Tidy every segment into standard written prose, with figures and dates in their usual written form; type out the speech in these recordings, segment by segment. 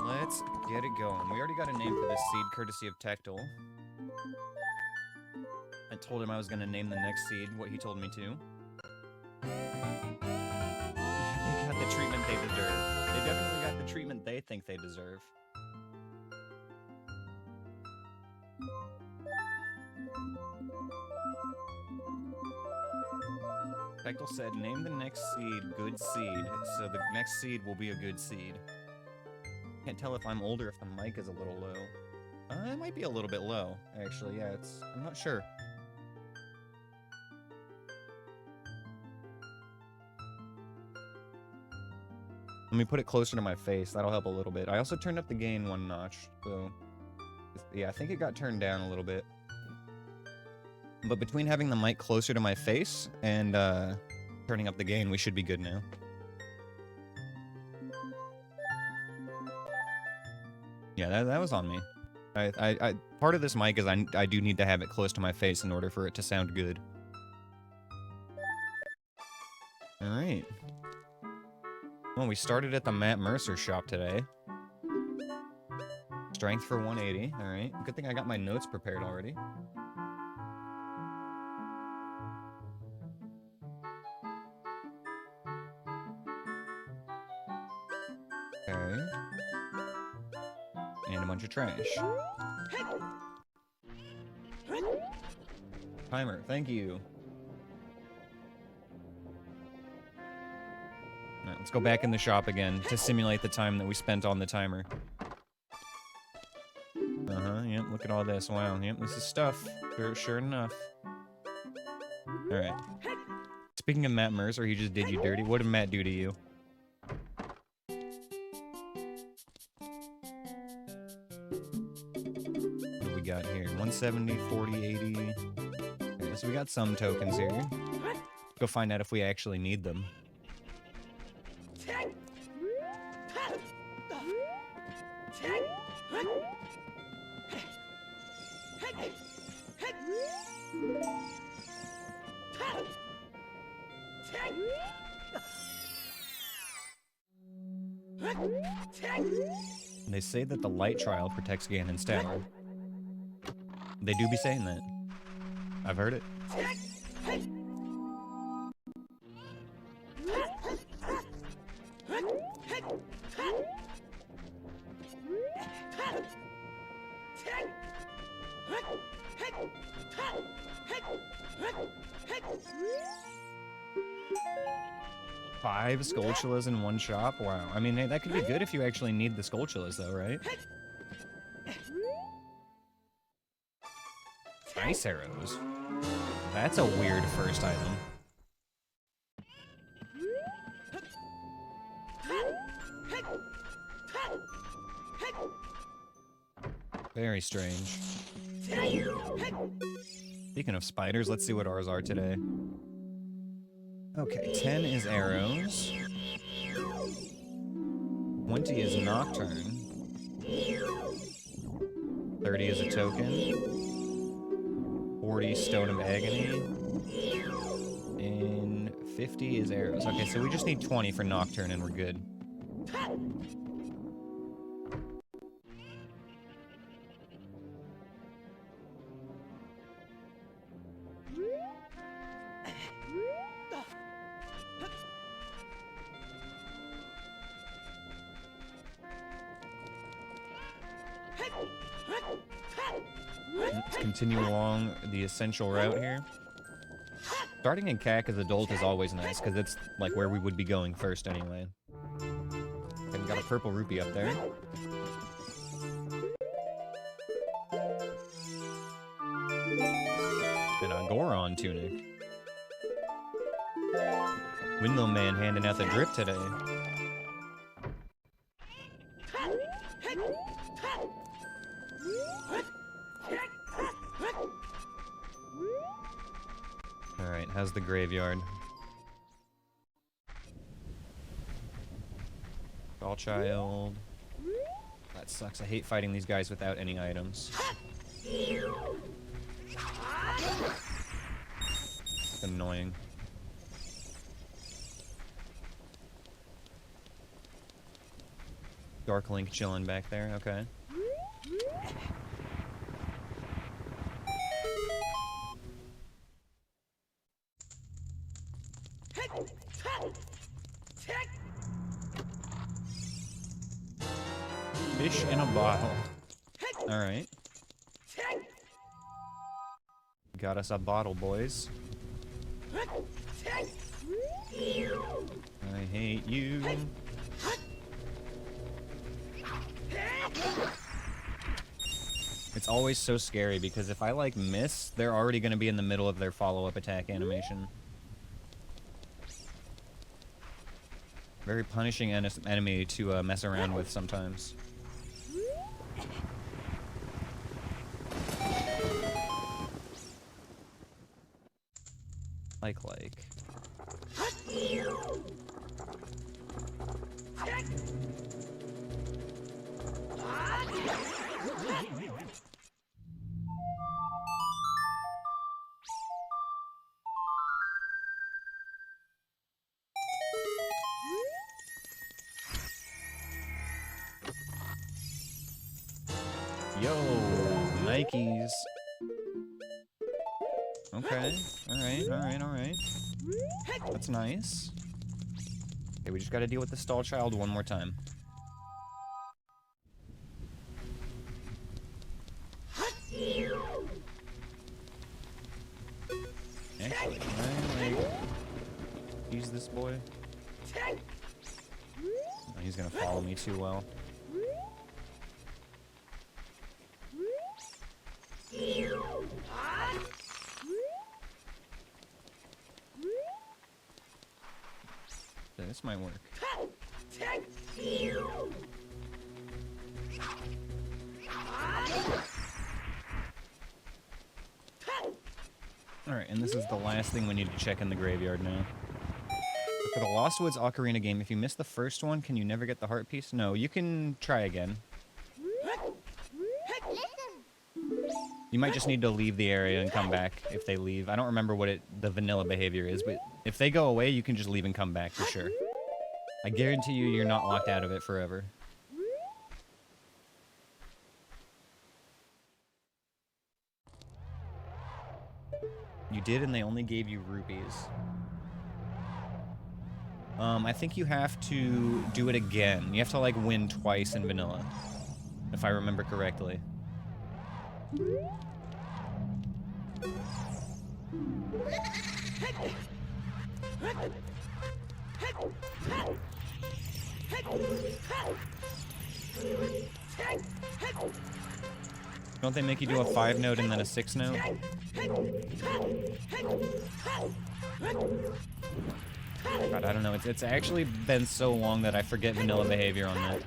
Let's get it going. We already got a name for this seed, courtesy of Tactile. I told him I was going to name the next seed what he told me to. They got the treatment they deserve. They definitely got the treatment they think they deserve. Tactile said, name the next seed good seed, so the next seed will be a good seed. Can't tell if I'm older if the mic is a little low. It might be a little bit low, actually. Yeah, I'm not sure. Let me put it closer to my face. That'll help a little bit. I also turned up the gain 1 notch, so... yeah, I think it got turned down a little bit. But between having the mic closer to my face and turning up the gain, we should be good now. Yeah, that was on me. Part of this mic is I do need to have it close to my face in order for it to sound good. Alright. Well, we started at the Matt Mercer shop today. Strength for 180, alright. Good thing I got my notes prepared already. Okay. And a bunch of trash. Timer, thank you. Alright, let's go back in the shop again to simulate the time that we spent on the timer. Yep, look at all this. Wow, yep, this is stuff. Sure enough. Alright. Speaking of Matt Mercer, he just did you dirty. What did Matt do to you? What do we got here? 170, 40, 80. Okay, so we got some tokens here. Let's go find out if we actually need them. They say that the light trial protects Ganon's tower. They do be saying that. I've heard it. Five Skulltulas in one shop? Wow. I mean, hey, that could be good if you actually need the Skulltulas, though, right? Ice arrows. That's a weird first item. Very strange. Speaking of spiders, let's see what ours are today. Okay, 10 is arrows. 20 is nocturne. 30 is a token. 40 stone of agony. And 50 is arrows. Okay, so we just need 20 for nocturne and we're good. Let's continue along the essential route here. Starting in CAC as adult is always nice, because it's like where we would be going first anyway. Okay, we got a purple rupee up there. And a Goron tunic. Windmill Man handing out the drip today. Alright, how's the graveyard? Doll Child. That sucks. I hate fighting these guys without any items. It's annoying. Dark Link chilling back there, okay. Fish in a bottle. Alright. Got us a bottle, boys. I hate you. It's always so scary because if I, like, miss, they're already going to be in the middle of their follow-up attack animation. Very punishing enemy to mess around with sometimes. Like. Yo, Nikes. Okay, alright. That's nice. Okay, we just gotta deal with the stall child one more time. Actually, can I, like, use this boy? Oh, he's gonna follow me too well. This might work. Alright, and this is the last thing we need to check in the graveyard now. For the Lost Woods Ocarina game, if you miss the first one, can you never get the heart piece? No, you can try again. You might just need to leave the area and come back if they leave. I don't remember what the vanilla behavior is, but if they go away, you can just leave and come back for sure. I guarantee you, you're not locked out of it forever. You did, and they only gave you rupees. I think you have to do it again. You have to, like, win twice in vanilla, if I remember correctly. Don't they make you do a 5 note and then a 6 note? God, I don't know. It's actually been so long that I forget vanilla behavior on that.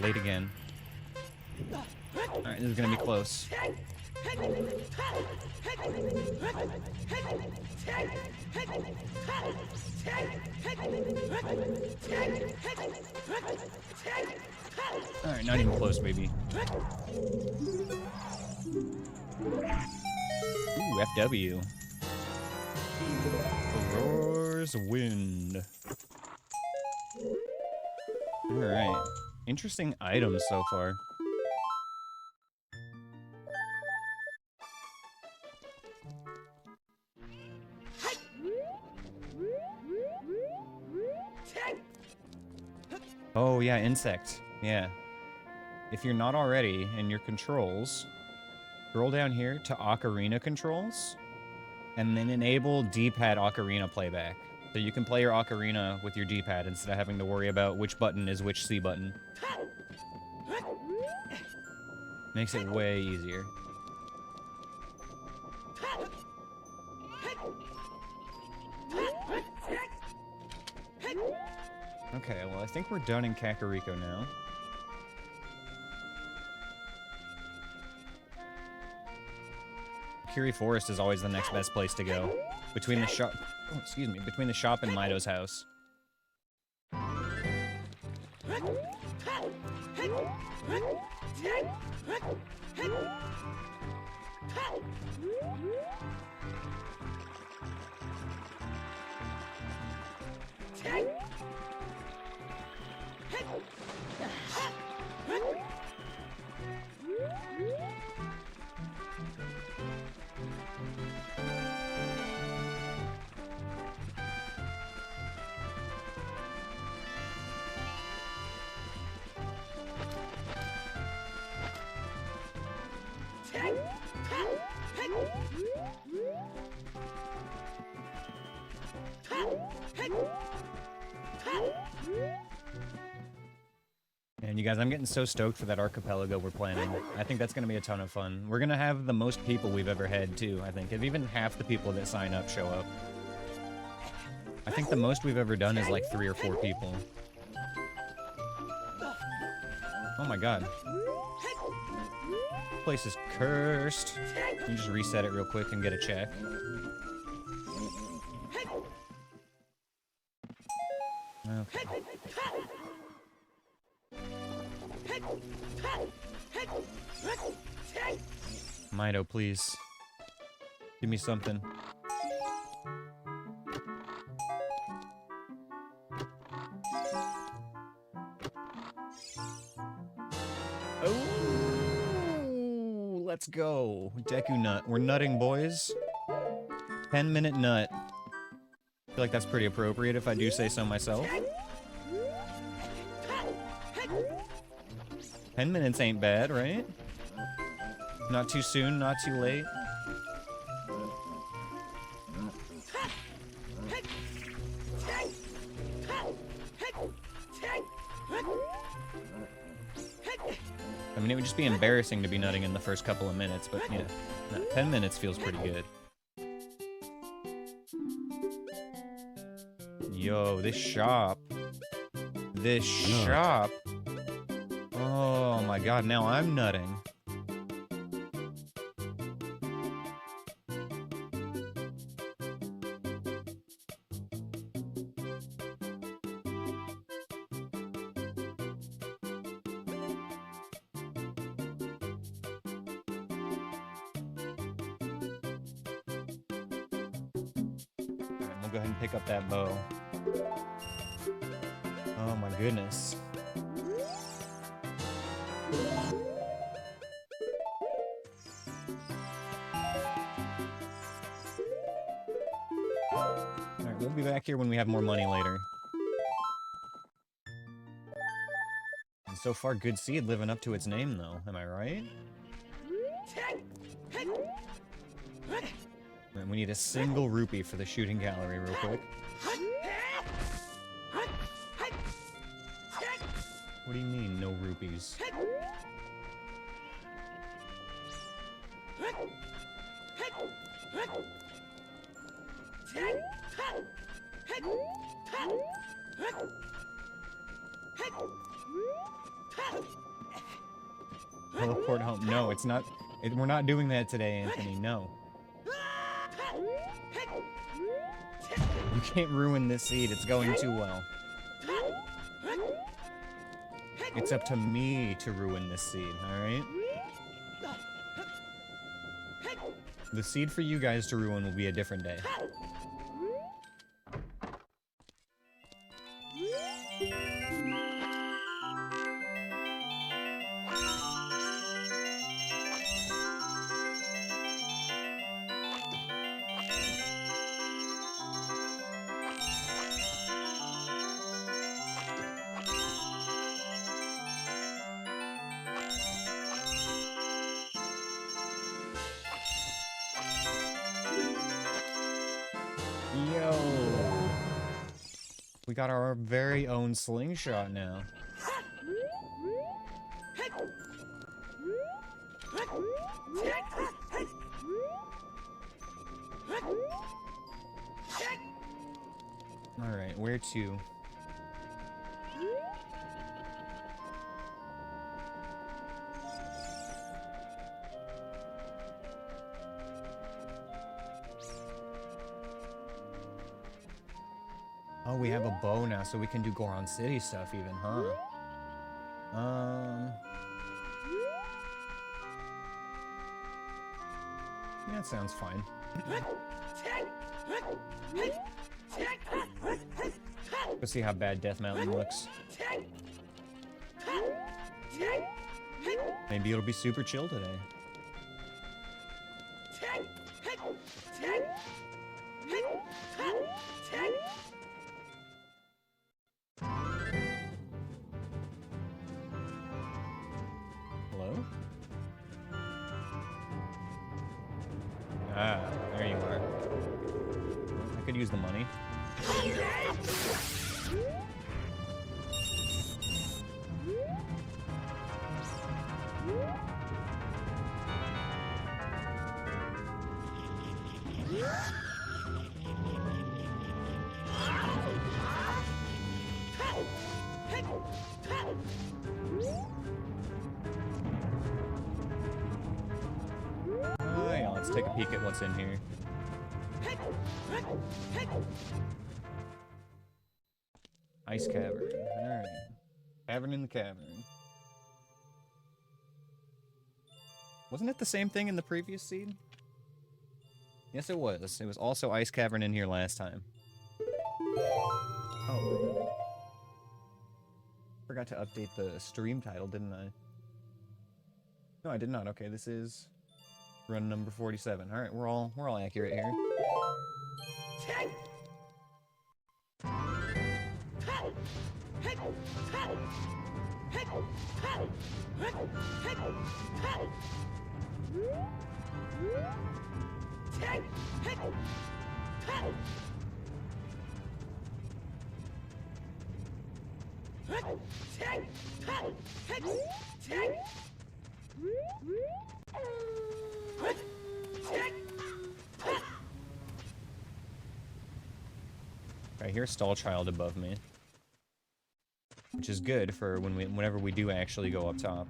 Late again. Alright, this is gonna be close. Alright, not even close, baby. Ooh, FW. Aurora's Wind. Alright. Interesting items so far. Oh, yeah, insect. Yeah. If you're not already in your controls, scroll down here to Ocarina controls, and then enable D-pad Ocarina playback. So you can play your Ocarina with your D-pad instead of having to worry about which button is which C button. Makes it way easier. Okay, well, I think we're done in Kakariko now. Kiri Forest is always the next best place to go. Between the shop... Oh, excuse me. Between the shop and Mido's house. And you guys, I'm getting so stoked for that archipelago we're planning. I think that's going to be a ton of fun. We're going to have the most people we've ever had, too, I think. If even half the people that sign up show up. I think the most we've ever done is like 3 or 4 people. Oh my god. This place is cursed. You just reset it real quick and get a check. Okay. Mido, please. Give me something. Oh, let's go. Deku Nut. We're nutting, boys. 10-minute nut. I feel like that's pretty appropriate if I do say so myself. 10 minutes ain't bad, right? Not too soon, not too late. I mean, it would just be embarrassing to be nutting in the first couple of minutes, but yeah, no, 10 minutes feels pretty good. Yo, this shop. This shop. Oh my god, now I'm nutting. Alright, we'll go ahead and pick up that bow. Oh my goodness. Alright, we'll be back here when we have more money later. And so far, good seed living up to its name, though. Am I right? And we need a single rupee for the shooting gallery real quick. What do you mean, no rupees? Teleport home. No, it's not. We're not doing that today, Anthony. No. You can't ruin this seed. It's going too well. It's up to me to ruin this seed, alright? The seed for you guys to ruin will be a different day. Yo! We got our very own slingshot now. Alright, where to? Oh, we have a bow now, so we can do Goron City stuff even, huh? Yeah, that sounds fine. Let's see how bad Death Mountain looks. Maybe it'll be super chill today. Hello? Ah, there you are. I could use the money. Oh yeah, let's take a peek at what's in here. Ice cavern. Alright. Cavern in the cavern. Wasn't it the same thing in the previous seed? Yes, it was. It was also ice cavern in here last time. Oh. Forgot to update the stream title, didn't I? No, I did not. Okay, this is run number 47. All right, we're all accurate here. I hear Stall Child above me, which is good for whenever we do actually go up top.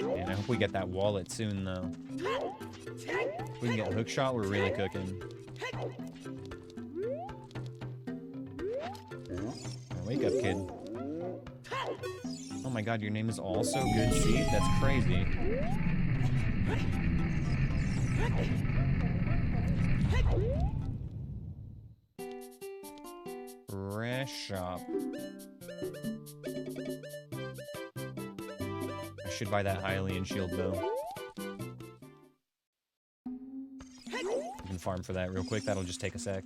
Man, I hope we get that wallet soon, though. If we can get a hook shot, we're really cooking. Now wake up, kid. Oh my god, your name is also Good Seed? That's crazy. Fresh shop. I should buy that Hylian shield, though. You can farm for that real quick. That'll just take a sec.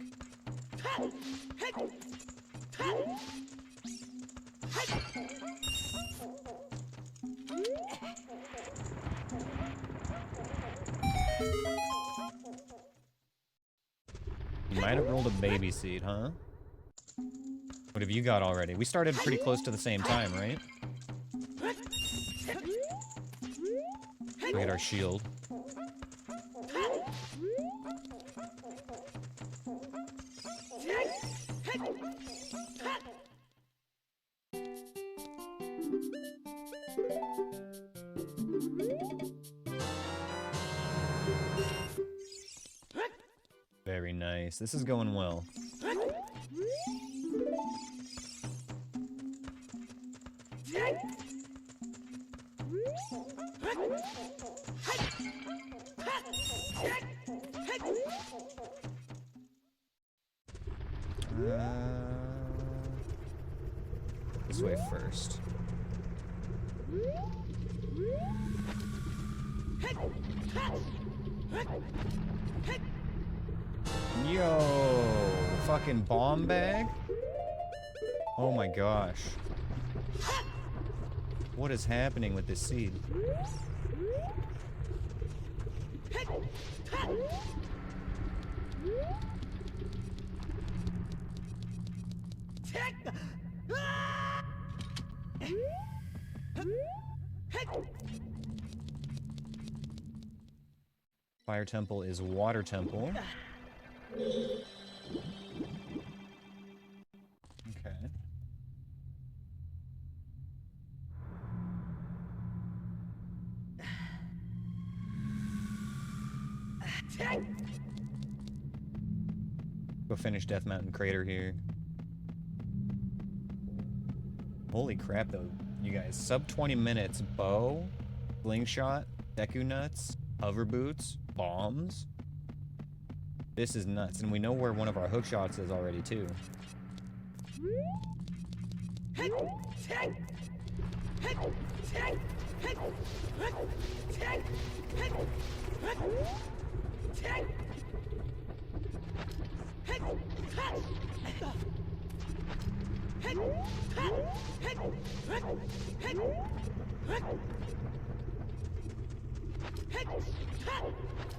You might have rolled a baby seed, huh? What have you got already? We started pretty close to the same time, right? Look at our shield. Very nice. This is going well. This way first. Yo, fucking bomb bag? Oh my gosh. What is happening with this seed? Fire temple is water temple. Okay. Go finish Death Mountain Crater here. Holy crap, though, you guys. Sub 20 minutes. Bow, slingshot, Deku nuts, hover boots, bombs. This is nuts, and we know where one of our hook shots is already, too.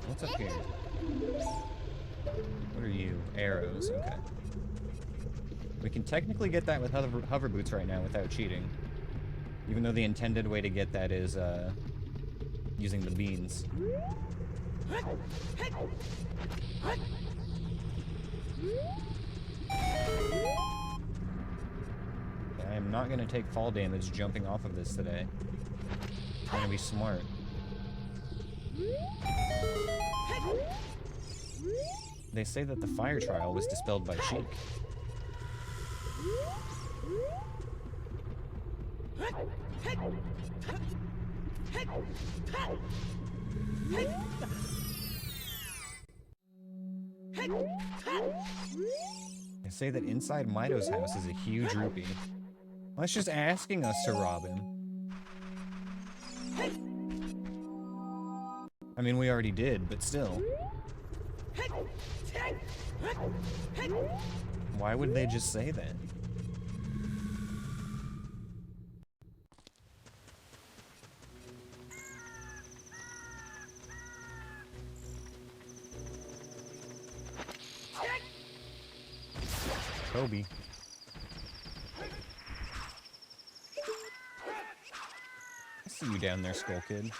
What's up here? What are you? Arrows, okay. We can technically get that with hover boots right now without cheating. Even though the intended way to get that is using the beans. I am not going to take fall damage jumping off of this today. I'm going to be smart. They say that the fire trial was dispelled by Sheik. They say that inside Mido's house is a huge rupee. Well, that's just asking us to rob him. I mean, we already did, but still. Why would they just say that? Kobe. I see you down there, Skull Kid.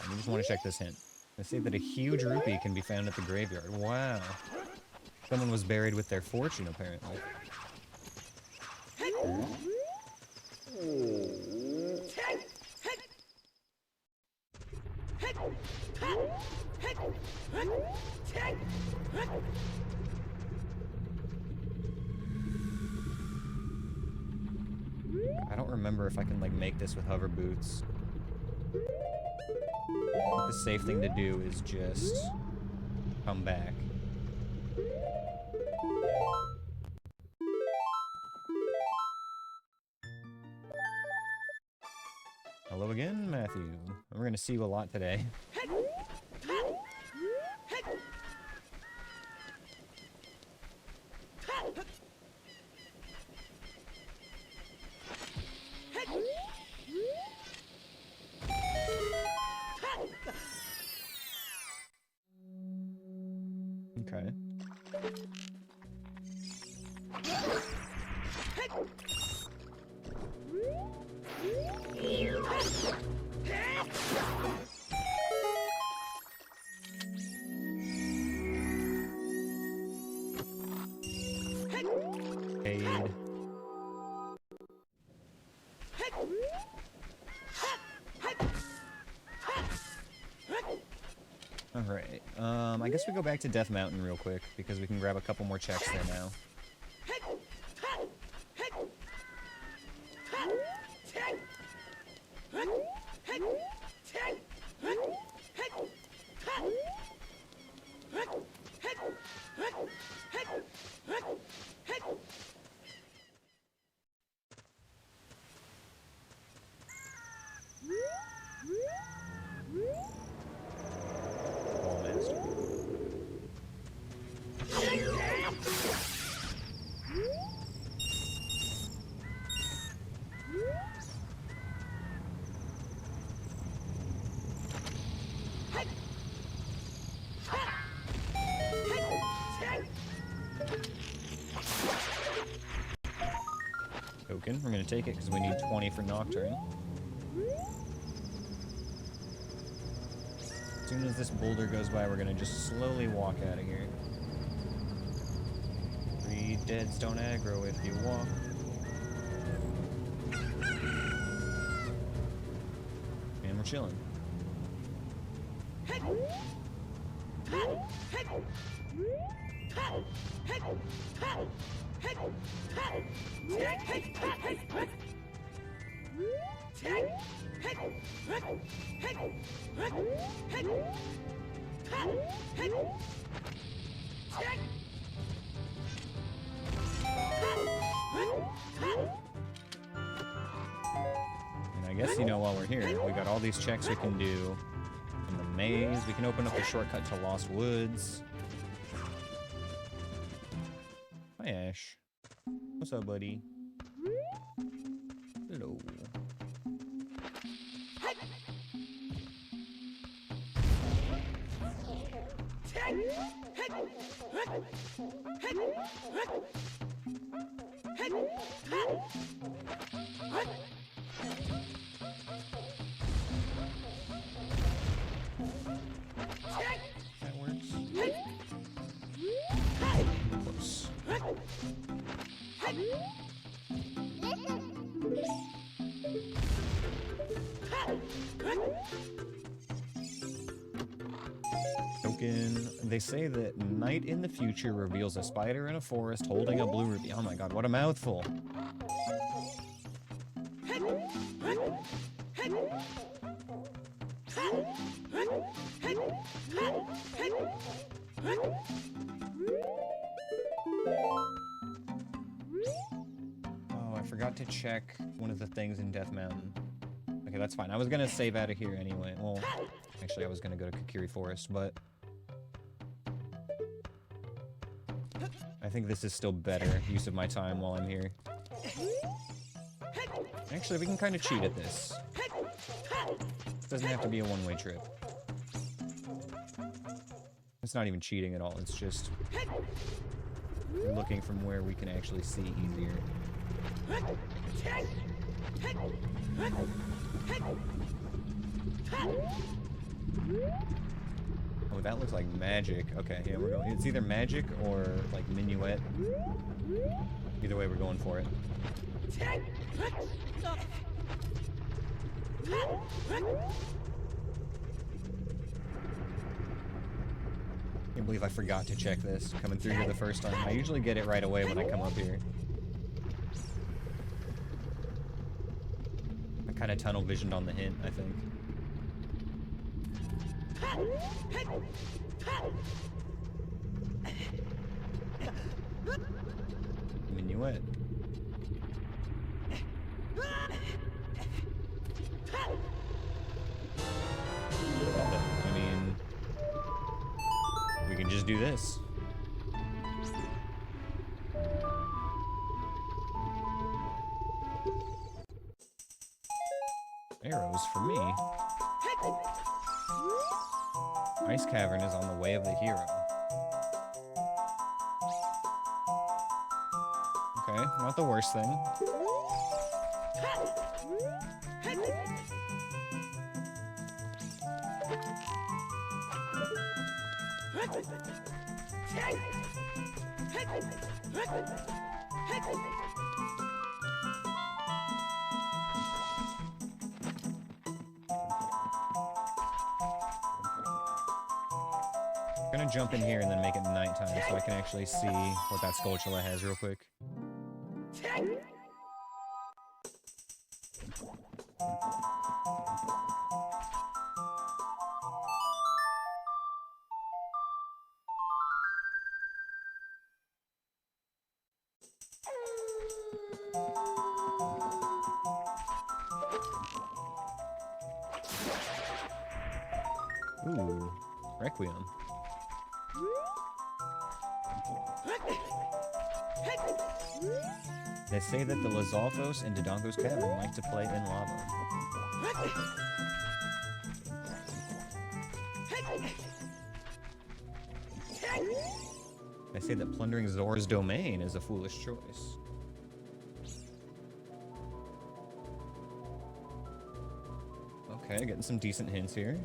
I just want to check this hint. They say that a huge rupee can be found at the graveyard. Wow. Someone was buried with their fortune, apparently. I don't remember if I can, like, make this with hover boots. I think the safe thing to do is just come back. Hello again, Matthew. We're gonna see you a lot today. Okay. Aid. Alright, I guess we go back to Death Mountain real quick, because we can grab a couple more checks there now. token. We're gonna take it because we need 20 for Nocturne. As soon as this boulder goes by, we're gonna just slowly walk out of here. 3 deads don't aggro if you walk. And we're chilling. And I guess, you know, while we're here, we got all these checks we can do. In the maze, we can open up a shortcut to Lost Woods. Hi, Ash. What's up, buddy? Hello. That works. Close. Token. They say that night in the future reveals a spider in a forest holding a blue ruby. Oh my god, what a mouthful. Oh, I forgot to check one of the things in Death Mountain. Okay, that's fine. I was gonna save out of here anyway. Well, actually, I was gonna go to Kokiri Forest, but I think this is still better use of my time while I'm here. Actually, we can kind of cheat at this. It doesn't have to be a one-way trip. It's not even cheating at all. It's just looking from where we can actually see easier. Oh, that looks like magic. Okay, yeah, we're going. It's either magic or like minuet. Either way, we're going for it. Can't believe I forgot to check this coming through here the first time. I usually get it right away when I come up here. I kind of tunnel visioned on the hint, I think. Minuet. I mean, we can just do this. Arrows for me. Ice Cavern is on the way of the hero. Okay, not the worst thing. I'm gonna jump in here and then make it nighttime so I can actually see what that Skulltula has real quick. Ooh, Requiem. They say that the Lizalfos and Dodongo's Cavern like to play in lava. They say that plundering Zor's domain is a foolish choice. Okay, getting some decent hints here.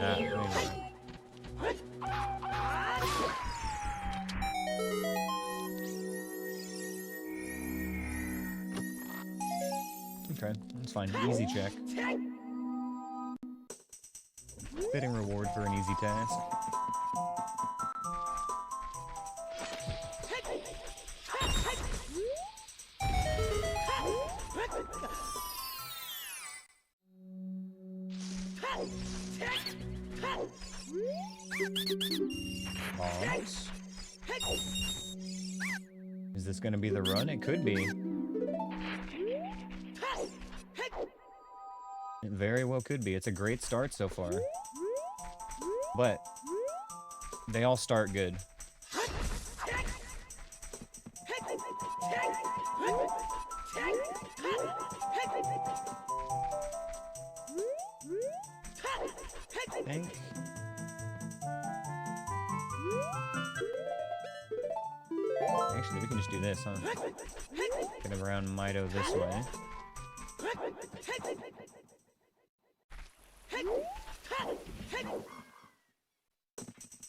There you go. Okay, that's fine. Easy check. Fitting reward for an easy task. Bombs. Is this gonna be the run? It could be. It very well could be. It's a great start so far. But they all start good. Think. Actually, we can just do this, huh? Get around Mido this way.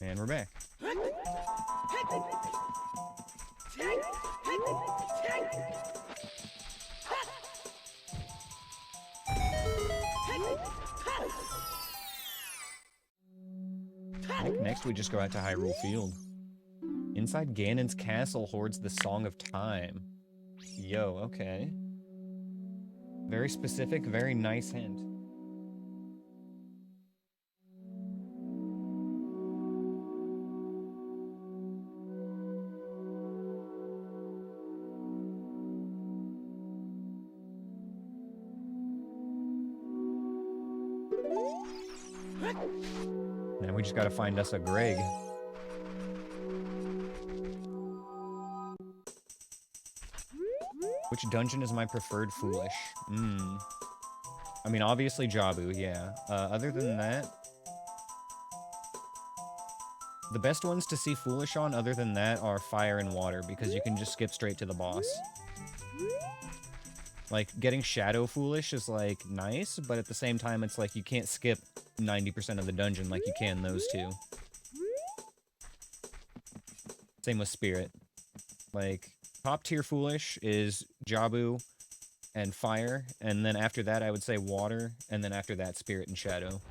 And we're back. I think next we just go out to Hyrule Field. Inside Ganon's castle hoards the Song of Time. Yo, okay. Very specific, very nice hint. Now we just gotta find us a Greg. Which dungeon is my preferred Foolish? I mean, obviously Jabu, yeah. Other than that, the best ones to see Foolish on other than that are Fire and Water, because you can just skip straight to the boss. Like, getting Shadow Foolish is, like, nice, but at the same time, it's like you can't skip 90% of the dungeon like you can those two. Same with Spirit. Like, top tier Foolish is Jabu and Fire, and then after that I would say Water, and then after that Spirit and Shadow.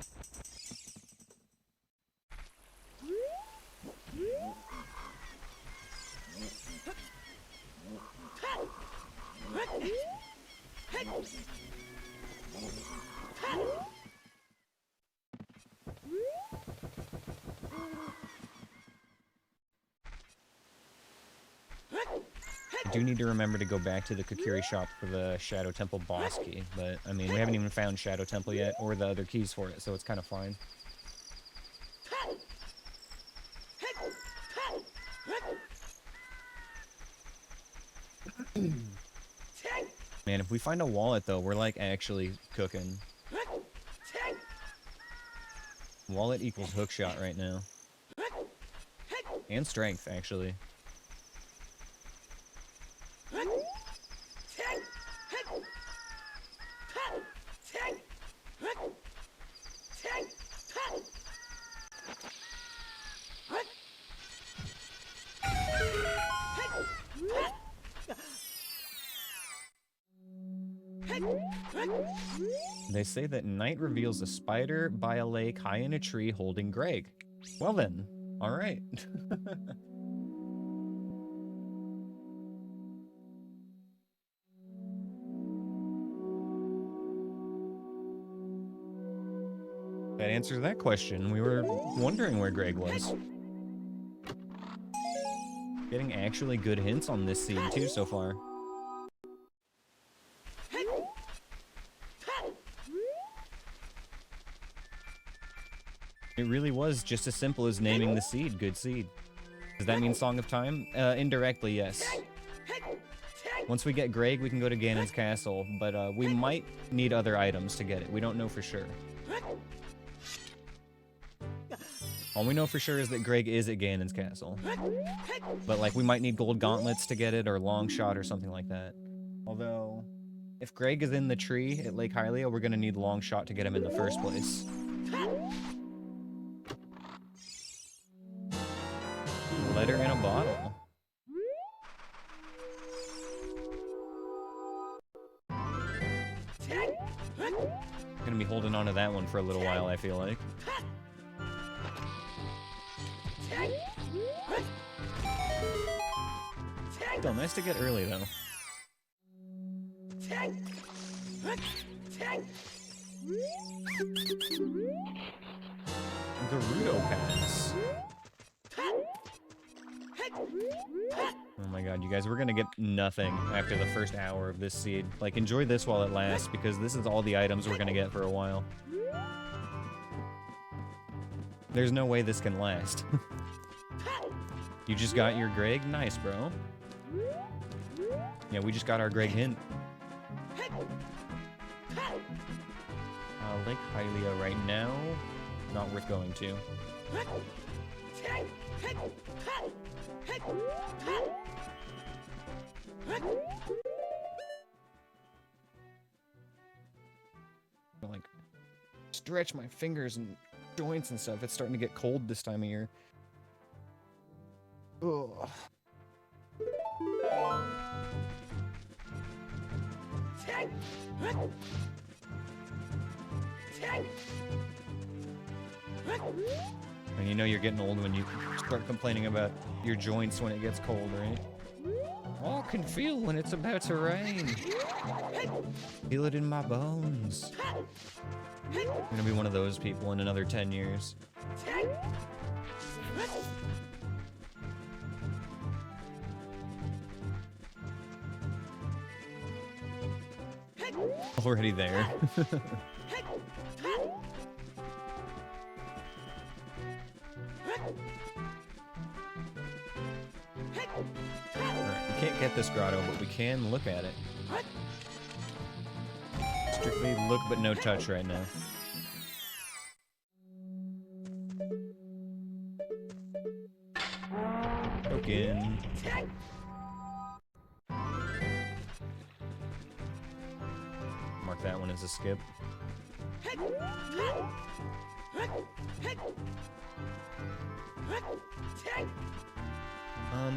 I do need to remember to go back to the Kokiri shop for the Shadow Temple boss key, but, I mean, we haven't even found Shadow Temple yet, or the other keys for it, so it's kind of fine. Man, if we find a wallet, though, we're, like, actually cooking. Wallet equals hookshot right now. And strength, actually. They say that night reveals a spider by a lake high in a tree holding Greg. Well then, alright. That answers that question. We were wondering where Greg was. Getting actually good hints on this scene too so far. It really was just as simple as naming the seed Good Seed. Does that mean Song of Time? Indirectly, yes. Once we get Greg, we can go to Ganon's castle, but we might need other items to get it. We don't know for sure. All we know for sure is that Greg is at Ganon's castle. But, like, we might need gold gauntlets to get it, or long shot, or something like that. Although, if Greg is in the tree at Lake Hylia, we're gonna need long shot to get him in the first place. Letter in a bottle. Gonna be holding on to that one for a little while, I feel like. Still nice to get early, though. Gerudo Pass. Oh my god, you guys, we're gonna get nothing after the first hour of this seed. Like, enjoy this while it lasts, because this is all the items we're gonna get for a while. There's no way this can last. You just got your Greg? Nice, bro. Yeah, we just got our Greg hint. Lake Hylia right now, not worth going to. Like, stretch my fingers and joints and stuff. It's starting to get cold this time of year. Ugh. And you know you're getting old when you start complaining about your joints when it gets cold, right? All can feel when it's about to rain. Feel it in my bones. I'm gonna be one of those people in another 10 years. Already there. Alright, we can't get this grotto, but we can look at it. Strictly look but no touch right now. Token. Mark that one as a skip.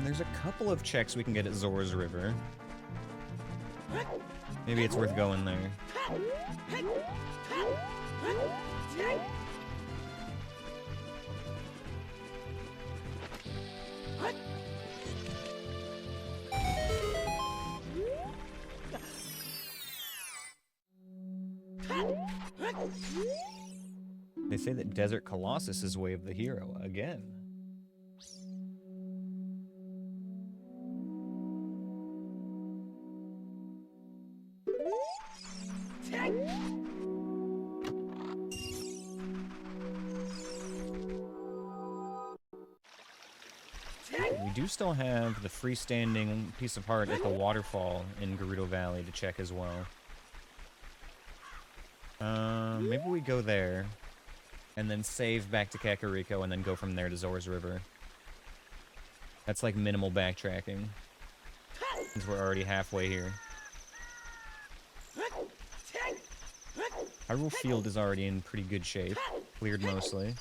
There's a couple of checks we can get at Zora's River. Maybe it's worth going there. They say that Desert Colossus is Way of the Hero again. We do still have the freestanding piece of heart at the waterfall in Gerudo Valley to check as well. Maybe we go there, and then save back to Kakariko, and then go from there to Zora's River. That's like minimal backtracking, since we're already halfway here. Hyrule Field is already in pretty good shape, cleared mostly.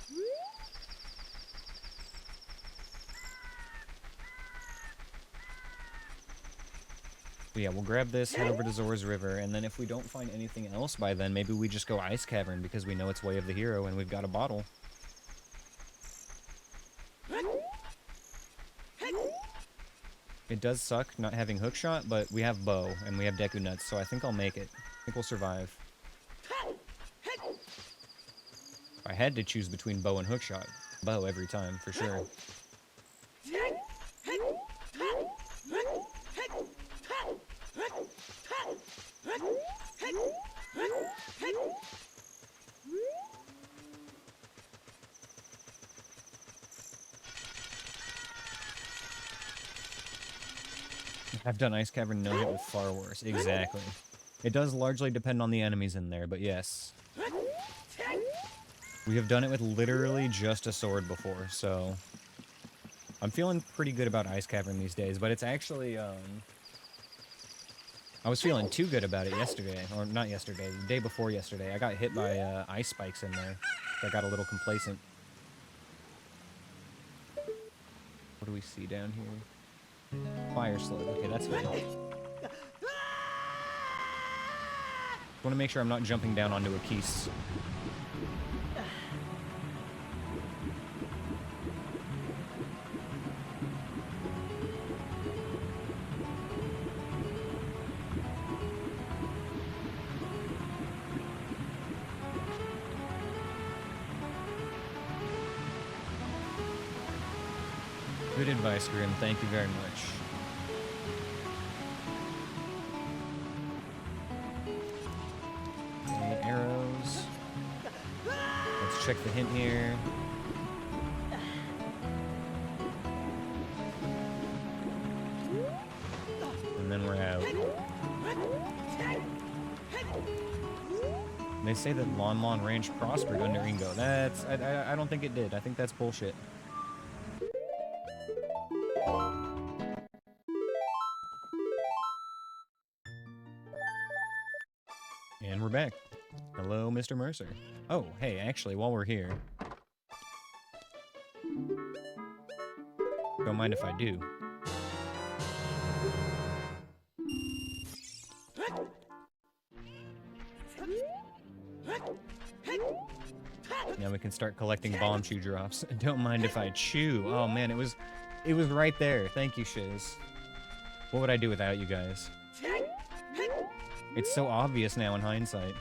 But yeah, we'll grab this, head over to Zora's River, and then if we don't find anything else by then, maybe we just go Ice Cavern because we know it's Way of the Hero and we've got a bottle. It does suck not having Hookshot, but we have Bow and we have Deku Nuts, so I think I'll make it. I think we'll survive. If I had to choose between Bow and Hookshot, Bow every time, for sure. I've done Ice Cavern no hit with far worse. Exactly. It does largely depend on the enemies in there, but yes. We have done it with literally just a sword before, so... I'm feeling pretty good about Ice Cavern these days, but it's actually, I was feeling too good about it yesterday, or not yesterday, the day before yesterday. I got hit by, ice spikes in there. I got a little complacent. What do we see down here? Fire slug. Okay, that's fine. I want to make sure I'm not jumping down onto a keys. Good advice, Grim. Thank you very much. Okay, arrows. Let's check the hint here. And then we're out. They say that Lon Ranch prospered under Ringo. That's... I don't think it did. I think that's bullshit. And we're back. Hello, Mr. Mercer. Oh, hey, actually, while we're here... Don't mind if I do. Now we can start collecting bomb chew drops. Don't mind if I chew. Oh man, it was right there. Thank you, Shiz. What would I do without you guys? It's so obvious now in hindsight.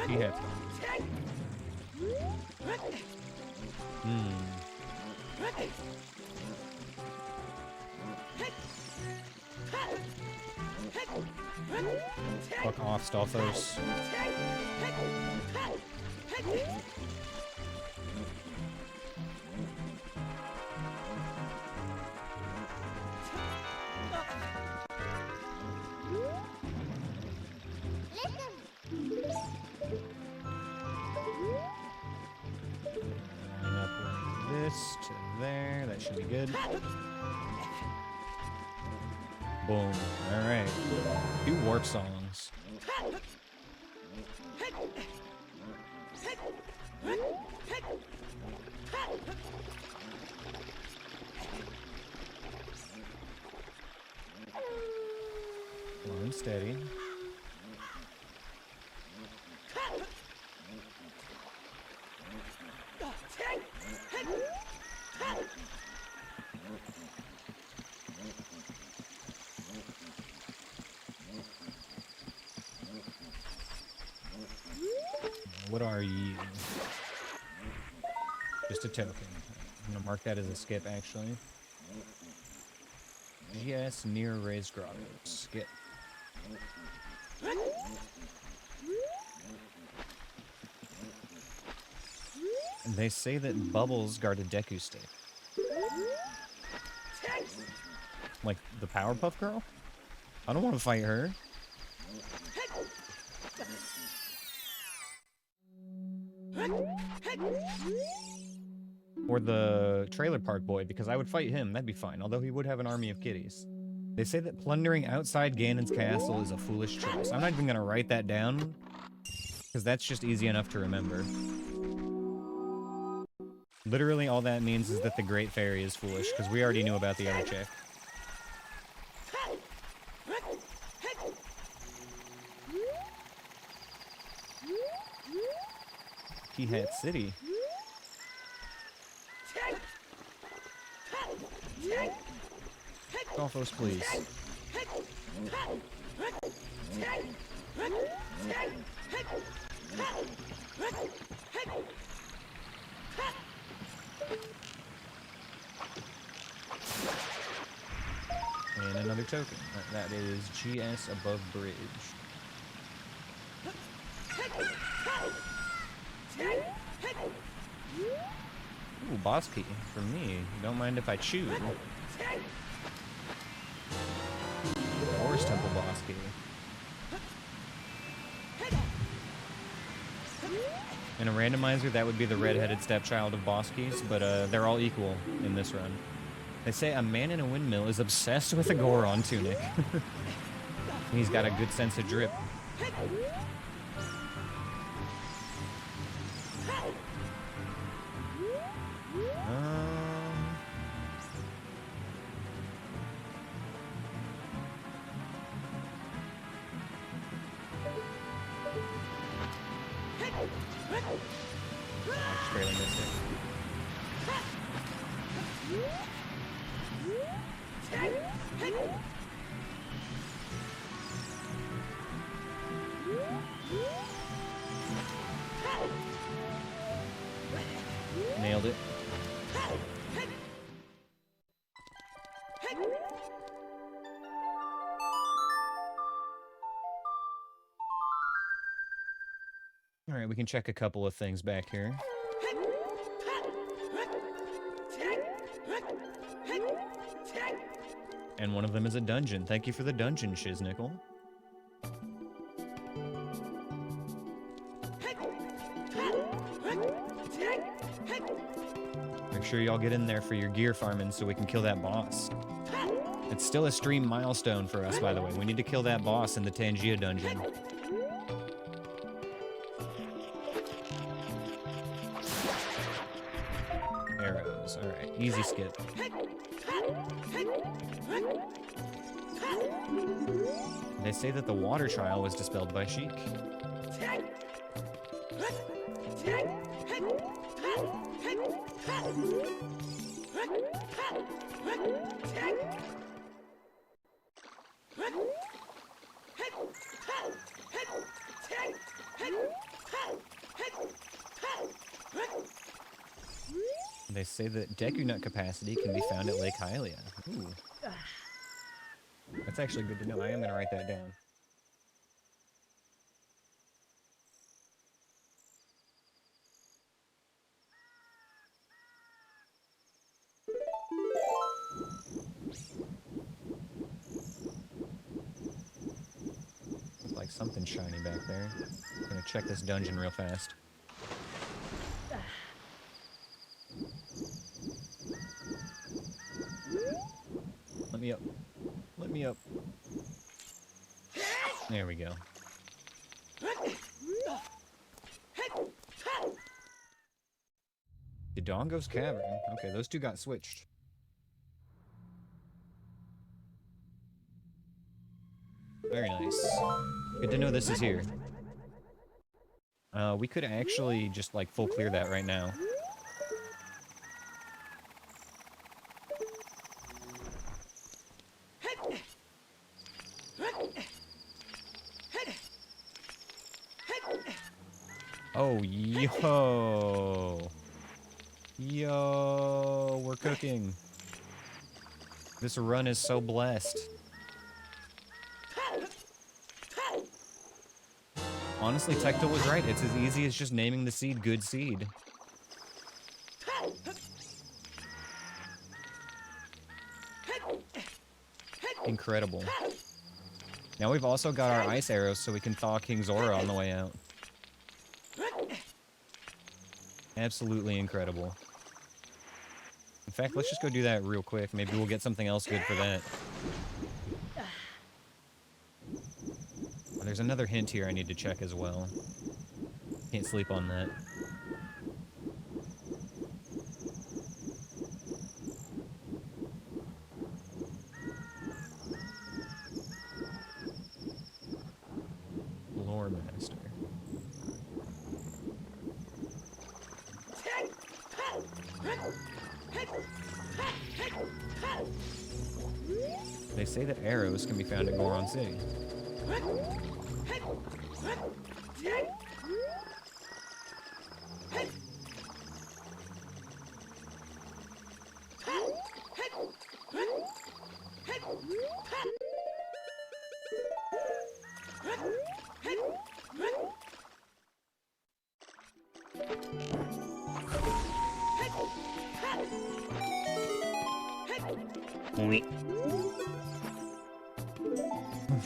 He hit. Fuck off, Stalfos. To there, that should be good. Boom. Alright. 2 warp songs. Slow and steady. What are you? Just a token. I'm gonna mark that as a skip, actually. Yes, near raised grotto. Skip. They say that Bubbles guard a Deku stick. Like the Powerpuff Girl? I don't want to fight her. Or the Trailer Park Boy, because I would fight him, that'd be fine, although he would have an army of kitties. They say that plundering outside Ganon's castle is a foolish choice. I'm not even gonna write that down, because that's just easy enough to remember. Literally all that means is that the Great Fairy is foolish, because we already knew about the other chick. Key Hat City. Golfos, please. And another token. That is GS above bridge. Ooh, boss key for me. Don't mind if I chew. Forest Temple boss key. In a randomizer, that would be the red-headed stepchild of boss keys, but they're all equal in this run. They say a man in a windmill is obsessed with a Goron tunic. He's got a good sense of drip. I just barely missed it. Nailed it. All right, we can check a couple of things back here. And one of them is a dungeon. Thank you for the dungeon, Shiznickel. Make sure y'all get in there for your gear farming so we can kill that boss. It's still a stream milestone for us, by the way. We need to kill that boss in the Tangia dungeon. Arrows. Alright, easy skip. They say that the water trial was dispelled by Sheik. They say that Deku Nut capacity can be found at Lake Hylia. Ooh. That's actually good to know. I am going to write that down. Looks like something shiny back there. I'm going to check this dungeon real fast. Let me up. Let me up. There we go. Dodongo's Cavern. Okay, those two got switched. Very nice. Good to know this is here. We could actually just, like, full clear that right now. Oh, yo. Yo, we're cooking. This run is so blessed. Honestly, Tecto was right. It's as easy as just naming the seed Good Seed. Incredible. Now we've also got our ice arrows so we can thaw King Zora on the way out. Absolutely incredible. In fact, let's just go do that real quick. Maybe we'll get something else good for that. There's another hint here I need to check as well. Can't sleep on that. They say that arrows can be found in Goron City.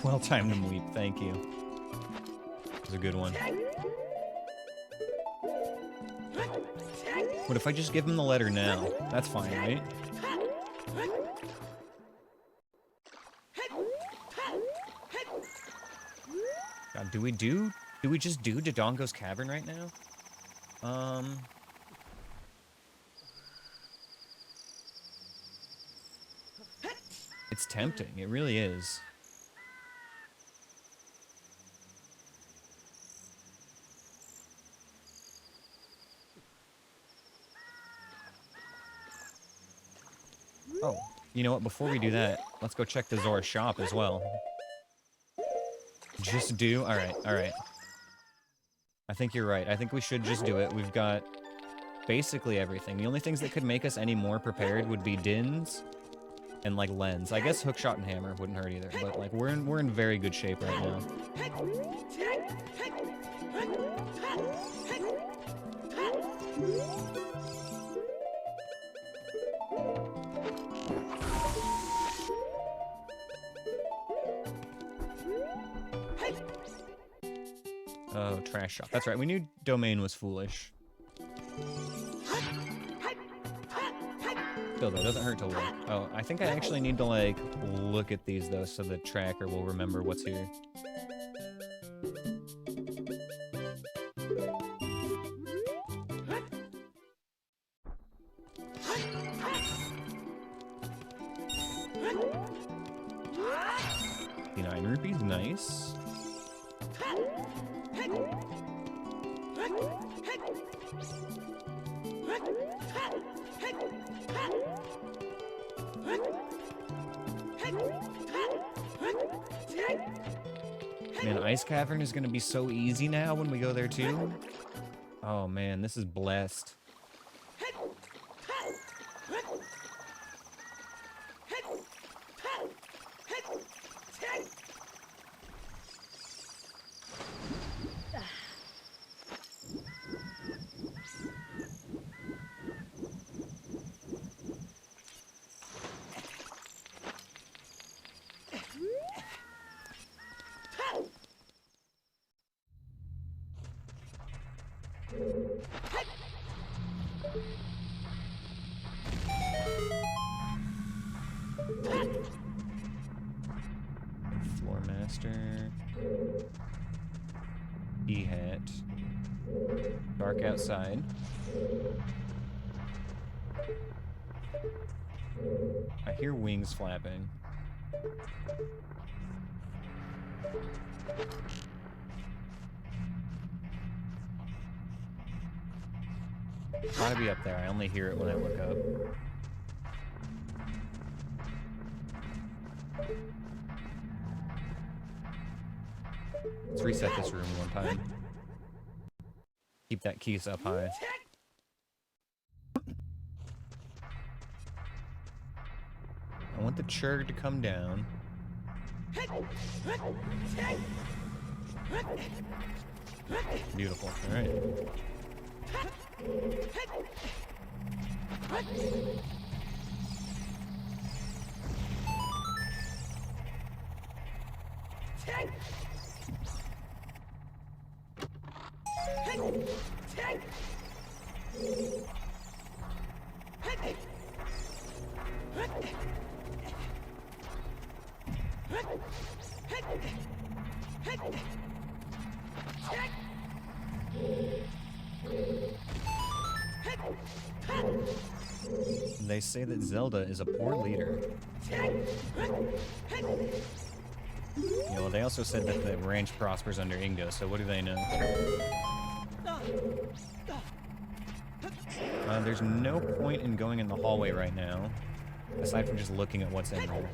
Well timed him weep, thank you. It was a good one. What if I just give him the letter now? That's fine, right? God, do we just do Dodongo's Cavern right now? It's tempting, it really is. Oh, you know what? Before we do that, let's go check the Zora shop as well. Just do? Alright, alright. I think you're right. I think we should just do it. We've got basically everything. The only things that could make us any more prepared would be Dins and, like, Lens. I guess Hookshot and Hammer wouldn't hurt either, but, like, we're in very good shape right now. Oh, trash shop. That's right, we knew Domain was foolish. Still, though, it doesn't hurt to look. Oh, I think I actually need to, like, look at these, though, so the tracker will remember what's here. Rupees, nice. Man, Ice Cavern is gonna be so easy now when we go there too. Oh man, this is blessed. Floor Master. E-hat. Dark outside. I hear wings flapping. It's gotta be up there. I only hear it when I look up. Let's reset this room one time. Keep that keys up high. I want the churg to come down. Beautiful. All right. They say that Zelda is a poor leader. Yeah, well, they also said that the ranch prospers under Ingo, so what do they know? There's no point in going in the hallway right now. Aside from just looking at what's in there.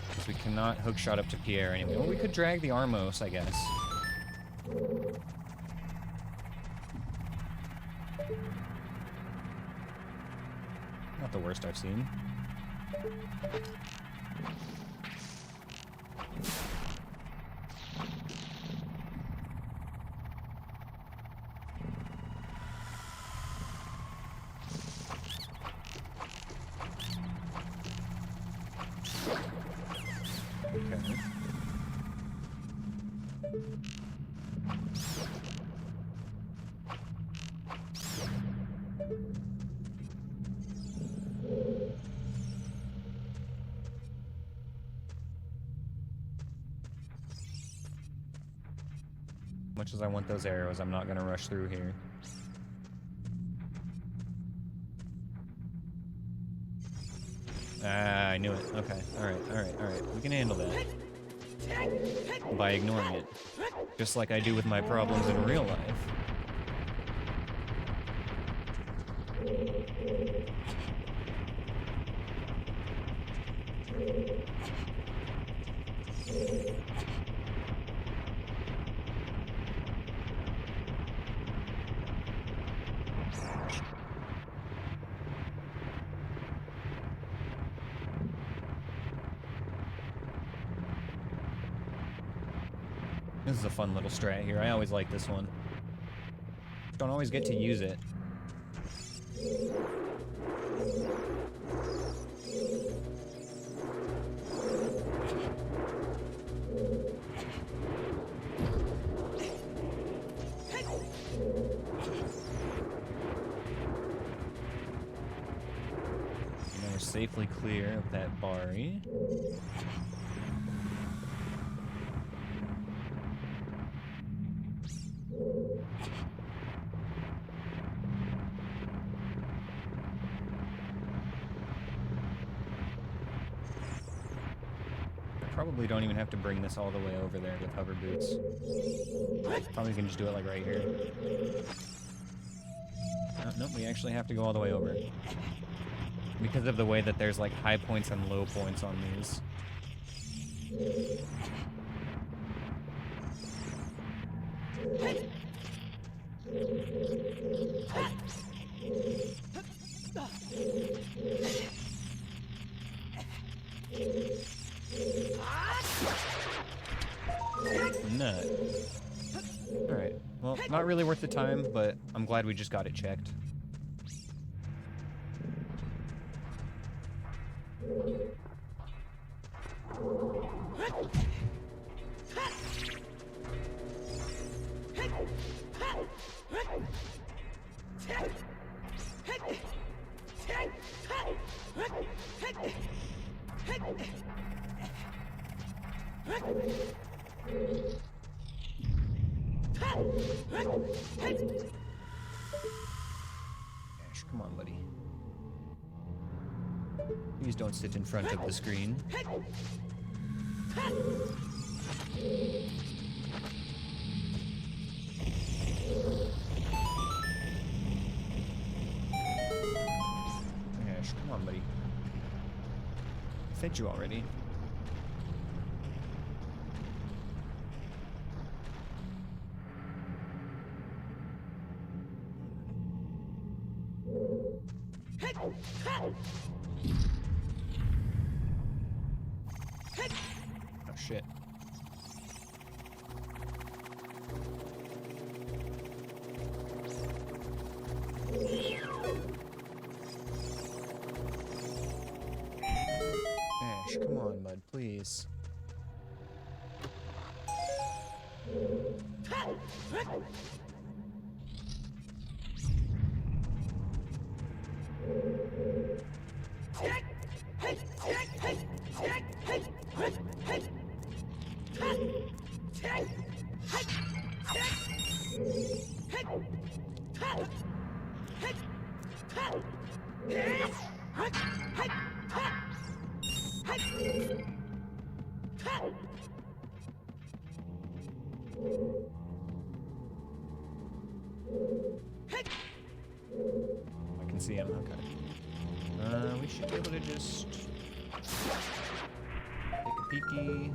Because we cannot hookshot up to Pierre anyway. Well, we could drag the Armos, I guess. Not the worst I've seen. Okay. Much as I want those arrows, I'm not gonna rush through here. Ah, I knew it. Okay, alright. We can handle that. By ignoring it. Just like I do with my problems in real life. This is a fun little strat here. I always like this one. Don't always get to use it. And then we're safely clear of that Bari. Probably don't even have to bring this all the way over there with hover boots. Probably can just do it like right here. Nope, we actually have to go all the way over. Because of the way that there's like high points and low points on these. Nut. Alright, well, not really worth the time, but I'm glad we just got it checked. Ash, come on, buddy. Please don't sit in front of the screen. Ash, come on, buddy. I fed you already. Oh shit. Ash, come on, bud, please. I can see him, okay. We should be able to just take a peeky.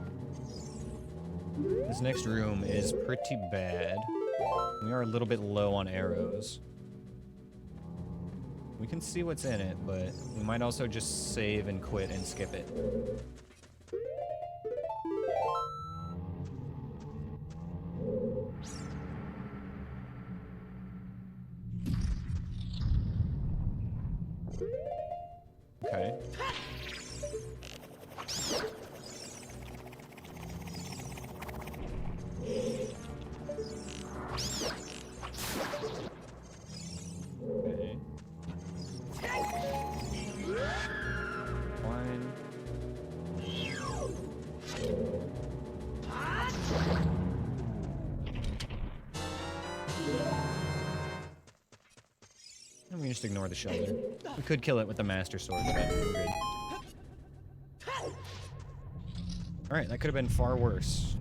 This next room is pretty bad. We are a little bit low on arrows. We can see what's in it, but we might also just save and quit and skip it. Okay. Okay. Fine. And we just ignore the shoulder. We could kill it with the Master Sword, but we're good. Alright, that could have been far worse.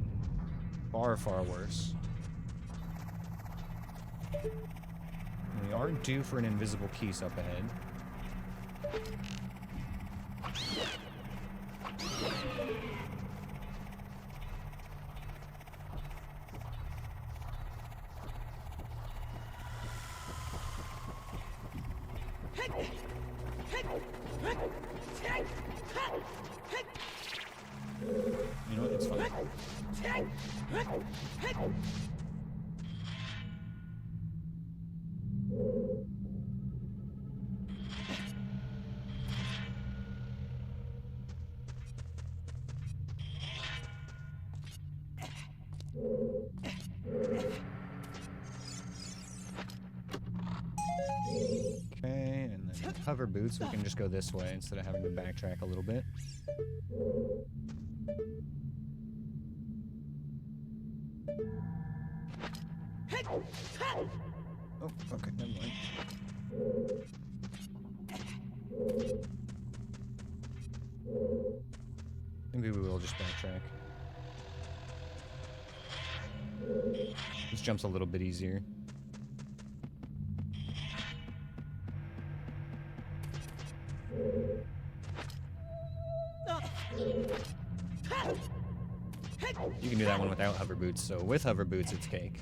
Far, far worse. We are due for an invisible piece up ahead. You know what? It's fine. Okay, and then with hover boots, we can just go this way instead of having to backtrack a little bit. Oh, okay, never mind. Maybe we will just backtrack. This jump's a little bit easier. You can do that one without hover boots, so with hover boots, it's cake.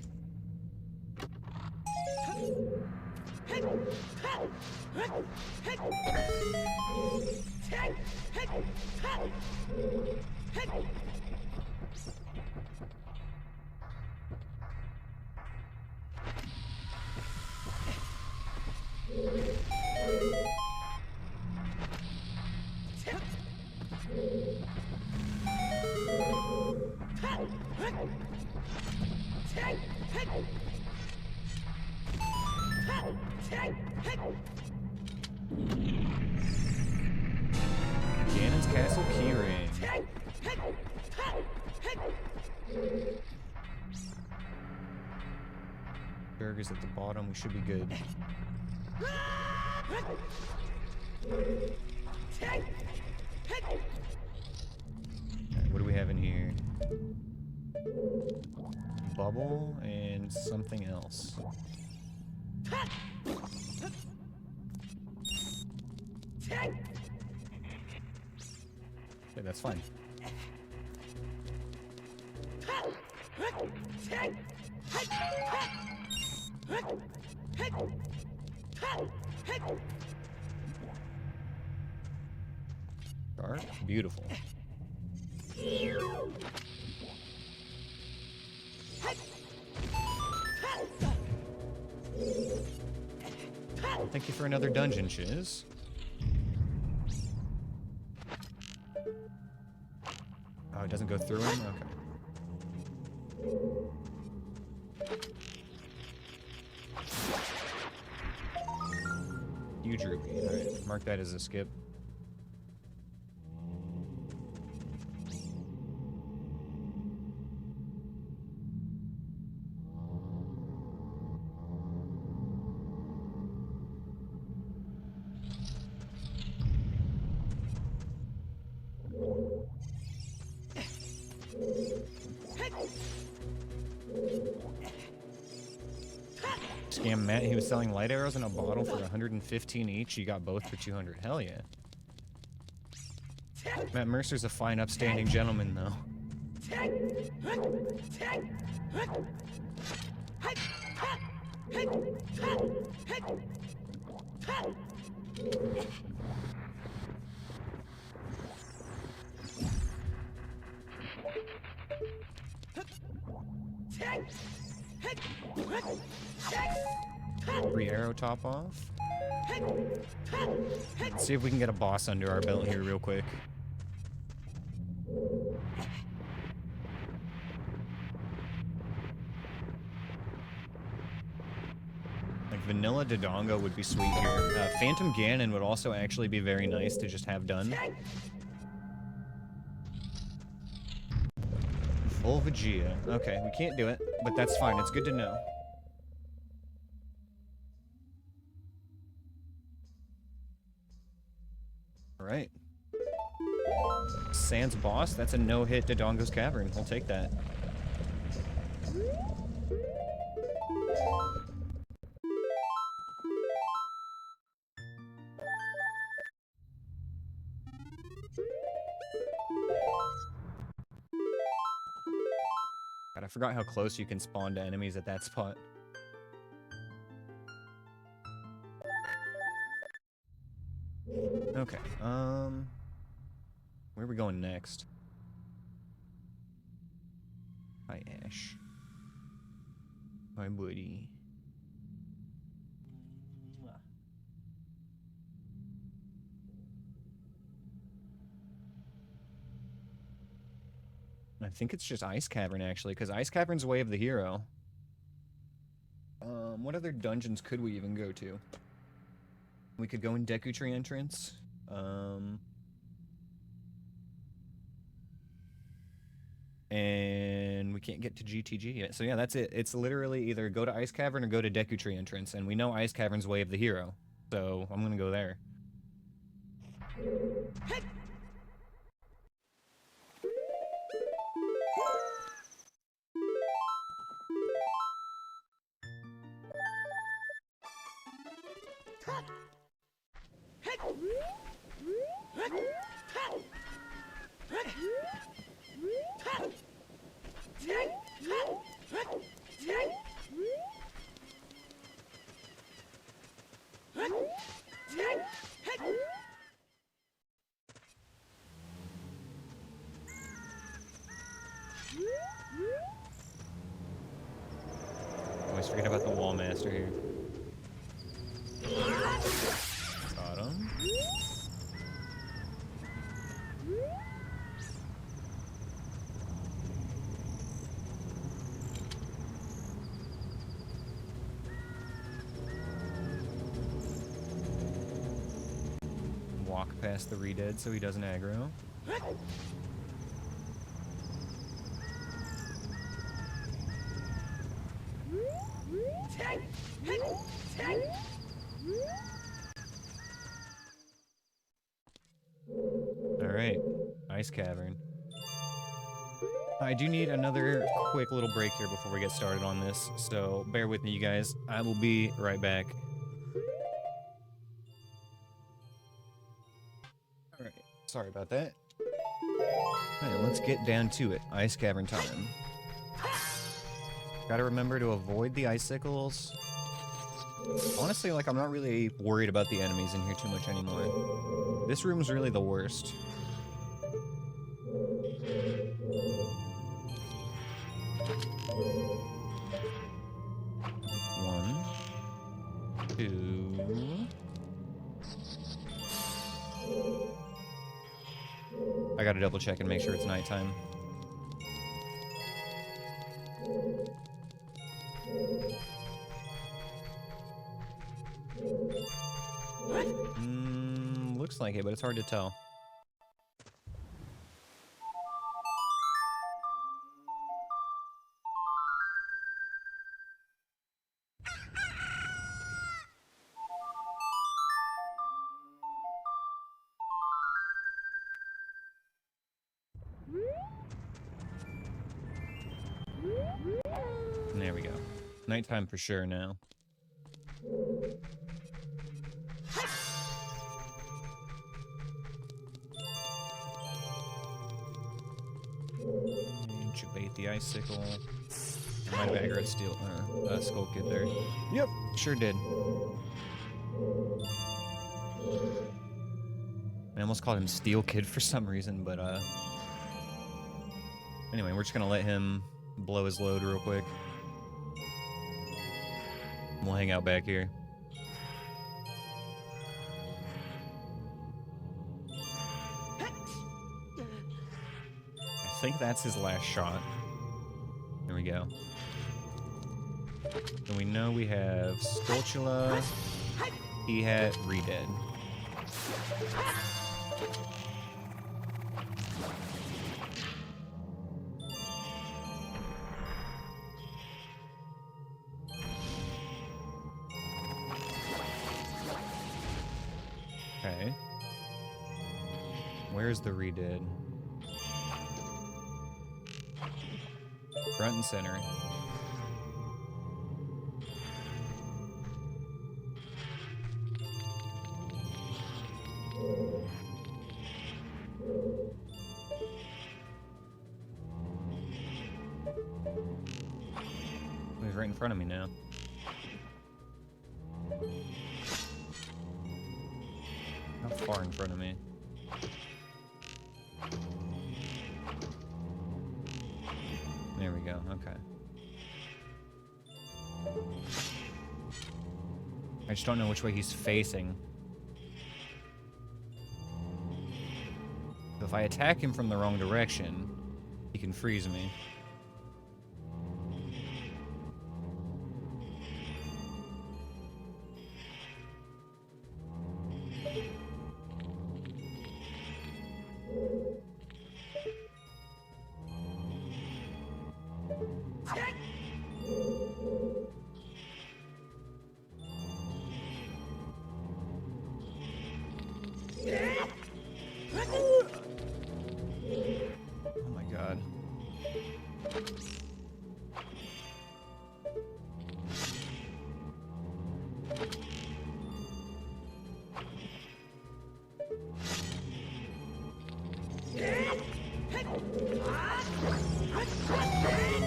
Ganon's Castle keyring. Burgers at the bottom, we should be good. Alright, what do we have in here? Bubble and something else. Okay, that's fine. Dark, beautiful. Thank you for another dungeon, Shiz. Oh, it doesn't go through him? Okay. Huge rupee. Alright, mark that as a skip. scam Matt. He was selling light arrows in a bottle for 115 each. You got both for 200. Hell yeah. Matt Mercer's a fine, upstanding gentleman, though. Free arrow top off. Let's see if we can get a boss under our belt here real quick. Like vanilla Dodongo would be sweet here. Phantom Ganon would also actually be very nice to just have done. Full Vegeta. Okay, we can't do it, but that's fine. It's good to know. Alright. Sans boss, that's a no-hit Dodongo's Cavern. I'll take that. God, I forgot how close you can spawn to enemies at that spot. Okay, where are we going next? Hi, Ash. Hi, buddy. I think it's just Ice Cavern, actually, because Ice Cavern's Way of the Hero. What other dungeons could we even go to? We could go in Deku Tree entrance. And we can't get to GTG yet. So yeah, that's it. It's literally either go to Ice Cavern or go to Deku Tree entrance. And we know Ice Cavern's Way of the Hero. So I'm gonna go there. Always forget about the Wall Master here. Got him. Walk past the Redead so he doesn't aggro. Alright, Ice Cavern. I do need another quick little break here before we get started on this, so bear with me, you guys. I will be right back. Alright, sorry about that. Alright, let's get down to it. Ice Cavern time. Gotta remember to avoid the icicles. Honestly, like, I'm not really worried about the enemies in here too much anymore. This room's really the worst. One, two. I gotta double check and make sure it's nighttime. Looks like it, but it's hard to tell. There we go. Nighttime for sure now. Did you bait the icicle? I might have aggroed Skull Kid there. Yep, sure did. I almost called him Steel Kid for some reason, but anyway, we're just gonna let him blow his load real quick. We'll hang out back here. I think that's his last shot. There we go. And we know we have Skulltula. He had Redead. Okay. Where's the Redead? Front and center. He's right in front of me now. How far in front of me? There we go, okay. I just don't know which way he's facing. So if I attack him from the wrong direction, he can freeze me. Oh my god.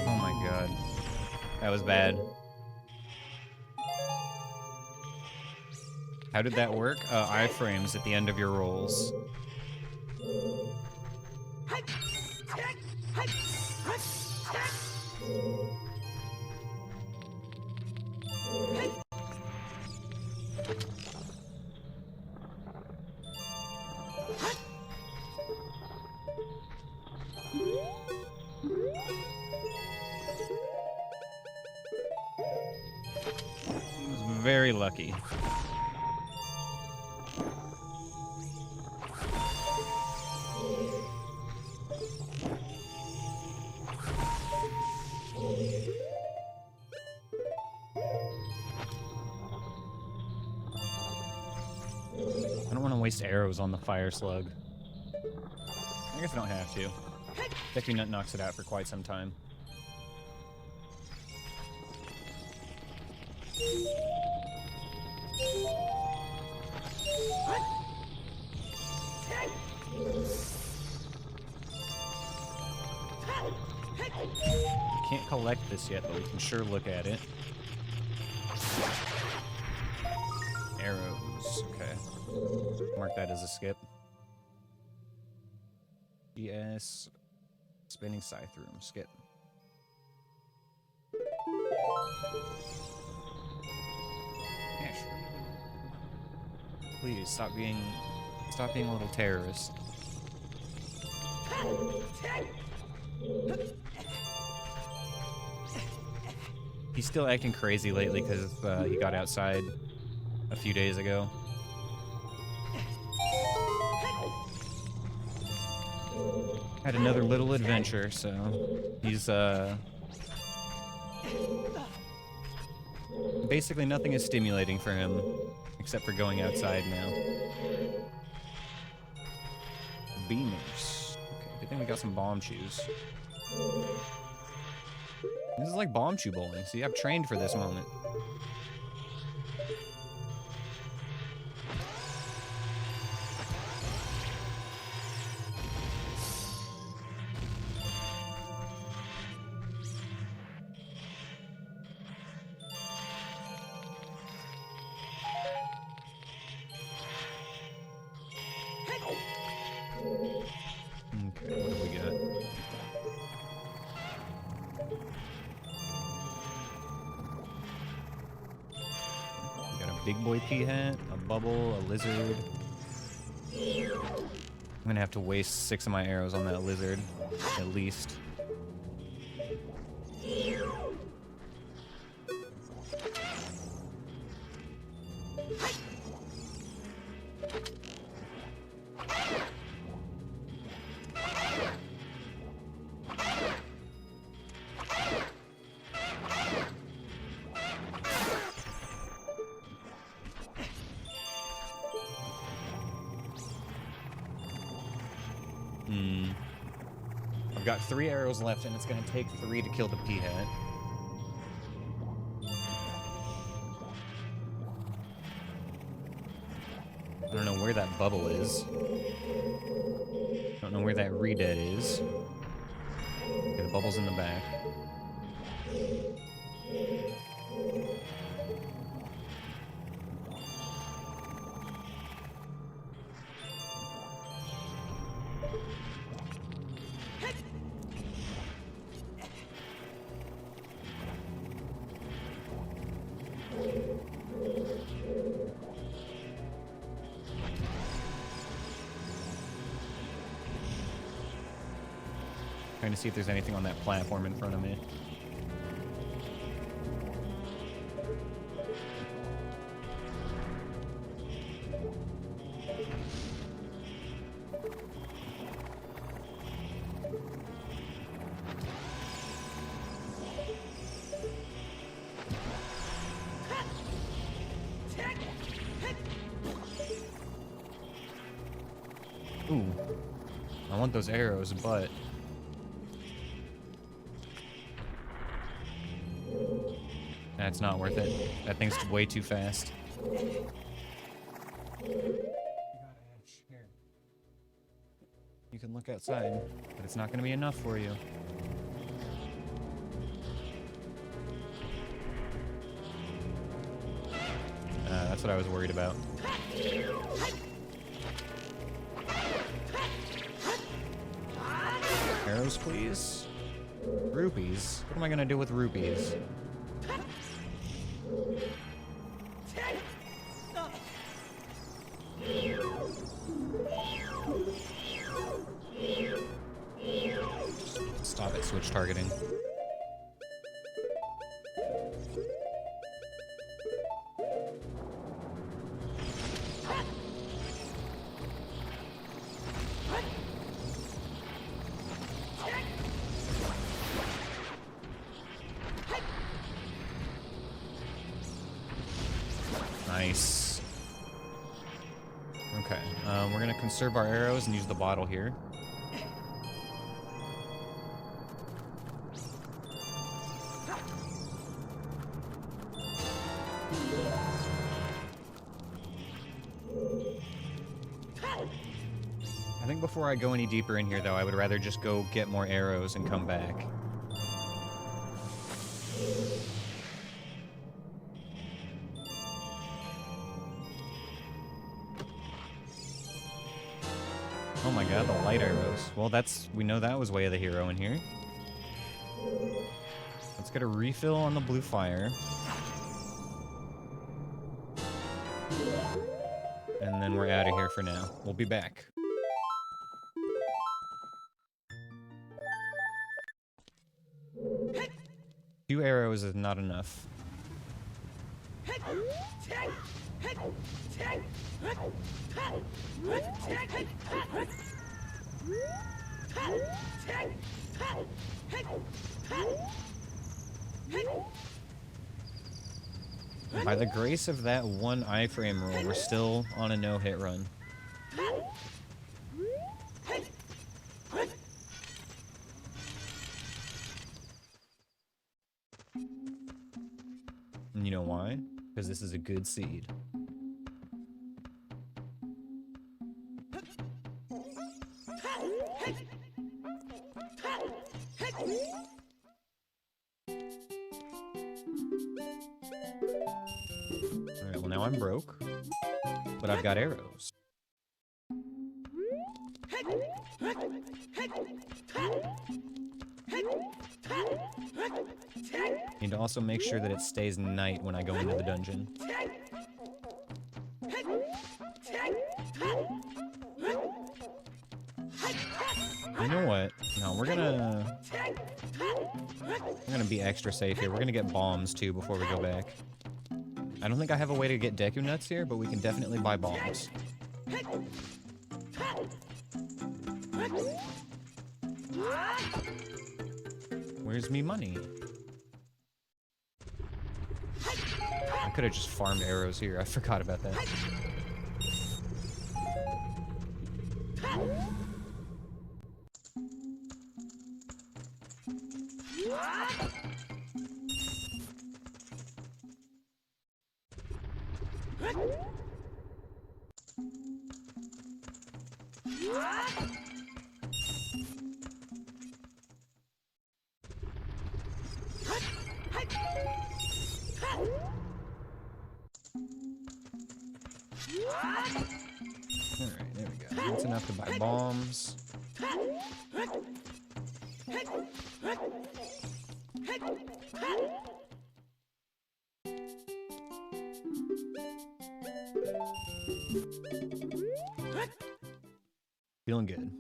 Oh my god. That was bad. How did that work? Iframes at the end of your rolls. Very lucky. I don't want to waste arrows on the fire slug. I guess I don't have to. Deku Nut knocks it out for quite some time. We can't collect this yet, but we can sure look at it. Arrows, okay. Mark that as a skip. Yes. Spinning Scythe Room, skip. Yeah, sure. Please, stop being a little terrorist. He's still acting crazy lately because he got outside a few days ago. Had another little adventure, so he's basically nothing is stimulating for him except for going outside now. Beamers. Okay, good thing we got some bomb shoes. This is like bomb shoe bowling. See, I've trained for this moment. big boy pea hat, a bubble, a lizard. I'm gonna have to waste 6 of my arrows on that lizard, at least. I've got 3 arrows left, and it's gonna take 3 to kill the pea hat. I don't know where that bubble is. Don't know where that redead is. Okay, the bubble's in the back. Trying to see if there's anything on that platform in front of me. Ooh. I want those arrows, but... That's not worth it. That thing's way too fast. You can look outside, but it's not going to be enough for you. That's what I was worried about. Arrows, please. Rupees? What am I going to do with rupees? Stop it, switch targeting. Nice. Okay, we're gonna conserve our arrows and use the bottle here. I think before I go any deeper in here, though, I would rather just go get more arrows and come back. Oh my god, the light arrows. Well, we know that was way of the hero in here. Let's get a refill on the blue fire. And then we're out of here for now. We'll be back. 2 arrows is not enough. By the grace of that one iframe rule, we're still on a no-hit run. And you know why? Because this is a good seed. Alright, well now I'm broke, but I've got arrows. Need to also make sure that it stays night when I go into the dungeon. You know what? No, we're gonna be extra safe here. We're gonna get bombs too before we go back. I don't think I have a way to get Deku Nuts here, but we can definitely buy bombs. Where's me money? I could have just farmed arrows here. I forgot about that. Alright, there we go. That's enough to buy bombs. Feeling good.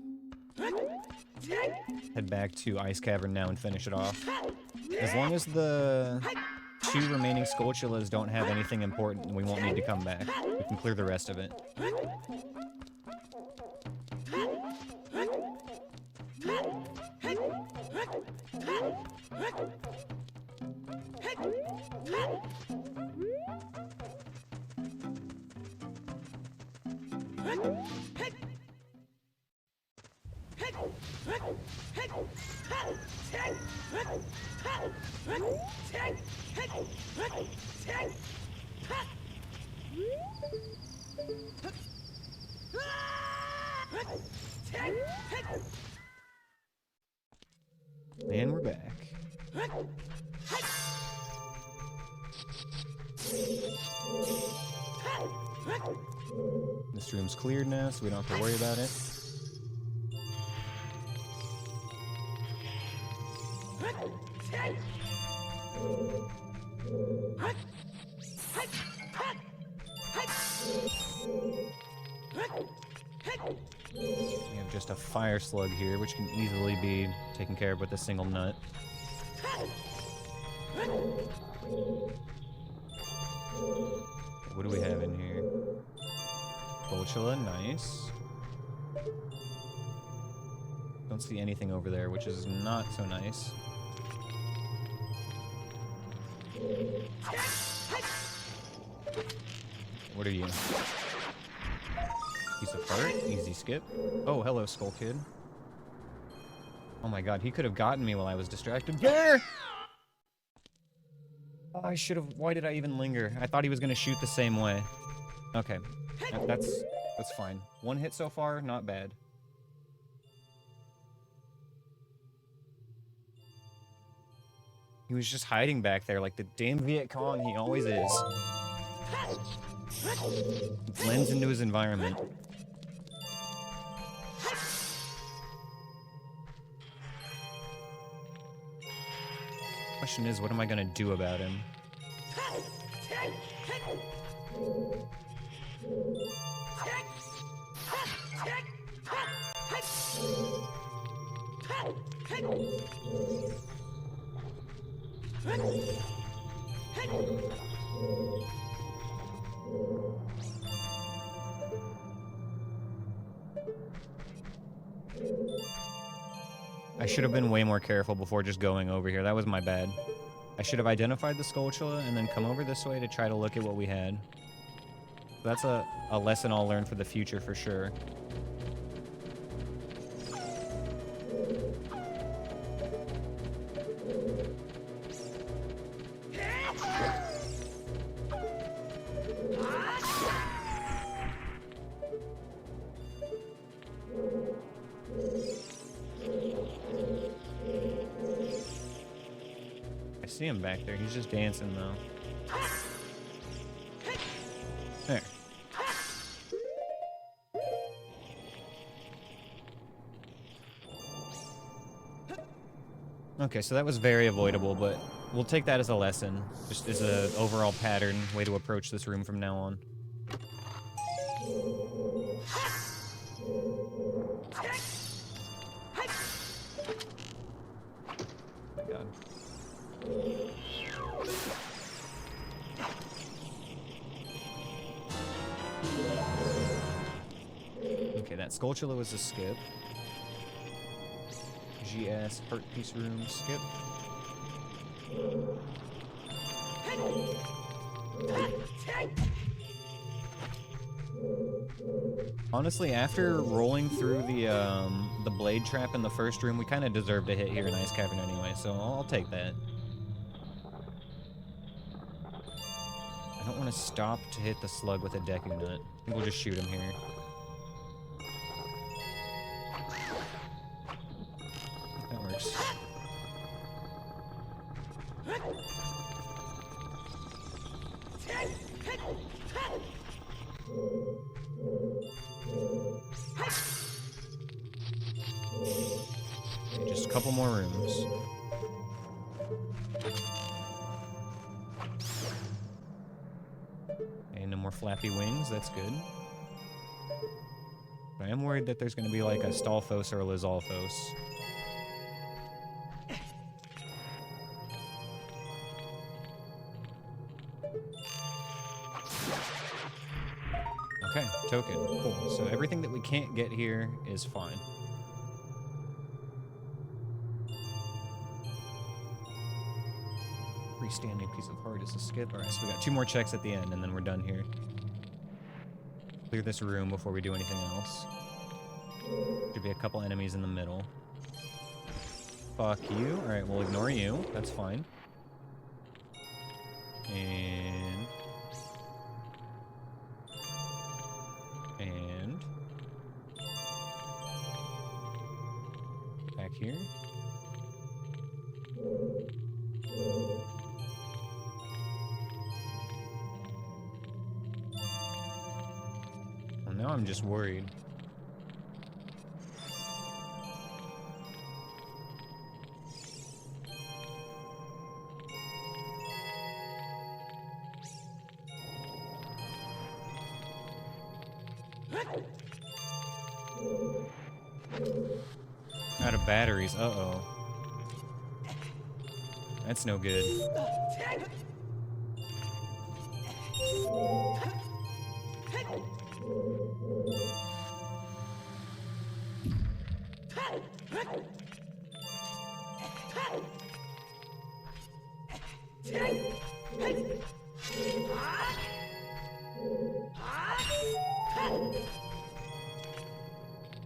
Head back to Ice Cavern now and finish it off. As long as the 2 remaining Skulltulas don't have anything important, we won't need to come back. We can clear the rest of it. And we're back. This room's cleared now, so we don't have to worry about it. We have just a fire slug here, which can easily be taken care of with a single nut. What do we have in here? Skulltula, nice. Don't see anything over there, which is not so nice. What are you? Piece of fart? Easy skip. Oh, hello, Skull Kid. Oh my god, he could have gotten me while I was distracted. There! Oh, I should have... Why did I even linger? I thought he was going to shoot the same way. Okay. That's fine. 1 hit so far, not bad. He was just hiding back there like the damn Viet Cong he always is. Blends into his environment. Question is, what am I gonna do about him? I should have been way more careful before just going over here. That was my bad. I should have identified the Skulltula and then come over this way to try to look at what we had. That's a lesson I'll learn for the future for sure. I see him back there. He's just dancing though. There. Okay, so that was very avoidable, but we'll take that as a lesson. Just as an overall pattern, way to approach this room from now on. Okay, that Skulltula was a skip. GS, Heart Piece Room, skip. Honestly, after rolling through the blade trap in the first room, we kind of deserved a hit here in Ice Cavern anyway, so I'll take that. I don't want to stop to hit the slug with a Deku Nut. I think we'll just shoot him here. That works. Okay, just a couple more rooms. And no more flappy wings, that's good. But I am worried that there's going to be like a Stalfos or a Lizalfos. Okay, token. Cool. So everything that we can't get here is fine. Freestanding piece of heart is a skip. Alright, so we got 2 more checks at the end, and then we're done here. Clear this room before we do anything else. Should be a couple enemies in the middle. Fuck you. Alright, we'll ignore you. That's fine. And back here. Well, now I'm just worried. Out of batteries, uh-oh. That's no good.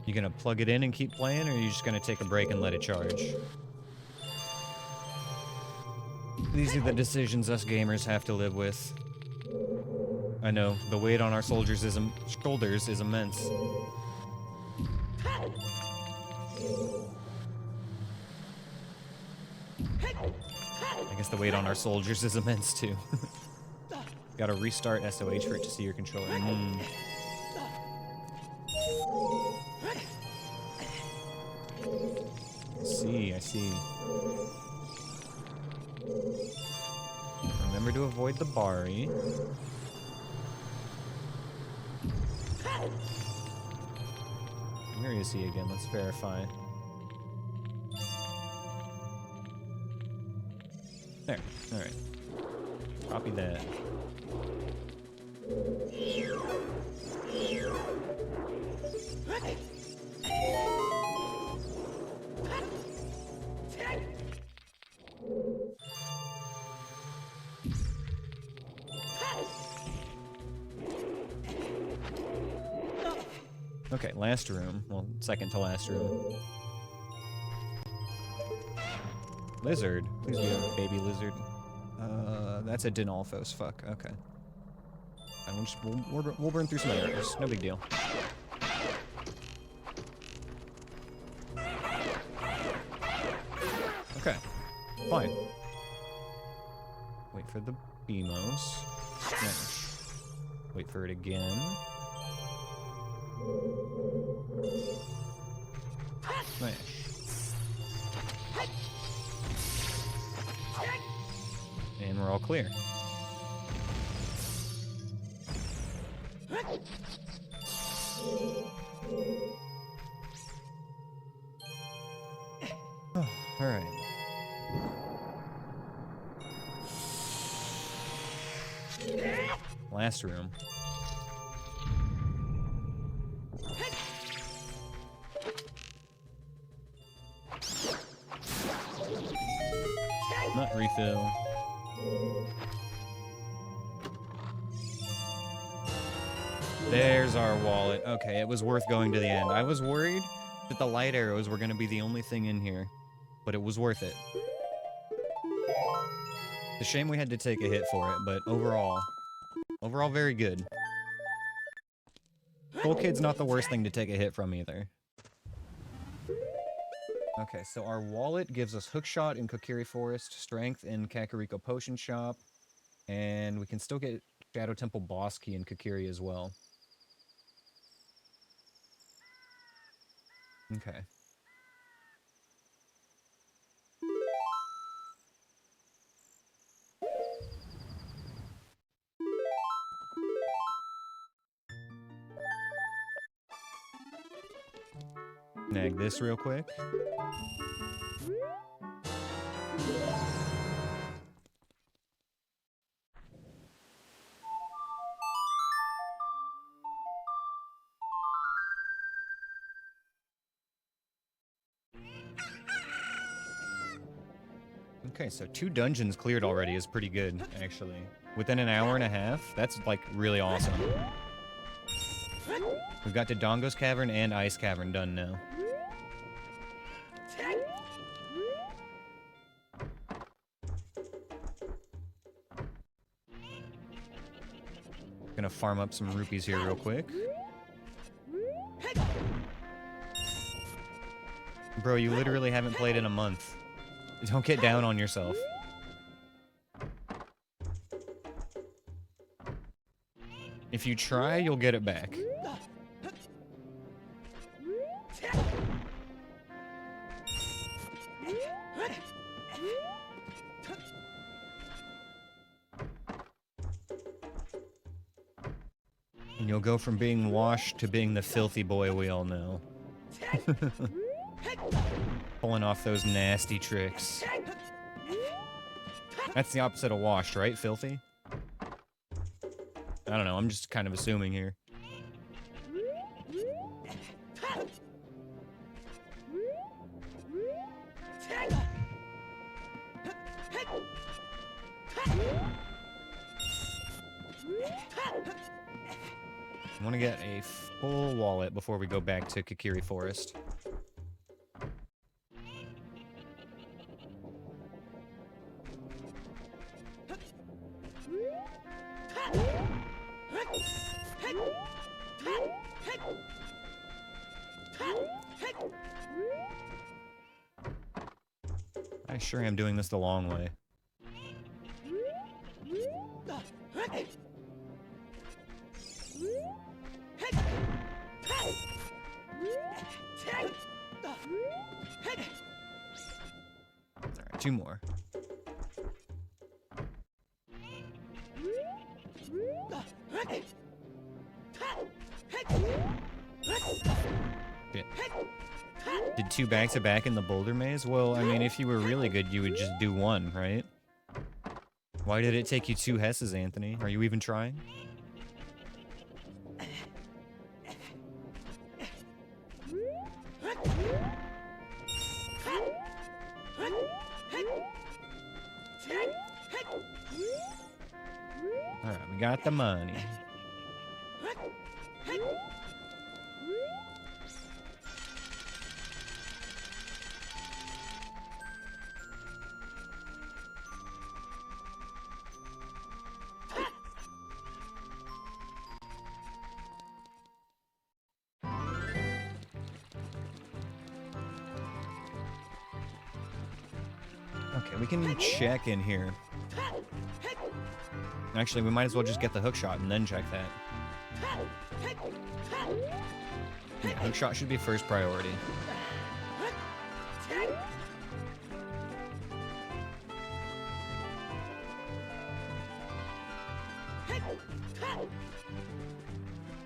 You gonna plug it in and keep playing, or are you just gonna take a break and let it charge? These are the decisions us gamers have to live with. I know, the weight on our shoulders is immense. I guess the weight on our soldiers is immense too. Gotta restart SOH for it to see your controller. I see. Remember to avoid the Bari. Where is he again? Let's verify. There. Alright. Copy that. Okay, last room. Well, second to last room. Lizard. Please be a baby lizard. That's a Dinalfos. Fuck. Okay. And we'll burn through some arrows. No big deal. Okay. Fine. Wait for the Beamos. Smash. Wait for it again. Smash. And we're all clear. Oh, all right. Last room. Refill. There's our wallet. Okay, it was worth going to the end. I was worried that the light arrows were going to be the only thing in here, but it was worth it. It's a shame we had to take a hit for it, but overall very good. Full Kid's not the worst thing to take a hit from either. Okay, so our wallet gives us Hookshot in Kokiri Forest, Strength in Kakariko Potion Shop, and we can still get Shadow Temple Boss Key in Kokiri as well. Okay. Snag this real quick. Okay, so 2 dungeons cleared already is pretty good, actually. Within an hour and a half, that's, like, really awesome. We've got Dodongo's Cavern and Ice Cavern done now. Gonna farm up some rupees here real quick. Bro, you literally haven't played in a month. Don't get down on yourself. If you try, you'll get it back. And you'll go from being washed to being the filthy boy we all know. Pulling off those nasty tricks. That's the opposite of washed, right? Filthy? I don't know, I'm just kind of assuming here. I want to get a full wallet before we go back to Kokiri Forest. I sure am doing this the long way. Alright, 2 more. Shit. Did 2 back-to-back in the boulder maze? Well, I mean, if you were really good, you would just do 1, right? Why did it take you 2 Hesses, Anthony? Are you even trying? Alright, we got the money. Okay, we can check in here. Actually, we might as well just get the hookshot and then check that. Yeah, hookshot should be first priority.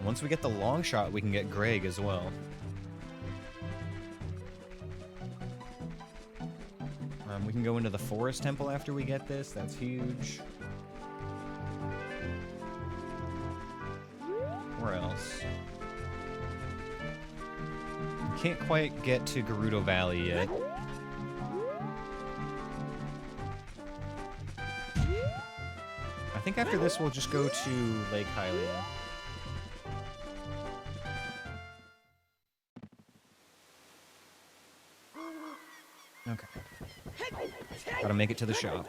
Once we get the long shot, we can get Greg as well. We can go into the forest temple after we get this. That's huge. Where else? We can't quite get to Gerudo Valley yet. after this we'll just go to Lake Hylia. Okay. Gotta make it to the shop.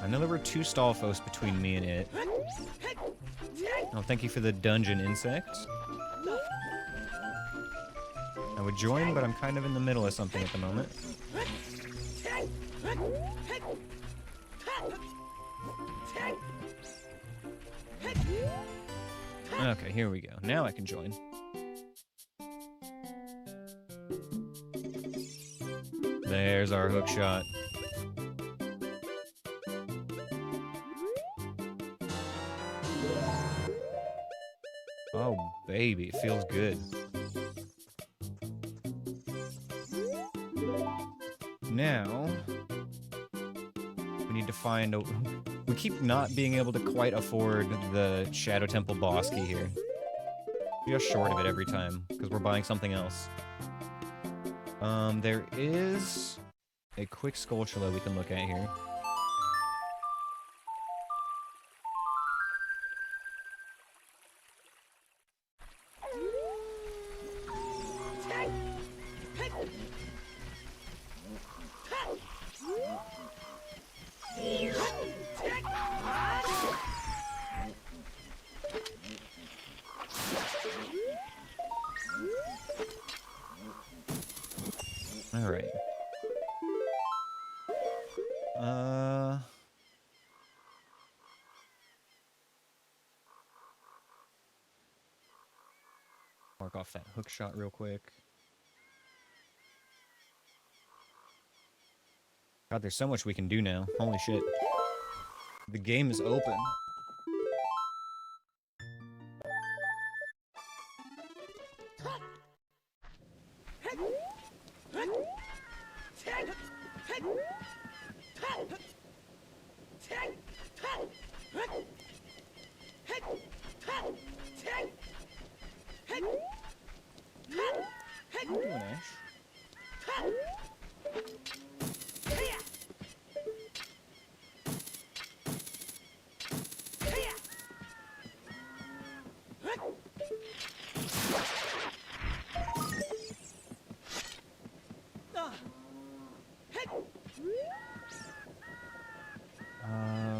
I know there were 2 Stalfos between me and it. Oh, thank you for the dungeon insect. I would join, but I'm kind of in the middle of something at the moment. Okay, here we go. Now I can join. There's our hook shot. Oh, baby, it feels good. Now, we need to find a... We keep not being able to quite afford the Shadow Temple boss key here. We're just short of it every time, because we're buying something else. There is a quick Skulltula we can look at here. Alright. Mark off that hook shot real quick. God, there's so much we can do now. Holy shit. The game is open. What are you doing, Ash?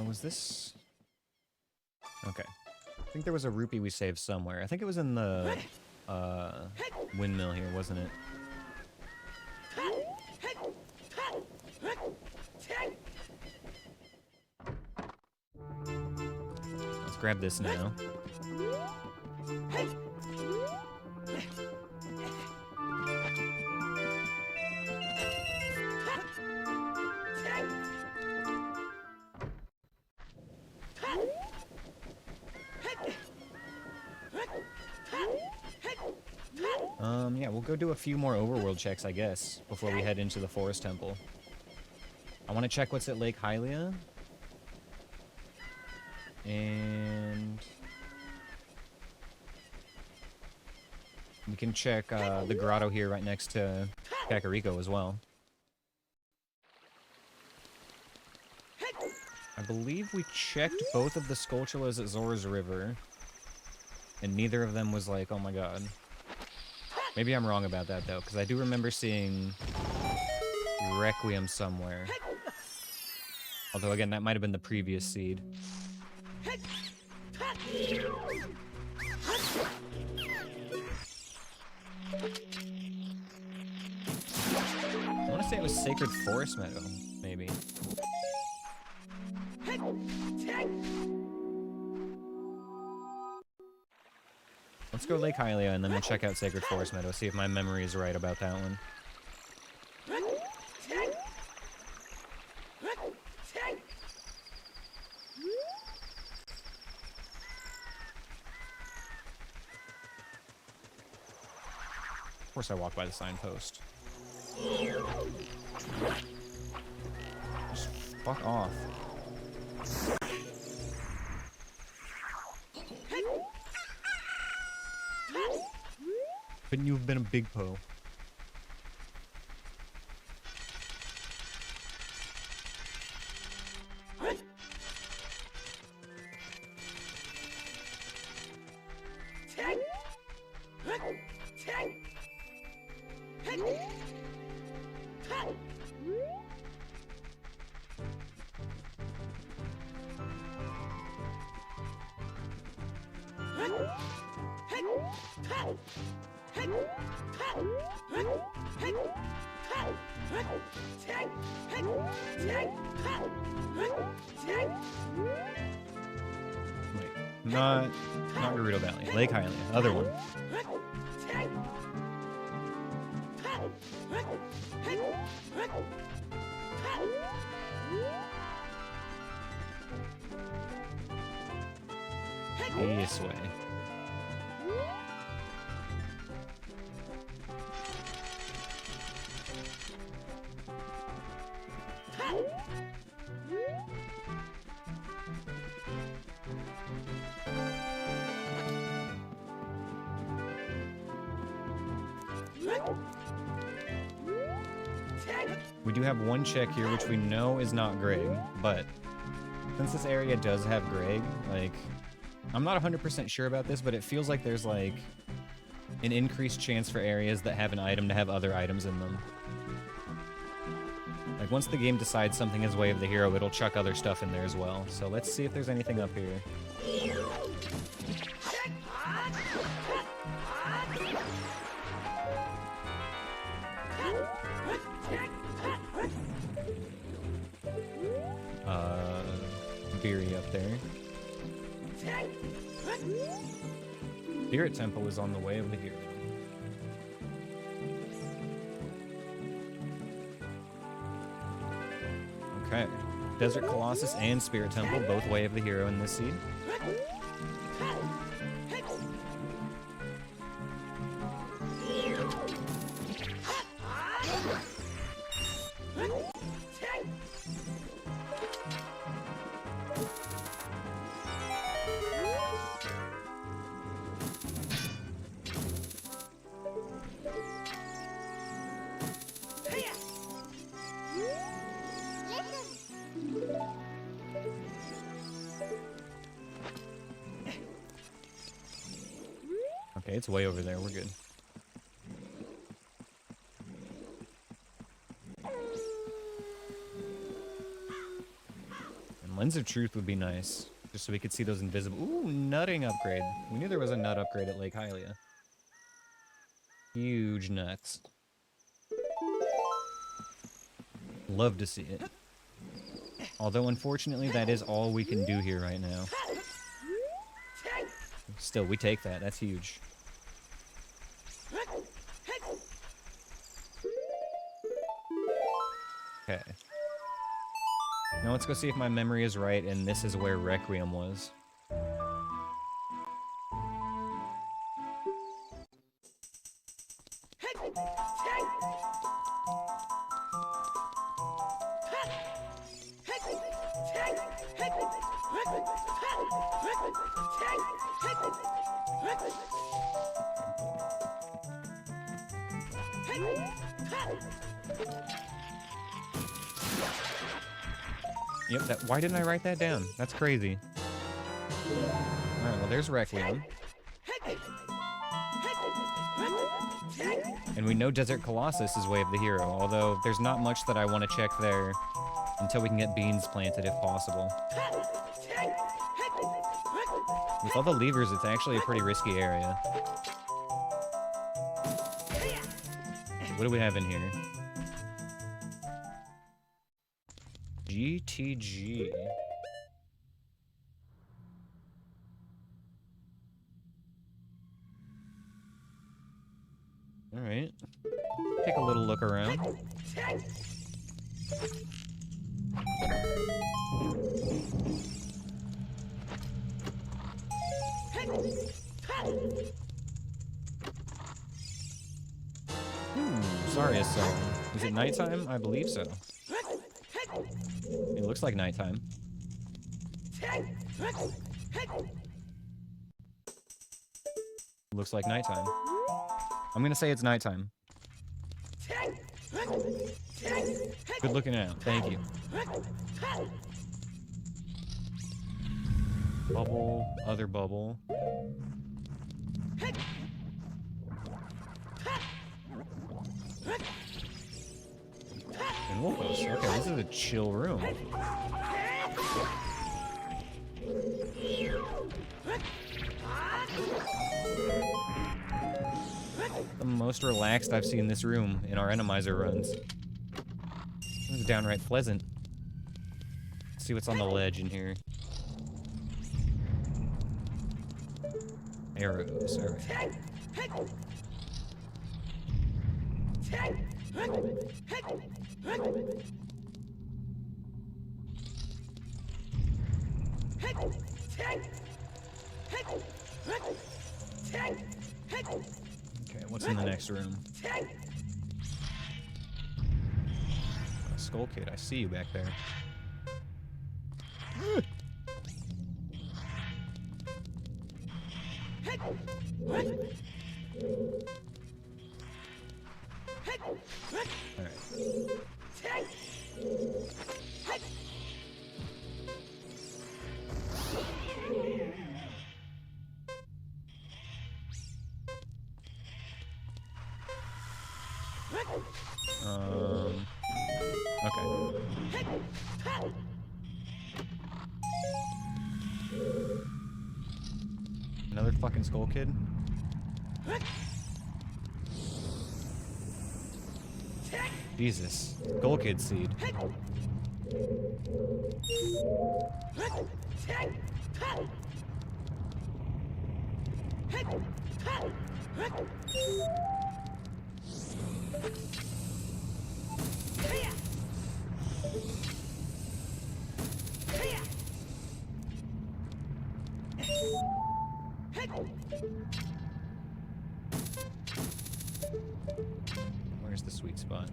Was this... Okay. I think there was a rupee we saved somewhere. I think it was in the, windmill here, wasn't it? Let's grab this now. Yeah, we'll go do a few more overworld checks, I guess, before we head into the Forest Temple. I want to check what's at Lake Hylia. And... we can check the grotto here right next to Kakariko as well. I believe we checked both of the Skulltulas at Zora's River. And neither of them was like, oh my god. Maybe I'm wrong about that, though, because I do remember seeing Requiem somewhere. Although, again, that might have been the previous seed. I want to say it was Sacred Forest Meadow, maybe. Let's go Lake Hylia, and then we'll check out Sacred Forest Meadow, see if my memory is right about that one. Of course I walk by the signpost. Just fuck off. Couldn't you have been a big Poe? Wait, not Gerudo Valley. Lake Hylia, other one. This way. We do have one check here, which we know is not Greg, but since this area does have Greg, like, I'm not 100% sure about this, but it feels like there's, like, an increased chance for areas that have an item to have other items in them. Like, once the game decides something is Way of the Hero, it'll chuck other stuff in there as well. So let's see if there's anything up here. Beery up there. Spirit Temple is on the Way of the Hero. Okay. Desert Colossus and Spirit Temple, both Way of the Hero in this seed. Okay, it's way over there. We're good. And Lens of Truth would be nice, just so we could see those invisible... Ooh, nutting upgrade. We knew there was a nut upgrade at Lake Hylia. Huge nuts. Love to see it. Although, unfortunately, that is all we can do here right now. Still, we take that. That's huge. Okay. Now let's go see if my memory is right, and this is where Requiem was. Yep, why didn't I write that down? That's crazy. Alright, well there's Requiem. And we know Desert Colossus is Way of the Hero, although there's not much that I want to check there until we can get beans planted if possible. With all the levers, it's actually a pretty risky area. What do we have in here? GTG. Alright. Take a little look around. Sorry, is it nighttime? I believe so. It looks like nighttime. Looks like nighttime. I'm gonna say it's nighttime. Good looking out. Thank you. Bubble, other bubble. And Wolfos. Okay, this is a chill room. most relaxed I've seen this room in our Randomizer runs. It was downright pleasant. Let's see what's on the ledge in here. Arrows, alright. Okay, what's in the next room? Skull Kid, I see you back there. Okay. Another fucking Skull Kid? Jesus. Skull Kid seed. Where's the sweet spot?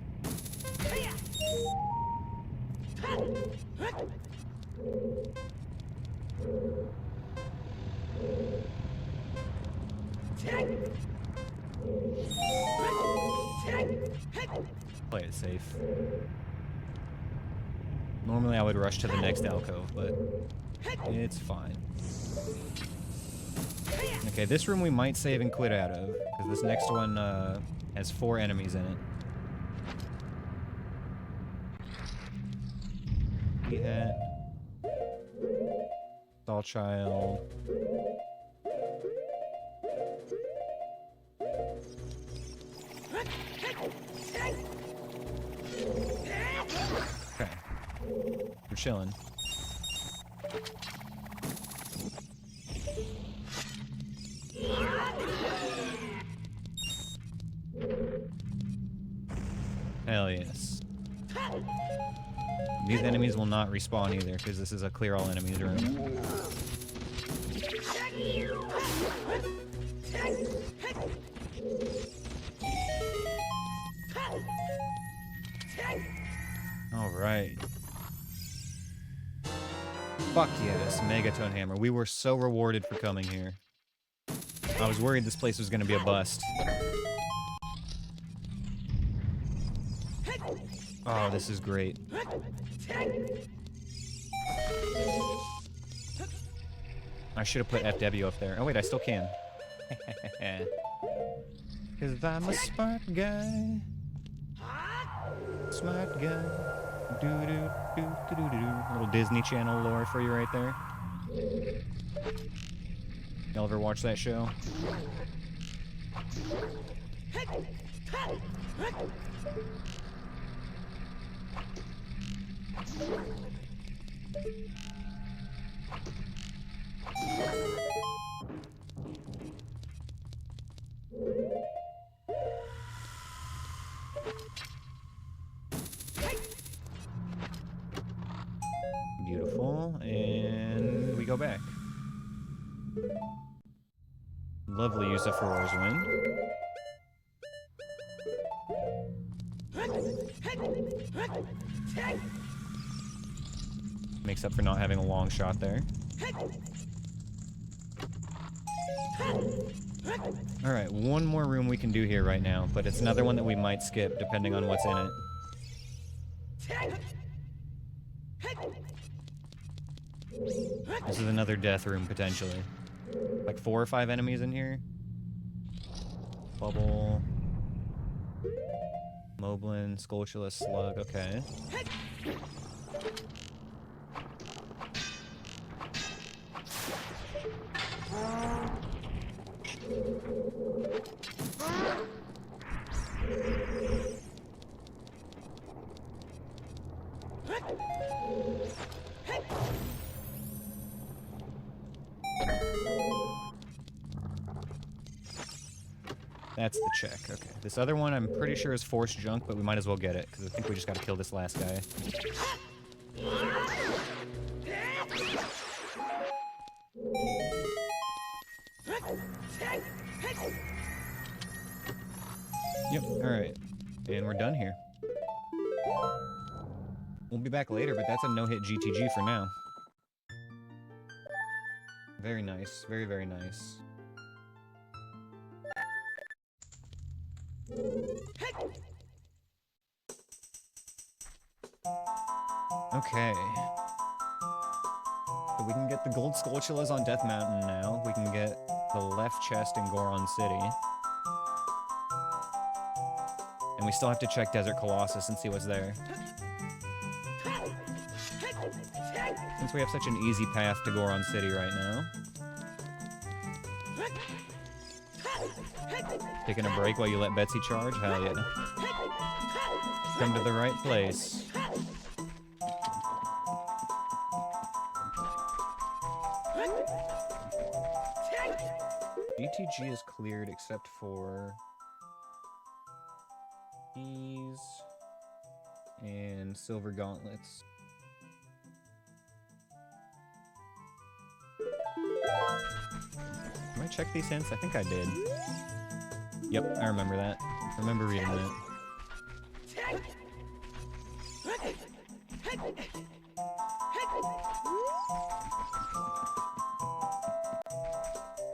Play it safe. Normally I would rush to the next alcove, but it's fine. Okay, this room we might save and quit out of, because this next one has 4 enemies in it. Hat. Doll Child. Okay. We're chilling. Hell yes. These enemies will not respawn either, because this is a clear all enemies room. Alright. Fuck yes, Megaton Hammer. We were so rewarded for coming here. I was worried this place was gonna be a bust. Oh, this is great. I should have put FW up there. Oh wait, I still can. Cause I'm a smart guy. Smart guy. Do do do do do do do. Little Disney Channel lore for you right there. Y'all ever watch that show? Beautiful, and we go back. Lovely use of Farore's Wind. Makes up for not having a long shot there. Alright, one more room we can do here right now, but it's another one that we might skip depending on what's in it. This is another death room, potentially. Like 4 or 5 enemies in here. Bubble. Moblin, Skulltula, Slug, okay. That's the check. Okay. This other one I'm pretty sure is forced junk, but we might as well get it, because I think we just gotta kill this last guy. Yep, alright. And we're done here. We'll be back later, but that's a no-hit GTG for now. Very nice. Very, very nice. Okay. So we can get the gold Skulltulas on Death Mountain now. We can get the left chest in Goron City. And we still have to check Desert Colossus and see what's there. Since we have such an easy path to Goron City right now. Taking a break while you let Betsy charge? Hell yeah. Come to the right place. GTG is cleared except for keys and silver gauntlets. Did I check these hints? I think I did. Yep, I remember that. I remember reading that.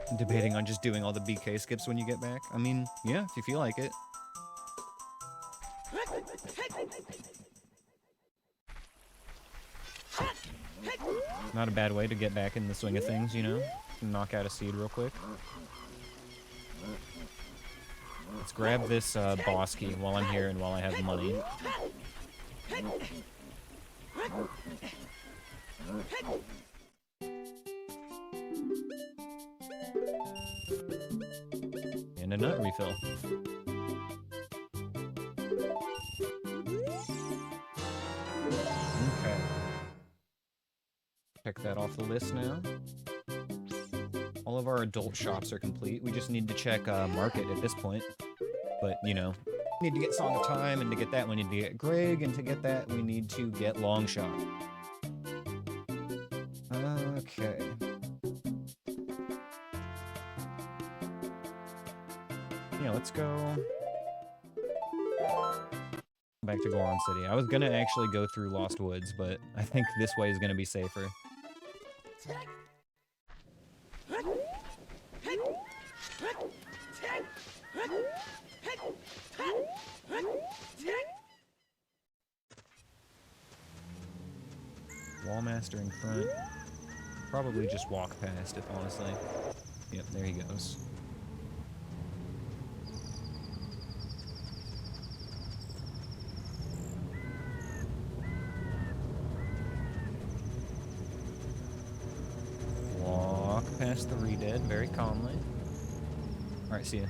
I'm debating on just doing all the BK skips when you get back. I mean, yeah, if you feel like it. Not a bad way to get back in the swing of things, you know? Knock out a seed real quick. Let's grab this boss key while I'm here and while I have money. And a nut refill. Okay. Check that off the list now. All of our adult shops are complete. We just need to check Market at this point. But, you know, we need to get Song of Time, and to get that we need to get Greg, and to get that we need to get Longshot. Okay. Yeah, let's go back to Goron City. I was gonna actually go through Lost Woods, but I think this way is gonna be safer. Wallmaster in front. Probably just walk past it, honestly. Yep, there he goes. Walk past the Redead very calmly. Alright, see ya.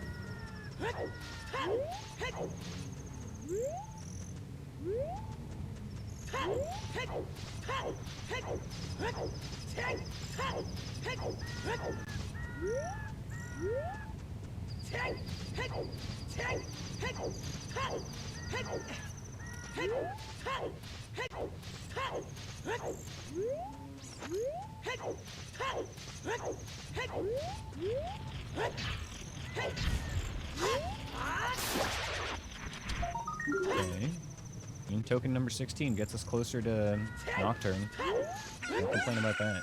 Okay. Game token number 16 gets us closer to Nocturne. Don't complain about that.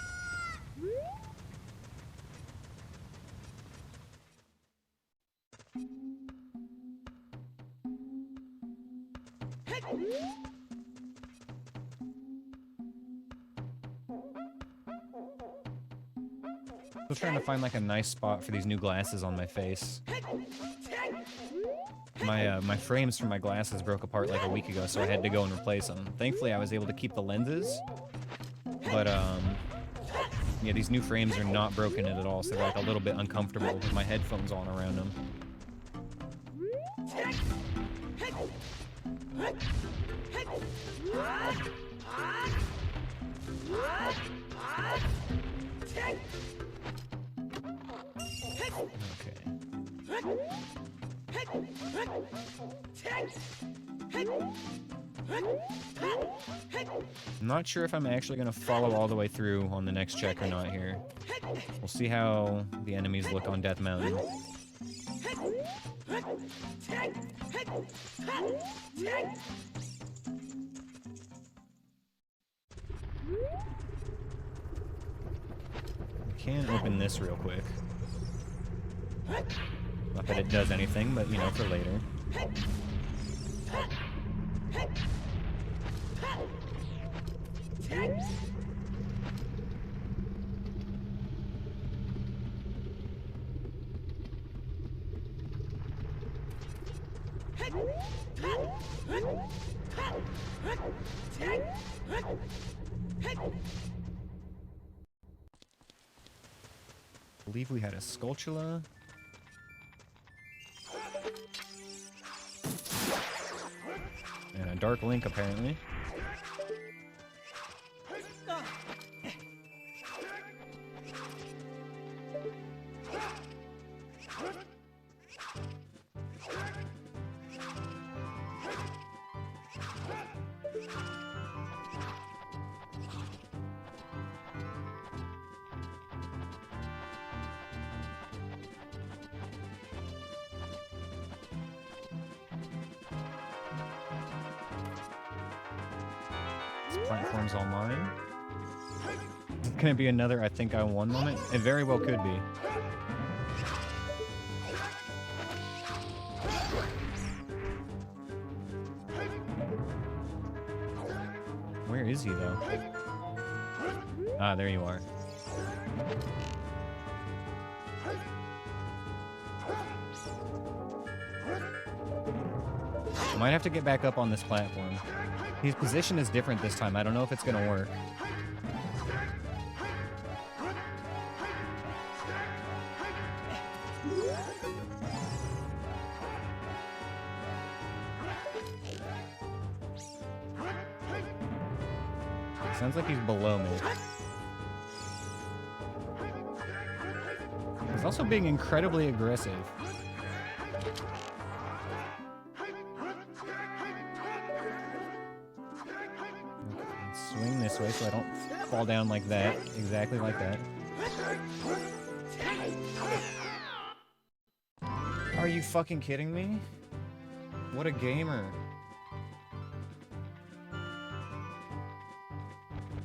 Still trying to find like a nice spot for these new glasses on my face. My frames for my glasses broke apart like a week ago, so I had to go and replace them. Thankfully, I was able to keep the lenses, but yeah, these new frames are not broken in at all, so they're like a little bit uncomfortable with my headphones on around them. Okay. I'm not sure if I'm actually going to follow all the way through on the next check or not here. We'll see how the enemies look on Death Mountain. We can open this real quick. Not that it does anything, but, you know, for later. I believe we had a Skulltula. And a Dark Link, apparently. Platform's all mine. Can it be another I think I won moment? It very well could be. Where is he though? Ah, there you are. I might have to get back up on this platform. His position is different this time. I don't know if it's gonna work. Sounds like he's below me. He's also being incredibly aggressive. Swing this way so I don't fall down like that. Exactly like that. Are you fucking kidding me? What a gamer.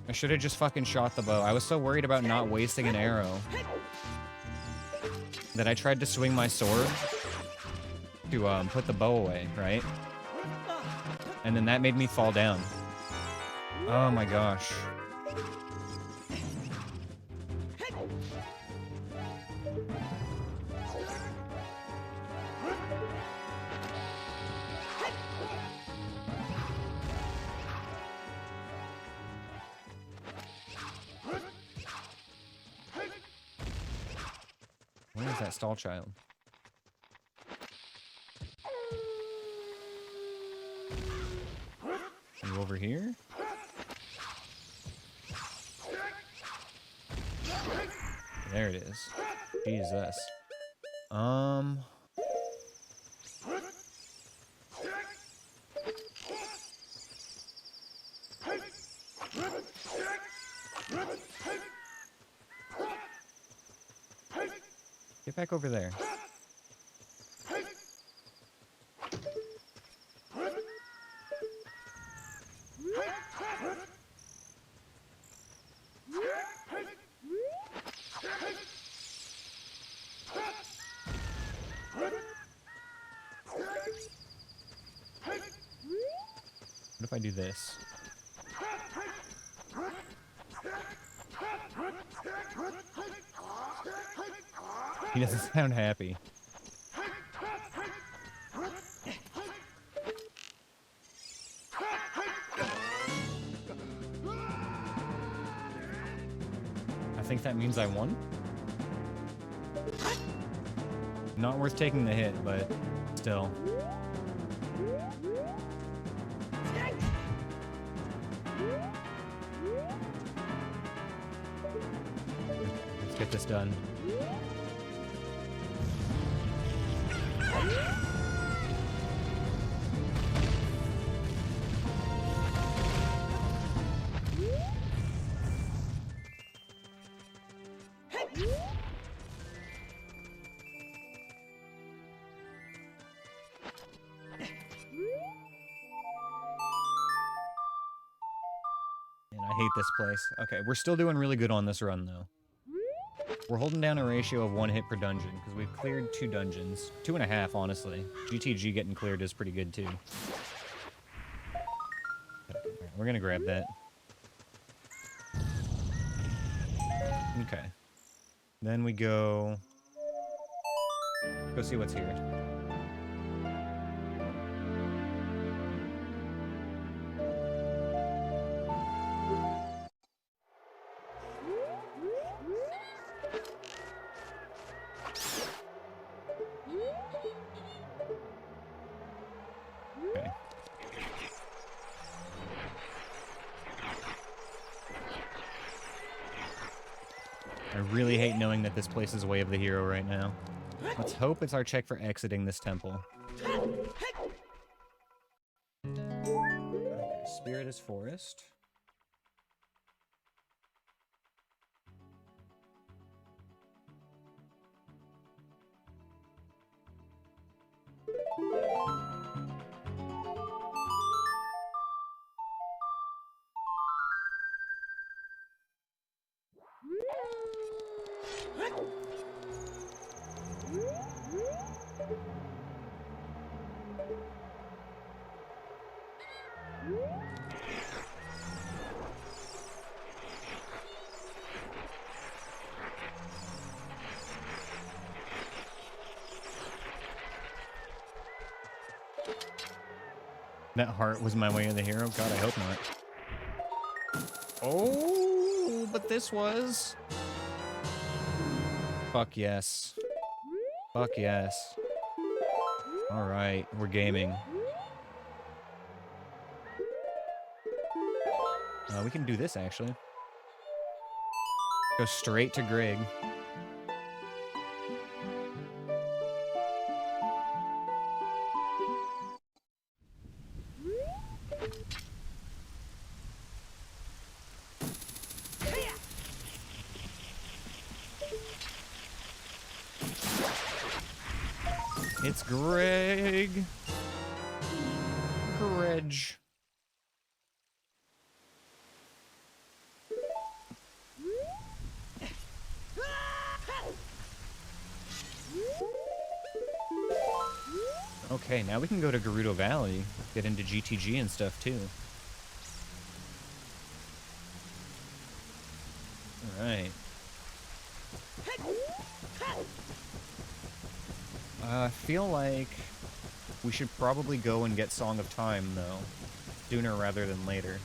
I should have just fucking shot the bow. I was so worried about not wasting an arrow that I tried to swing my sword to put the bow away, right? And then that made me fall down. Oh my gosh. Where is that stall child? Are you over here? There it is. Jesus. Get back over there. What if I do this? He doesn't sound happy. I think that means I won. Not worth taking the hit, but still. Let's get this done. hate this place. Okay, we're still doing really good on this run, though. We're holding down a ratio of 1 hit per dungeon, because we've cleared 2 dungeons. 2.5, honestly. GTG getting cleared is pretty good, too. Right, we're gonna grab that. Okay. Then we go see what's here. Okay. I really hate knowing that this place is Way of the Hero right now. Let's hope it's our check for exiting this temple. Okay, Spirit is Forest. That heart was my Way of the Hero? God, I hope not. Oh, but this was... Fuck yes. Fuck yes. Alright, we're gaming. We can do this, actually. Go straight to Grig. It's Greg. Greg. Okay, now we can go to Gerudo Valley, get into GTG and stuff too. Alright. I feel like we should probably go and get Song of Time, though. Sooner rather than later.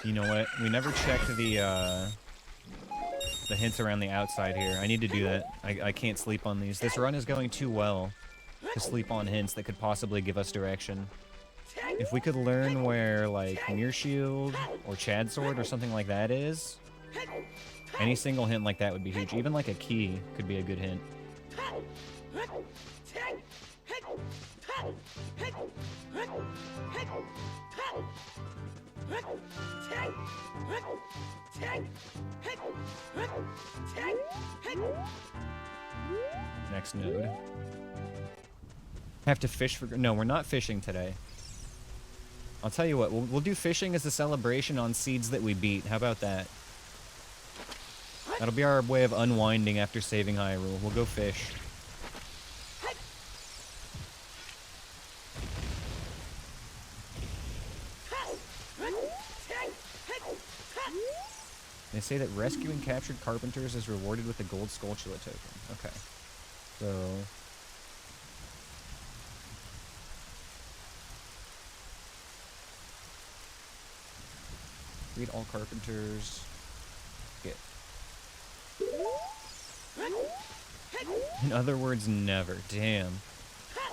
You know what? We never checked the hints around the outside here. I need to do that. I can't sleep on these. This run is going too well to sleep on hints that could possibly give us direction. If we could learn where, like, Mirror Shield or Chad Sword or something like that is, any single hint like that would be huge. Even, like, a key could be a good hint. Next node. Have to fish for... No, we're not fishing today. I'll tell you what, we'll do fishing as a celebration on seeds that we beat. How about that? That'll be our way of unwinding after saving Hyrule. We'll go fish. They say that rescuing captured carpenters is rewarded with a gold Skulltula token. Okay. So... read all carpenters. Get. In other words, never. Damn.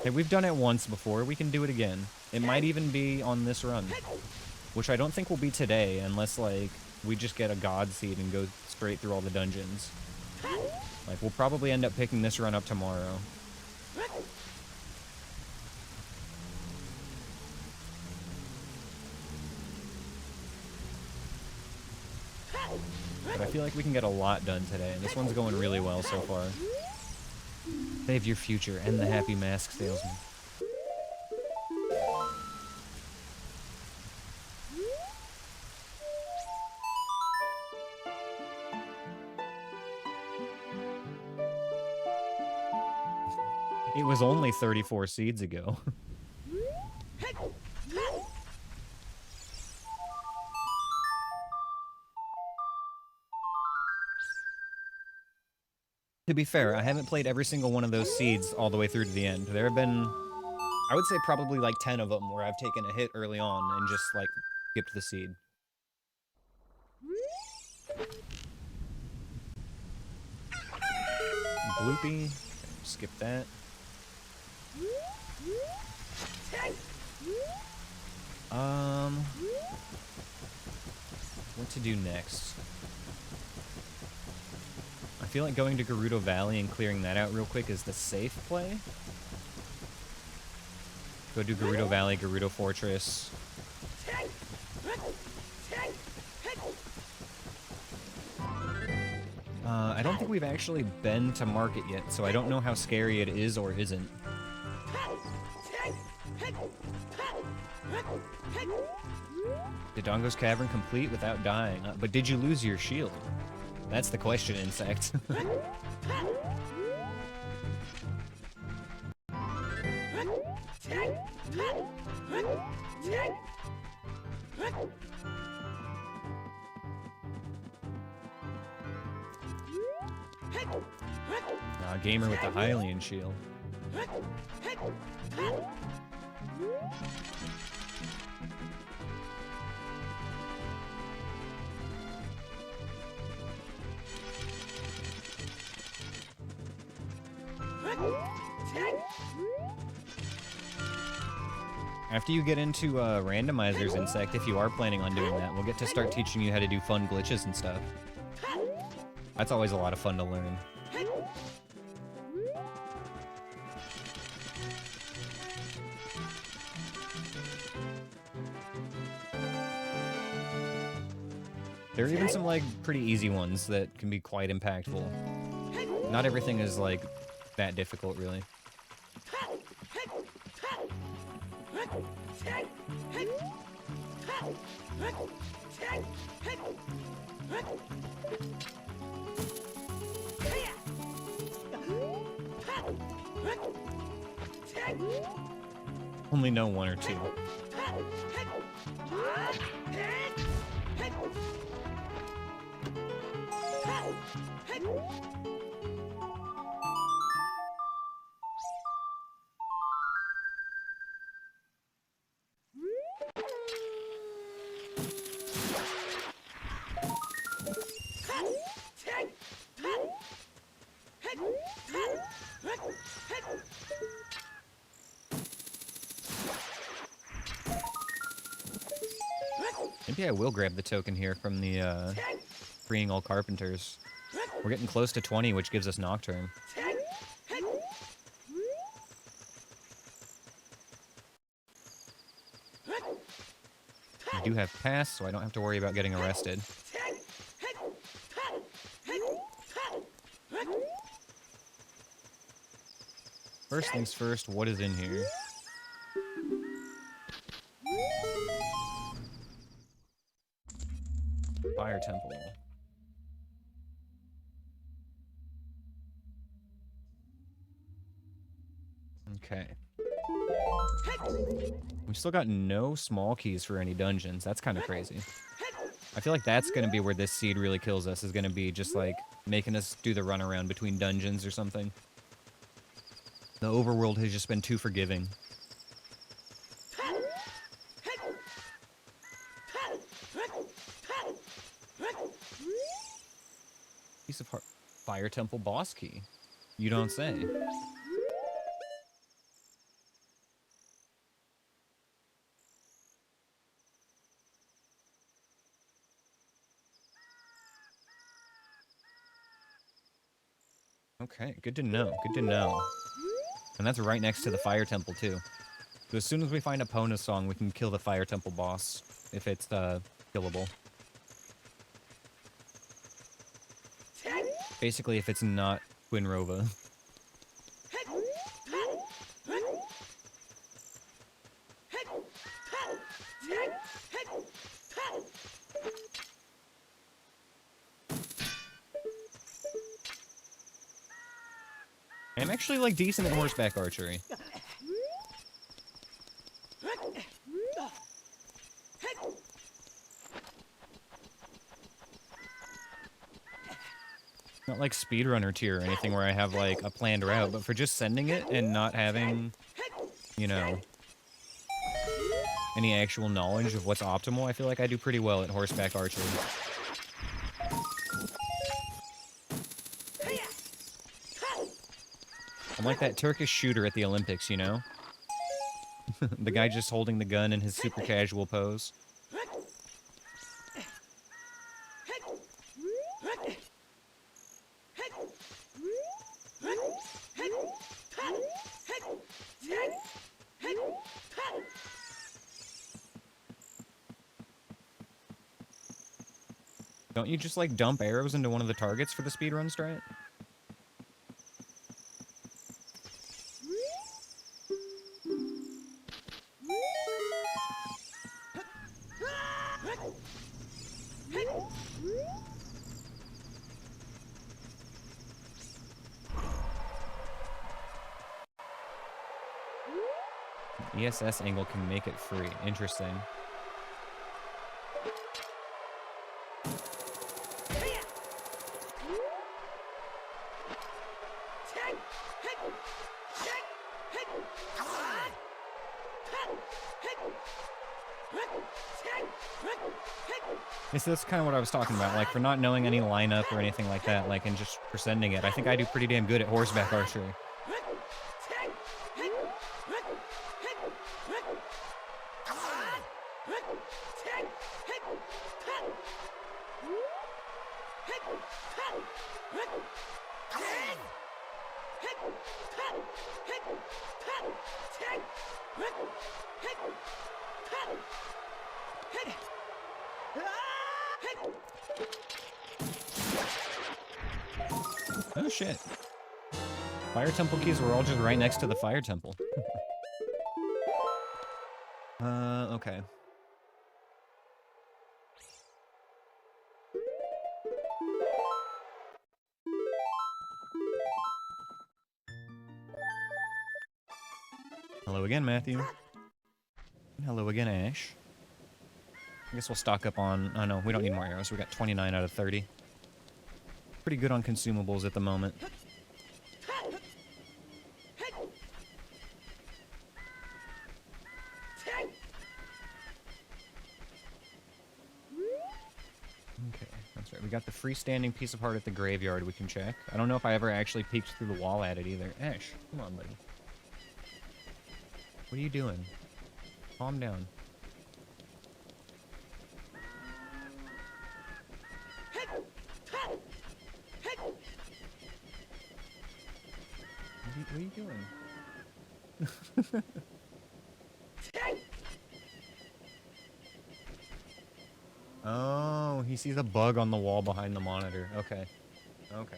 Hey, we've done it once before. We can do it again. It might even be on this run. Which I don't think will be today, unless, like, we just get a God Seed and go straight through all the dungeons. Like, we'll probably end up picking this run up tomorrow. but I feel like we can get a lot done today, and this one's going really well so far. Save your future and the happy mask salesman. It was only 34 seeds ago. To be fair, I haven't played every single one of those seeds all the way through to the end. There have been, I would say probably like 10 of them where I've taken a hit early on and just like skipped the seed. Bloopy. Skip that. What to do next? I feel like going to Gerudo Valley and clearing that out real quick is the safe play. Go do Gerudo Valley, Gerudo Fortress. I don't think we've actually been to market yet, so I don't know how scary it is or isn't. Did Dongo's Cavern complete without dying? But did you lose your shield? That's the question, Insect. Gamer with the Hylian shield. After you get into Randomizer's Insect, if you are planning on doing that, we'll get to start teaching you how to do fun glitches and stuff. That's always a lot of fun to learn. There are even some, like, pretty easy ones that can be quite impactful. Not everything is, like, that difficult, really. Only know one or two. Maybe I will grab the token here from the, freeing all carpenters. We're getting close to 20, which gives us Nocturne. I do have pass, so I don't have to worry about getting arrested. First things first, what is in here? Fire Temple. Okay. We've still got no small keys for any dungeons. That's kind of crazy. I feel like that's going to be where this seed really kills us, is going to be just, like, making us do the runaround between dungeons or something. The overworld has just been too forgiving. Piece of Fire Temple boss key. You don't say. Okay, good to know. Good to know. And that's right next to the Fire Temple, too. So as soon as we find a Pona song, we can kill the Fire Temple boss, if it's, killable. Basically, if it's not Twinrova. I'm actually, like, decent at horseback archery. Not like speedrunner tier or anything where I have, like, a planned route, but for just sending it and not having, you know, any actual knowledge of what's optimal, I feel like I do pretty well at horseback archery. I'm like that Turkish shooter at the Olympics, you know? The guy just holding the gun in his super casual pose. Don't you just, like, dump arrows into one of the targets for the speedrun strat? ESS angle can make it free. Interesting. Yes, that's kind of what I was talking about, like, for not knowing any lineup or anything like that, like, and just for sending it. I think I do pretty damn good at horseback archery. Oh, shit. Fire temple keys were all just right next to the fire temple. Okay. Hello again, Matthew. Hello again, Ash. I guess we'll stock up on... Oh, no, we don't need more arrows. We got 29 out of 30. Pretty good on consumables at the moment. Okay, that's right. We got the freestanding piece of heart at the graveyard we can check. I don't know if I ever actually peeked through the wall at it either. Ash, come on, buddy. What are you doing? Calm down. What are you doing? Oh, he sees a bug on the wall behind the monitor. Okay. Okay.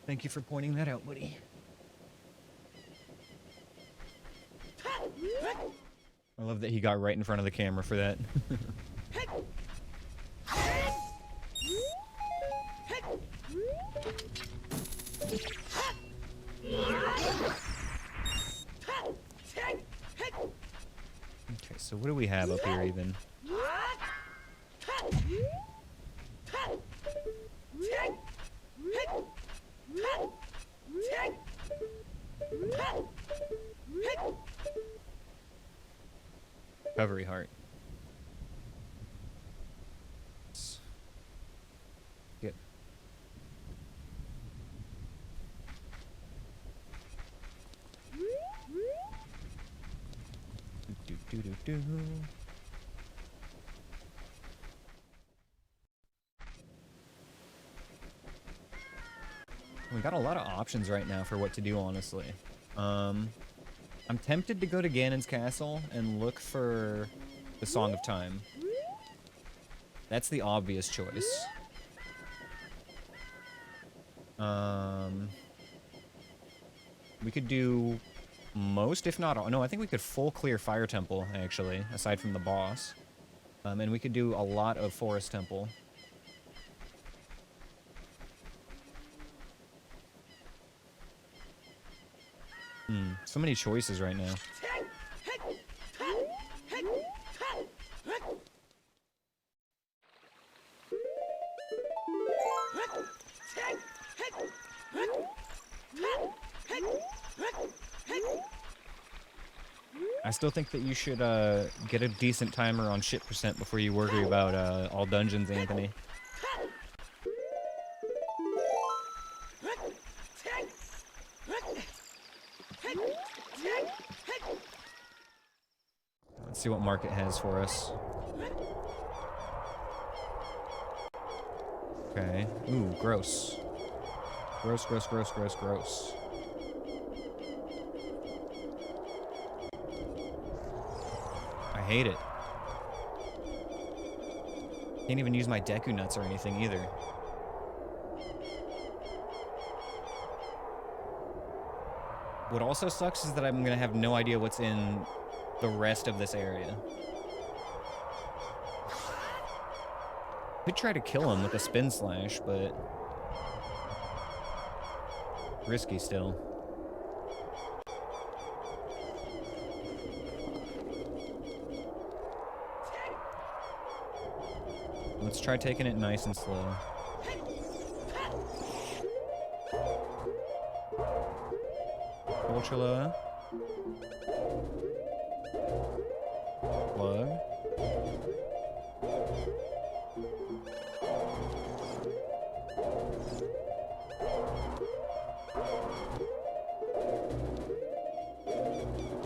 Thank you for pointing that out, buddy. I love that he got right in front of the camera for that. Okay, so what do we have up here even? Recovery heart. Get. Do. We got a lot of options right now for what to do, honestly. I'm tempted to go to Ganon's castle and look for the Song of Time. That's the obvious choice. We could do most, if not all. No, I think we could full clear Fire Temple, actually, aside from the boss. And we could do a lot of Forest Temple. So many choices right now. I still think that you should get a decent timer on shit percent before you worry about all dungeons, Anthony. Let's see what Market has for us. Okay. Ooh, gross. Gross, gross, gross, gross, gross. I hate it. Can't even use my Deku Nuts or anything either. What also sucks is that I'm gonna have no idea what's in the rest of this area. Could try to kill him with a Spin Slash, but risky still. Let's try taking it nice and slow. Ultra. Plug.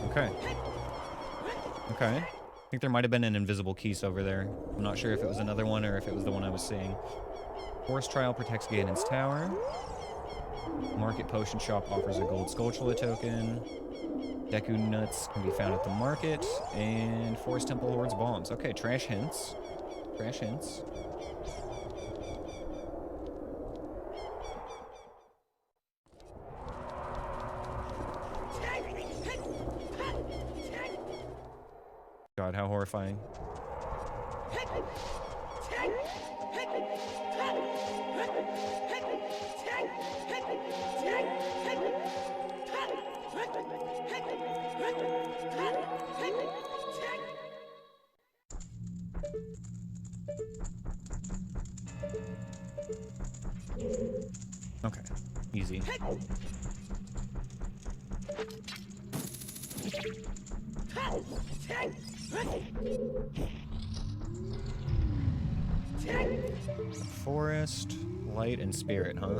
Okay. Okay. I think there might have been an invisible keys over there. I'm not sure if it was another one or if it was the one I was seeing. Forest Trial protects Ganon's tower. Market Potion Shop offers a gold Skulltula token. Deku Nuts can be found at the market. And Forest Temple hoards bombs. Okay, trash hints. Trash hints. God, how horrifying. Okay, easy. Forest, light, and spirit, huh?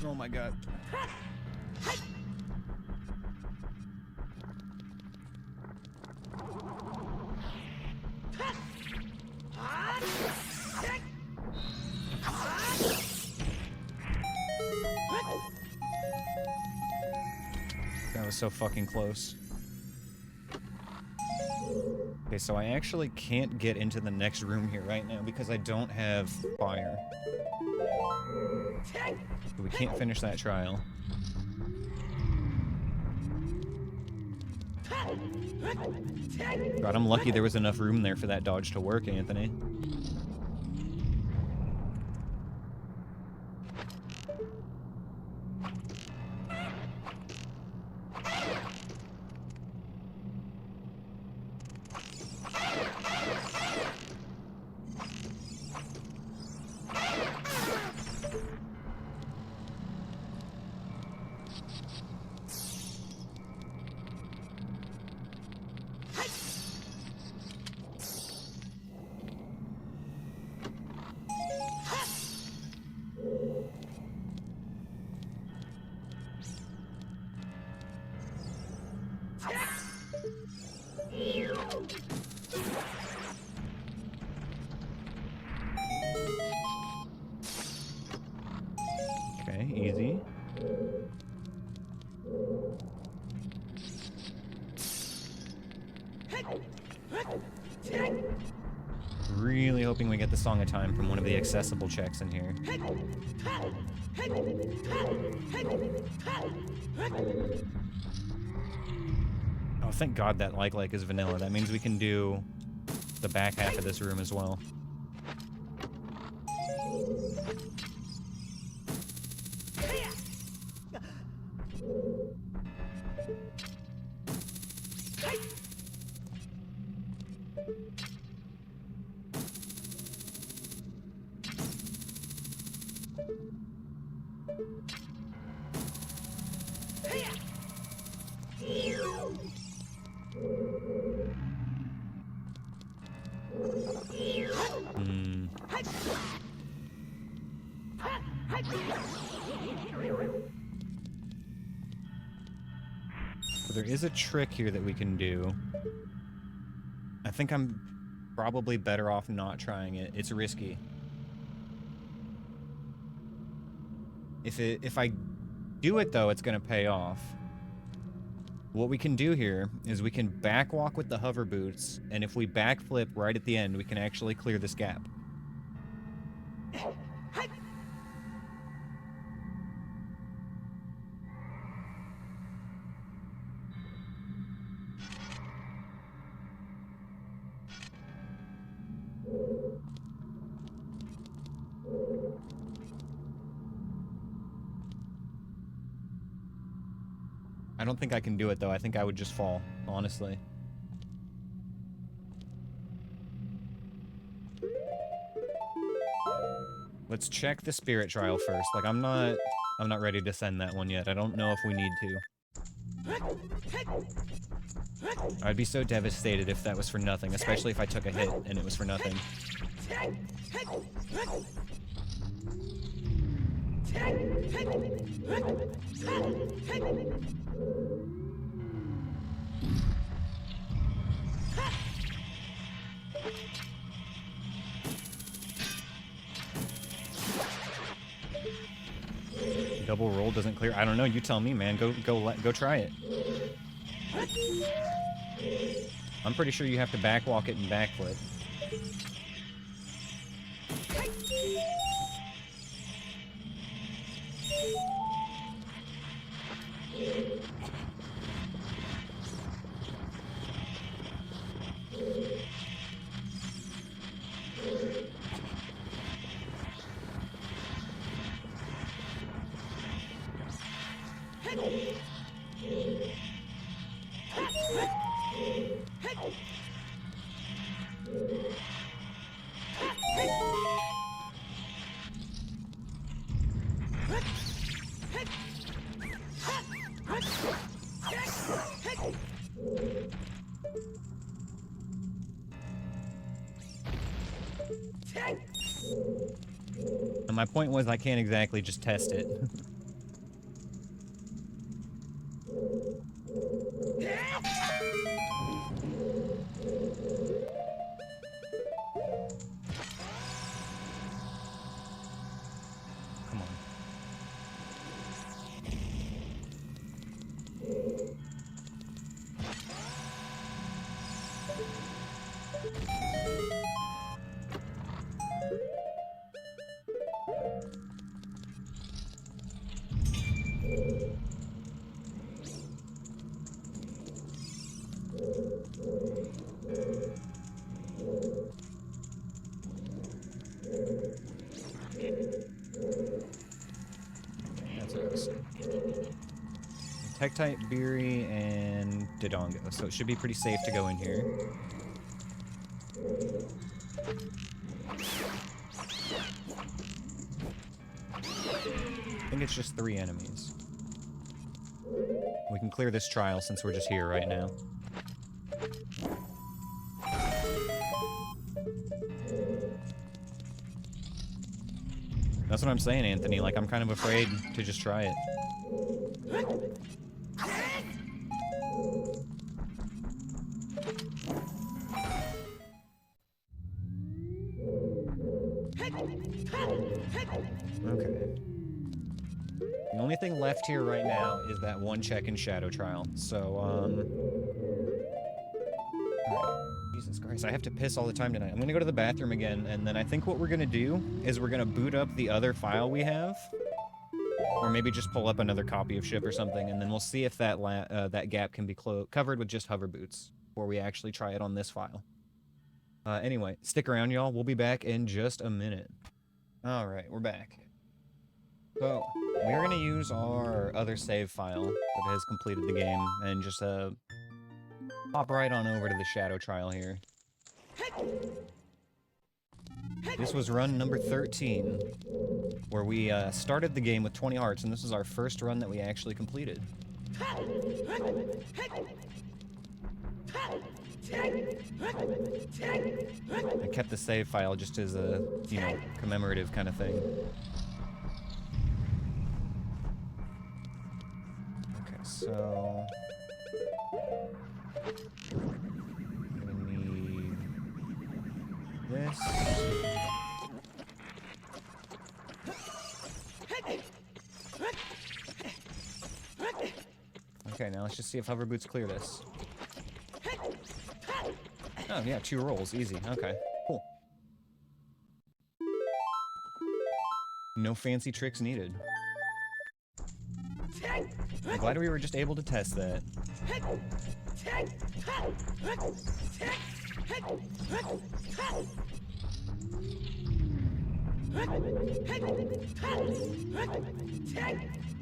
Oh my god. That was so fucking close. Okay, so I actually can't get into the next room here right now because I don't have fire. So we can't finish that trial. God, I'm lucky there was enough room there for that dodge to work, Anthony. Okay, easy. Really hoping we get the Song of Time from one of the accessible checks in here. Oh, thank God that like is vanilla. That means we can do the back half of this room as well. There is a trick here that we can do. I think I'm probably better off not trying it. It's risky. If I do it though, it's gonna pay off. What we can do here is we can backwalk with the hover boots, and if we backflip right at the end, we can actually clear this gap. I don't think I can do it, though. I think I would just fall, honestly. Let's check the spirit trial first. Like, I'm not ready to send that one yet. I don't know if we need to. I'd be so devastated if that was for nothing, especially if I took a hit and it was for nothing. Double roll doesn't clear. I don't know. You tell me, man. Go try it. I'm pretty sure you have to backwalk it and backflip. And my point was I can't exactly just test it. Come on. Tektite, Beery, and Dodongo. So it should be pretty safe to go in here. I think it's just 3 enemies. We can clear this trial since we're just here right now. That's what I'm saying, Anthony. Like, I'm kind of afraid to just try it. Okay. The only thing left here right now is that one check in Shadow Trial. So, alright. Jesus Christ, I have to piss all the time tonight. I'm gonna go to the bathroom again, and then I think what we're gonna do is we're gonna boot up the other file we have. Or maybe just pull up another copy of Ship or something, and then we'll see if that that gap can be covered with just hover boots, before we actually try it on this file. Anyway, stick around, y'all. We'll be back in just a minute. Alright, we're back. So, we're gonna use our other save file that has completed the game, and just pop right on over to the Shadow Trial here. This was run number 13, where we started the game with 20 hearts, and this is our first run that we actually completed. I kept the save file just as a, you know, commemorative kind of thing. Okay, so... I'm gonna need this. Okay, now let's just see if hover boots clear this. Oh, yeah, 2 rolls. Easy. Okay, cool. No fancy tricks needed. I'm glad we were just able to test that.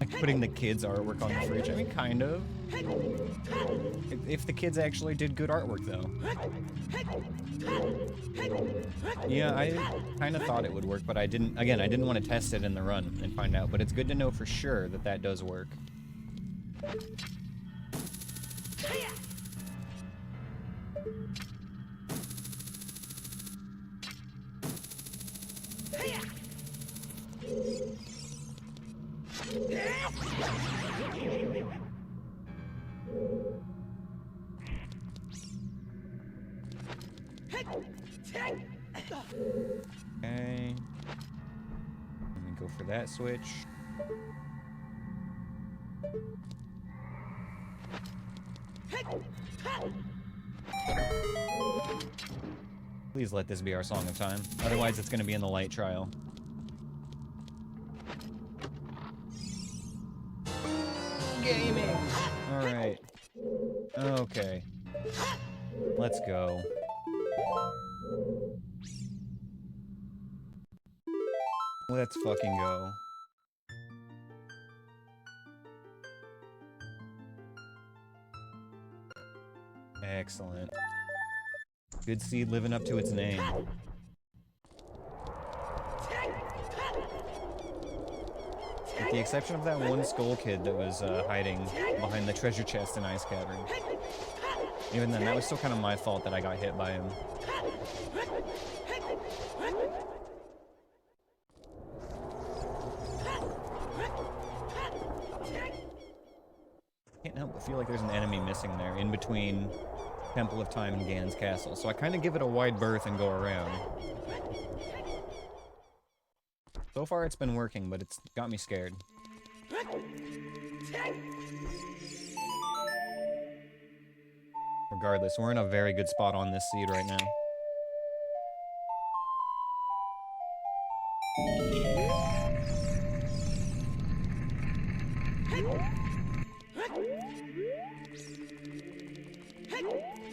Like putting the kids' artwork on the fridge. I mean, kind of. If the kids actually did good artwork, though. Yeah, I kind of thought it would work, but I didn't. Again, I didn't want to test it in the run and find out, but it's good to know for sure that that does work. Okay. Let me go for that switch. Please let this be our song of time. Otherwise, it's going to be in the light trial. Gaming! Alright. Okay. Let's go. Let's fucking go. Excellent. Good seed living up to its name. With the exception of that one skull kid that was hiding behind the treasure chest in Ice Cavern. Even then, that was still kind of my fault that I got hit by him. Can't help but feel like there's an enemy missing there, in between Temple of Time and Gan's Castle, so I kind of give it a wide berth and go around. So far it's been working, but it's got me scared. Regardless, we're in a very good spot on this seed right now.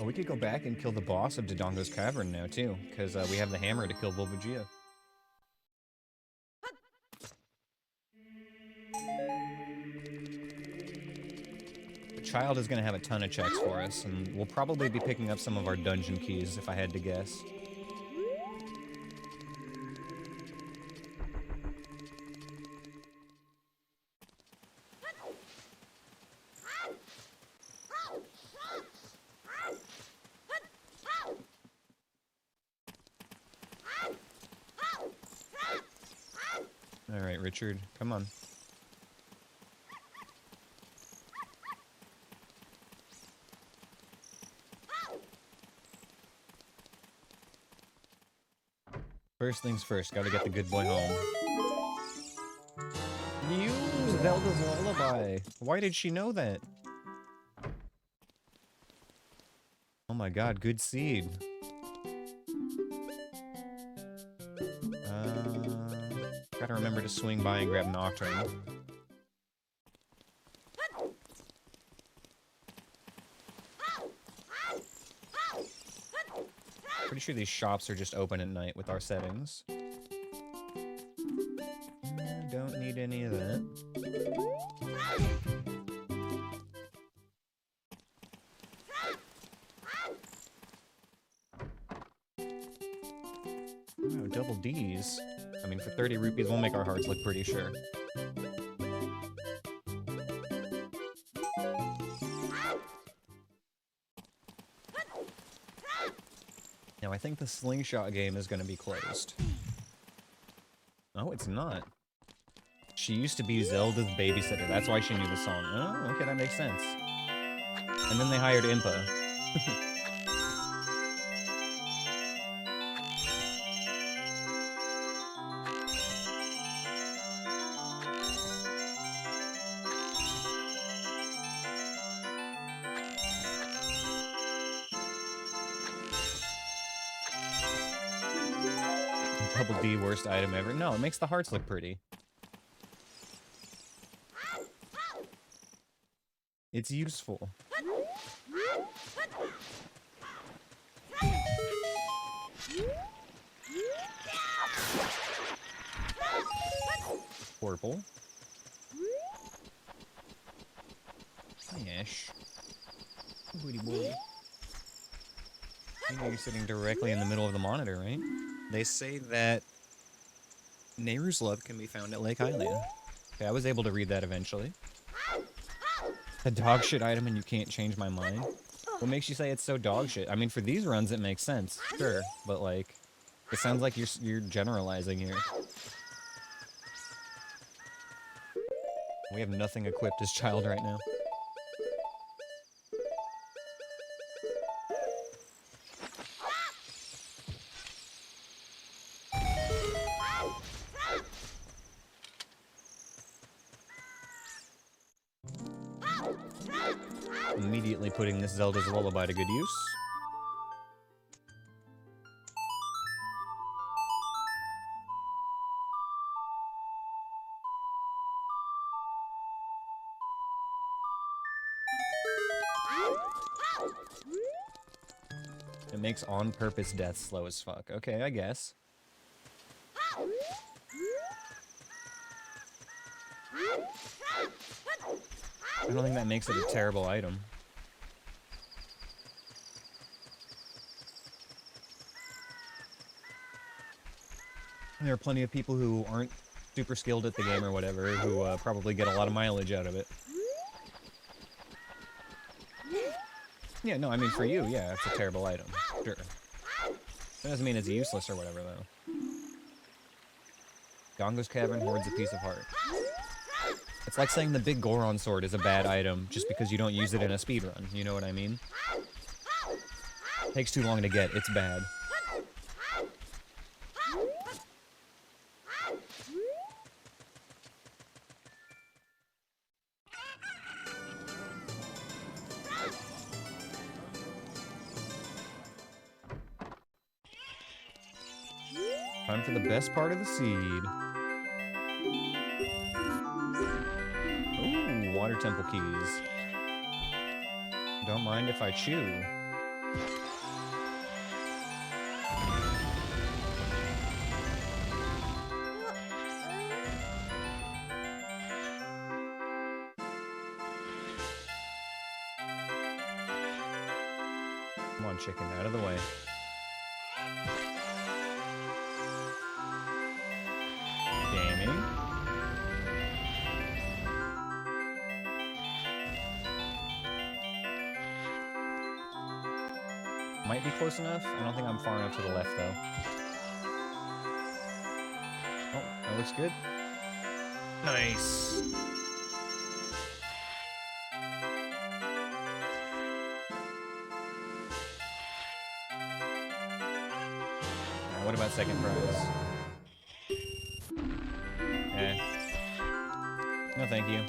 Oh, we could go back and kill the boss of Dodongo's Cavern now, too, because we have the hammer to kill Volvagia. The child is going to have a ton of checks for us, and we'll probably be picking up some of our dungeon keys, if I had to guess. Alright, Richard, come on. First things first, gotta get the good boy home. Use Zelda's lullaby. Why did she know that? Oh my god, good seed. Gotta remember to swing by and grab Nocturne. Pretty sure these shops are just open at night with our settings. Don't need any of that. Oh, double D's. I mean, for 30 rupees, we'll make our hearts look pretty, sure. Now, I think the slingshot game is going to be closed. Oh, it's not. She used to be Zelda's babysitter. That's why she knew the song. Oh, okay, that makes sense. And then they hired Impa. Double D, worst item ever. No, it makes the hearts look pretty. It's useful. Purple. Ash. Booty boy. You know you're sitting directly in the middle of the monitor, right? They say that Nehru's love can be found at Lake Hylia. Okay, I was able to read that eventually. A dog shit item and you can't change my mind? What makes you say it's so dog shit? I mean, for these runs it makes sense, sure, but like, it sounds like you're generalizing here. We have nothing equipped as child right now. Immediately putting this Zelda's lullaby to good use. It makes on-purpose death slow as fuck. Okay, I guess. I don't think that makes it a terrible item. There are plenty of people who aren't super skilled at the game or whatever who probably get a lot of mileage out of it. Yeah, no, I mean for you, yeah, it's a terrible item. Sure. That doesn't mean it's useless or whatever, though. Gongo's Cavern hoards a piece of heart. It's like saying the big Goron sword is a bad item just because you don't use it in a speedrun, you know what I mean? Takes too long to get, it's bad. Time for the best part of the seed. Ooh, water temple keys. Don't mind if I chew. Come on, chicken, out of the way. Gaming. Might be close enough. I don't think I'm far enough to the left, though. Oh, that looks good. Nice. Now, what about second prize? No, thank you.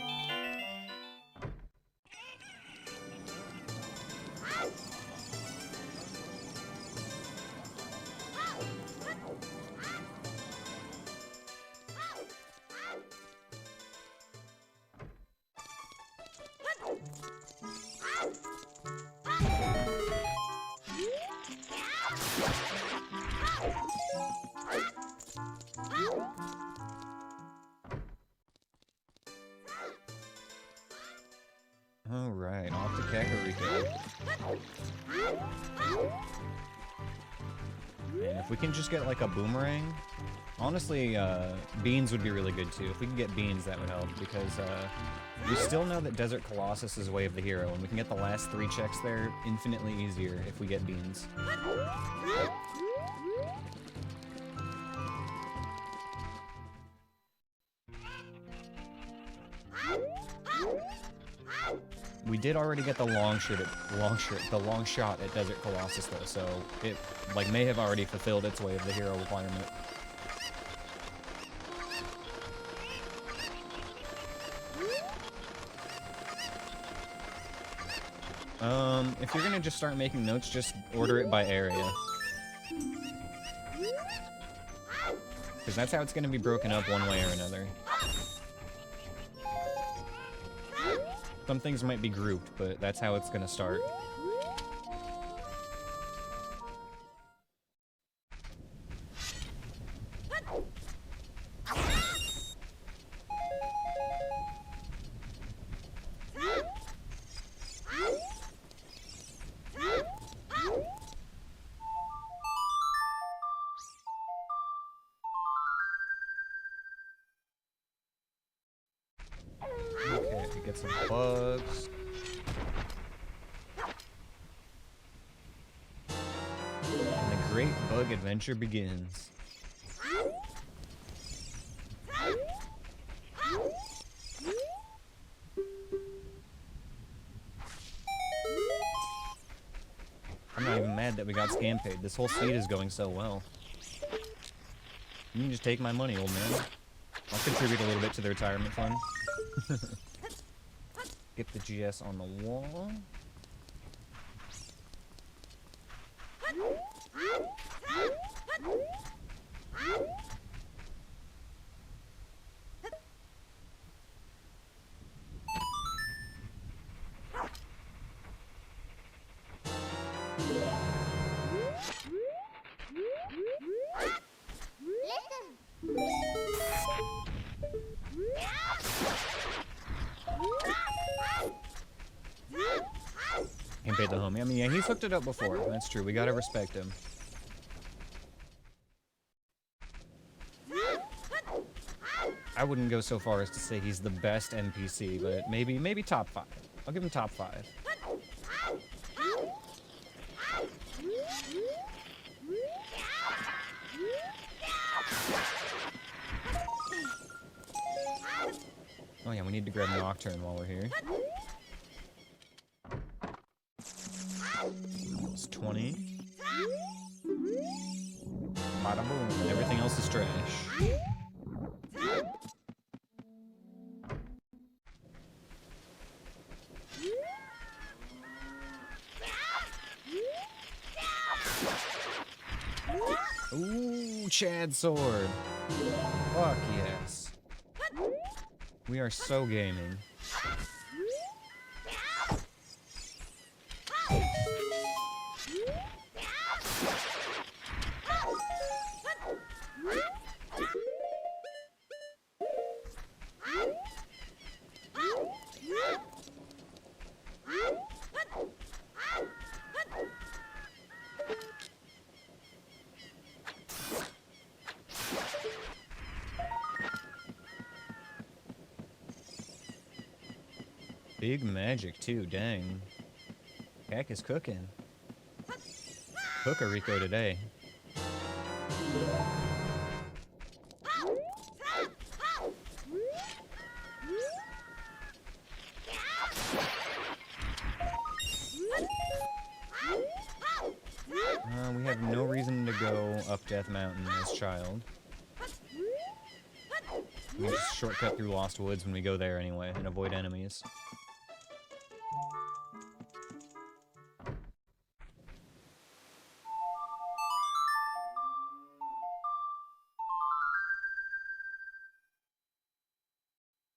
Alright, off to Kakariko. And if we can just get like a boomerang, honestly, beans would be really good too. If we can get beans, that would help, because we still know that Desert Colossus is Way of the Hero, and we can get the last 3 checks there infinitely easier if we get beans. We did already get the long shot at Desert Colossus though, so it like may have already fulfilled its Way of the Hero requirement. If you're gonna just start making notes, just order it by area. Because that's how it's gonna be broken up one way or another. Some things might be grouped, but that's how it's gonna start. Okay, get some bugs. And the great bug adventure begins. I'm not even mad that we got scam paid. This whole seed is going so well. You can just take my money, old man. I'll contribute a little bit to the retirement fund. Get the GS on the wall. Can't pay the homie. I mean, yeah, he's hooked it up before. That's true. We gotta respect him. I wouldn't go so far as to say he's the best NPC, but maybe top 5. I'll give him top 5. Oh yeah, we need to grab Nocturne while we're here. It's 20. Bada boom, and everything else is trash. Ooh, Chad sword. Fuck yes. We are so gaming. Big magic too, dang. Kak is cooking. Ocarina today. We have no reason to go up Death Mountain as child. We'll just shortcut through Lost Woods when we go there anyway, and avoid enemies.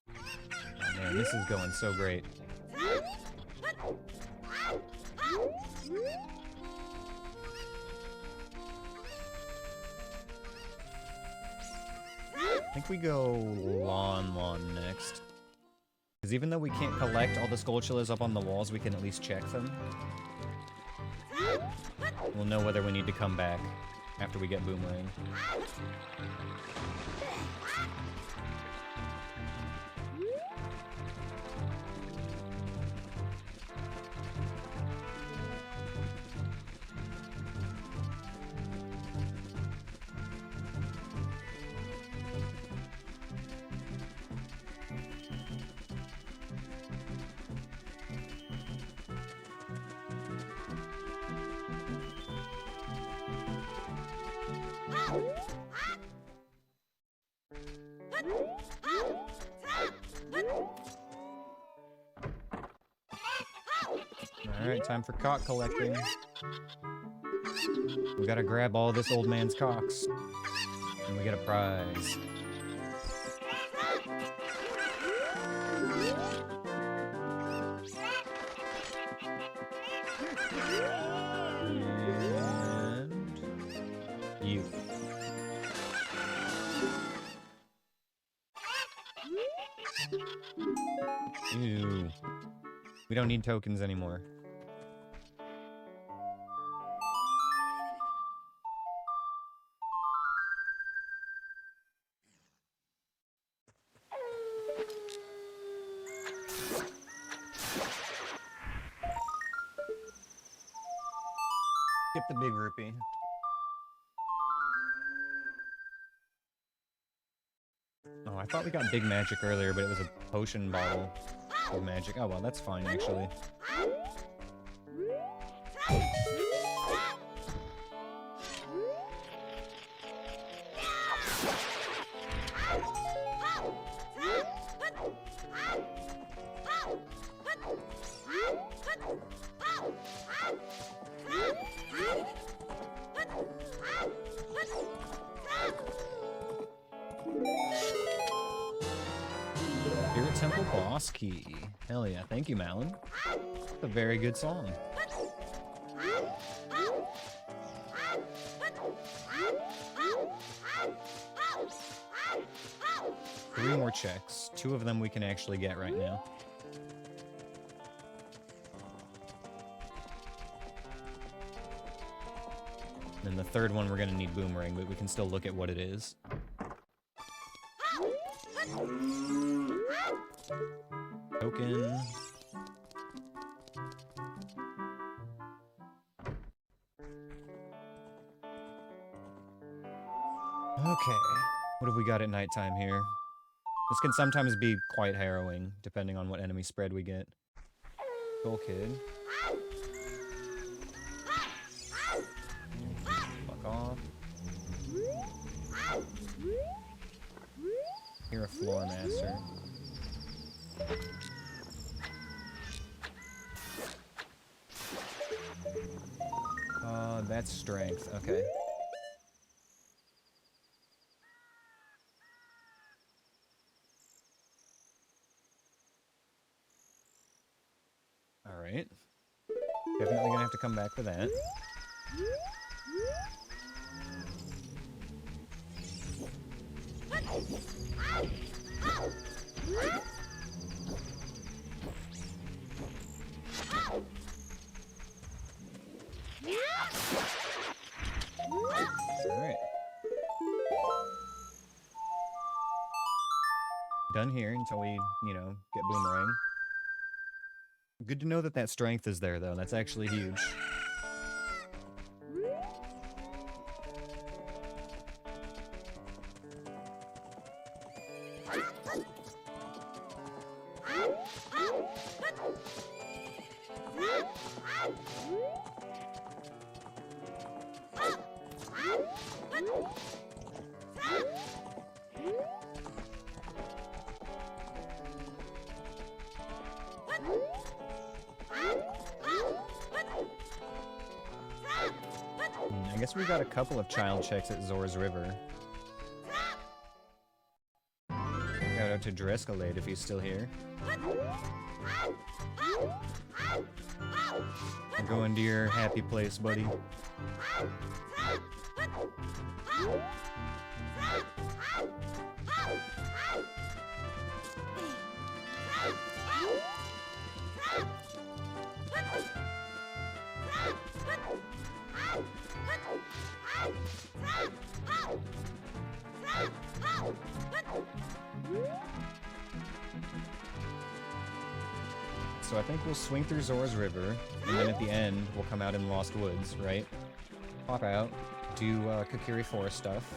Oh man, this is going so great. I think we go Lon next. Because even though we can't collect all the Skulltulas up on the walls, we can at least check them. We'll know whether we need to come back after we get Boomerang. Alright, time for cock collecting. We gotta grab all this old man's cocks. And we get a prize. And you. Ew. We don't need tokens anymore. Skip the big rupee. Oh, I thought we got big magic earlier, but it was a potion bottle of magic. Oh well, that's fine actually. Spirit Temple Boss Key. Hell yeah, thank you, Malin. That's a very good song. 3 more checks. 2 of them we can actually get right now. And the 3rd one we're gonna need Boomerang, but we can still look at what it is. Token. Okay. What have we got at nighttime here? This can sometimes be quite harrowing, depending on what enemy spread we get. Cool kid. Fuck off. You're a floor master. That's strength. Okay. Alright. Definitely gonna have to come back for that. Alright. Done here until we, you know, get Boomerang. Good to know that that strength is there, though. That's actually huge. guess we got a couple of child checks at Zora's River. Shout out to Drescalade if he's still here. Go into your happy place, buddy. So I think we'll swing through Zora's River, and then at the end, we'll come out in Lost Woods, right? Pop out, do Kokiri Forest stuff,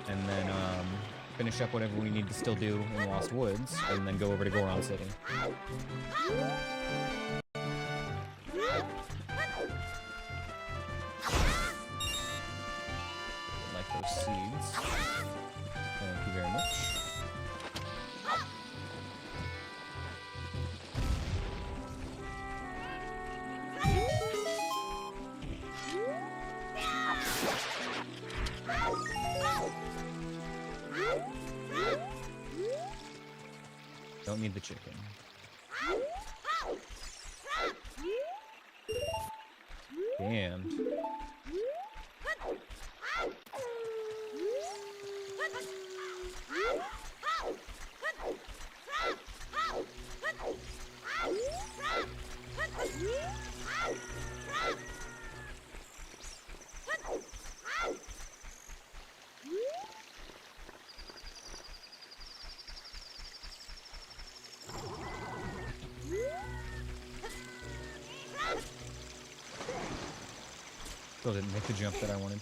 and then finish up whatever we need to still do in Lost Woods, and then go over to Goron City. Like those seeds. Thank you very much. Don't need the chicken. Damn. Still didn't make the jump that I wanted.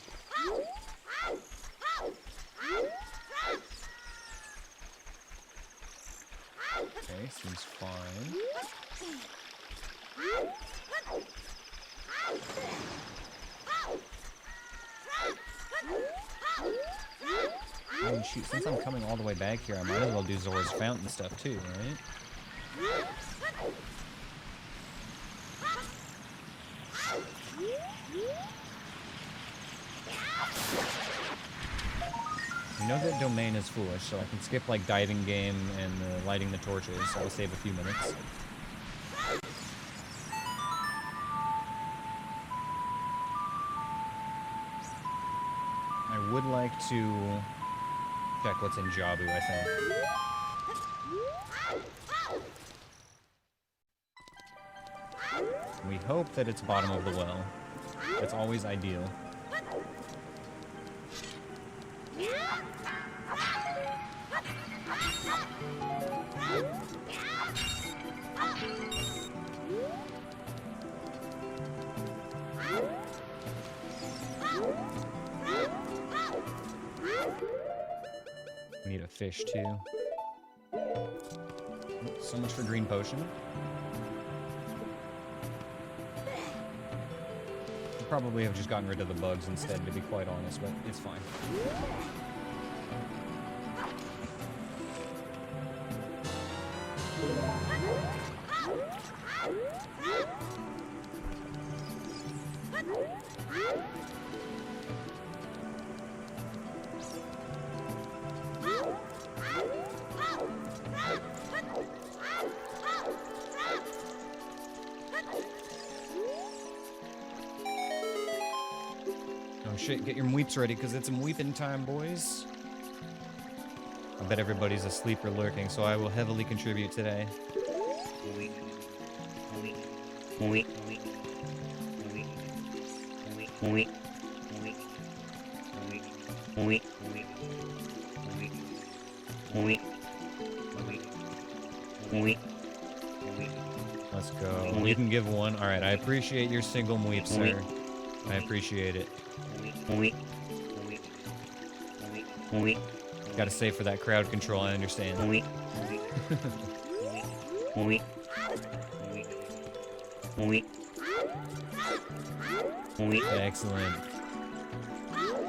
Okay, seems fine. Oh shoot, since I'm coming all the way back here, I might as well do Zora's Fountain stuff too, right? I know that domain is foolish, so I can skip like diving game and lighting the torches, so I'll save a few minutes. I would like to check what's in Jabu, I think. We hope that it's bottom of the well. That's always ideal. We need a fish too. So much for green potion. Probably have just gotten rid of the bugs instead, to be quite honest, but it's fine. Shit, get your mweeps ready, because it's mweeping time, boys. I bet everybody's asleep or lurking, so I will heavily contribute today. Let's go. You can give one. Alright, I appreciate your single mweep, sir. I appreciate it. Gotta save for that crowd control, I understand. Excellent.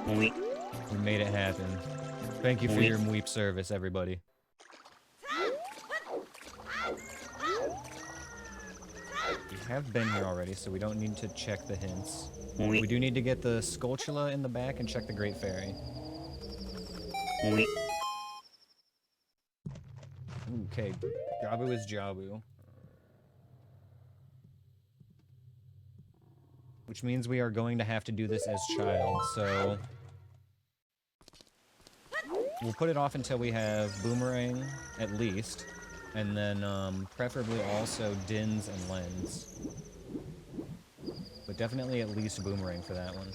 We made it happen. Thank you for your mweep service, everybody. We have been here already, so we don't need to check the hints. We do need to get the Skulltula in the back and check the Great Fairy. Okay, Jabu is Jabu. Which means we are going to have to do this as child, so... We'll put it off until we have Boomerang, at least. And then, preferably also Dins and Lens. But definitely at least Boomerang for that one.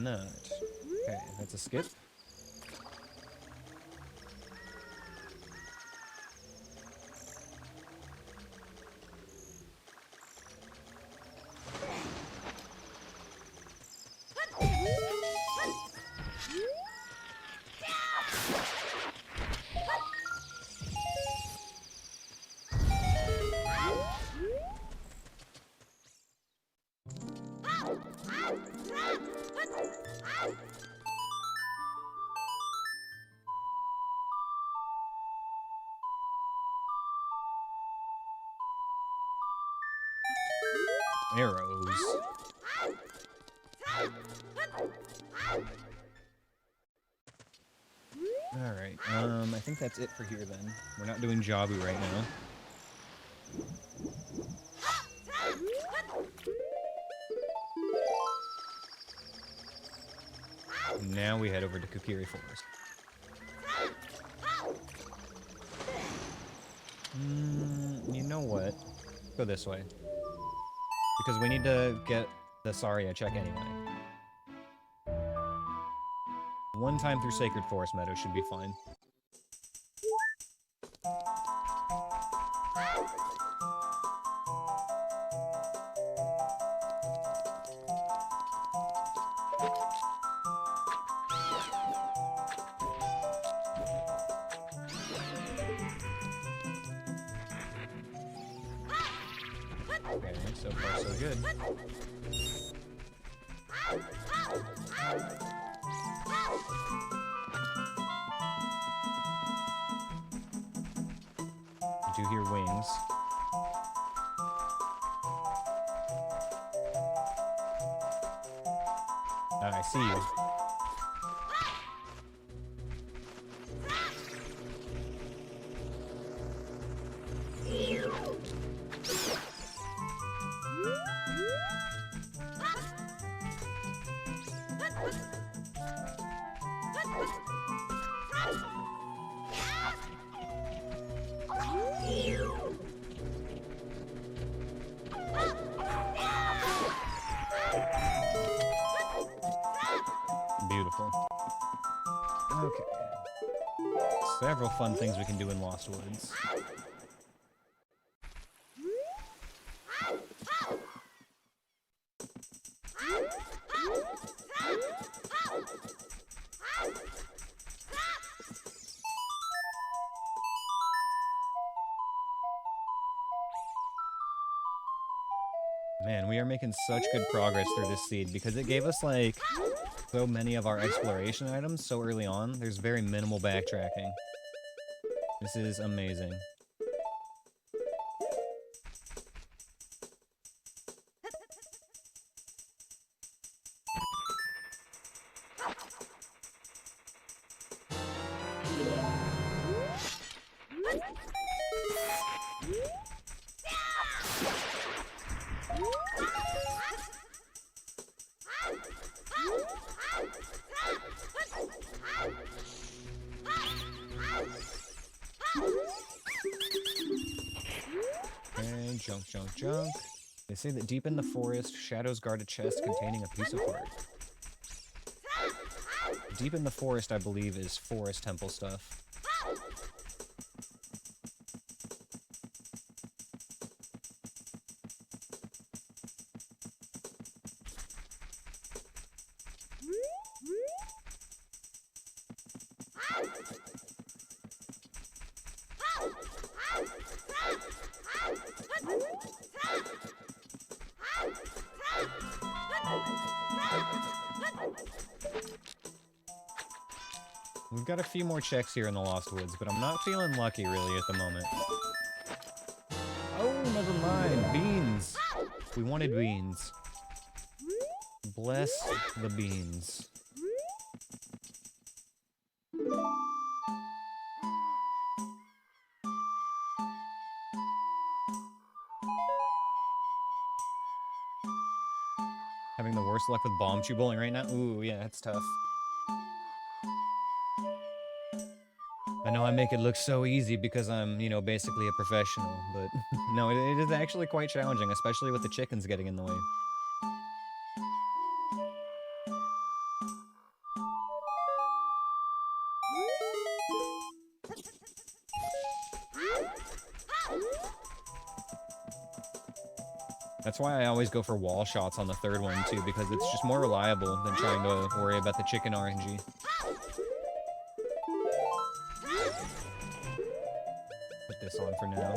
Nut. Okay, that's a skip. Arrows. Alright, I think that's it for here then. We're not doing Jabu right now. Now we head over to Kokiri Forest. You know what? Go this way. Because we need to get the Saria check anyway. One time through Sacred Forest Meadow should be fine. Okay, so far so good. I do hear wings. I see you. Beautiful. Okay. Several fun things we can do in Lost Woods. Man, we are making such good progress through this seed because it gave us, like, so many of our exploration items so early on. There's very minimal backtracking. This is amazing. Okay, junk, junk, junk. They say that deep in the forest, shadows guard a chest containing a piece of heart. Deep in the forest, I believe, is forest temple stuff. We've got a few more checks here in the Lost Woods, but I'm not feeling lucky really at the moment. Oh, never mind. Beans. We wanted beans. Bless the beans. Having the worst luck with bomb tube bowling right now? Ooh, yeah, it's tough. I know I make it look so easy because I'm, you know, basically a professional, but no, it is actually quite challenging, especially with the chickens getting in the way. That's why I always go for wall shots on the third one, too, because it's just more reliable than trying to worry about the chicken RNG. Put this on for now.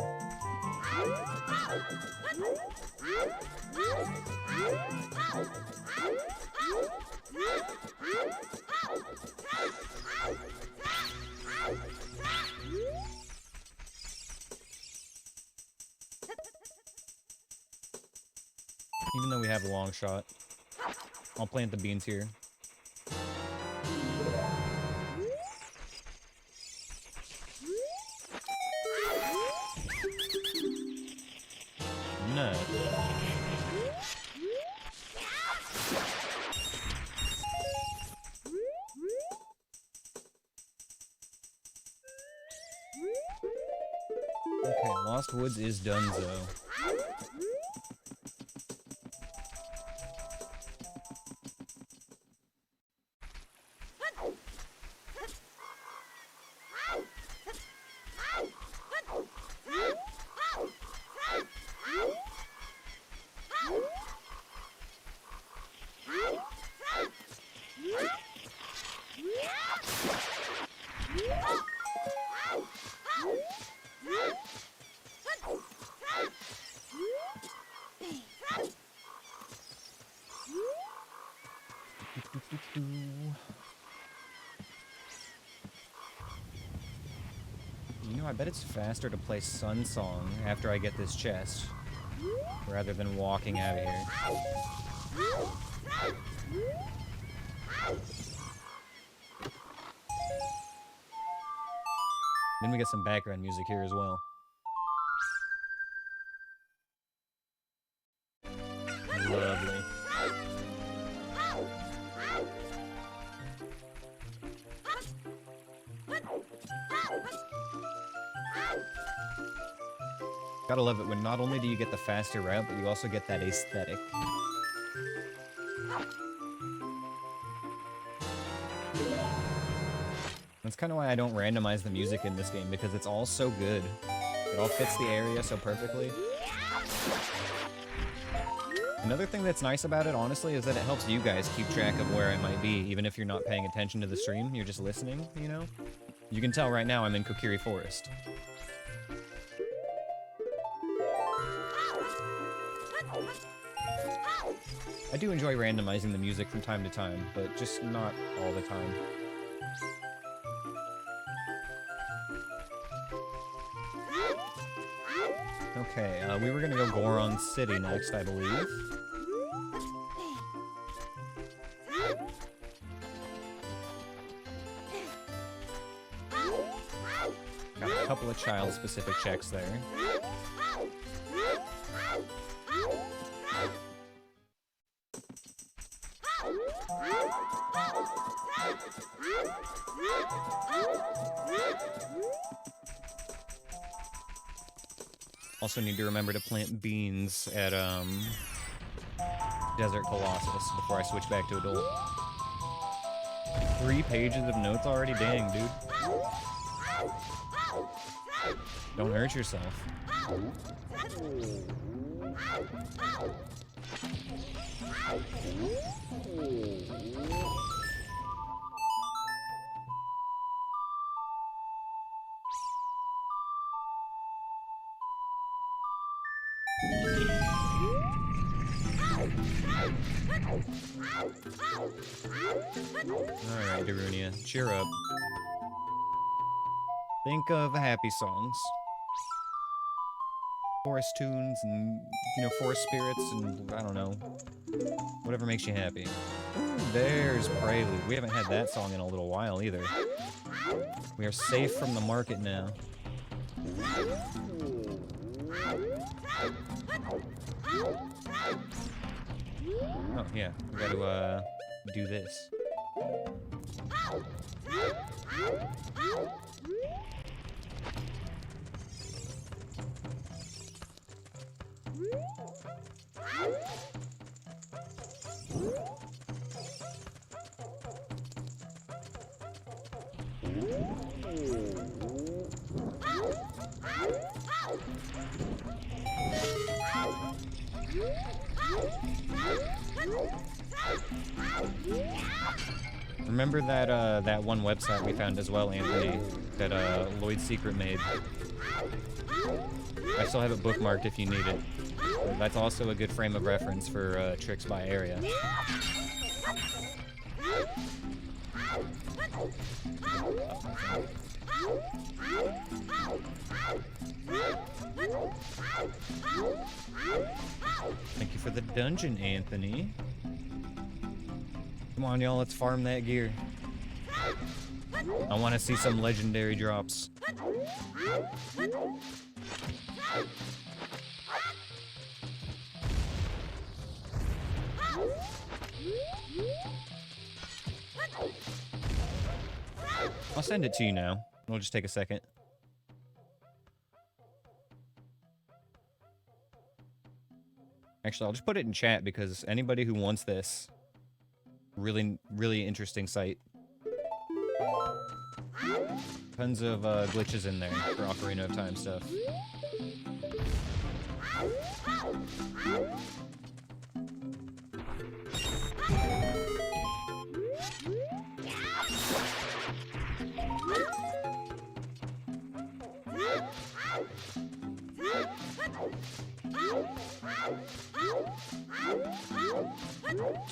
Even though we have a long shot, I'll plant the beans here. No. Okay, Lost Woods is donezo. You know, I bet it's faster to play Sun Song after I get this chest, rather than walking out of here. Then we get some background music here as well. Lovely. Gotta love it when not only do you get the faster route, but you also get that aesthetic. That's kind of why I don't randomize the music in this game, because it's all so good. It all fits the area so perfectly. Another thing that's nice about it, honestly, is that it helps you guys keep track of where I might be, even if you're not paying attention to the stream, you're just listening, you know? You can tell right now I'm in Kokiri Forest. I do enjoy randomizing the music from time to time, but just not all the time. Okay, we were gonna go Goron City next, I believe. Got a couple of child-specific checks there. Also need to remember to plant beans at, Desert Colossus before I switch back to Adult. 3 pages of notes already? Dang, dude. Don't hurt yourself. Alright, Darunia, cheer up. Think of happy songs. Forest tunes and, you know, forest spirits and, I don't know, whatever makes you happy. Ooh, there's Prelude. We haven't had that song in a little while either. We are safe from the market now. Oh, yeah. We gotta, do this. Remember that that one website we found as well, Anthony, that Lloyd Secret made? I still have it bookmarked if you need it. That's also a good frame of reference for tricks by area. Thank you for the dungeon, Anthony. Come on, y'all, let's farm that gear. I want to see some legendary drops. I'll send it to you now. It'll just take a second. Actually, I'll just put it in chat because anybody who wants this, really, really interesting site. Tons of glitches in there for Ocarina of Time stuff.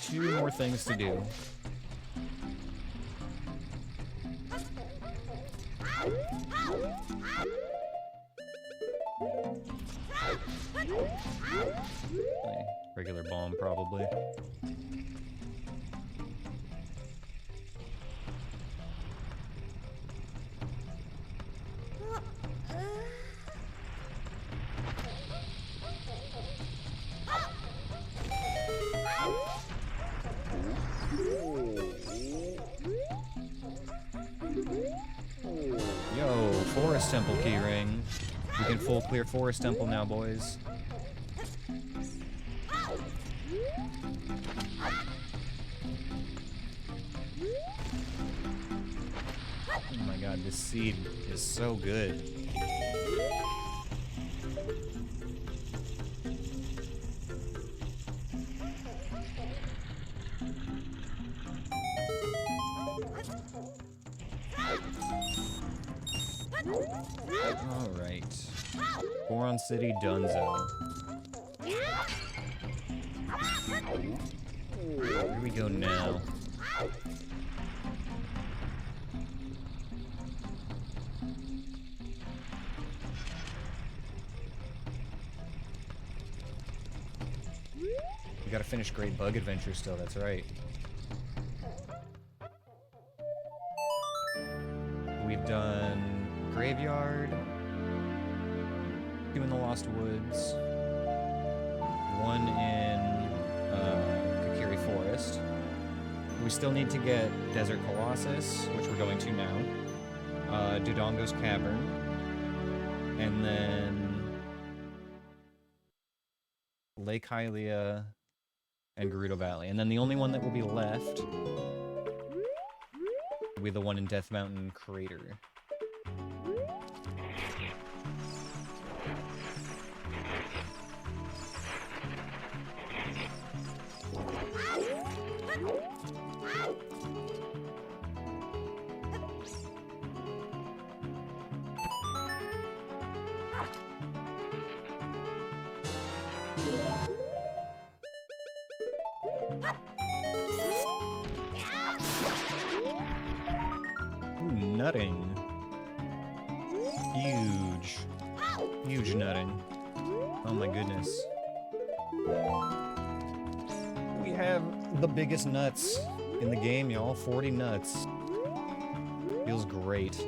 Two more things to do. Regular bomb, probably. Yo, Forest Temple keyring. We can full clear Forest Temple now, boys. Oh my god, this seed is so good. Alright. Goron City Dunzo. Here we go now. We gotta finish Great Bug Adventure still, that's right. We've done Graveyard, 2 in the Lost Woods, 1 in Kakiri Forest. We still need to get Desert Colossus, which we're going to now, Dodongo's Cavern, and then Lake Hylia and Gerudo Valley. And then the only one that will be left will be the one in Death Mountain Crater. Ooh, nutting. Huge. Huge nutting. Oh my goodness. We have the biggest nuts in the game, y'all. 40 nuts. Feels great.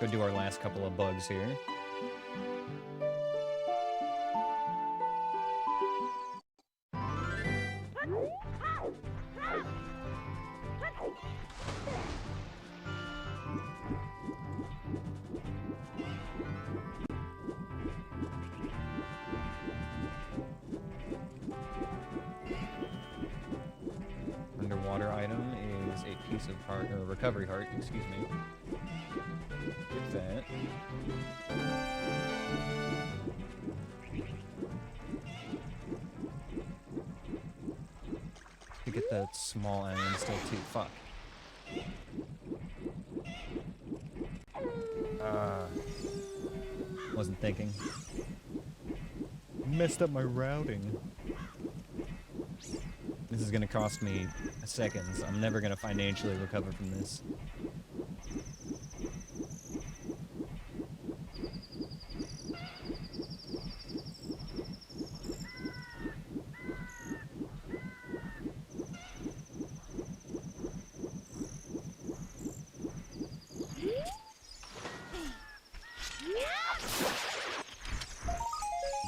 Go do our last couple of bugs here. Underwater item is a piece of heart, or recovery heart, excuse me. Get that. To get that small island still too. Fuck. Wasn't thinking. Messed up my routing. This is gonna cost me seconds. I'm never gonna financially recover from this.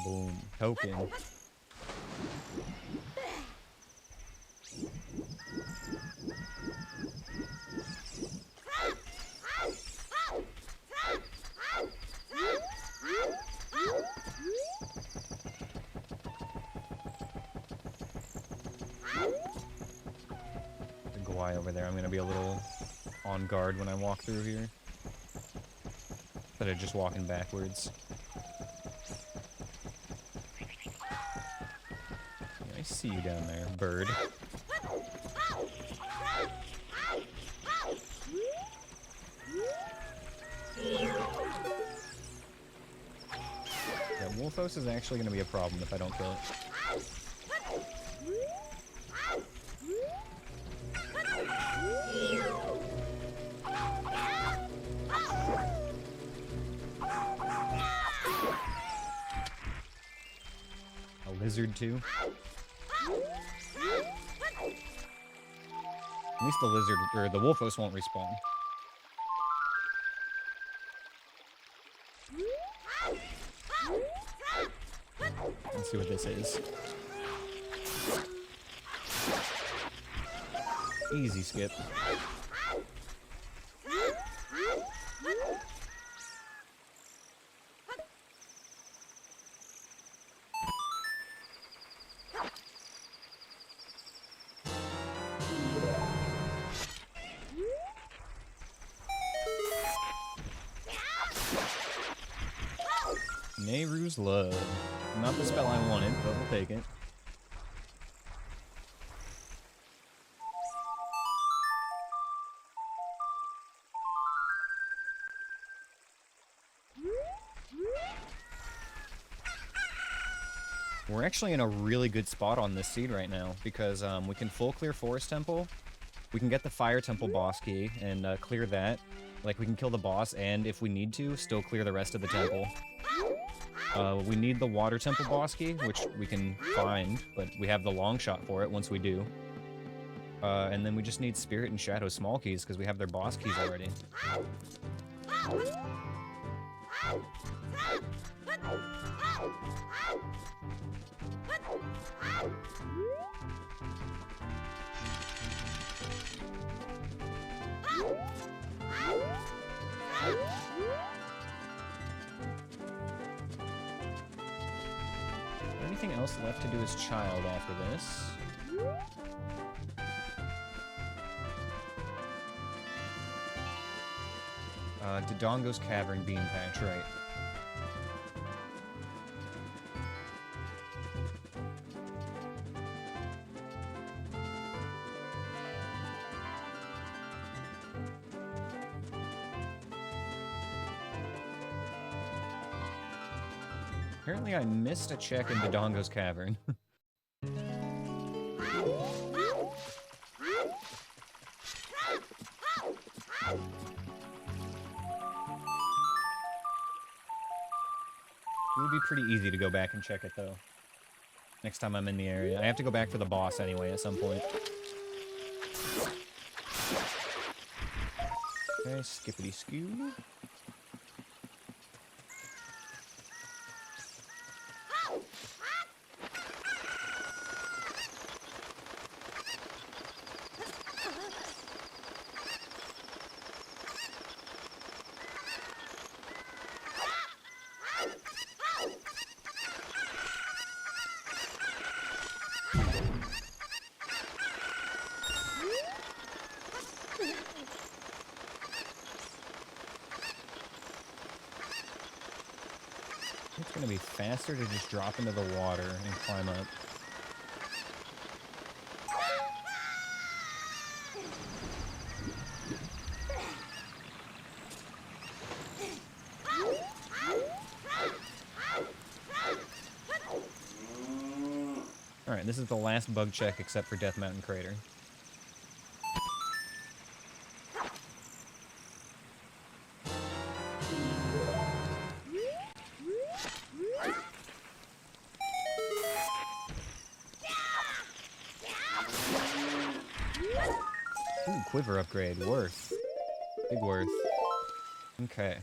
Boom. Token. Over there. I'm gonna be a little on guard when I walk through here. Instead of just walking backwards. Yeah, I see you down there, bird. Yeah, Wolfos is actually gonna be a problem if I don't kill it. Lizard too. At least the lizard or the Wolfos won't respawn. Let's see what this is. Easy skip. Nehru's Love. Not the spell I wanted, but we'll take it. We're actually in a really good spot on this seed right now, because we can full clear Forest Temple, we can get the Fire Temple boss key, and clear that. Like, we can kill the boss, and if we need to, still clear the rest of the temple. We need the Water Temple boss key, which we can find, but we have the long shot for it once we do. And then we just need Spirit and Shadow small keys, because we have their boss keys already. Anything else left to do as Child after this? Dodongo's Cavern Bean Patch, right. Apparently I missed a check in Dodongo's Cavern. It would be pretty easy to go back and check it, though. Next time I'm in the area. I have to go back for the boss anyway at some point. Okay, skippity-skoo. It's gonna be faster to just drop into the water and climb up. Alright, this is the last bug check except for Death Mountain Crater. Ooh, quiver upgrade. Worth. Big worth. Okay.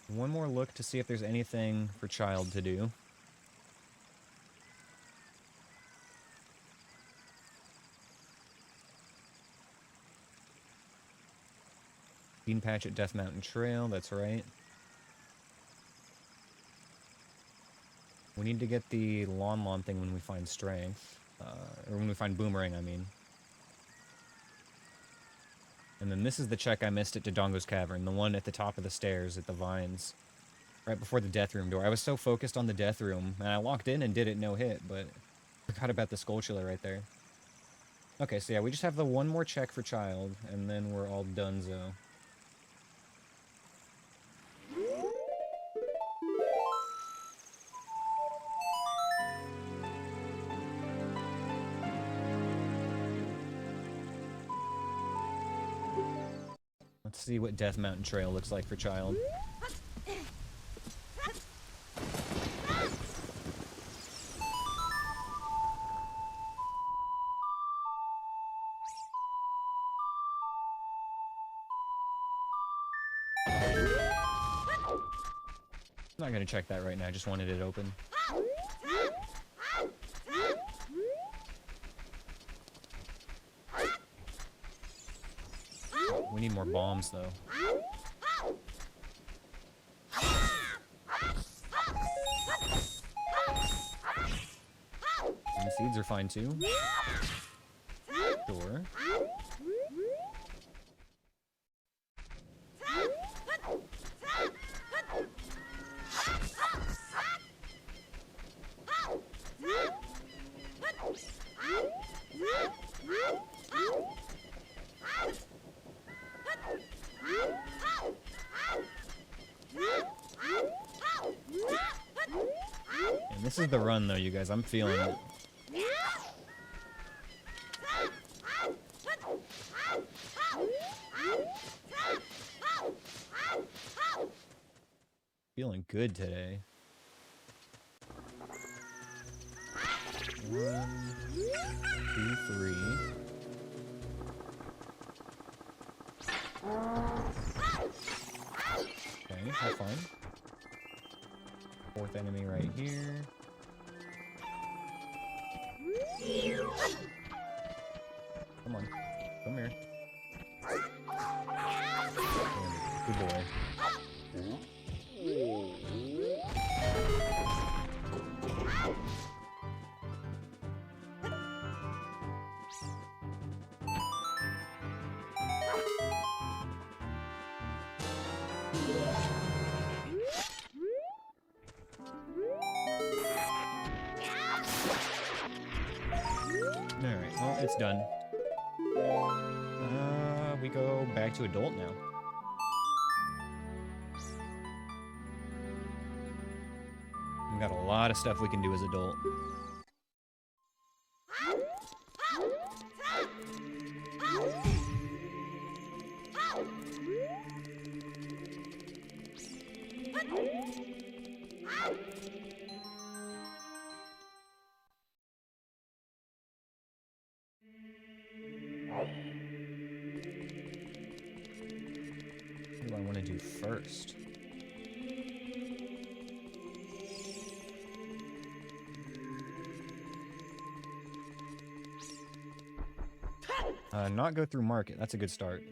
One more look to see if there's anything for Child to do. Bean patch at Death Mountain Trail, that's right. We need to get the Lon thing when we find Strength. Or when we find Boomerang, I mean. And then this is the check I missed at Dodongo's Cavern, the one at the top of the stairs at the vines. Right before the Death Room door. I was so focused on the Death Room, and I walked in and did it no hit, but I forgot about the Skulltula right there. Okay, so yeah, we just have the one more check for Child, and then we're all donezo. Let's see what Death Mountain Trail looks like for Child. I'm not gonna check that right now, I just wanted it open. We need more bombs, though. And seeds are fine, too. Sure. And this is the run, though, you guys. I'm feeling it. Feeling good today. 1, 2, 3. Okay, have fun. Fourth enemy right here. Come on. Come here. Good boy. Alright, well, it's done. We go back to adult now. We've got a lot of stuff we can do as adult. Not go through market. That's a good start.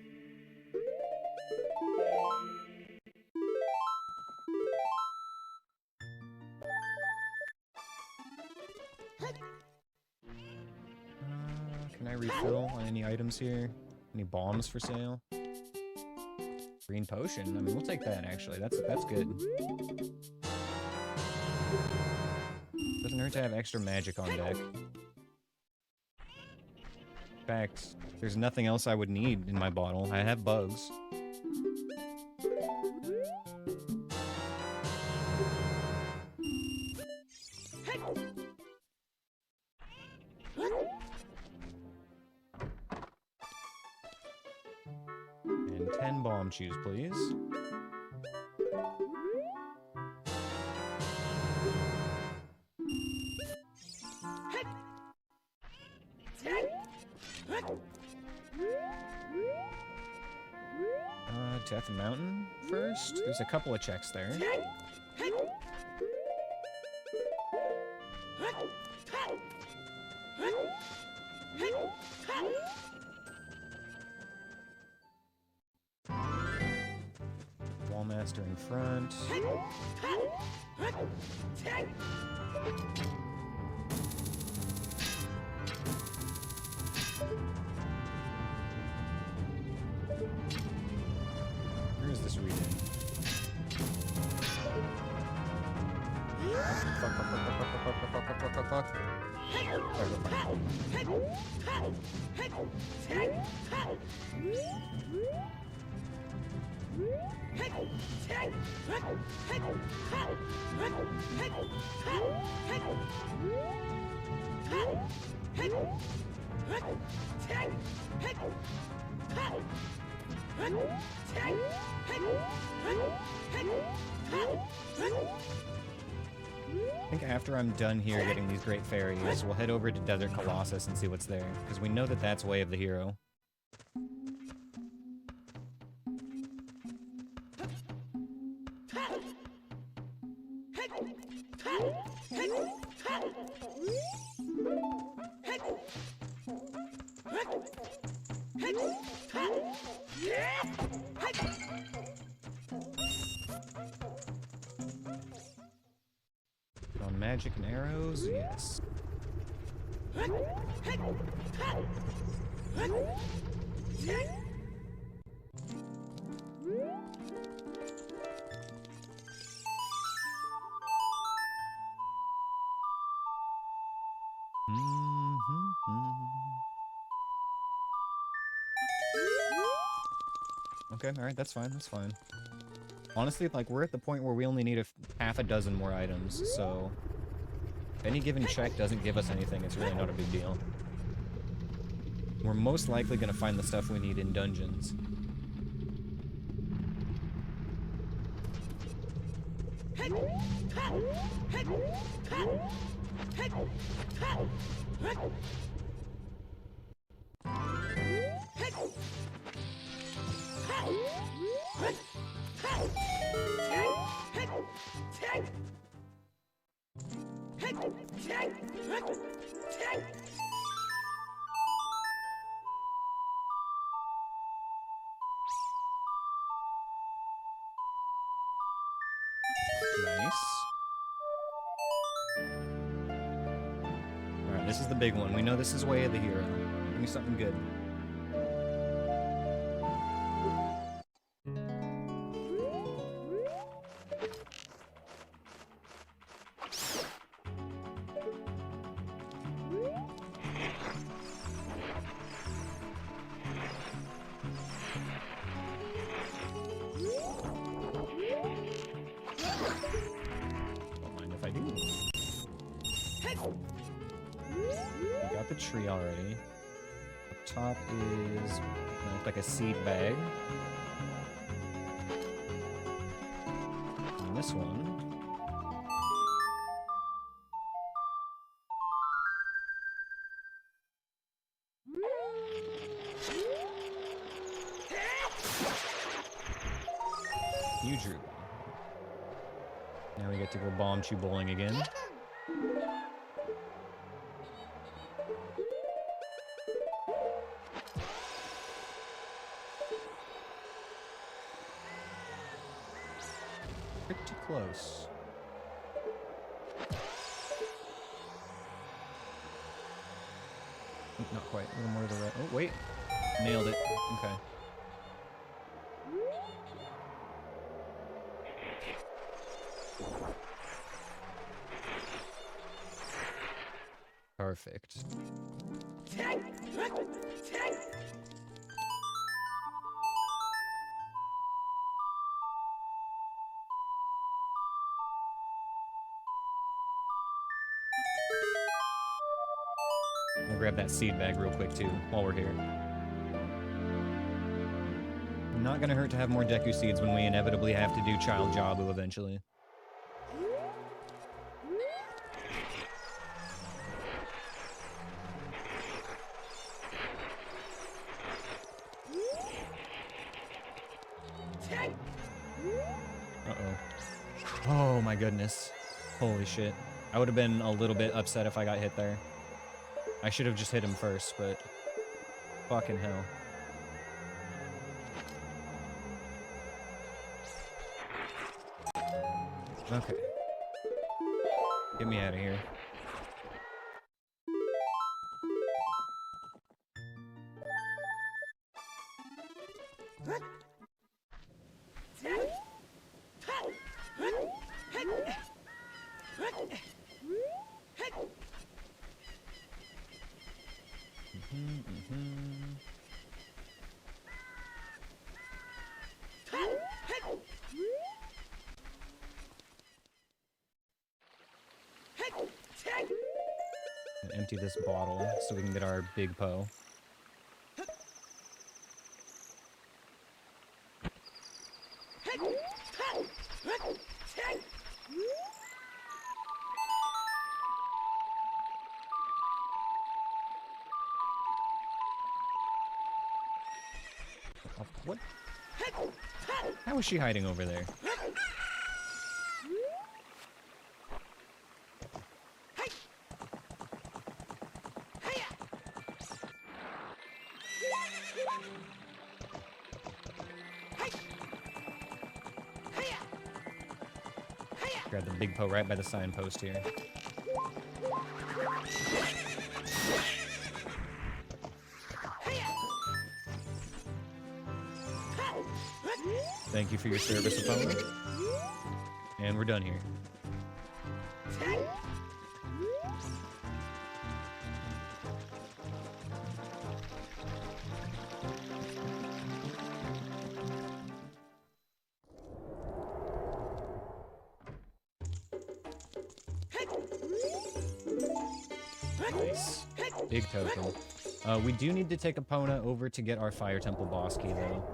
Can I refill on any items here? Any bombs for sale? Green potion. I mean, we'll take that actually. That's good. Doesn't hurt to have extra magic on deck. In fact, there's nothing else I would need in my bottle. I have bugs. And 10 bomb chews, please. Death Mountain first? There's a couple of checks there. Wallmaster in front. Where is this read in? Fuck. I think after I'm done here getting these great fairies, we'll head over to Desert Colossus and see what's there, because we know that that's Way of the Hero. On magic and arrows, yes. Okay, alright, that's fine, that's fine. Honestly, like, we're at the point where we only need half a dozen more items, so... If any given check doesn't give us anything, it's really not a big deal. We're most likely gonna find the stuff we need in dungeons. Nice. Alright, this is the big one. We know this is Way of the Hero. Give me something good. Tree already. Up top is like a seed bag. And this one. Huge root. Now we get to go bomb chew bowling again. Not quite. A little more to the right. Oh, wait. Nailed it. Okay. Perfect. I'll grab that seed bag real quick, too, while we're here. Not gonna hurt to have more Deku seeds when we inevitably have to do Child Jabu eventually. Uh-oh. Oh my goodness. Holy shit. I would have been a little bit upset if I got hit there. I should have just hit him first, but... fucking hell. Okay. Get me out of here. Empty this bottle so we can get our big Poe. What? How is she hiding over there? Grab the big Poe right by the signpost here. Thank you for your service, opponent. And we're done here. Nice. Big token. We do need to take Epona over to get our Fire Temple boss key, though.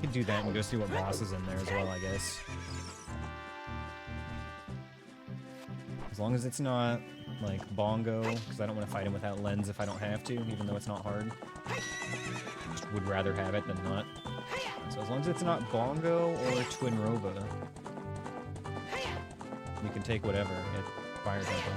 Could do that and go see what boss is in there as well, I guess. As long as it's not, like, Bongo, because I don't want to fight him without Lens if I don't have to, even though it's not hard. Just would rather have it than not. So as long as it's not Bongo or Twin Roba, we can take whatever at Fire Temple.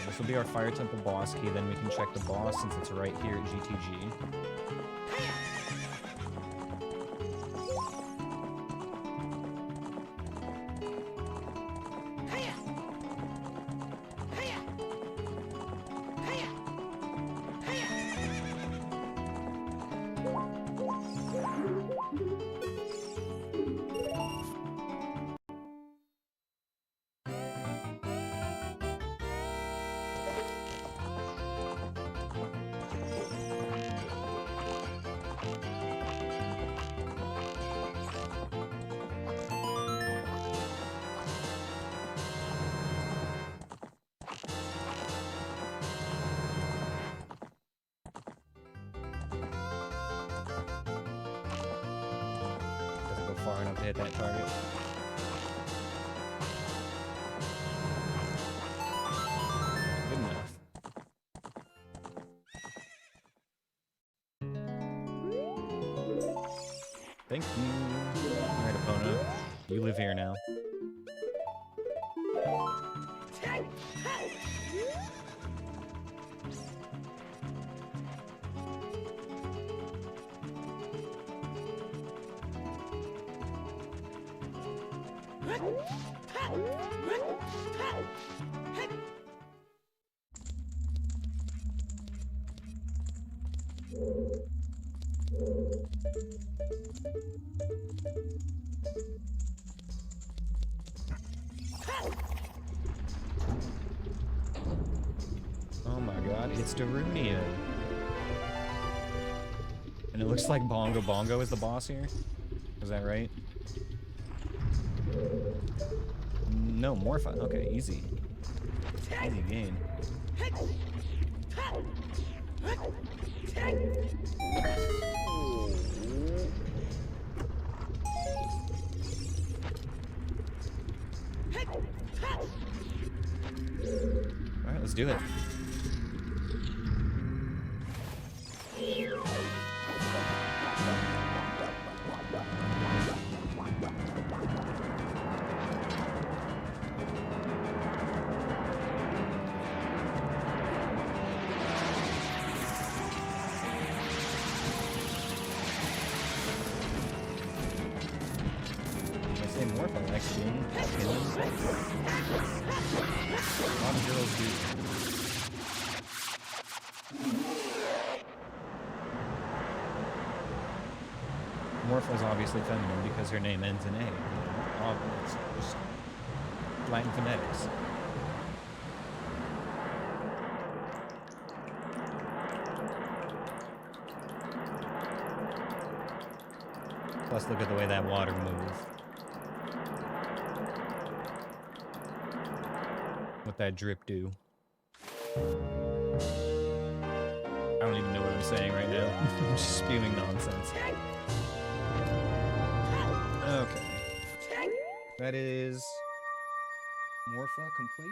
This will be our Fire Temple boss key, then we can check the boss since it's right here at GTG. far enough to hit that target. Good enough. Thank you. Alright, opponent. You live here now. Oh my god, it's Darunia. And it looks like Bongo Bongo is the boss here. Is that right? No, Morpha. Okay, easy. Easy game. Alright, let's do it. Morpha's obviously feminine because her name ends in A. It's just Latin phonetics. Plus, look at the way that water moves. What that drip do? I don't even know what I'm saying right now. I'm just spewing nonsense. Okay. That is Morpha complete.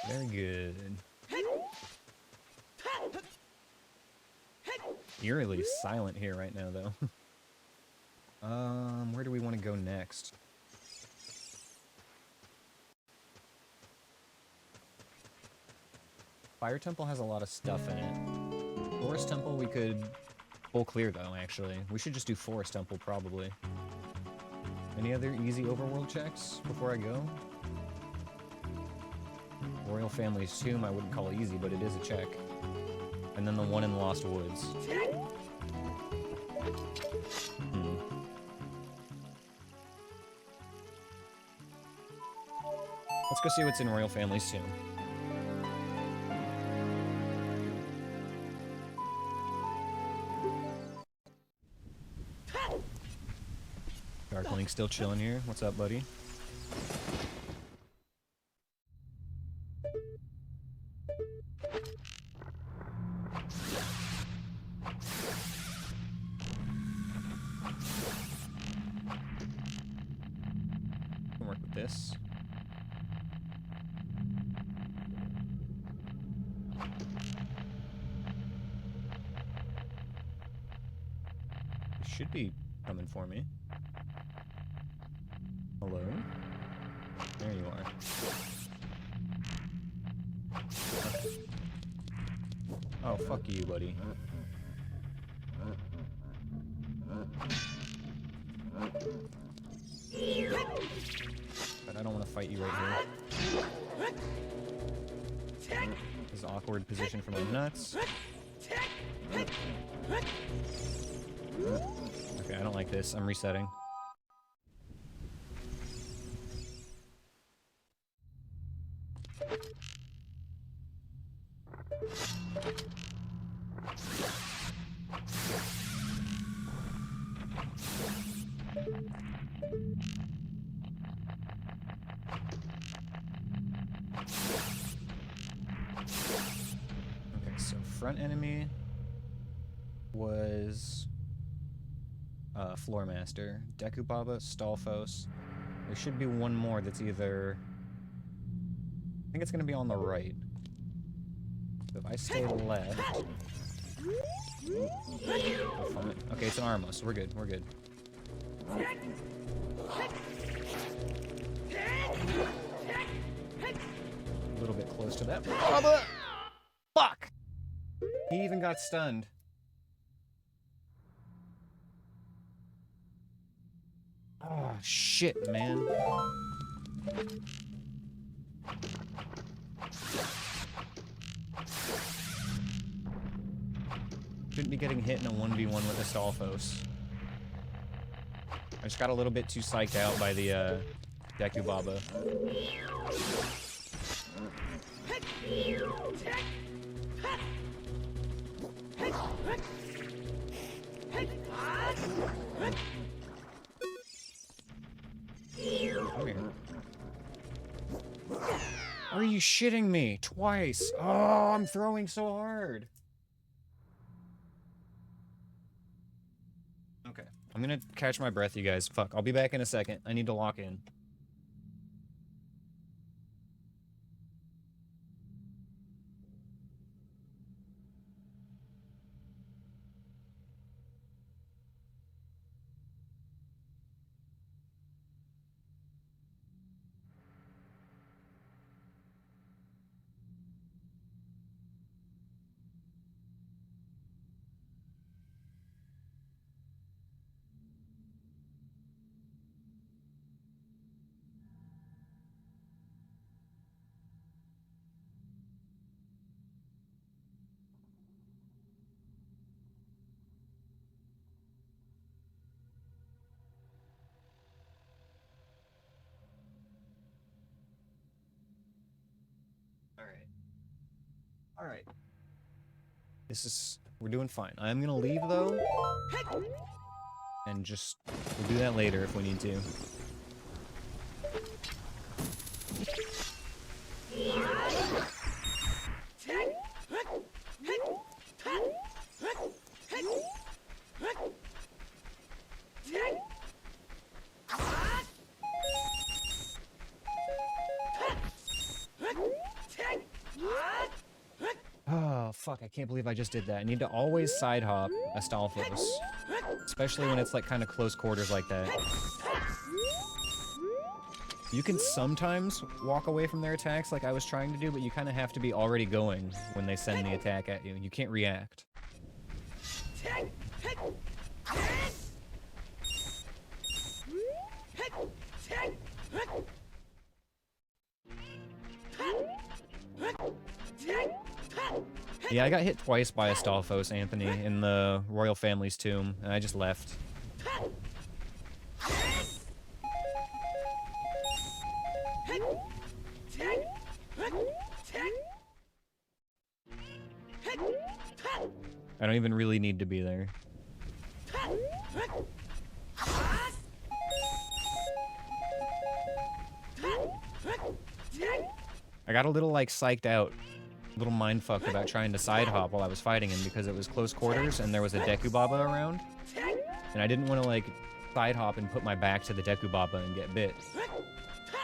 Very good. Eerily silent here right now, though. Where do we want to go next? Fire Temple has a lot of stuff in it. Forest Temple we could full clear, though, actually. We should just do Forest Temple, probably. Any other easy overworld checks before I go? Royal Family's Tomb I wouldn't call easy, but it is a check. And then the one in Lost Woods. Let's go see what's in Royal Family's Tomb. Darklink still chilling here. What's up, buddy? Can work with this. It should be coming for me. Hello? There you are. Oh, fuck you, buddy. But I don't want to fight you right here. This is an awkward position for my nuts. Okay, I don't like this. I'm resetting. Okay, so front enemy was Floor Master, Dekubaba, Stalfos. There should be one more that's either... I think it's gonna be on the right. So if I stay left... Okay, it's an Armos, so we're good, we're good. A little bit close to that. Fuck! He even got stunned. Oh, shit, man. Shouldn't be getting hit in a 1v1 with a Stalfos. I just got a little bit too psyched out by the Dekubaba. Come here. Are you shitting me? Twice. Oh, I'm throwing so hard. Okay. I'm gonna catch my breath, you guys. Fuck. I'll be back in a second. I need to lock in. Alright. We're doing fine. I'm gonna leave, though. And we'll do that later if we need to. Oh, fuck, I can't believe I just did that. I need to always side hop a Stalfos. Especially when it's like kind of close quarters like that. You can sometimes walk away from their attacks like I was trying to do, but you kind of have to be already going when they send the attack at you. You can't react. Yeah, I got hit twice by a Stalfos, Anthony, in the royal family's tomb, and I just left. I don't even really need to be there. I got a little, like, psyched out. A little mindfucked about trying to side hop while I was fighting him because it was close quarters and there was a Dekubaba around. And I didn't want to, like, side hop and put my back to the Dekubaba and get bit.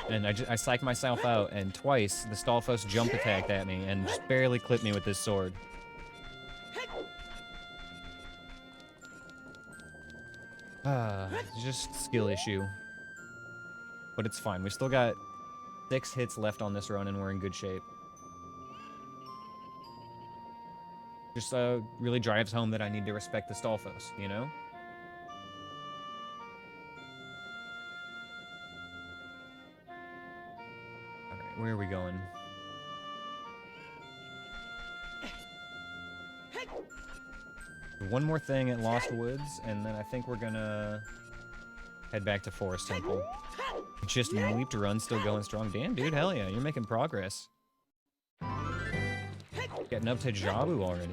And I psyched myself out, and twice the Stalfos jump attacked at me and just barely clipped me with this sword. It's just skill issue. But it's fine. We still got 6 hits left on this run and we're in good shape. Just really drives home that I need to respect the Stalfos, you know? Alright, where are we going? One more thing at Lost Woods, and then I think we're gonna head back to Forest Temple. Just Leap to Run still going strong. Damn, dude, hell yeah, you're making progress. Getting up to Jabu already.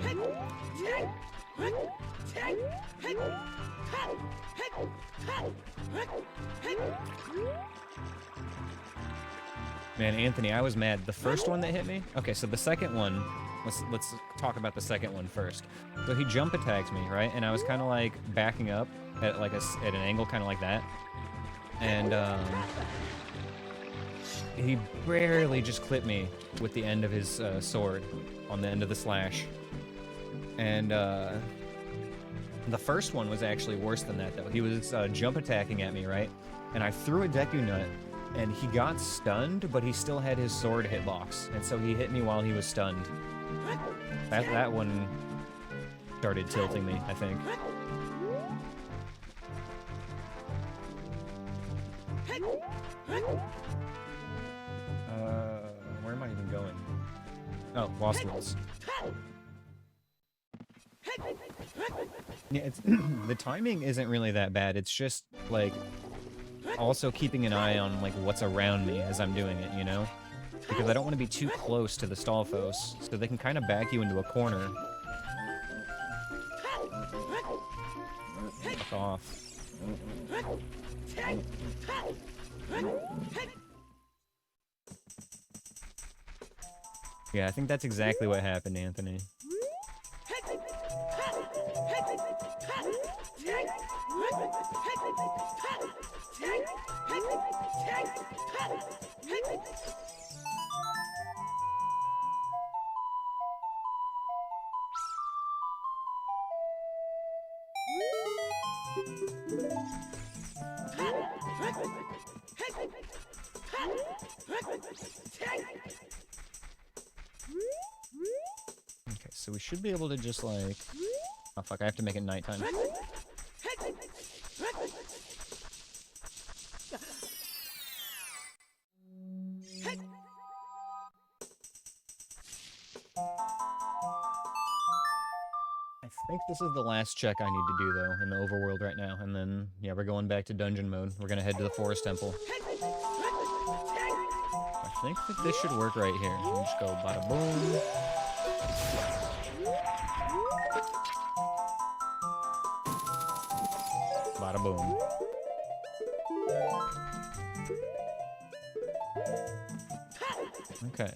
Man, Anthony, I was mad. The first one that hit me? Okay, so the second one, let's talk about the second one first. So he jump attacked me, right? And I was kind of like backing up at like at an angle kind of like that. And he barely just clipped me with the end of his sword on the end of the slash. And the first one was actually worse than that, though. He was jump attacking at me, right? And I threw a Deku Nut, and he got stunned, but he still had his sword hitbox. And so he hit me while he was stunned. That one started tilting me, I think. Where am I even going? Oh, Lost Worlds. Yeah, it's the timing isn't really that bad. It's just like also keeping an eye on like what's around me as I'm doing it, you know? Because I don't want to be too close to the Stalfos, so they can kind of back you into a corner. Fuck off. Yeah, I think that's exactly what happened, Anthony. Okay, so we should be able to just like... Oh fuck, I have to make it nighttime. I think this is the last check I need to do, though, in the overworld right now. And then, yeah, we're going back to dungeon mode. We're gonna head to the forest temple. I think that this should work right here. We just go bada boom. Bada boom. Okay.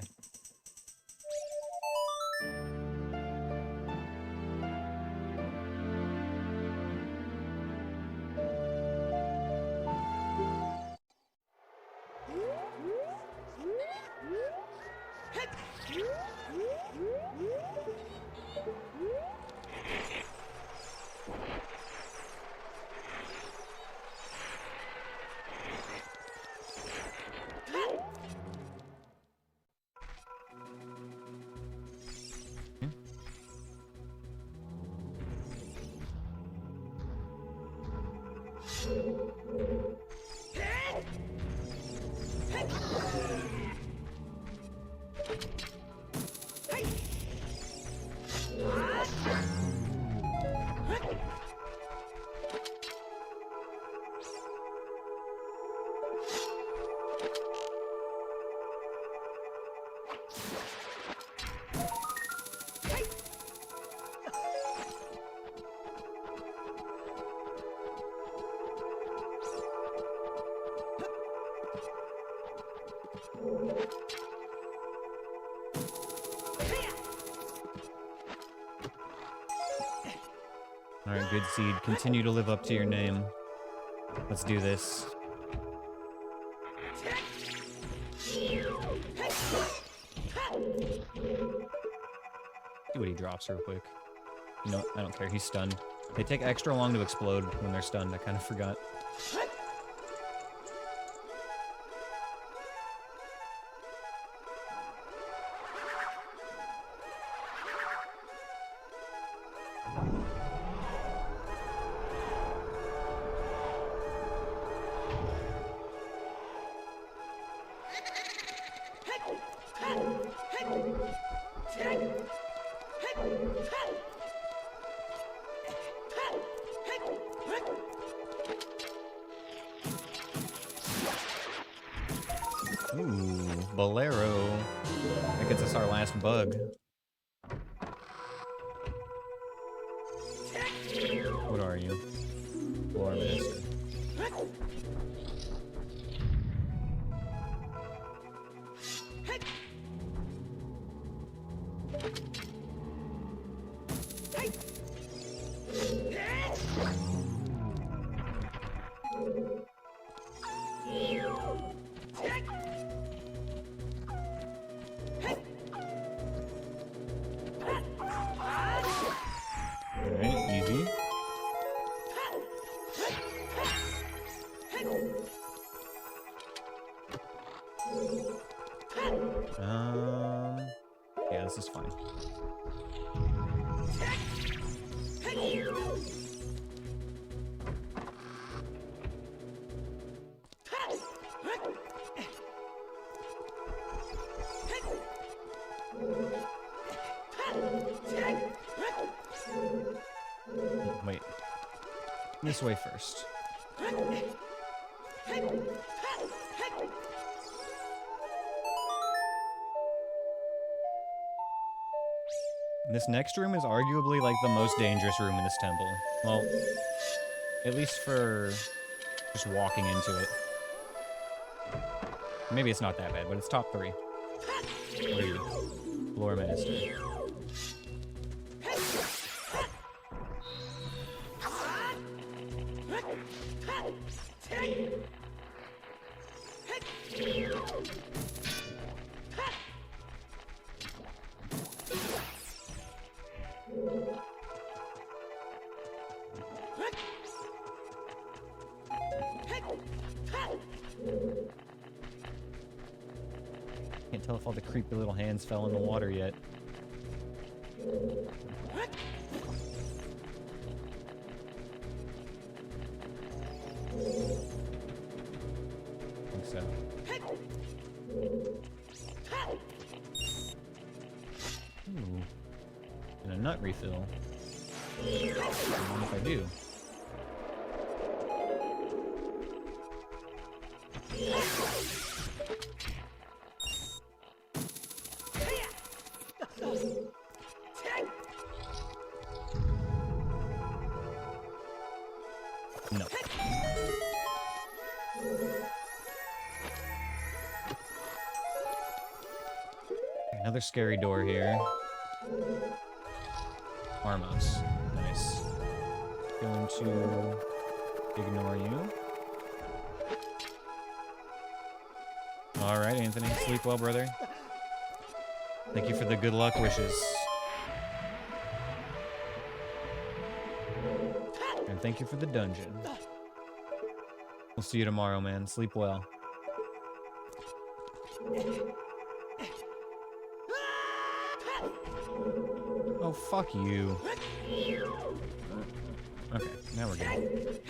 Alright, good seed. Continue to live up to your name. Let's do this. See what he drops real quick. You know, I don't care. He's stunned. They take extra long to explode when they're stunned. I kind of forgot. Ooh, Bolero. That gets us our last bug. What are you? War Minister. Alright, easy. Yeah, this is fine. Wait. This way first. This next room is arguably like the most dangerous room in this temple. Well, at least for just walking into it. Maybe it's not that bad, but it's top 3. What are you? Floor Master. Can't tell if all the creepy little hands fell in the water yet. I think so. Ooh. And a nut refill. I don't know if I do. No. Another scary door here. Armos. Nice. Going to ignore you. Alright, Anthony. Sleep well, brother. Thank you for the good luck wishes. And thank you for the dungeon. We'll see you tomorrow, man. Sleep well. Oh, fuck you. Okay, now we're good.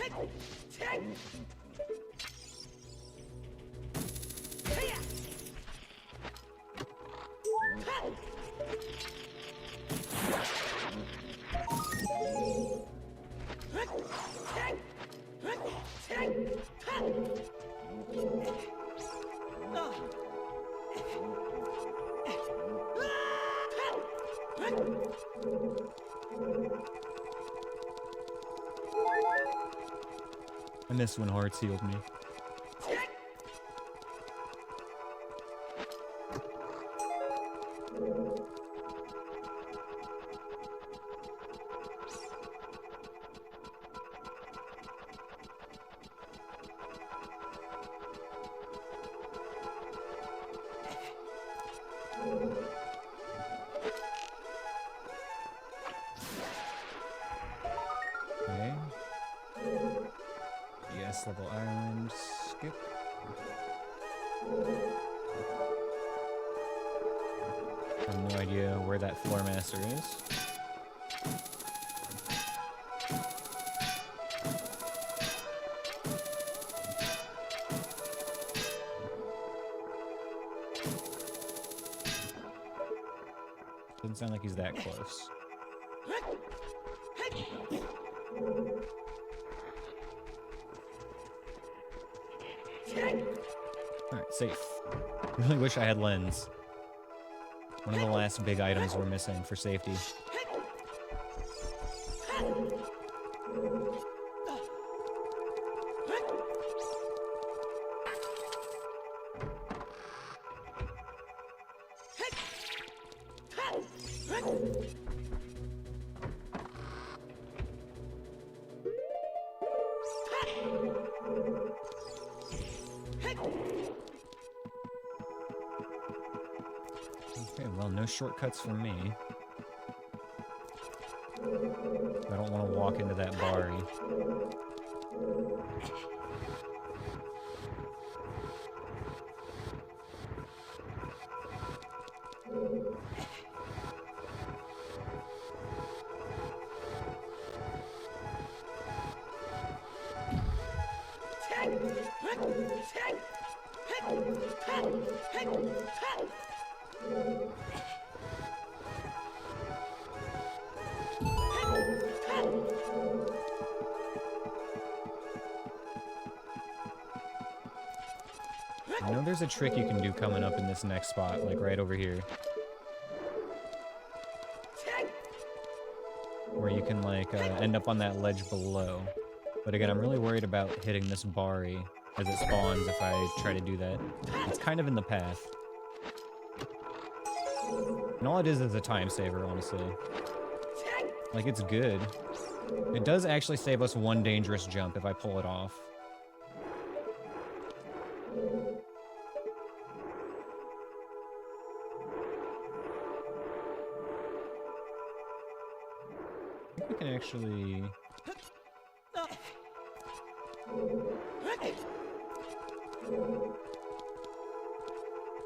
I miss when hearts healed me. Okay. Yes, level island. Skip. I have no idea where that floor master is. Doesn't sound like he's that close. Alright, safe. I really wish I had lens. One of the last big items we're missing for safety. shortcuts for me. I don't want to walk into that Bari. I know there's a trick you can do coming up in this next spot, like right over here. Where you can, like, end up on that ledge below. But again, I'm really worried about hitting this Bari as it spawns if I try to do that. It's kind of in the path. And all it is a time saver, honestly. Like, it's good. It does actually save us one dangerous jump if I pull it off. I think we can actually...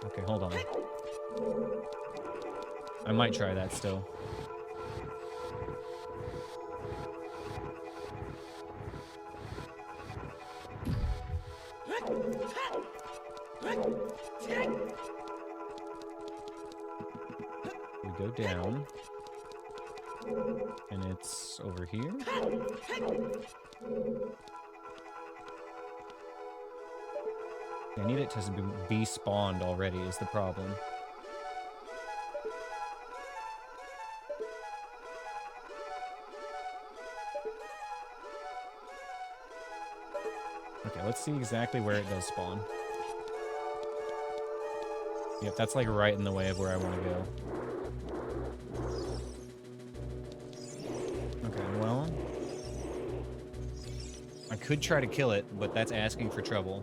Okay, hold on. I might try that still. We go down. And it's over here. I need it to be spawned already is the problem. Okay, let's see exactly where it does spawn. Yep, that's like right in the way of where I want to go. Okay, well... I could try to kill it, but that's asking for trouble.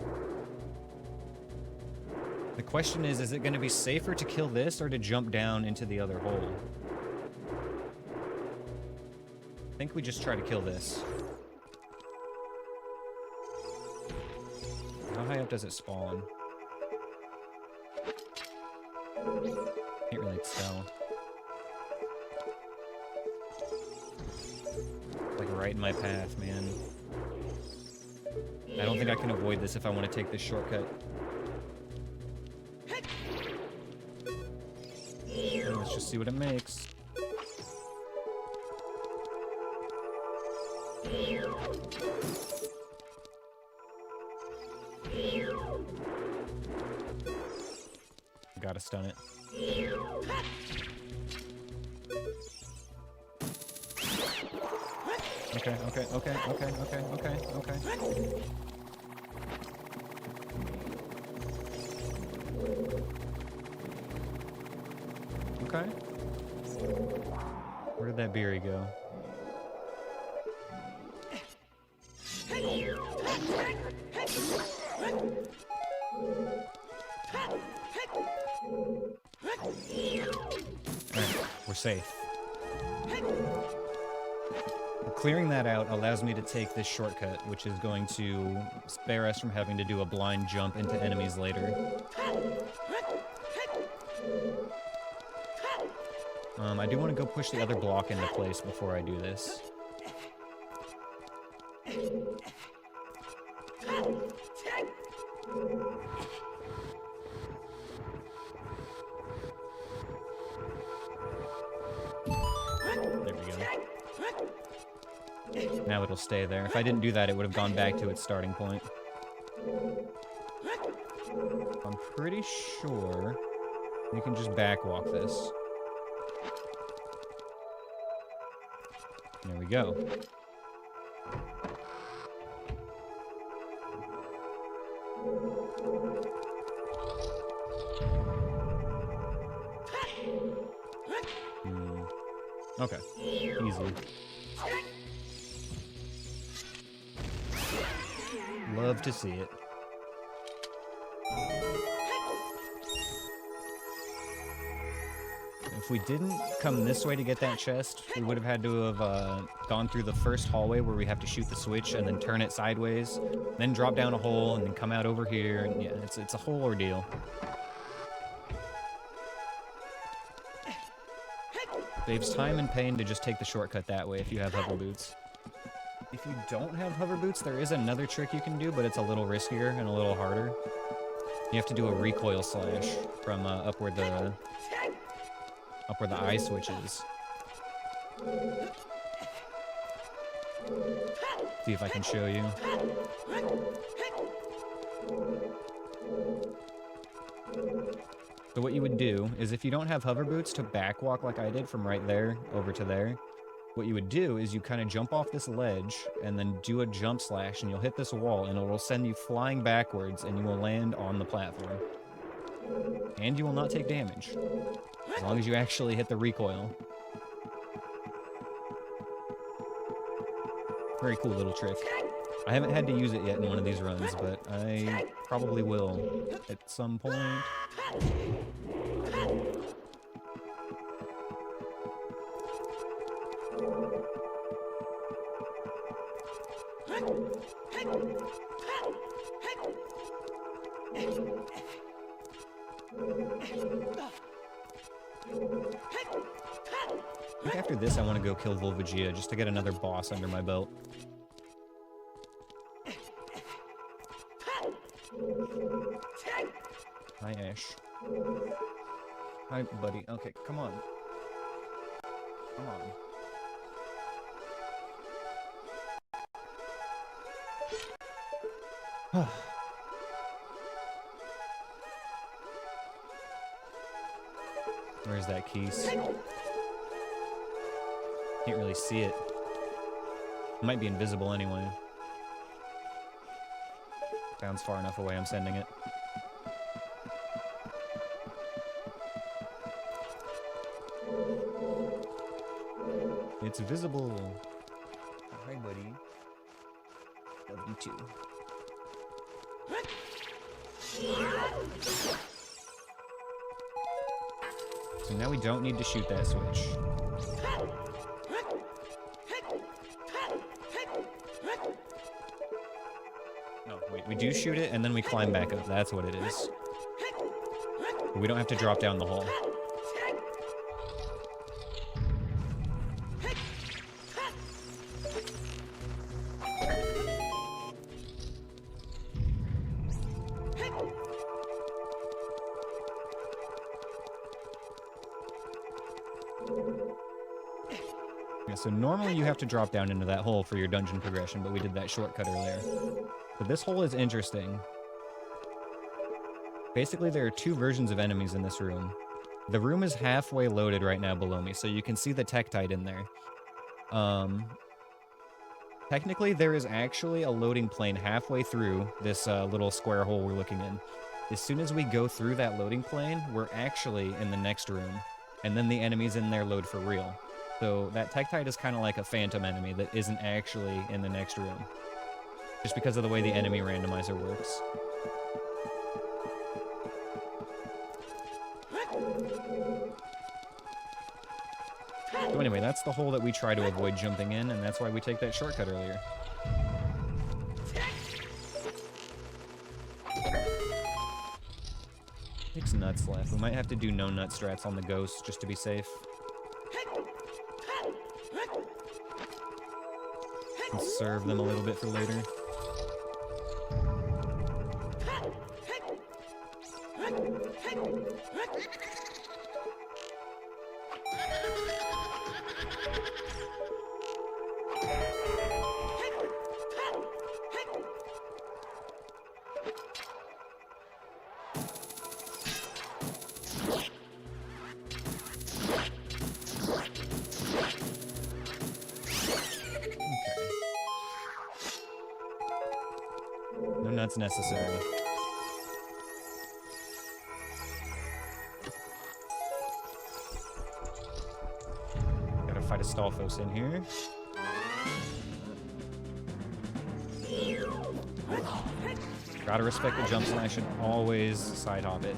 The question is it going to be safer to kill this or to jump down into the other hole? I think we just try to kill this. How high up does it spawn? Can't really tell. Like right in my path, man. I don't think I can avoid this if I want to take this shortcut. Let's just see what it makes. Gotta stun it. Okay. Okay. Where did that berry go? Alright, we're safe. Clearing that out allows me to take this shortcut, which is going to spare us from having to do a blind jump into enemies later. I do want to go push the other block into place before I do this. There we go. Now it'll stay there. If I didn't do that, it would have gone back to its starting point. I'm pretty sure we can just backwalk this. There we go. Okay. Easy. Love to see it. if we didn't come this way to get that chest, we would have had to have gone through the first hallway where we have to shoot the switch and then turn it sideways, then drop down a hole and then come out over here. And yeah, it's a whole ordeal. Saves time and pain to just take the shortcut that way if you have hover boots. If you don't have hover boots, there is another trick you can do, but it's a little riskier and a little harder. You have to do a recoil slash from up where the eye switch is. See if I can show you. So what you would do is, if you don't have hover boots, to backwalk like I did from right there over to there, what you would do is you kind of jump off this ledge and then do a jump slash, and you'll hit this wall and it will send you flying backwards and you will land on the platform. And you will not take damage, as long as you actually hit the recoil. Very cool little trick. I haven't had to use it yet in one of these runs, but I probably will at some point. I think after this I want to go kill Volvagia just to get another boss under my belt. Hi, Ash. Hi, buddy. Okay, come on. Come on. Where's that keys? Can't really see it. It might be invisible anyway. Sounds far enough away, I'm sending it. It's visible. Hi, buddy. Love you too. So now we don't need to shoot that switch. No, wait, we do shoot it and then we climb back up. That's what it is. But we don't have to drop down the hole. Yeah, so normally you have to drop down into that hole for your dungeon progression, but we did that shortcut earlier. But this hole is interesting. Basically, there are two versions of enemies in this room. The room is halfway loaded right now below me, so you can see the Tektite in there. Technically, there is actually a loading plane halfway through this little square hole we're looking in. As soon as we go through that loading plane, we're actually in the next room. And then the enemies in there load for real. So that Tektite is kind of like a phantom enemy that isn't actually in the next room. Just because of the way the enemy randomizer works. So anyway, that's the hole that we try to avoid jumping in, and that's why we take that shortcut earlier. 6 nuts left. We might have to do no nut strats on the ghosts just to be safe. Conserve them a little bit for later. No nuts necessary. Gotta fight a Stalfos in here. Gotta respect the jumps, and I should always side hop it.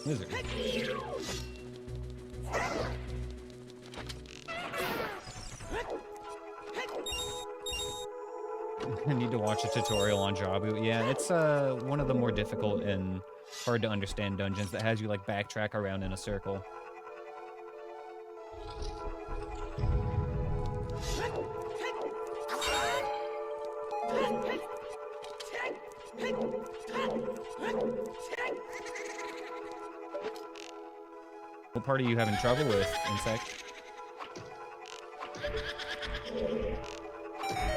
Wizard. I need to watch a tutorial on Jabu. Yeah, it's one of the more difficult and hard to understand dungeons that has you like backtrack around in a circle. What part are you having trouble with, Insect?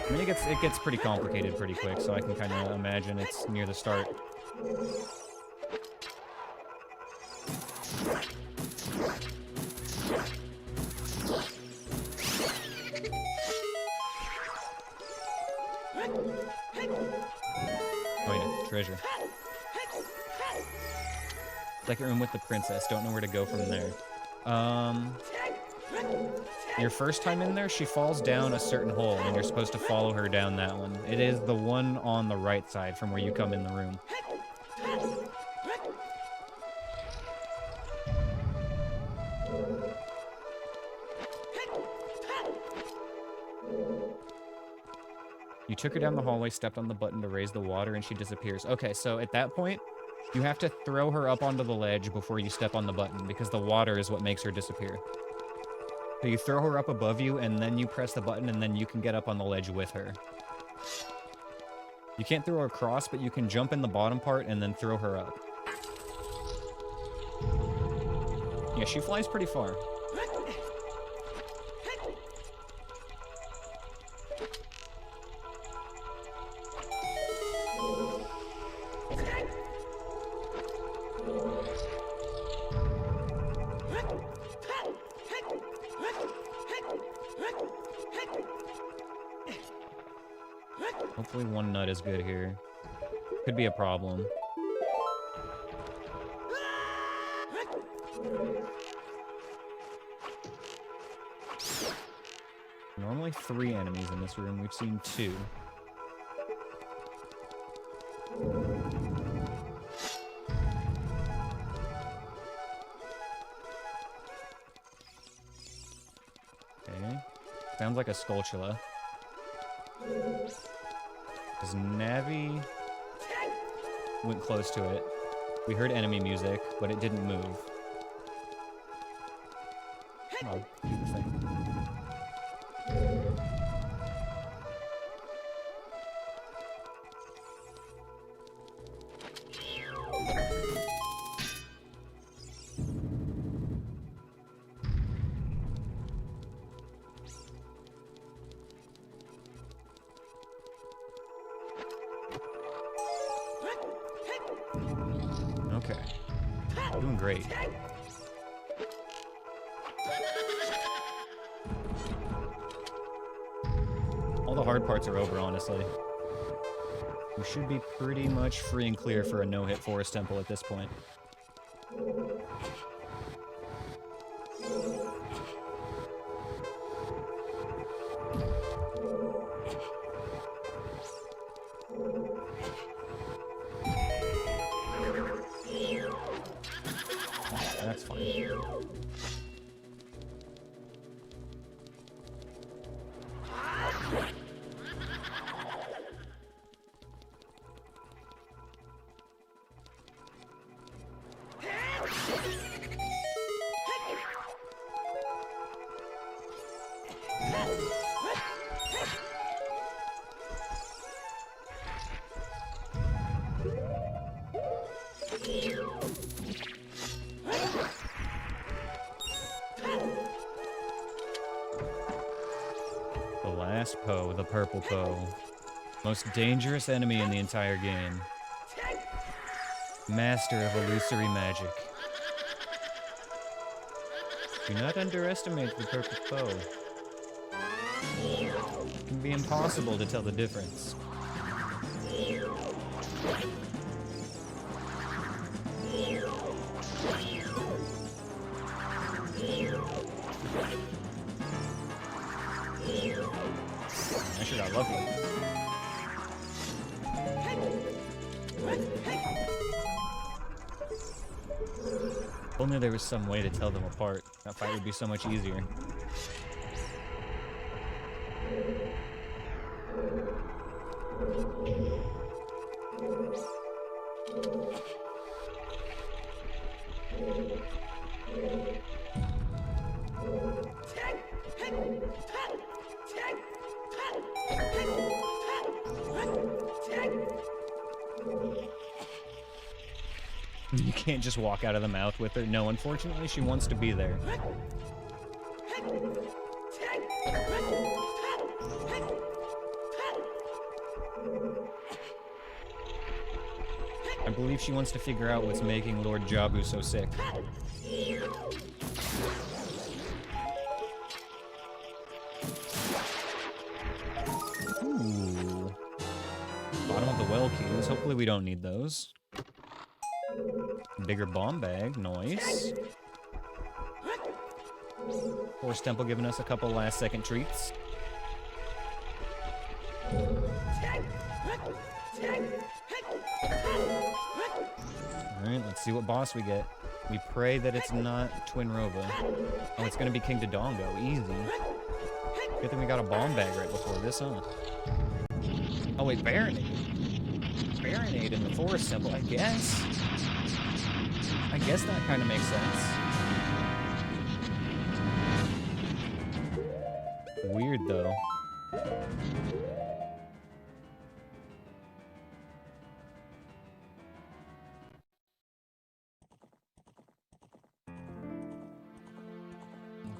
I mean, it gets pretty complicated pretty quick, so I can kind of imagine it's near the start. Oh yeah, treasure. Second room with the princess. Don't know where to go from there. Your first time in there, she falls down a certain hole, and you're supposed to follow her down that one. It is the one on the right side from where you come in the room. You took her down the hallway, stepped on the button to raise the water, and she disappears. Okay, so at that point, you have to throw her up onto the ledge before you step on the button, because the water is what makes her disappear. So you throw her up above you, and then you press the button, and then you can get up on the ledge with her. You can't throw her across, but you can jump in the bottom part and then throw her up. Yeah, she flies pretty far. Hopefully one nut is good here. Could be a problem. Normally 3 enemies in this room. We've seen 2. Okay. Sounds like a Skulltula. Because Navi went close to it. We heard enemy music, but it didn't move. Come on, do the thing. Okay. Doing great. All the hard parts are over, honestly. We should be pretty much free and clear for a no-hit Forest Temple at this point. That's fine. The last Poe, the purple Poe. Most dangerous enemy in the entire game. Master of illusory magic. Do not underestimate the purple Poe. It can be impossible to tell the difference. I should have loved it. Only there was some way to tell them apart. That fight would be so much easier. You can't just walk out of the mouth with her. No, unfortunately, she wants to be there. I believe she wants to figure out what's making Lord Jabu so sick. Ooh. Bottom of the well keys. Hopefully we don't need those. Bigger bomb bag. Nice. Force Temple giving us a couple last-second treats. Alright, let's see what boss we get. We pray that it's not Twin Rova. Oh, it's gonna be King Dodongo. Easy. Good thing we got a bomb bag right before this, huh? Oh wait, Baronade. Baronade in the Forest Temple, I guess. I guess that kind of makes sense. Weird, though.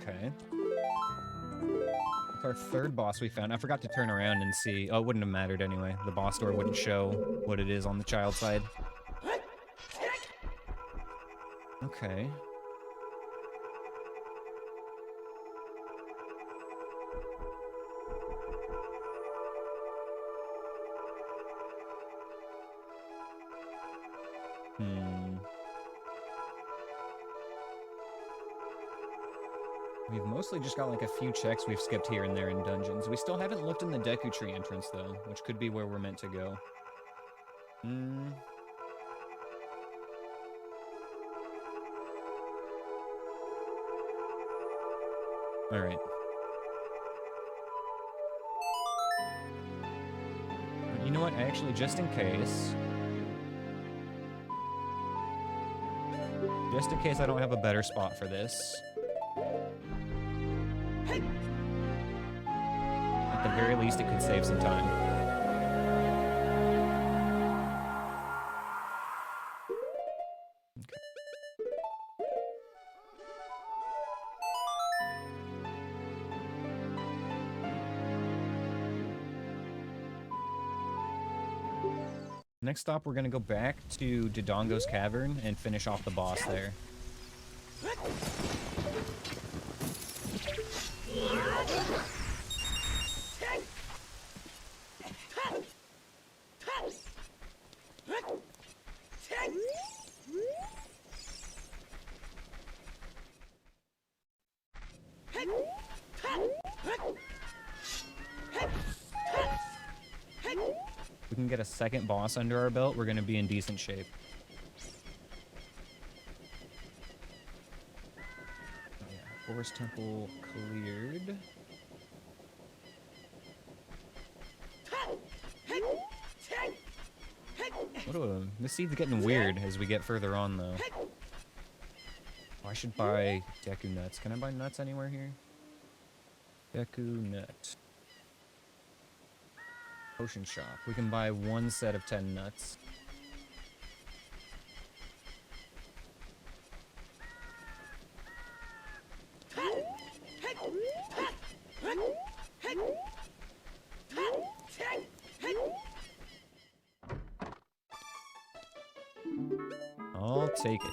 Okay. It's our third boss we found. I forgot to turn around and see. Oh, it wouldn't have mattered anyway. The boss door wouldn't show what it is on the child side. Okay. We've mostly just got like a few checks we've skipped here and there in dungeons. We still haven't looked in the Deku Tree entrance though, which could be where we're meant to go. Alright. You know what? Actually, just in case I don't have a better spot for this. At the very least, it could save some time. Okay. Next stop, we're gonna go back to Dodongo's Cavern and finish off the boss there. If we can get a second boss under our belt, we're gonna be in decent shape. Oh, yeah. Forest Temple cleared. This seed's getting weird as we get further on, though. Oh, I should buy Deku Nuts. Can I buy nuts anywhere here? Deku Nut. Potion Shop. We can buy one set of 10 nuts. I'll take it.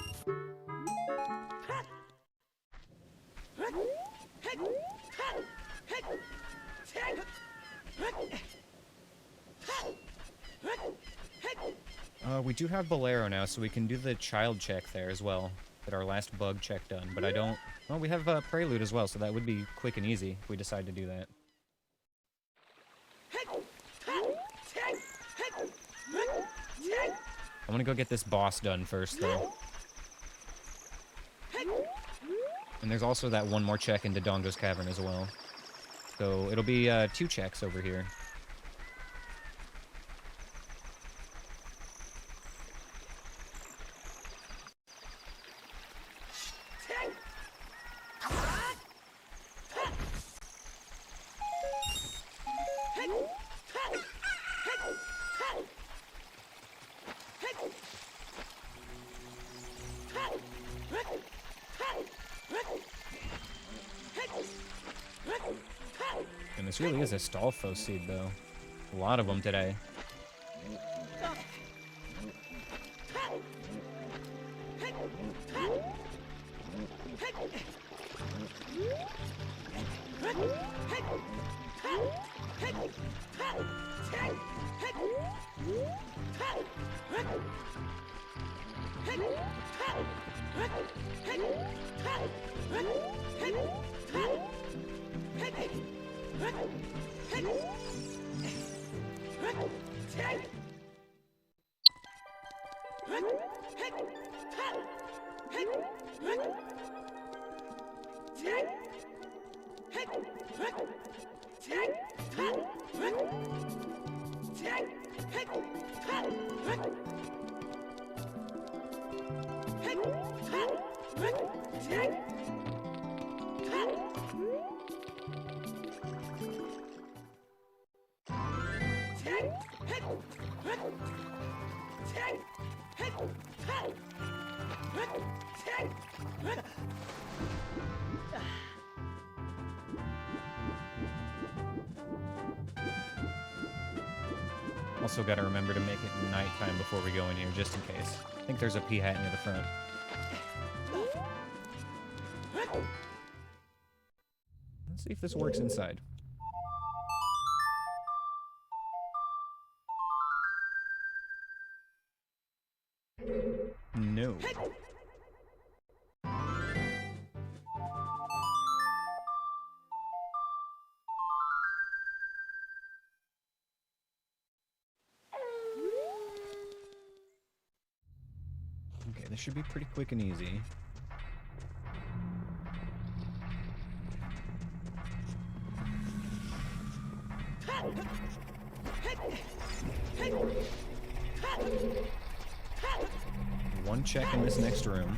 We do have Bolero now, so we can do the child check there as well. Get our last bug check done, but I don't... Well, we have Prelude as well, so that would be quick and easy if we decide to do that. I want to go get this boss done first, though. And there's also that one more check into Dongo's Cavern as well. So it'll be 2 checks over here. And this really is a Stalfo seed, though. A lot of them today. Also gotta remember to make it nighttime before we go in here, just in case. I think there's a pea hat near the front. Let's see if this works inside. No. Okay, this should be pretty quick and easy. One check in this next room.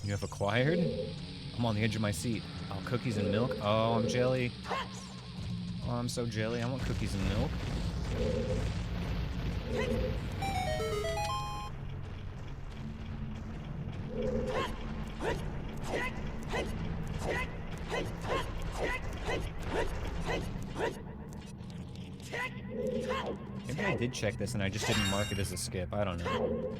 You have acquired? I'm on the edge of my seat. Oh, cookies and milk? Oh, I'm jelly. Oh, I'm so jelly. I want cookies and milk. Maybe I did check this and I just didn't mark it as a skip. I don't know.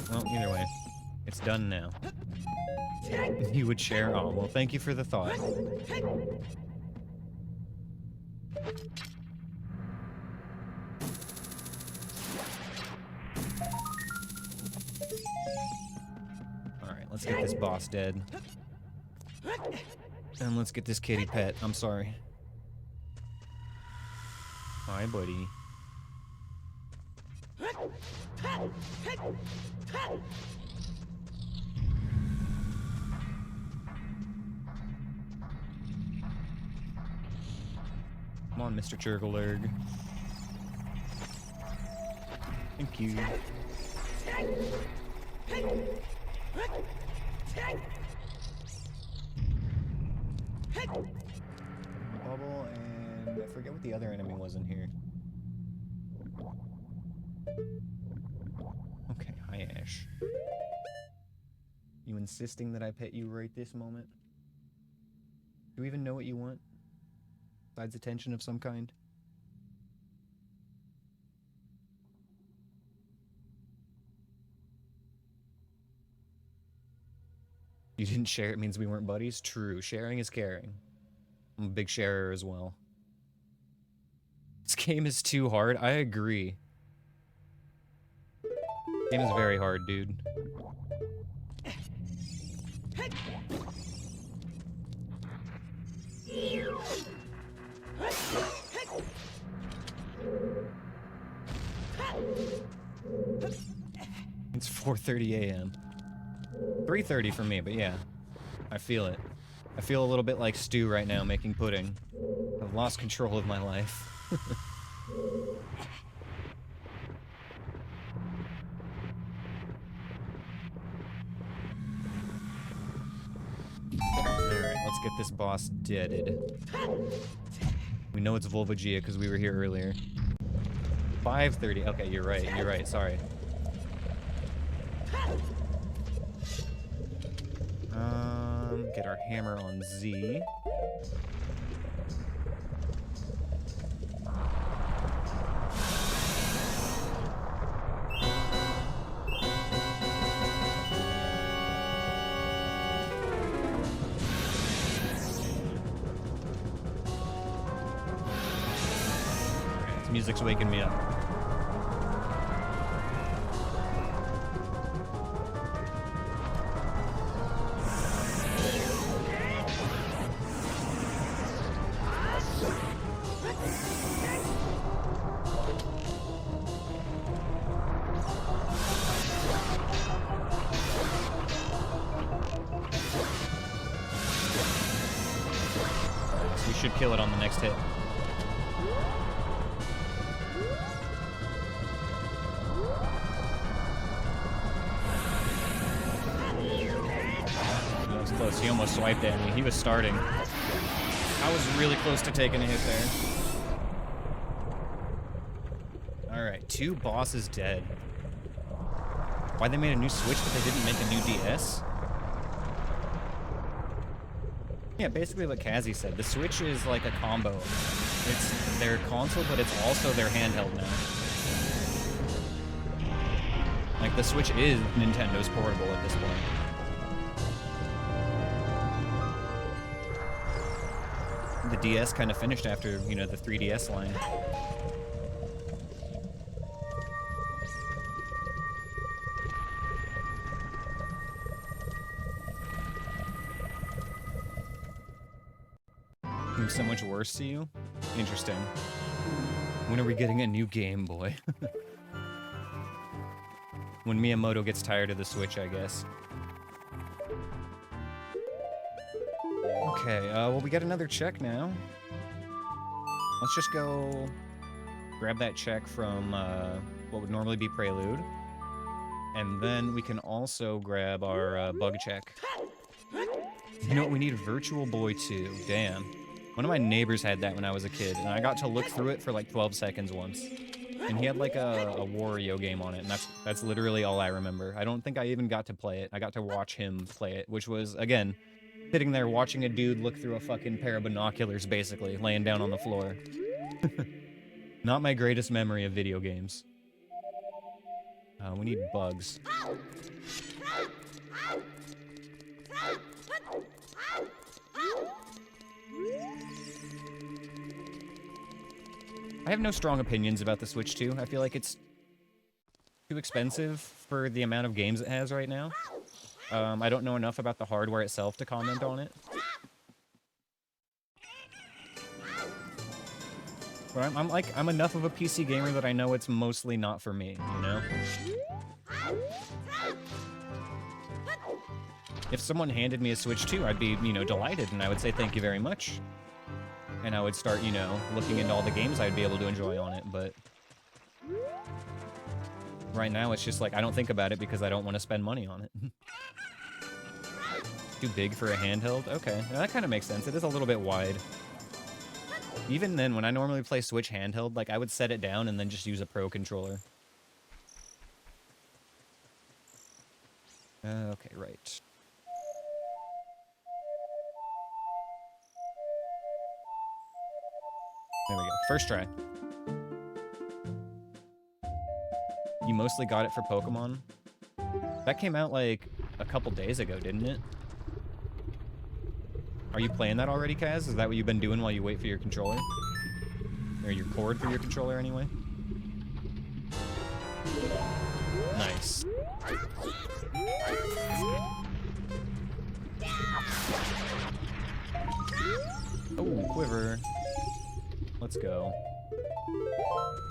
Well, either way, it's done now. You would share? Oh, well, thank you for the thought. Alright, let's get this boss dead. And let's get this kitty pet. I'm sorry. Hi, buddy. Come on, Mr. Churglerg. Thank you. Bubble, and I forget what the other enemy was in here. Okay, hi Ash. You insisting that I pet you right this moment? Do you even know what you want? Besides attention of some kind? You didn't share, it means we weren't buddies? True, sharing is caring. I'm a big sharer as well. This game is too hard, I agree. Game is very hard, dude. It's 4:30 a.m. 3:30 for me, but yeah. I feel it. I feel a little bit like Stu right now making pudding. I've lost control of my life. Alright, let's get this boss deaded. We know it's Volvagia because we were here earlier. 5:30. Okay, you're right, sorry. Get our hammer on Z. This music's waking me up. We should kill it on the next hit. That was close. He almost swiped at me. He was starting. I was really close to taking a hit there. Alright, 2 bosses dead. Why they made a new Switch but they didn't make a new DS? Yeah, basically what Kazi said. The Switch is like a combo. It's their console, but it's also their handheld now. Like, the Switch is Nintendo's portable at this point. The DS kind of finished after, you know, the 3DS line. So much worse to you? Interesting. When are we getting a new Game Boy? When Miyamoto gets tired of the Switch, I guess. Okay, well, we got another check now. Let's just go grab that check from what would normally be Prelude. And then we can also grab our bug check. You know what? We need Virtual Boy 2. Damn. One of my neighbors had that when I was a kid, and I got to look through it for like 12 seconds once. And he had like a Wario game on it, and that's literally all I remember. I don't think I even got to play it. I got to watch him play it, which was, again, sitting there watching a dude look through a fucking pair of binoculars, basically, laying down on the floor. Not my greatest memory of video games. We need bugs. I have no strong opinions about the Switch 2. I feel like it's too expensive for the amount of games it has right now. I don't know enough about the hardware itself to comment on it. But I'm enough of a PC gamer that I know it's mostly not for me, you know? If someone handed me a Switch 2, I'd be, you know, delighted, and I would say thank you very much. And I would start, you know, looking into all the games I'd be able to enjoy on it, but right now it's just like, I don't think about it because I don't want to spend money on it. Too big for a handheld? Okay, now that kind of makes sense. It is a little bit wide. Even then, when I normally play Switch handheld, like, I would set it down and then just use a Pro controller. Okay, right. There we go. First try. You mostly got it for Pokemon? That came out, like, a couple days ago, didn't it? Are you playing that already, Kaz? Is that what you've been doing while you wait for your controller? Or your cord for your controller, anyway? Nice. Oh, quiver. Let's go.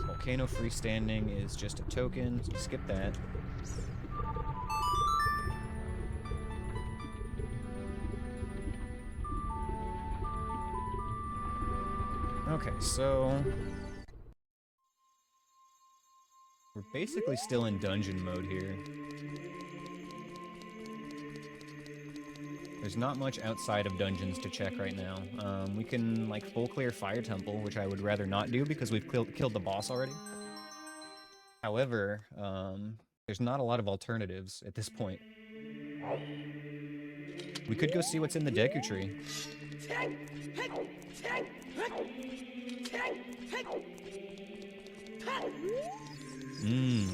Volcano freestanding is just a token, so skip that. Okay, so we're basically still in dungeon mode here. There's not much outside of dungeons to check right now. We can, like, full clear Fire Temple, which I would rather not do because we've killed the boss already. However, there's not a lot of alternatives at this point. We could go see what's in the Deku Tree.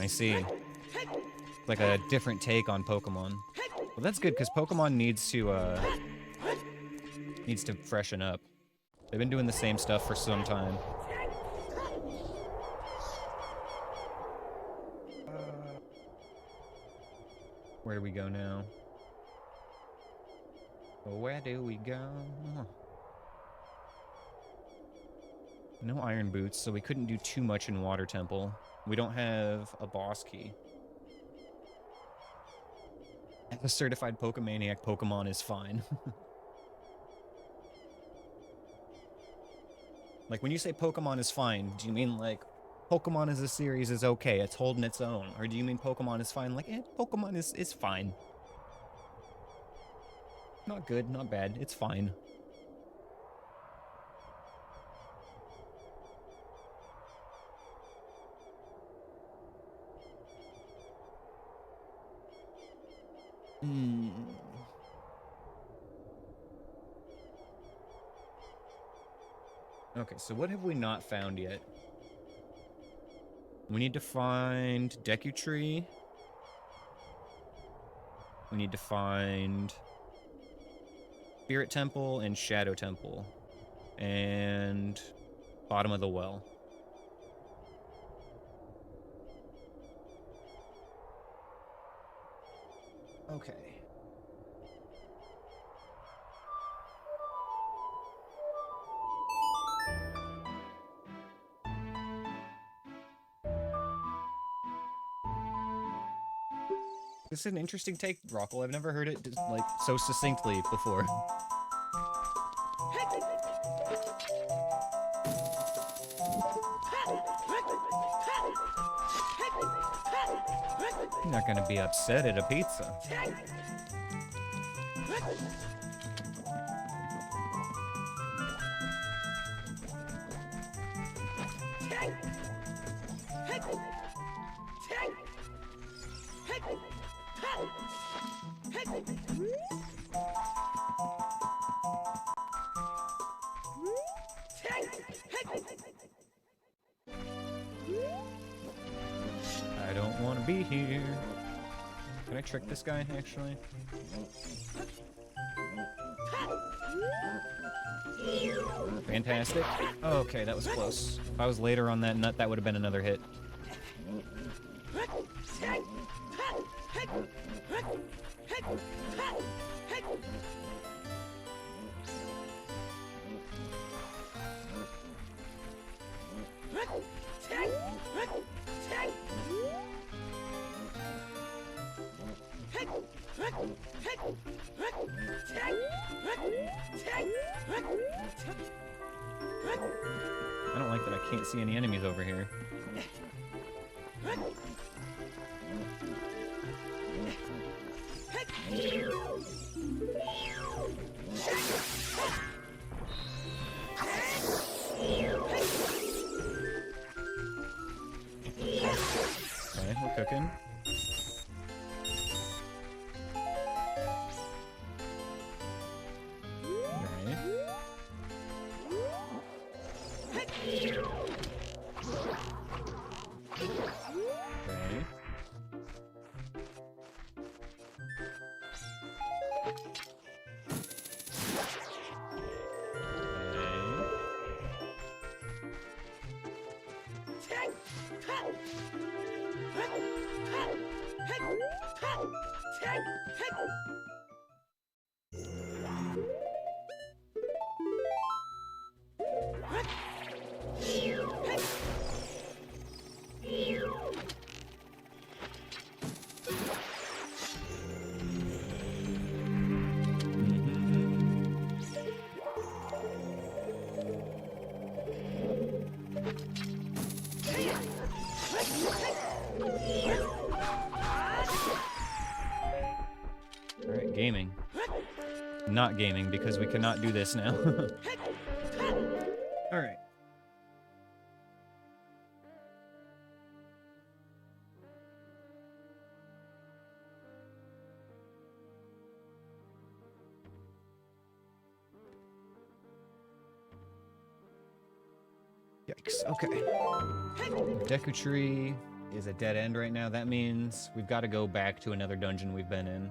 I see. Like a different take on Pokemon. Well, that's good, because Pokemon needs to freshen up. They've been doing the same stuff for some time. Where do we go now? Where do we go? No iron boots, so we couldn't do too much in Water Temple. We don't have a boss key. A certified Pokemaniac Pokemon is fine. Like, when you say Pokemon is fine, do you mean, like, Pokemon as a series is okay, it's holding its own? Or do you mean Pokemon is fine, like, Pokemon is fine? Not good, not bad, it's fine. Okay, so what have we not found yet? We need to find Deku Tree. We need to find Spirit Temple and Shadow Temple. And Bottom of the Well. Okay. This is an interesting take, Rockle. I've never heard it, like, so succinctly before. I'm not gonna be upset at a pizza. I don't want to be here. Can I trick this guy, actually? Fantastic. Oh, okay, that was close. If I was later on that nut, that would have been another hit. I don't like that I can't see any enemies over here. Okay, we're cooking. Alright, gaming. Not gaming, because we cannot do this now. Alright. Yikes, okay. Deku Tree is a dead end right now. That means we've got to go back to another dungeon we've been in.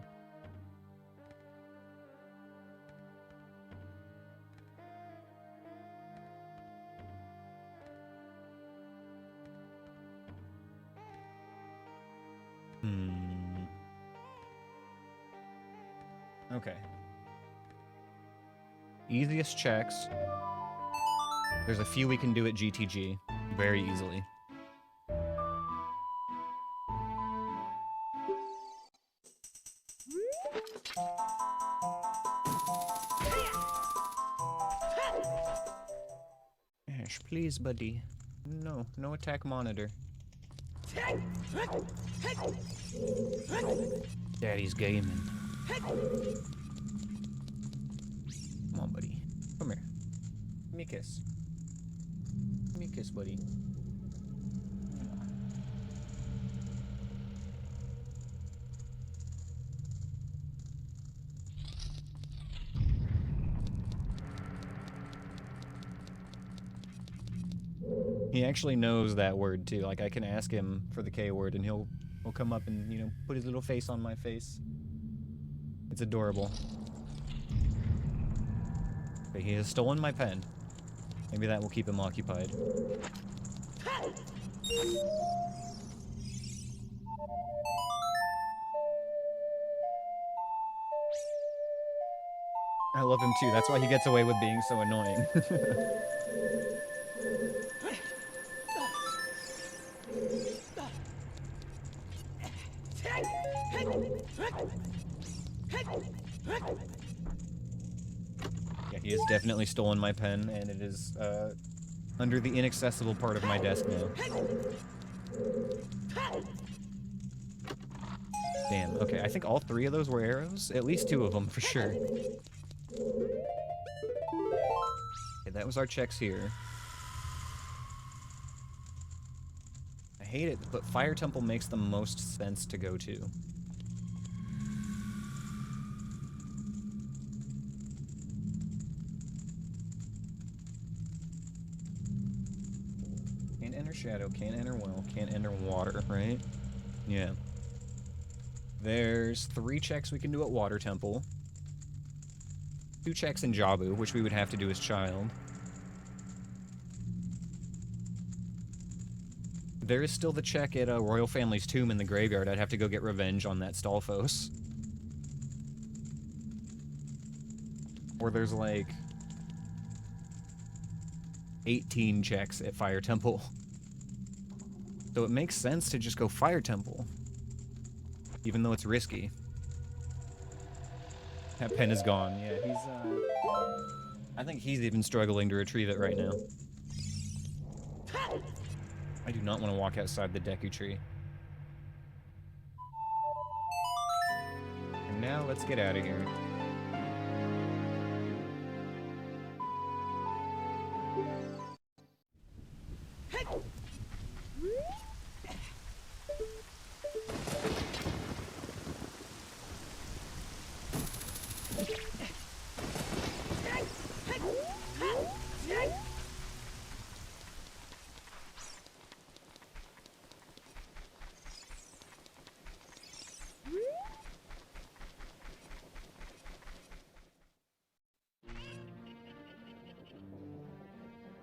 Okay. Easiest checks. There's a few we can do at GTG very easily. Ash, please, buddy. No, no attack monitor. Daddy's gaming. Come on, buddy. Come here. Give me a kiss. Give me a kiss, buddy. He actually knows that word too. Like I can ask him for the K word and he'll come up and, you know, put his little face on my face. It's adorable. Okay, he has stolen my pen. Maybe that will keep him occupied. I love him too. That's why he gets away with being so annoying. Yeah, he has definitely stolen my pen, and it is under the inaccessible part of my desk now. Damn, okay, I think all three of those were arrows. At least two of them, for sure. Okay, that was our checks here. I hate it, but Fire Temple makes the most sense to go to. Can't enter shadow, can't enter well, can't enter water, right? Yeah. There's 3 checks we can do at Water Temple. 2 checks in Jabu, which we would have to do as child. There is still the check at Royal Family's tomb in the graveyard. I'd have to go get revenge on that Stalfos. Or there's like 18 checks at Fire Temple. So it makes sense to just go Fire Temple. Even though it's risky. That pen is gone. Yeah, he's, I think he's even struggling to retrieve it right now. I do not want to walk outside the Deku Tree. And now, let's get out of here.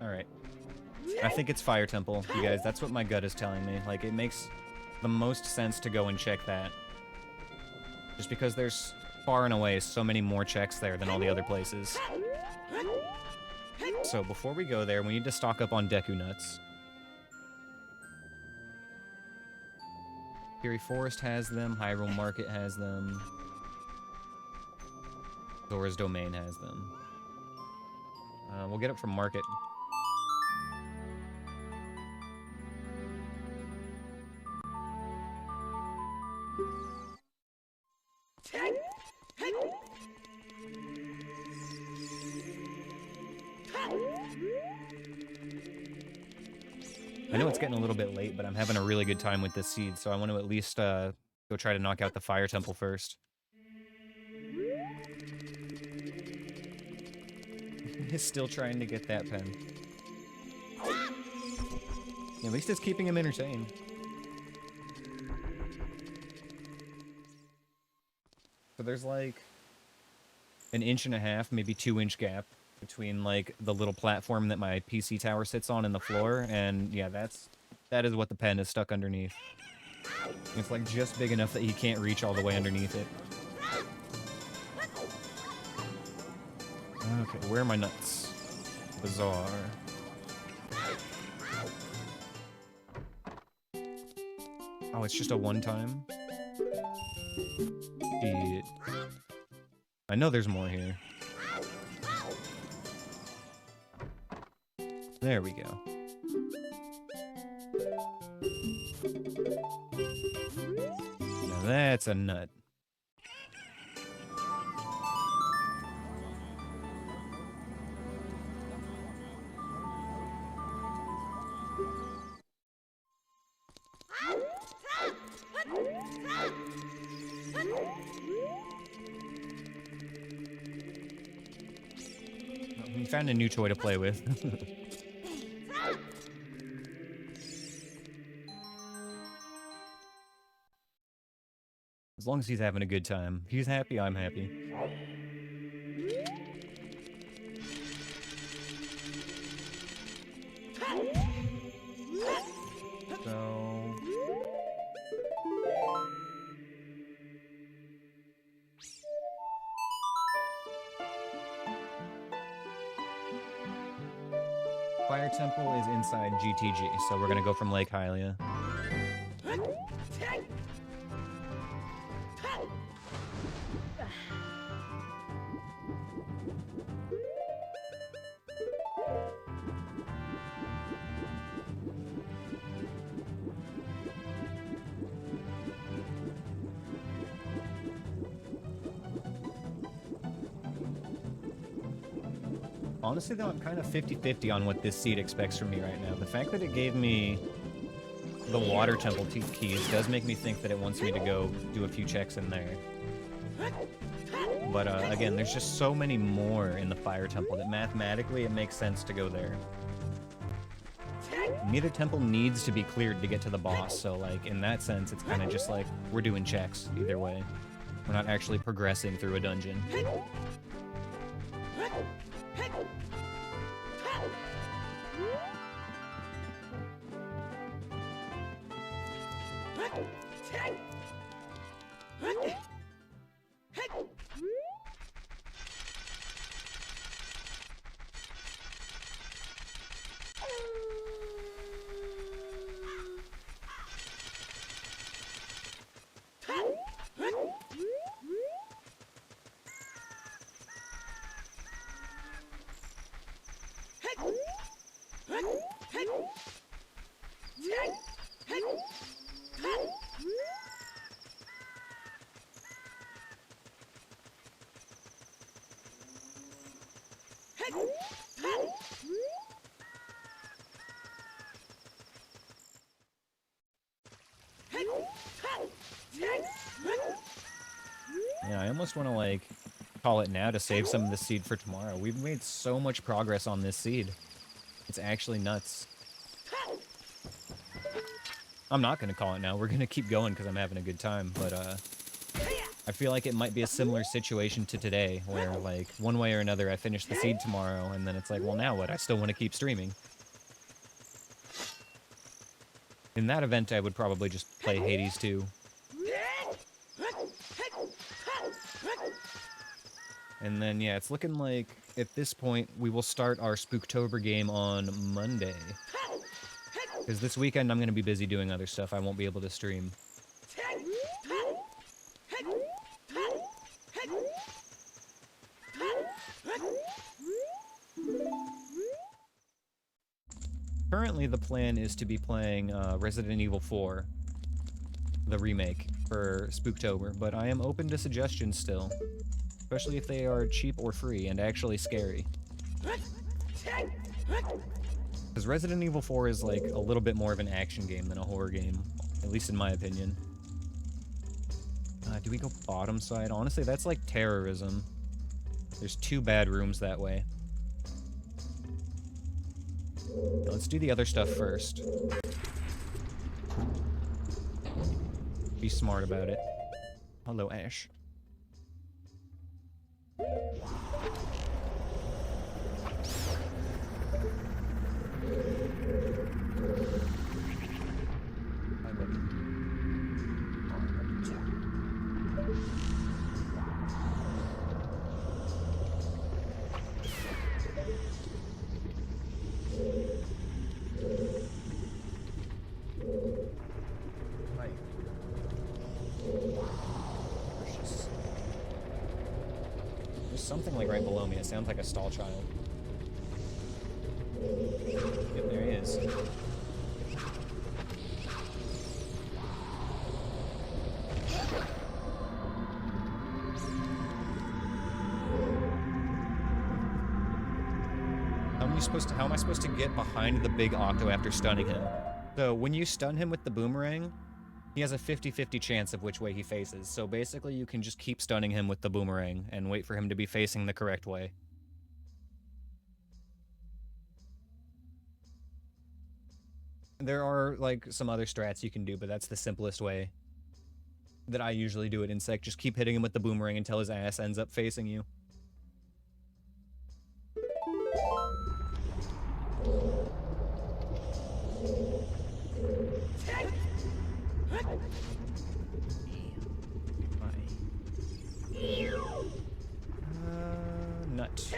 Alright. I think it's Fire Temple, you guys. That's what my gut is telling me. Like, it makes the most sense to go and check that. Just because there's far and away so many more checks there than all the other places. So before we go there, we need to stock up on Deku Nuts. Fury Forest has them, Hyrule Market has them, Zora's Domain has them. We'll get it from Market. I know it's getting a little bit late, but I'm having a really good time with this seed, so I want to at least go try to knock out the Fire Temple first. He's still trying to get that pen. At least it's keeping him entertained. So there's like an 1.5 inch, maybe 2-inch gap between like the little platform that my PC tower sits on and the floor, and yeah, that is what the pen is stuck underneath. It's like just big enough that he can't reach all the way underneath it. Okay, where are my nuts? Bizarre. Oh, it's just a one-time? Shit. I know there's more here. There we go. Now that's a nut. We found a new toy to play with. As long as he's having a good time. If he's happy, I'm happy. So... Fire Temple is inside GTG, so we're gonna go from Lake Hylia. Honestly, though, I'm kind of 50-50 on what this seed expects from me right now. The fact that it gave me the Water Temple keys does make me think that it wants me to go do a few checks in there. But, again, there's just so many more in the Fire Temple that mathematically it makes sense to go there. Neither temple needs to be cleared to get to the boss, so, like, in that sense, it's kind of just like we're doing checks either way. We're not actually progressing through a dungeon. Yeah, I almost want to, like, call it now to save some of the seed for tomorrow. We've made so much progress on this seed. It's actually nuts. I'm not going to call it now. We're going to keep going because I'm having a good time, but, I feel like it might be a similar situation to today, where, like, one way or another I finish the seed tomorrow, and then it's like, well, now what? I still want to keep streaming. In that event, I would probably just play Hades 2. And then, yeah, it's looking like, at this point, we will start our Spooktober game on Monday. Because this weekend, I'm going to be busy doing other stuff. I won't be able to stream. Currently, the plan is to be playing Resident Evil 4, the remake, for Spooktober, but I am open to suggestions still. Especially if they are cheap or free and actually scary. Because Resident Evil 4 is like a little bit more of an action game than a horror game, at least in my opinion. Do we go bottom side? Honestly, that's like terrorism. There's 2 bad rooms that way. Now, let's do the other stuff first. Be smart about it. Hello, Ash. Something like right below me. It sounds like a stall child. Yep, there he is. How am I supposed to get behind the big Octo after stunning him? So when you stun him with the boomerang, he has a 50-50 chance of which way he faces, so basically you can just keep stunning him with the boomerang and wait for him to be facing the correct way. There are, like, some other strats you can do, but that's the simplest way that I usually do it in Sec. Just keep hitting him with the boomerang until his ass ends up facing you. Nut.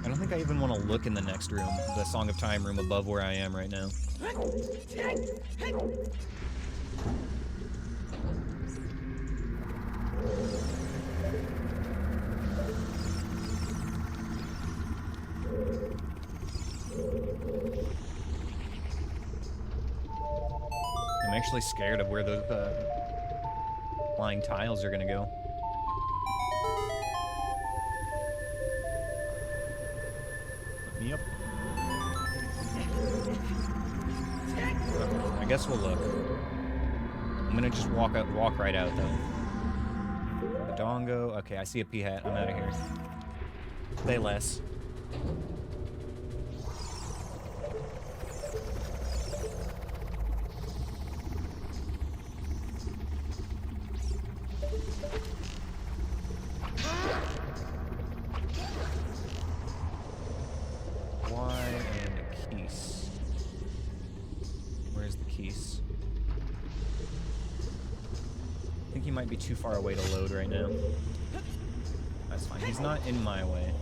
I don't think I even want to look in the next room, the Song of Time room above where I am right now. I'm actually scared of where those flying tiles are gonna go. Let me up. I guess we'll look. I'm gonna just walk right out though. The dongo. Okay, I see a pea hat. I'm out of here. Say less. Might be too far away to load right now. That's fine. He's not in my way.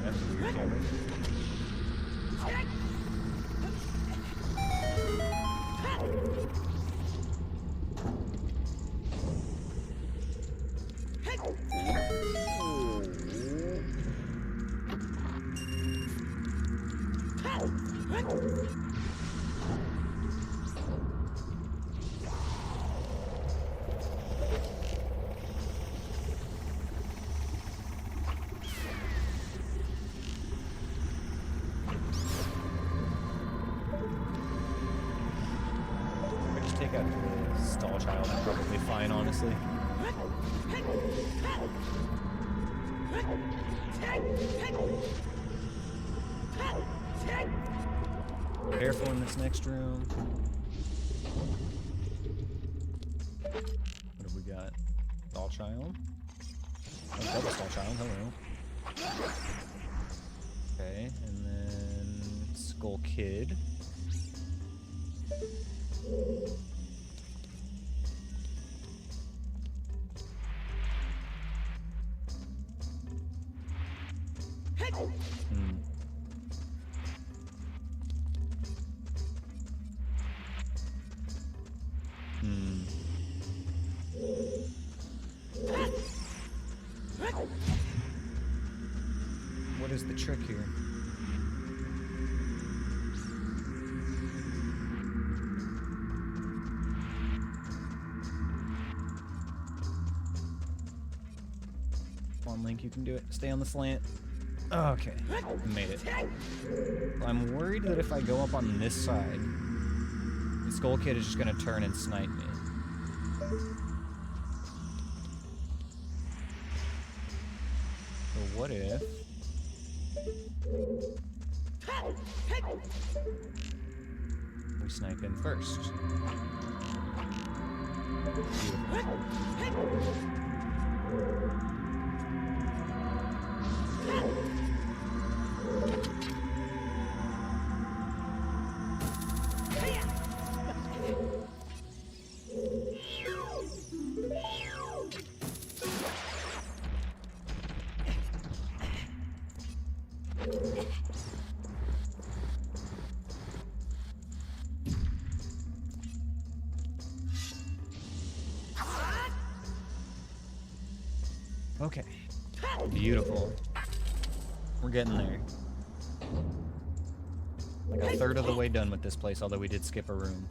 That's weird, Cameron. Take out this. Stall child, I'm probably fine, honestly. Careful in this next room. What have we got? Stall child. Oh, double stall child. Hello. Okay, and then Skull Kid. What is the trick here? Come on, Link, you can do it. Stay on the slant. Okay, made it. I'm worried that if I go up on this side, the Skull Kid is just gonna turn and snipe me. So what if... we snipe him first? Okay. Beautiful. We're getting there. Like a third of the way done with this place, although we did skip a room.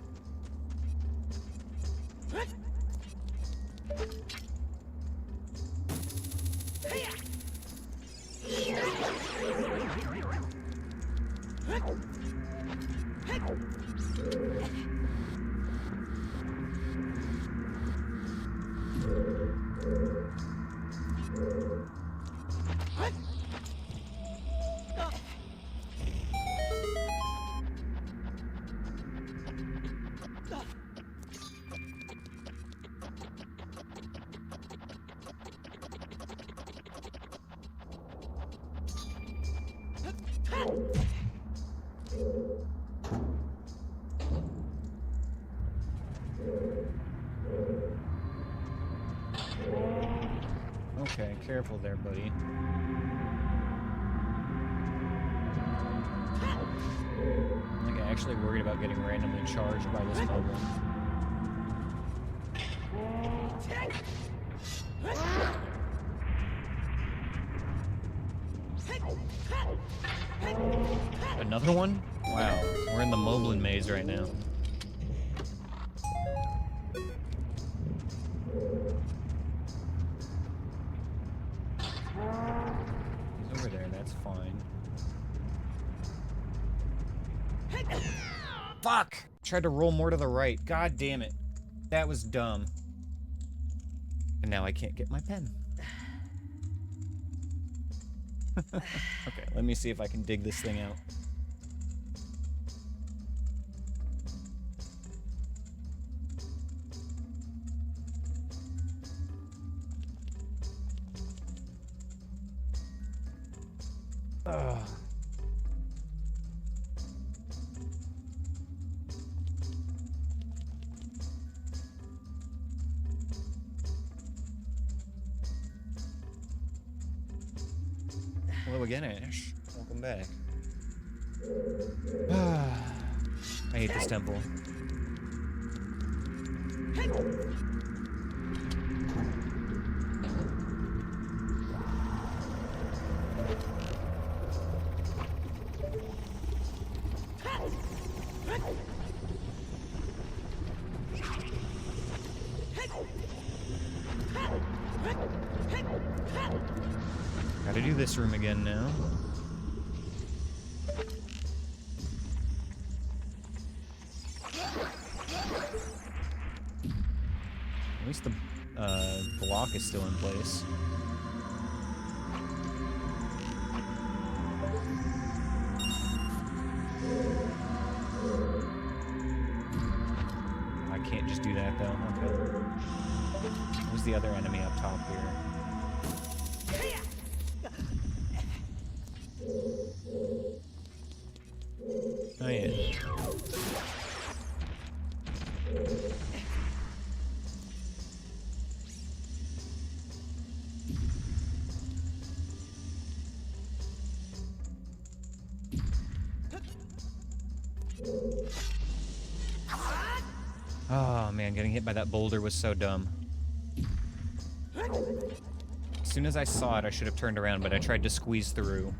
Okay, careful there, buddy. I'm actually worried about getting randomly charged by this mobile. Another one? Wow, we're in the Moblin maze right now. He's over there, that's fine. Fuck! Tried to roll more to the right. God damn it. That was dumb. And now I can't get my pen. Okay, let me see if I can dig this thing out. Ugh. Hello again, Ash. Welcome back. I hate this temple. Gotta do this room again now. At least the block is still in place. I can't just do that though. Okay. Who's the other enemy up top here? Oh yeah. Oh man, getting hit by that boulder was so dumb. As soon as I saw it, I should have turned around, but I tried to squeeze through.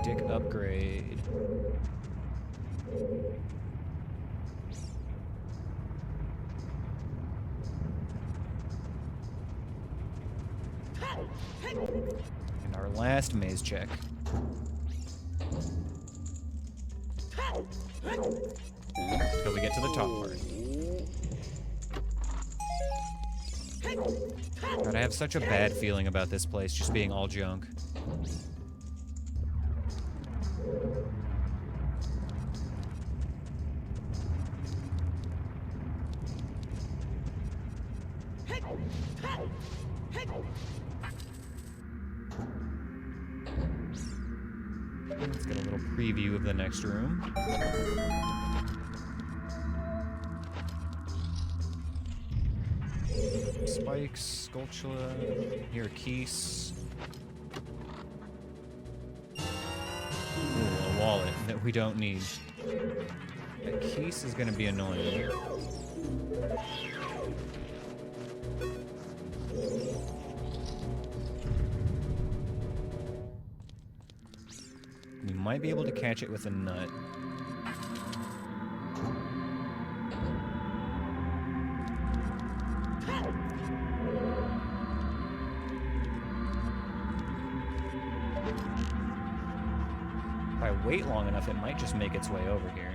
Stick upgrade. And our last maze check. Till we get to the top part. God, I have such a bad feeling about this place just being all junk. Let's get a little preview of the next room. Spikes, Sculptula, here Keys. Ooh, a wallet that we don't need. That Keys is gonna be annoying. We might be able to catch it with a nut. If I wait long enough, it might just make its way over here.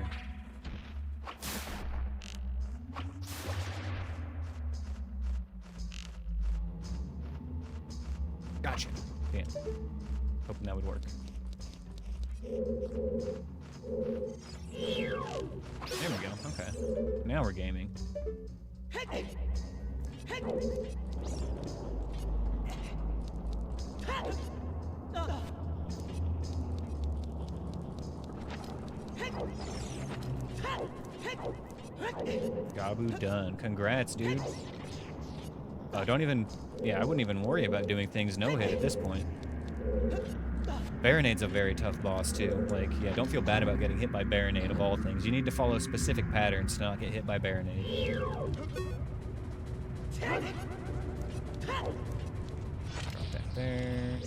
Gotcha. Damn. Hoping that would work. There we go. Okay. Now we're gaming. Gabu done. Congrats, dude. Oh, don't even... Yeah, I wouldn't even worry about doing things no-hit at this point. Baronade's a very tough boss, too. Like, yeah, don't feel bad about getting hit by Baronade, of all things. You need to follow specific patterns to not get hit by Baronade. Drop that there.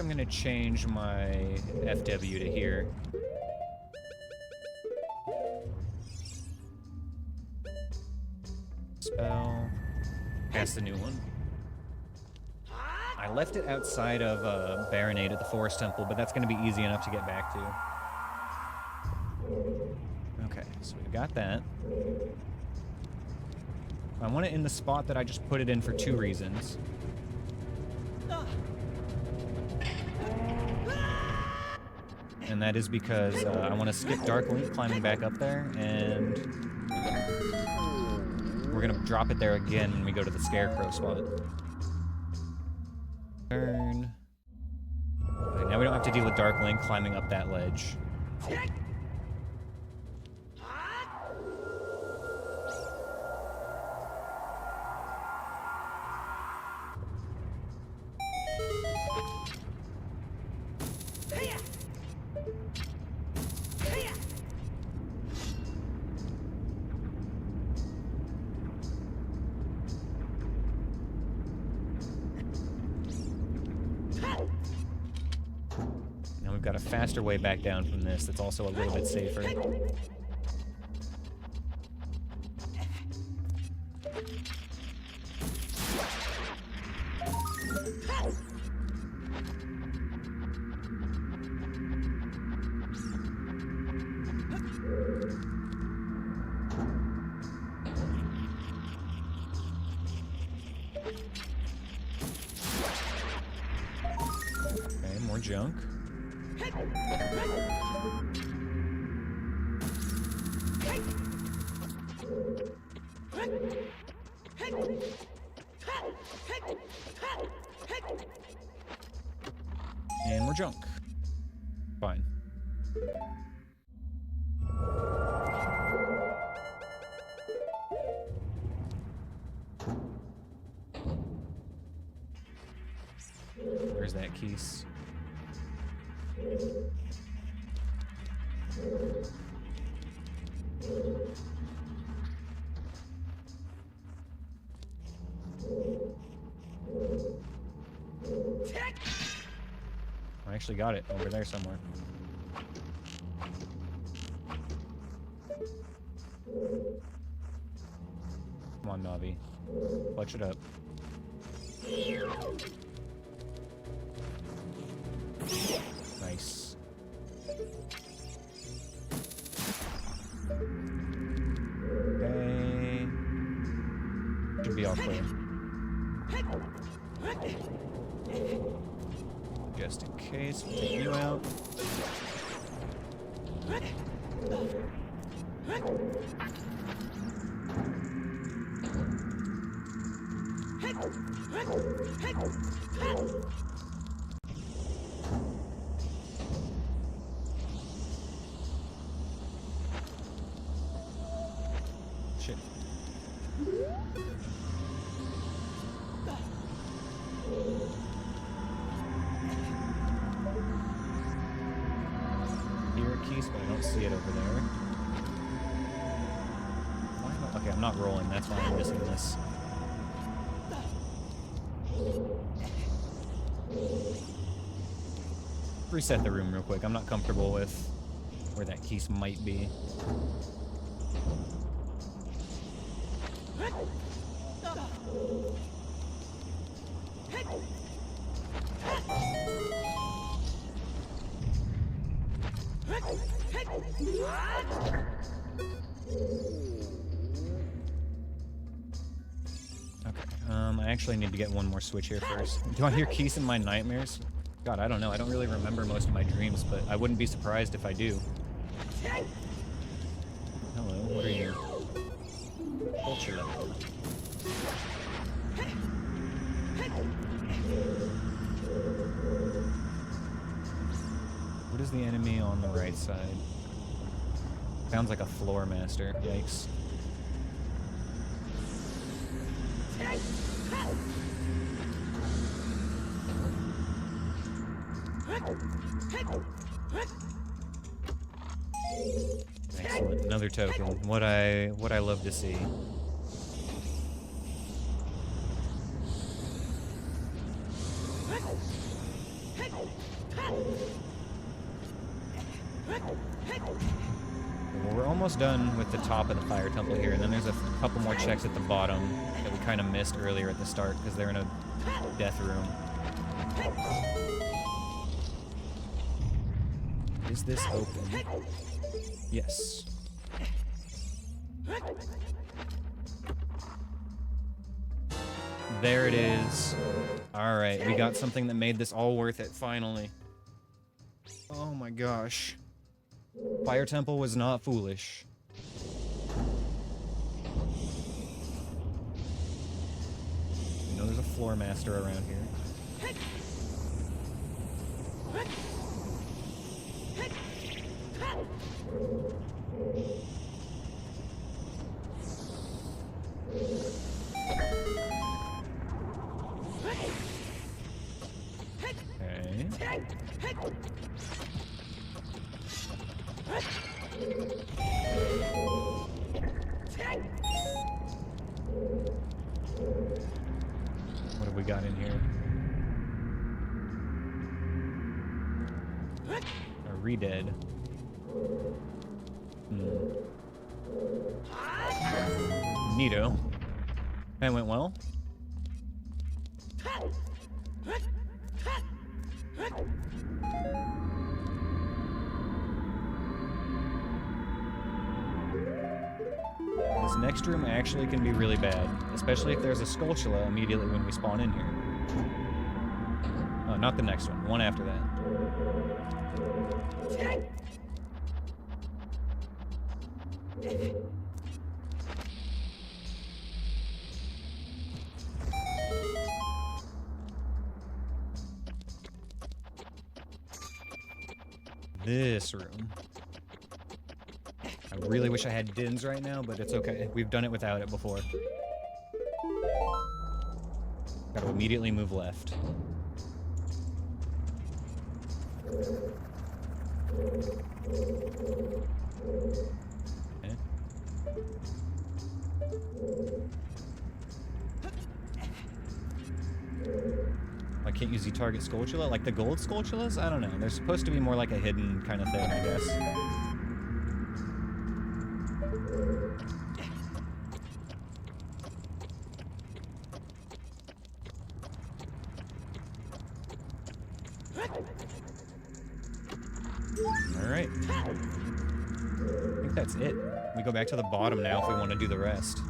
I'm gonna change my FW to here. Spell. Cast the new one. I left it outside of Baronade at the Forest Temple, but that's gonna be easy enough to get back to. Okay, so we've got that. I want it in the spot that I just put it in for 2 reasons. And that is because I want to skip Dark Link climbing back up there, and we're going to drop it there again when we go to the Scarecrow spot. Turn. Okay, now we don't have to deal with Dark Link climbing up that ledge. Now we've got a faster way back down from this that's also a little bit safer. Okay, more junk. And more junk. Fine. Where's that keys? I actually got it over there somewhere. Come on, Navi. Clutch it up. Nice. Okay. Should be all clear. Just in case, we'll take you out. Shit. Here, keys, but I don't see it over there. Why am I... Okay, I'm not rolling. That's why I'm missing this. Reset the room real quick. I'm not comfortable with where that keys might be. Okay, I actually need to get one more switch here first. Do I hear keys in my nightmares? God, I don't know. I don't really remember most of my dreams, but I wouldn't be surprised if I do. Hello, what are you? Culture. What is the enemy on the right side? Sounds like a floor master. Yikes. Excellent. Another token. What I love to see. almost done with the top of the fire temple here, and then there's a couple more checks at the bottom that we kind of missed earlier at the start because they're in a death room. Is this open? Yes. There it is. Alright, we got something that made this all worth it, finally. Oh my gosh. Fire Temple was not foolish. You know there's a floor master around here. Okay. What have we got in here? A re-dead. Neato. That went well. This next room actually can be really bad, especially if there's a Skulltula immediately when we spawn in here. Oh, not the next one. One after that. This room. I really wish I had Dins right now, but it's okay. We've done it without it before. Gotta immediately move left. Okay. Why can't you Z-target Skulltula? Like the gold Skulltulas? I don't know. They're supposed to be more like a hidden kind of thing, I guess. Alright. I think that's it. We go back to the bottom now if we want to do the rest.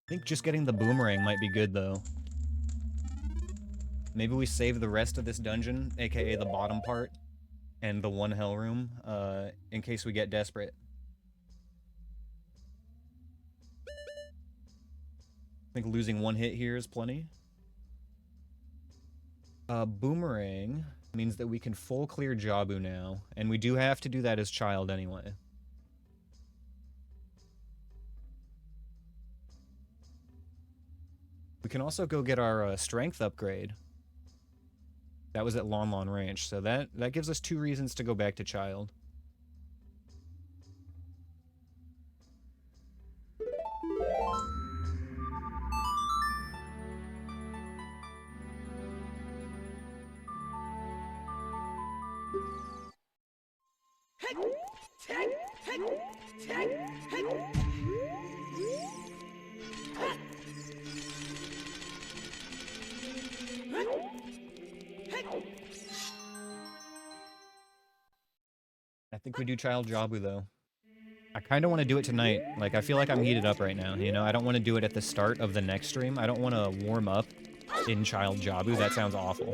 I think just getting the boomerang might be good, though. Maybe we save the rest of this dungeon, aka the bottom part, and the one hell room, in case we get desperate. I think losing one hit here is plenty. Boomerang means that we can full clear Jabu now, and we do have to do that as child anyway. We can also go get our strength upgrade. That was at Lon Lon Ranch, so that gives us 2 reasons to go back to child. I think we do Child Jabu, though. I kind of want to do it tonight. Like, I feel like I'm heated up right now, you know? I don't want to do it at the start of the next stream. I don't want to warm up in Child Jabu. That sounds awful.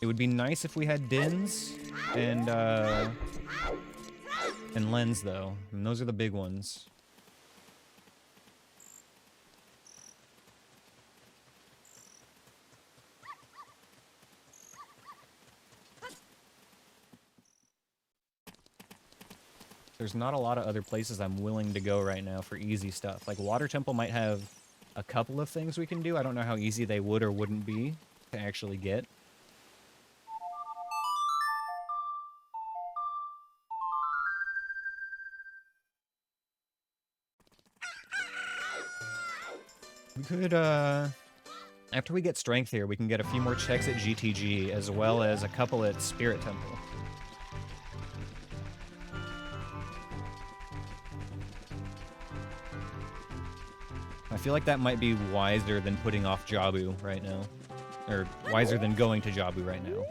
It would be nice if we had Dins and Lens, though. And those are the big ones. There's not a lot of other places I'm willing to go right now for easy stuff. Like, Water Temple might have a couple of things we can do. I don't know how easy they would or wouldn't be to actually get. We could, after we get strength here, we can get a few more checks at GTG, as well as a couple at Spirit Temple. I feel like that might be wiser than putting off Jabu right now. Or wiser than going to Jabu right now.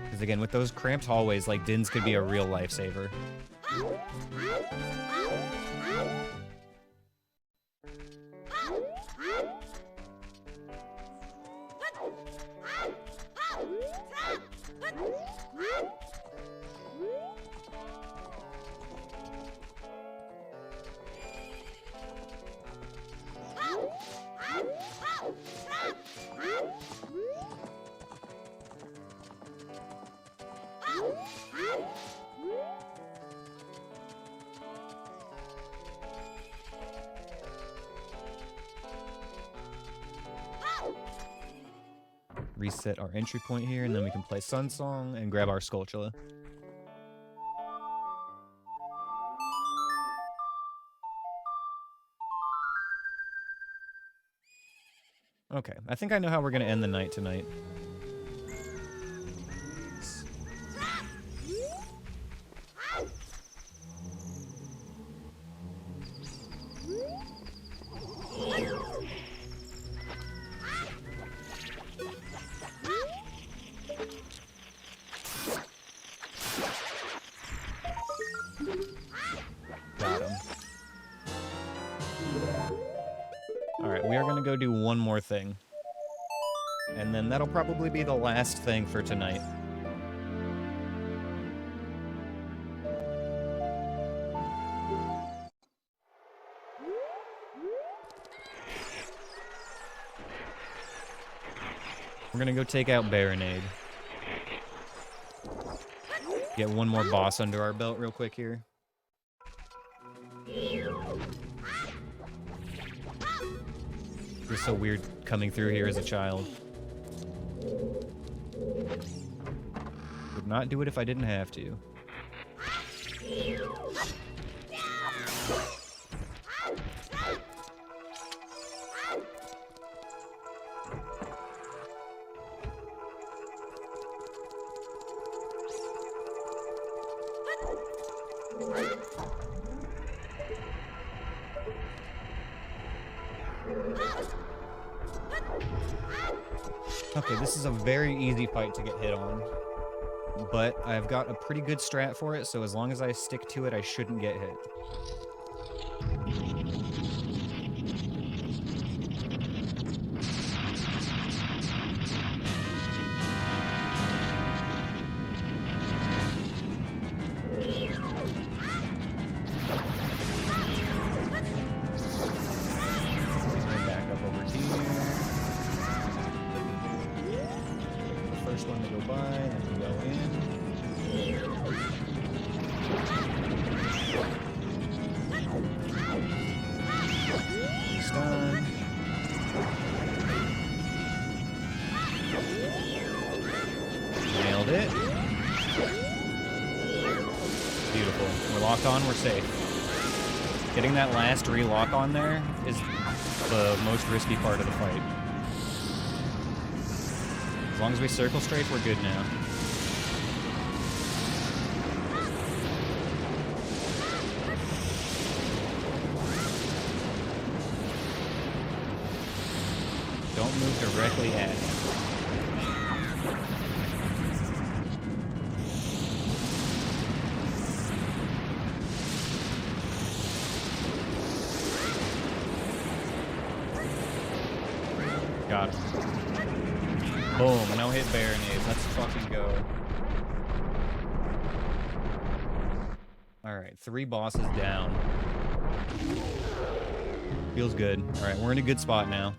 Because again, with those cramped hallways, like, Dins could be a real lifesaver. Reset our entry point here, and then we can play Sun Song and grab our Skulltula. Okay, I think I know how we're gonna end the night tonight. Got him. Alright, we are gonna go do one more thing. And then that'll probably be the last thing for tonight. We're gonna go take out Baronade. Get one more boss under our belt real quick here. It was so weird coming through here as a child. Would not do it if I didn't have to. Okay, this is a very easy fight to get hit on. But I've got a pretty good strat for it, so as long as I stick to it, I shouldn't get hit. Back up over here. The first one to go by, then we go in. Stun. Nailed it. Beautiful. We're locked on, we're safe. Getting that last relock on there is the most risky part of the fight. As long as we circle strafe, we're good now. Don't move directly at him. Got him. Boom, no hit Baronade. Let's fucking go. Alright, 3 bosses down. Feels good. Alright, we're in a good spot now.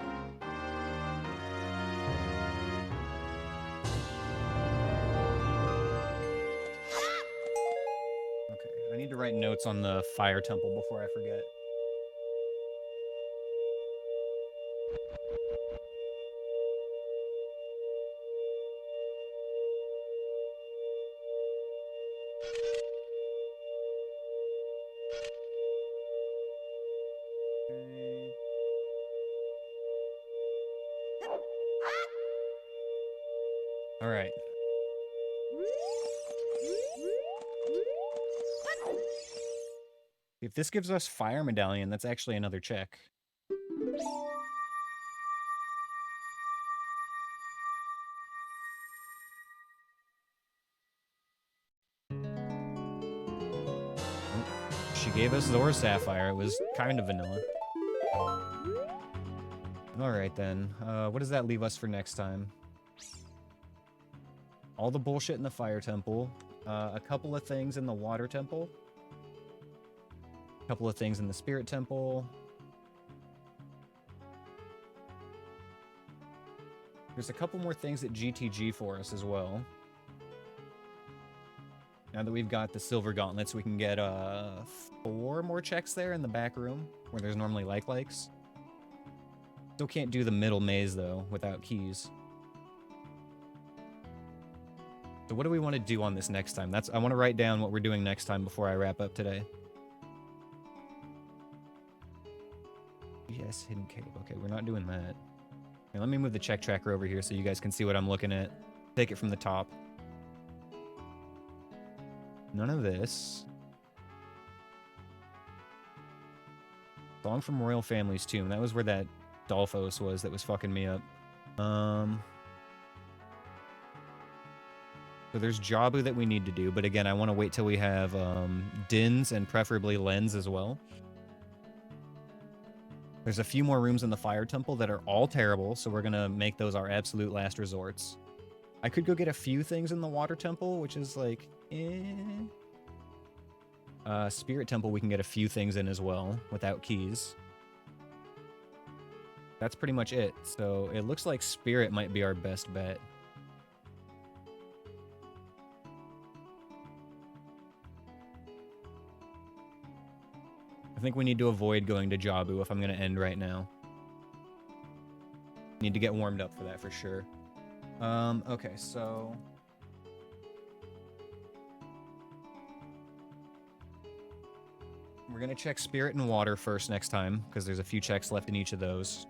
Okay, I need to write notes on the fire temple before I forget. Okay. All right. If this gives us Fire Medallion, that's actually another check. She gave us Zora Sapphire. It was kind of vanilla. Alright then. What does that leave us for next time? All the bullshit in the Fire Temple. A couple of things in the Water Temple. A couple of things in the Spirit Temple. There's a couple more things at GTG for us as well. Now that we've got the Silver Gauntlets, we can get 4 more checks there in the back room, where there's normally likes. Still can't do the middle maze, though, without keys. So what do we want to do on this next time? I want to write down what we're doing next time before I wrap up today. Yes, hidden cave. Okay, we're not doing that. Okay, let me move the check tracker over here so you guys can see what I'm looking at. Take it from the top. None of this. Song from Royal Family's Tomb. That was where that Dolphos was that was fucking me up. So there's Jabu that we need to do, but again, I want to wait till we have Dins and preferably Lens as well. There's a few more rooms in the Fire Temple that are all terrible, so we're going to make those our absolute last resorts. I could go get a few things in the Water Temple, which is like, Spirit Temple we can get a few things in as well, without keys. That's pretty much it. So it looks like Spirit might be our best bet. I think we need to avoid going to Jabu if I'm going to end right now. Need to get warmed up for that for sure. Okay, so... we're going to check Spirit and Water first next time, because there's a few checks left in each of those.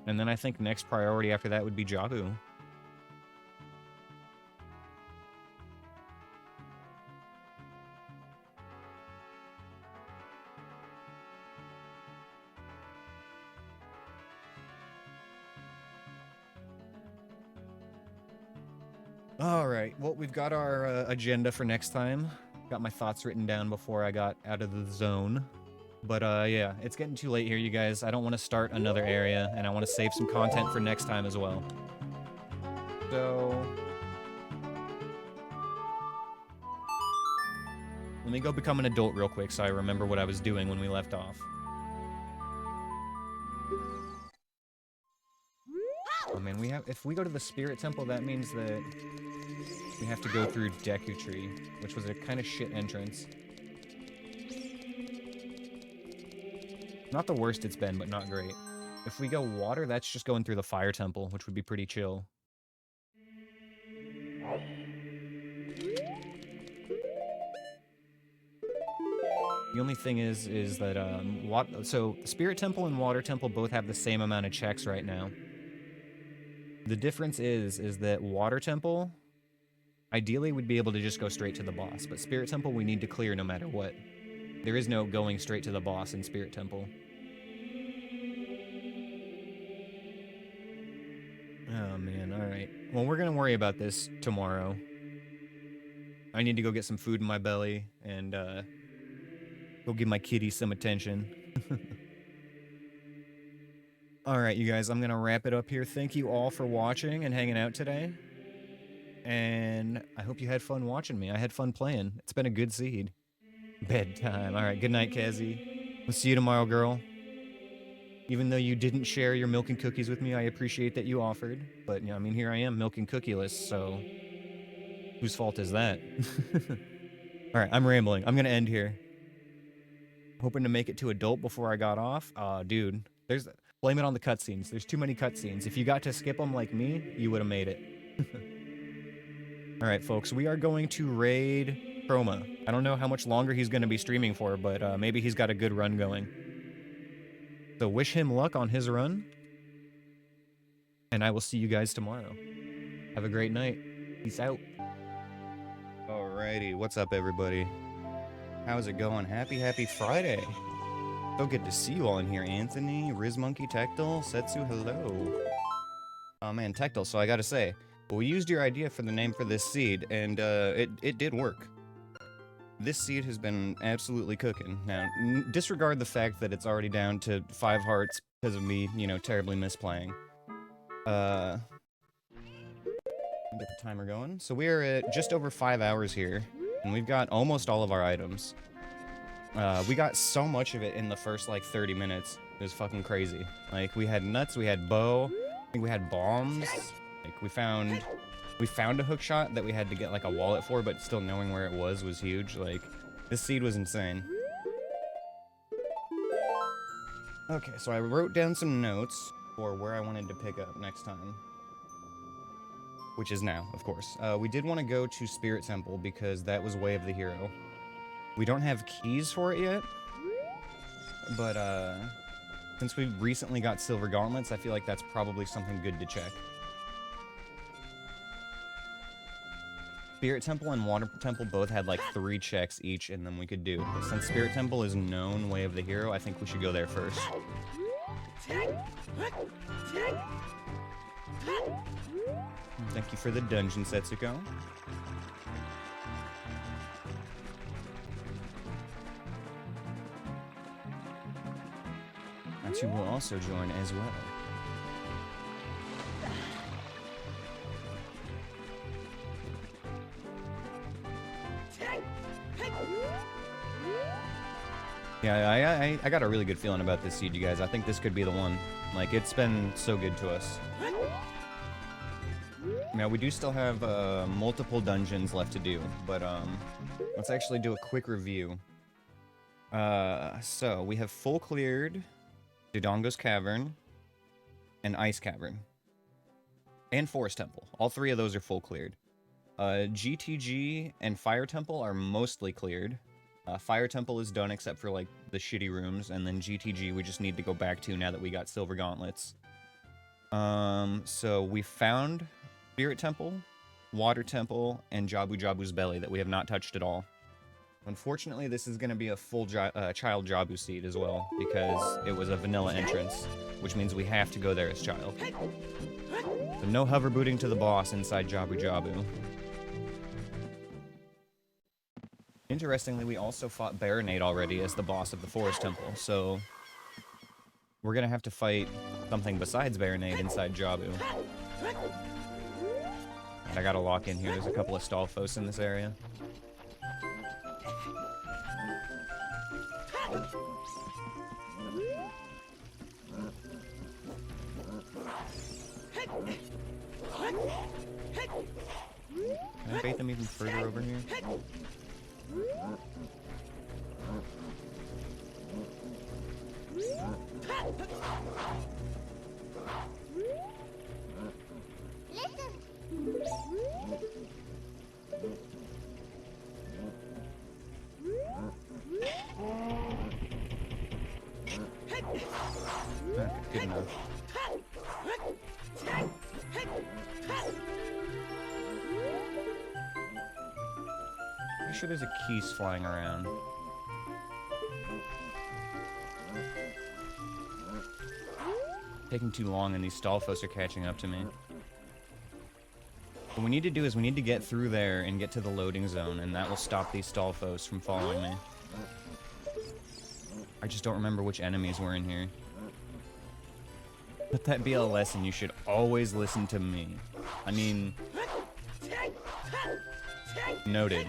And then I think next priority after that would be Jabu. Alright, well, we've got our agenda for next time. Got my thoughts written down before I got out of the zone. But yeah, it's getting too late here, you guys. I don't want to start another area, and I want to save some content for next time as well. So... let me go become an adult real quick so I remember what I was doing when we left off. Oh man, if we go to the Spirit Temple, that means that we have to go through Deku Tree, which was a kind of shit entrance. Not the worst it's been, but not great. If we go Water, that's just going through the Fire Temple, which would be pretty chill. The only thing is that, so Spirit Temple and Water Temple both have the same amount of checks right now. The difference is that Water Temple, ideally we'd be able to just go straight to the boss, but Spirit Temple we need to clear no matter what. There is no going straight to the boss in Spirit Temple. Oh man, alright. Well, we're gonna worry about this tomorrow. I need to go get some food in my belly and go give my kitty some attention. Alright, you guys, I'm gonna wrap it up here. Thank you all for watching and hanging out today. And I hope you had fun watching me. I had fun playing. It's been a good seed. Bedtime. Alright, good night, Kazzy. We'll see you tomorrow, girl. Even though you didn't share your milk and cookies with me, I appreciate that you offered. But, I mean, here I am, milk and cookieless, so... whose fault is that? Alright, I'm rambling. I'm gonna end here. Hoping to make it to adult before I got off. Dude. Blame it on the cutscenes. There's too many cutscenes. If you got to skip them like me, you would have made it. Alright, folks. We are going to raid Chroma. I don't know how much longer he's going to be streaming for, but maybe he's got a good run going. So wish him luck on his run. And I will see you guys tomorrow. Have a great night. Peace out. Alrighty, what's up everybody? How's it going? Happy Friday. So good to see you all in here. Anthony, RizMonkey, Tectal, Setsu, hello. Oh man, Tectal, so I gotta say, we used your idea for the name for this seed, and it did work. This seed has been absolutely cooking. Now, disregard the fact that it's already down to 5 hearts because of me, you know, terribly misplaying. Get the timer going. So we are at just over 5 hours here, and we've got almost all of our items. We got so much of it in the first, like, 30 minutes. It was fucking crazy. Like, we had nuts, we had bow, I think we had bombs. Like, we found a hook shot that we had to get, like, a wallet for, but still knowing where it was huge. Like, this seed was insane. Okay, so I wrote down some notes for where I wanted to pick up next time. Which is now, of course. We did want to go to Spirit Temple because that was Way of the Hero. We don't have keys for it yet, but since we recently got Silver Gauntlets, I feel like that's probably something good to check. Spirit Temple and Water Temple both had like 3 checks each in them we could do. But since Spirit Temple is known Way of the Hero, I think we should go there first. Thank you for the dungeon, Setsuko. Natsu will also join as well. Yeah, I got a really good feeling about this seed, you guys. I think this could be the one. Like, it's been so good to us. Now, we do still have multiple dungeons left to do, but let's actually do a quick review. So, we have full cleared Dodongo's Cavern and Ice Cavern. And Forest Temple. All 3 of those are full cleared. GTG and Fire Temple are mostly cleared. Fire Temple is done except for, like, the shitty rooms, and then GTG we just need to go back to now that we got Silver Gauntlets. So we found Spirit Temple, Water Temple, and Jabu Jabu's Belly that we have not touched at all. Unfortunately, this is going to be a full Child Jabu seed as well, because it was a vanilla entrance, which means we have to go there as Child. So no hover booting to the boss inside Jabu Jabu. Interestingly, we also fought Baronade already as the boss of the Forest Temple, so we're gonna have to fight something besides Baronade inside Jabu. And I gotta lock in here. There's a couple of Stalfos in this area. Can I bait them even further over here? Okay, good enough. Pretty sure there's a keys flying around. Taking too long and these Stalfos are catching up to me. What we need to do is we need to get through there and get to the loading zone, and that will stop these Stalfos from following me. I just don't remember which enemies were in here. Let that be a lesson. You should always listen to me. I mean... Noted.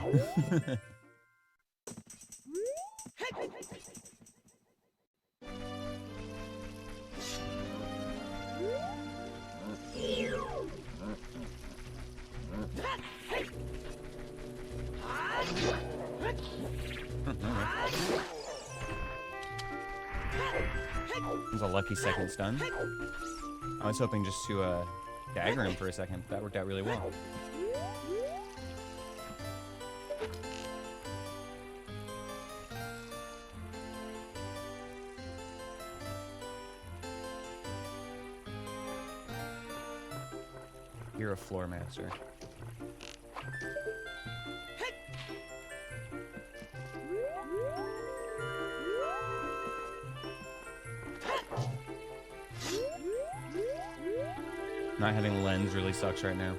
It was a lucky second stun. I was hoping just to dagger him for a second. That worked out really well. hear a Floor Master. Not having lens really sucks right now.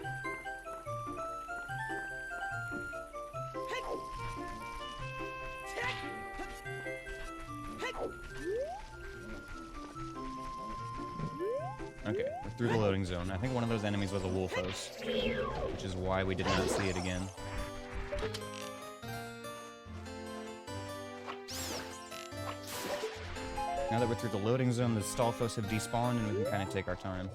Okay, we're through the loading zone. I think one of those enemies was a wolf host, which is why we did not see it again. Now that we're through the loading zone, the Stalfos have despawned and we can kind of take our time.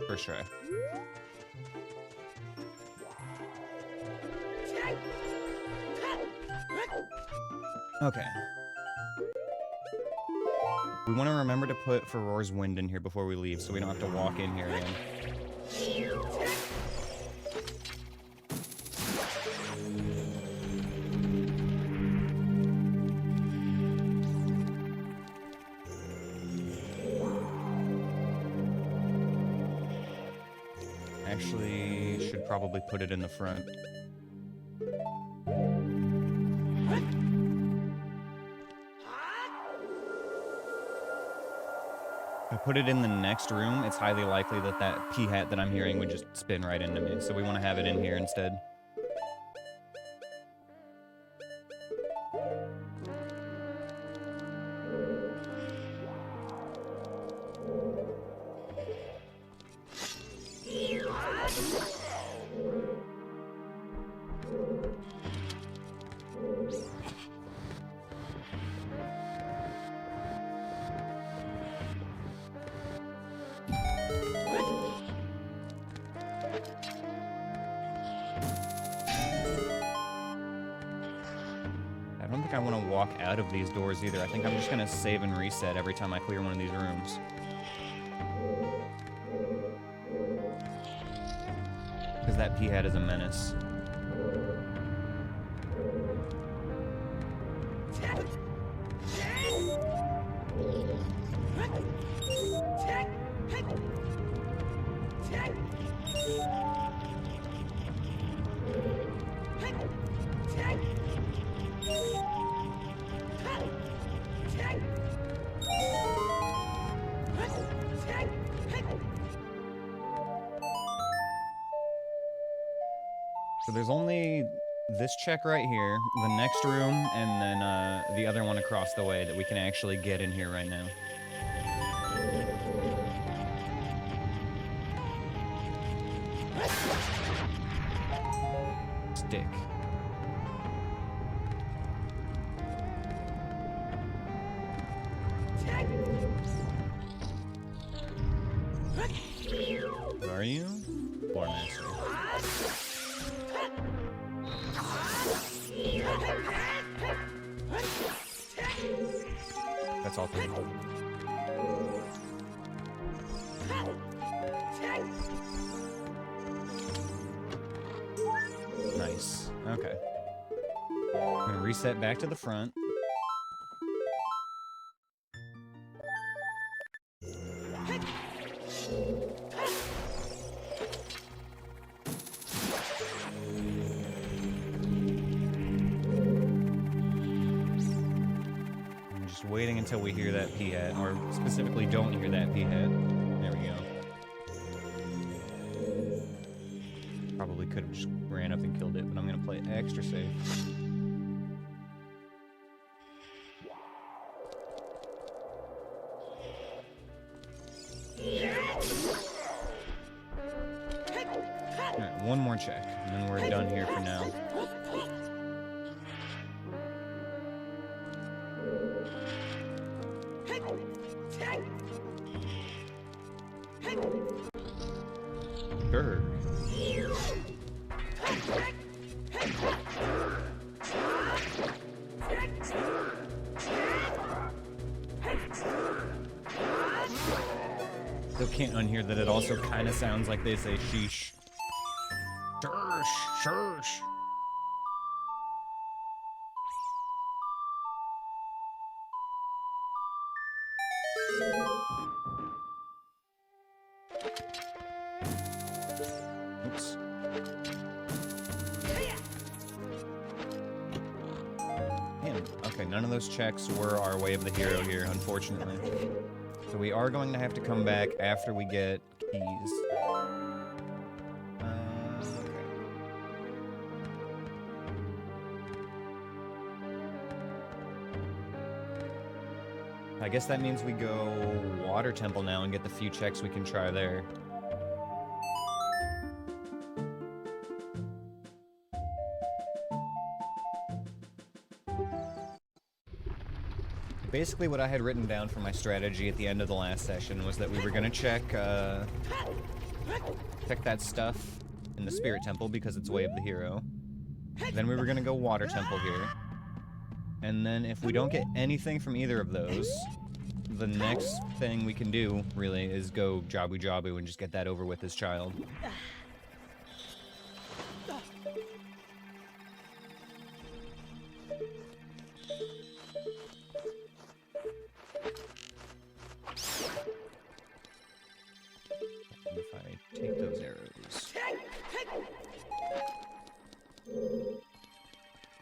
First try. Okay. We want to remember to put Farore's Wind in here before we leave, so we don't have to walk in here again. Actually, should probably put it in the front. If I put it in the next room, it's highly likely that that P-hat that I'm hearing would just spin right into me, so we want to have it in here instead. I don't think I want to walk out of these doors either. I think I'm just going to save and reset every time I clear one of these rooms. Because that P-hat is a menace. So there's only this check right here, the next room, and then the other one across the way that we can actually get in here right now. Stick. Where are you? Floor Master. That's all three. Nice. Okay. I'm gonna reset back to the front. Waiting until we hear that P-hat, or specifically don't hear that P-hat. There we go. Probably could have just ran up and killed it, but I'm gonna play extra safe. Alright, one more check, and then we're done here for now. Sure. Still can't unhear that it also kind of sounds like they say sheesh. Shush, shush. Oops. Damn. Okay, none of those checks were our way of the hero here, unfortunately. So we are going to have to come back after we get keys. I guess that means we go Water Temple now and get the few checks we can try there. Basically what I had written down for my strategy at the end of the last session was that we were gonna check that stuff in the Spirit Temple because it's Way of the Hero. Then we were gonna go Water Temple here. And then if we don't get anything from either of those, the next thing we can do, really, is go Jabu Jabu and just get that over with as child. If I take those arrows.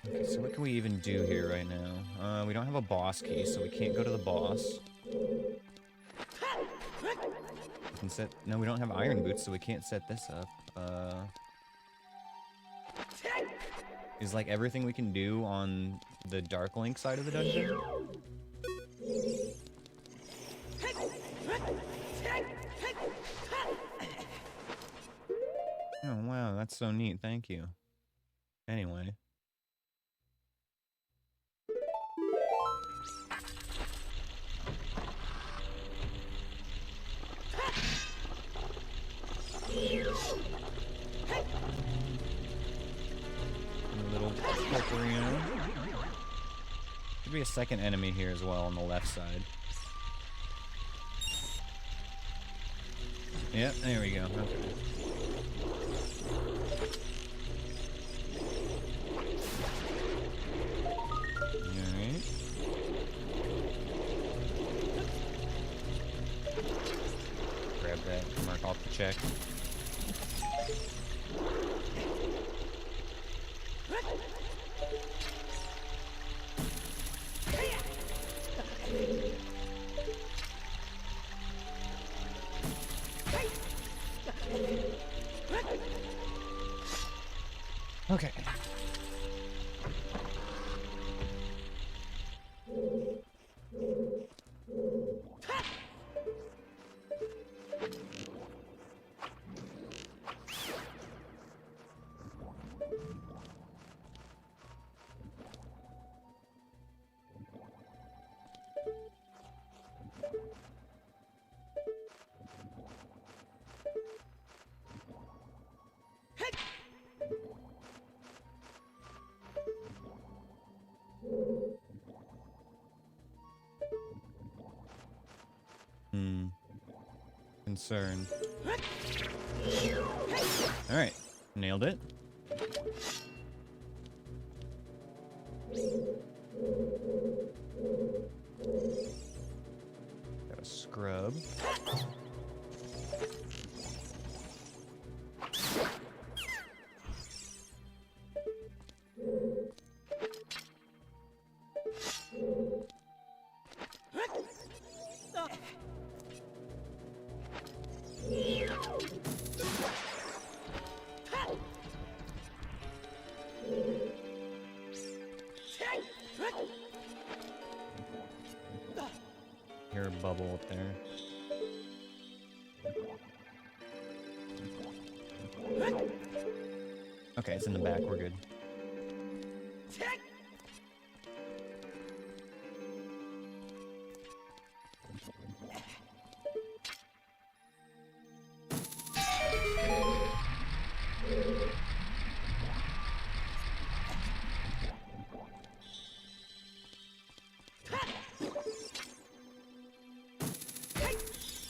Okay, so what can we even do here right now? We don't have a boss key, so we can't go to the boss. We can set... No, we don't have iron boots, so we can't set this up. Is, like, everything we can do on the Dark Link side of the dungeon? Oh, wow, that's so neat, thank you. Anyway. A little Ocarina. Should be a second enemy here as well on the left side. Yep, there we go. Okay. Alright. Grab that, mark off the check. Okay. Concerned. Alright, nailed it. Got a scrub. Hear a bubble up there. Okay, it's in the back, we're good.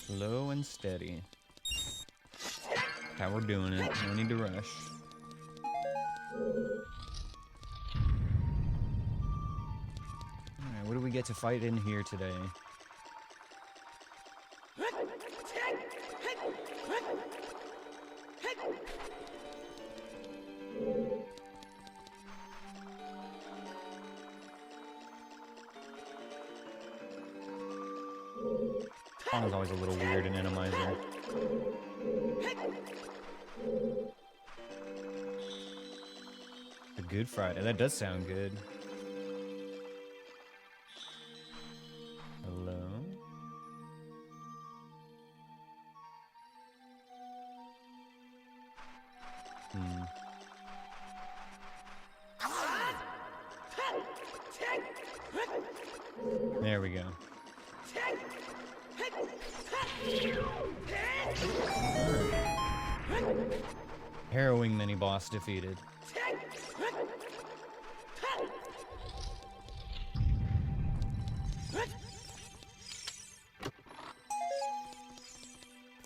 Slow and steady. How we're doing it. No need to rush. Alright, what do we get to fight in here today? always a little weird in Randomizer. The Good Friday. That does sound good. Hello? There we go. Harrowing mini-boss defeated.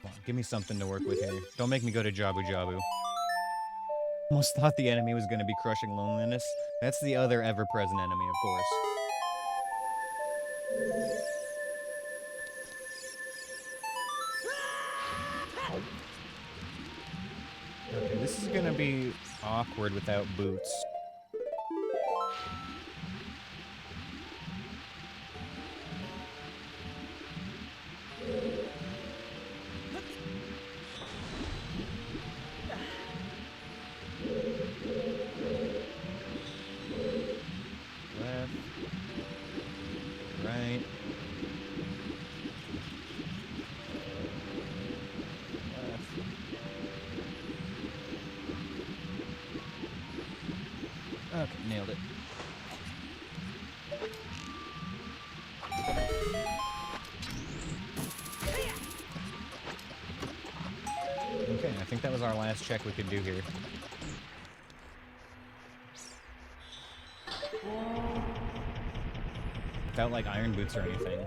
Come on, give me something to work with here. Don't make me go to Jabu Jabu. Almost thought the enemy was going to be crushing loneliness. That's the other ever-present enemy, of course. Okay, this is gonna be awkward without boots. Left. Right. Okay, nailed it. Okay, I think that was our last check we could do here. Without, like, iron boots or anything.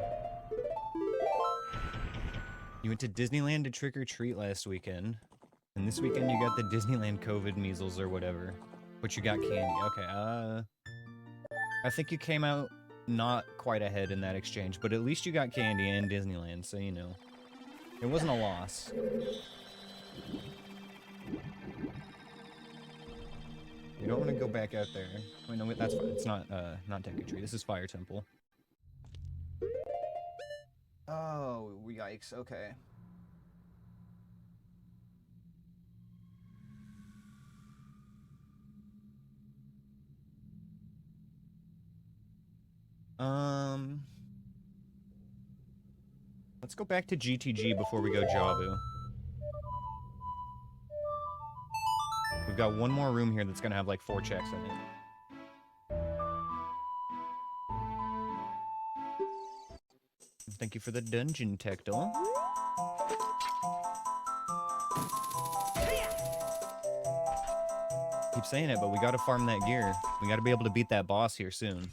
You went to Disneyland to trick-or-treat last weekend. And this weekend you got the Disneyland COVID measles or whatever. But you got candy. Okay, I think you came out not quite ahead in that exchange, but at least you got candy and Disneyland, so you know. It wasn't a loss. You don't want to go back out there. Wait, no, that's fine. It's not Deku-Tree. This is Fire Temple. Oh, yikes. Okay. Let's go back to GTG before we go Jabu. We've got one more room here that's gonna have like 4 checks in it. Thank you for the dungeon, Tectal. Keep saying it, but we gotta farm that gear. We gotta be able to beat that boss here soon.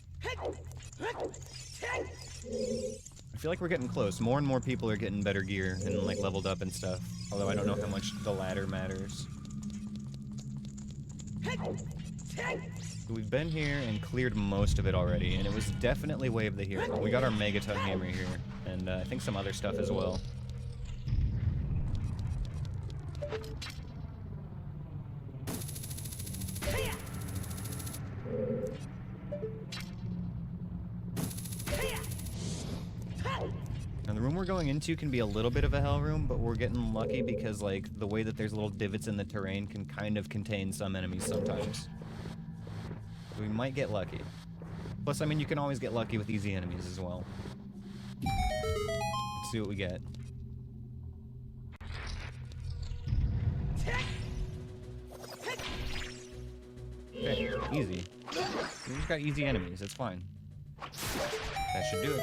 I feel like we're getting close. More and more people are getting better gear and like leveled up and stuff. Although I don't know how much the ladder matters. We've been here and cleared most of it already, and it was definitely Wave the Hero. We got our Megaton Hammer here, and I think some other stuff as well. Now the room we're going into can be a little bit of a hell room, but we're getting lucky because like the way that there's little divots in the terrain can kind of contain some enemies sometimes. So we might get lucky. Plus, I mean, you can always get lucky with easy enemies as well. Let's see what we get. Okay, easy. We just got easy enemies, it's fine. That should do it.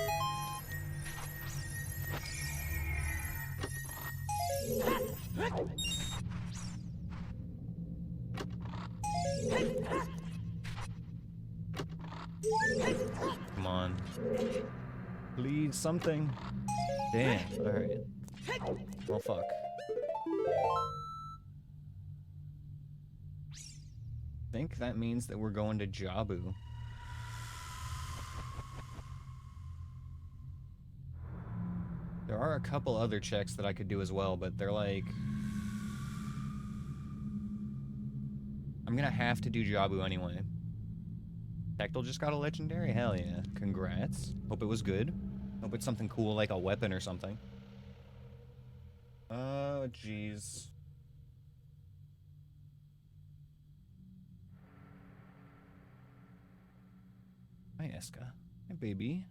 Come on. Please, something. Damn, alright. Well, fuck. I think that means that we're going to Jabu. There are a couple other checks that I could do as well, but they're like... I'm gonna have to do Jabu anyway. Tactile just got a legendary? Hell yeah. Congrats. Hope it was good. Hope it's something cool like a weapon or something. Oh, jeez. Hi, Eska. Hi, baby.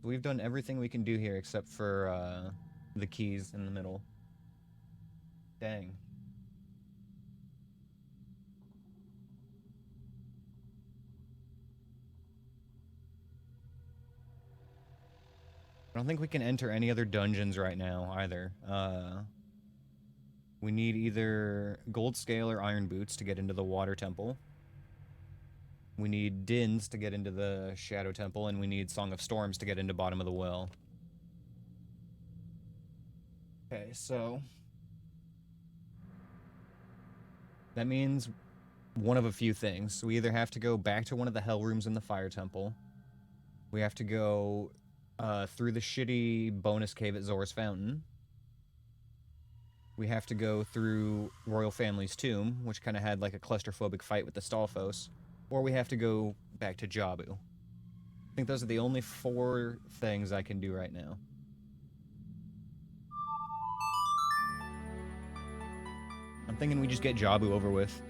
We've done everything we can do here except for the keys in the middle. Dang. I don't think we can enter any other dungeons right now either. We need either gold scale or iron boots to get into the water temple. We need Dins to get into the Shadow Temple, and we need Song of Storms to get into Bottom of the Well. Okay, so... that means one of a few things. We either have to go back to one of the Hell Rooms in the Fire Temple. We have to go through the shitty bonus cave at Zora's Fountain. We have to go through Royal Family's tomb, which kind of had like a claustrophobic fight with the Stalfos. Or we have to go back to Jabu. I think those are the only 4 things I can do right now. I'm thinking we just get Jabu over with.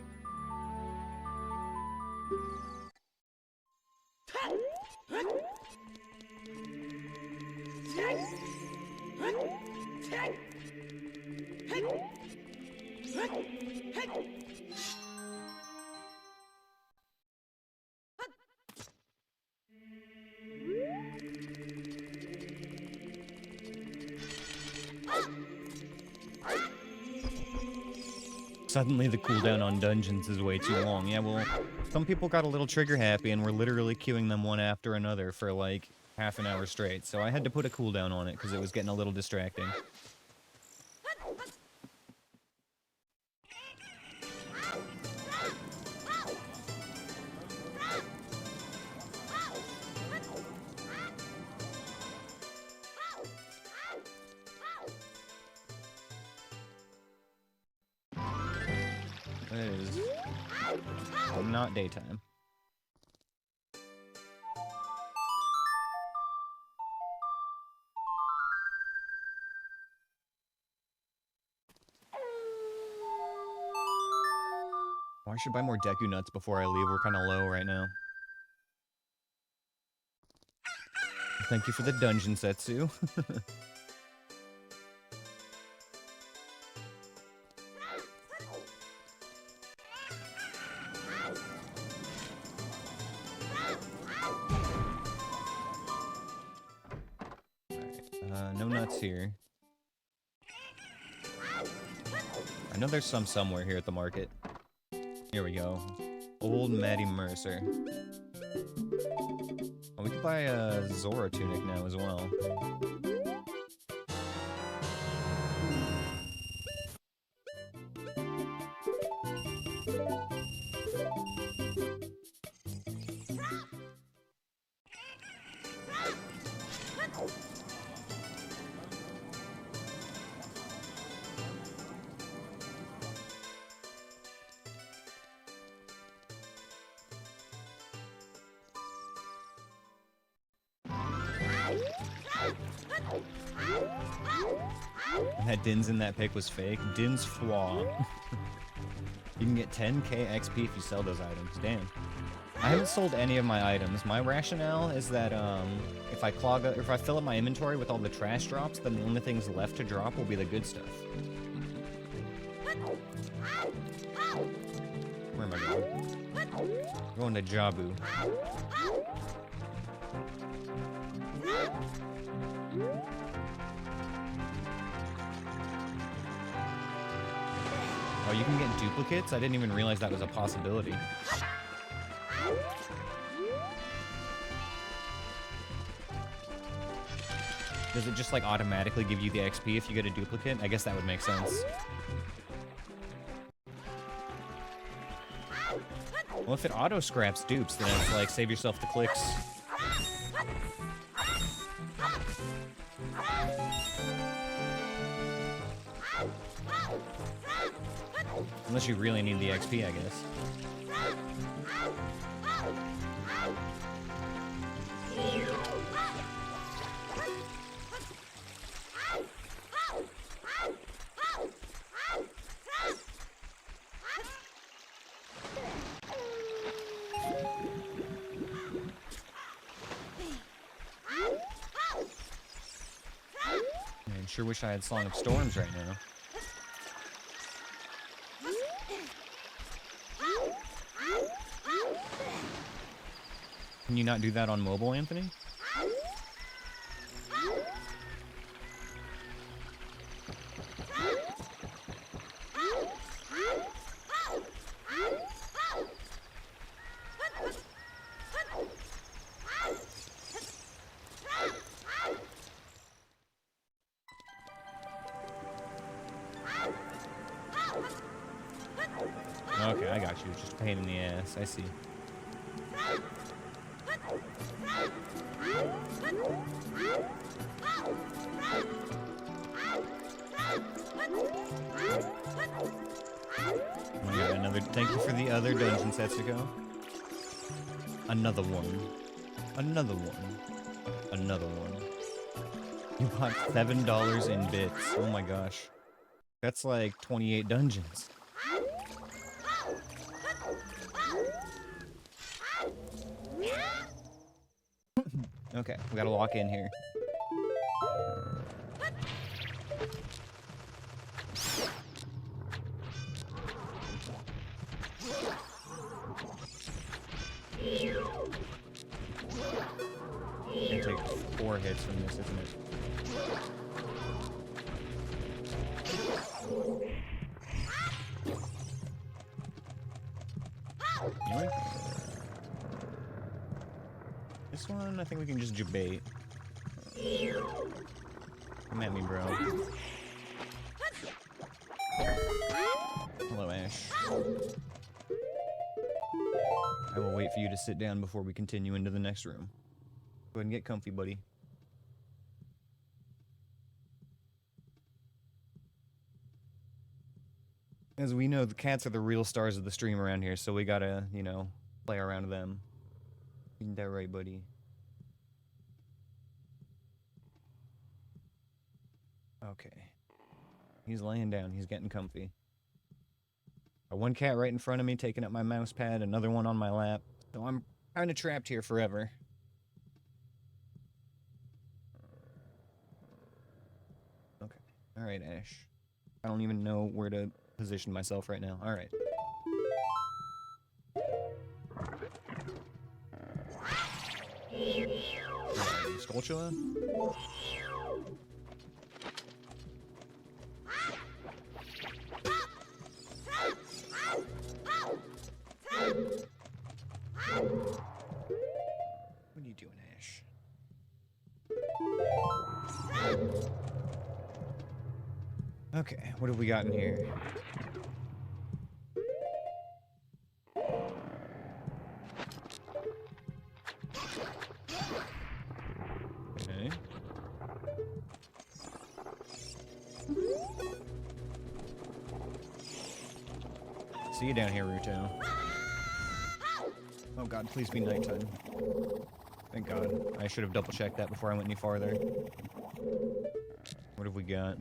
Suddenly the cooldown on dungeons is way too long. Yeah, well, some people got a little trigger happy and were literally queuing them one after another for like half an hour straight, so I had to put a cooldown on it because it was getting a little distracting. It is not daytime. Oh, I should buy more Deku nuts before I leave. We're kind of low right now. Thank you for the dungeon, Setsu. No nuts here. I know there's some somewhere here at the market. Here we go. Old Maddie Mercer. Oh, we could buy a Zora tunic now as well. That Din's in that pic was fake. Din's flaw. You can get 10k XP if you sell those items. Damn. I haven't sold any of my items. My rationale is that if I fill up my inventory with all the trash drops, then the only things left to drop will be the good stuff. Where am I going? I'm going to Jabu. Oh, you can get duplicates? I didn't even realize that was a possibility. Does it just like automatically give you the XP if you get a duplicate? I guess that would make sense. Well, if it auto scraps dupes, then it's like save yourself the clicks. Unless you really need the XP, I guess. Sure wish I had Song of Storms right now. Can you not do that on mobile, Anthony? Okay, I got you. It's just a pain in the ass. I see. Oh my god, another. Thank you for the other dungeon, Setsuko. Another one. Another one. Another one. You bought $7 in bits. Oh my gosh. That's like 28 dungeons. Okay, we gotta lock in here. Gonna take 4 hits from this, isn't it? Anyway. This one, I think we can just debate. Come at me, bro. Hello, Ash. I will wait for you to sit down before we continue into the next room. Go ahead and get comfy, buddy. As we know, the cats are the real stars of the stream around here, so we gotta, you know, play around with them. Isn't that right, buddy? Okay. He's laying down. He's getting comfy. Got one cat right in front of me taking up my mouse pad, another one on my lap. So I'm kind of trapped here forever. Okay. Alright, Ash. I don't even know where to position myself right now. Alright. Skulltula? What are you doing, Ash? Okay, what have we got in here? Okay. See you down here, Ruto. Oh god, please be nighttime. Thank god. I should have double-checked that before I went any farther. What have we got?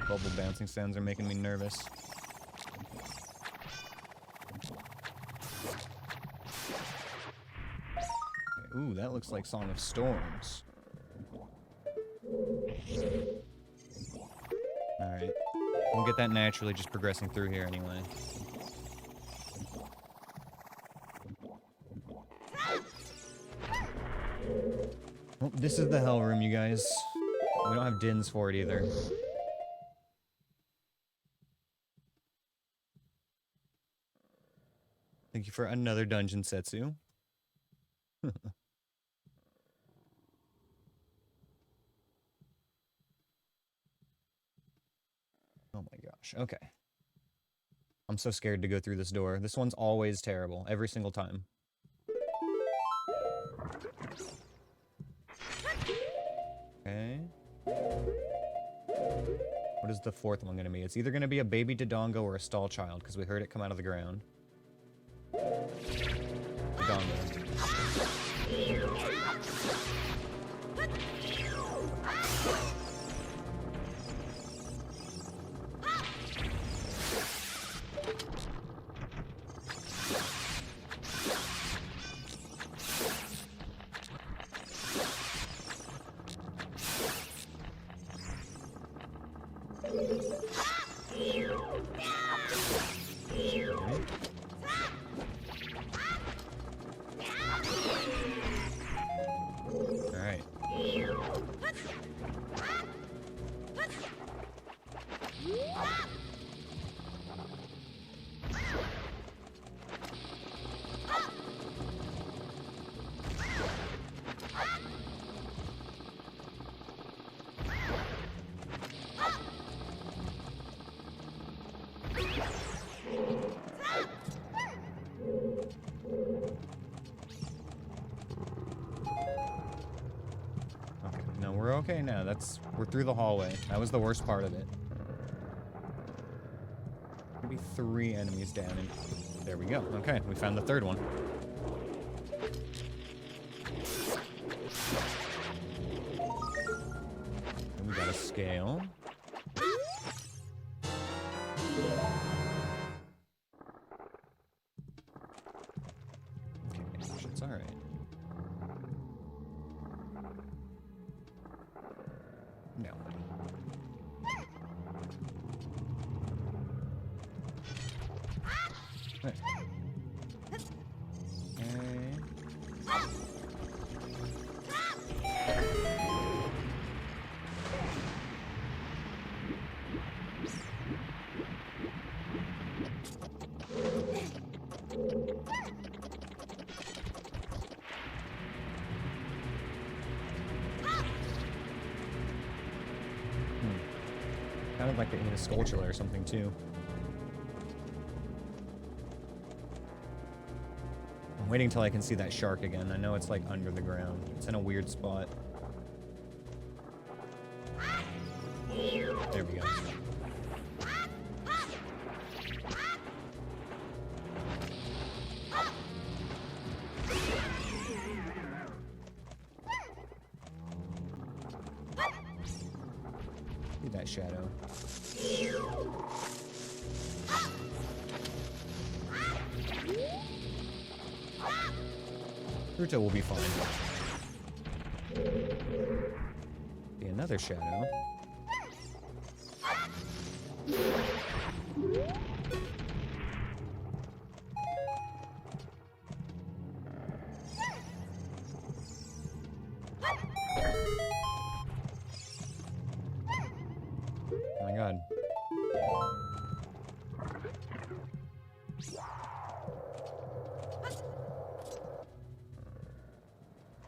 Bubble bouncing sounds are making me nervous. Okay. Ooh, that looks like Song of Storms. Alright. We'll get that naturally just progressing through here anyway. Well, this is the hell room, you guys. We don't have dins for it either. Thank you for another dungeon, Setsu. Oh my gosh, okay. I'm so scared to go through this door. This one's always terrible, every single time. Okay. What is the fourth one gonna be? It's either gonna be a baby Dodongo or a stall child, because we heard it come out of the ground. Dodongo. we're okay now. We're through the hallway. That was the worst part of it. Maybe 3 enemies down, and there we go. Okay, we found the 3rd one. And we got a scale. Okay, it's alright. No. Hey. Kind of like they ate a Skulltula or something too. I'm waiting till I can see that shark again. I know it's like under the ground. It's in a weird spot. There we go. See that shadow. Ruto will be fine. See another shadow. Oh my god.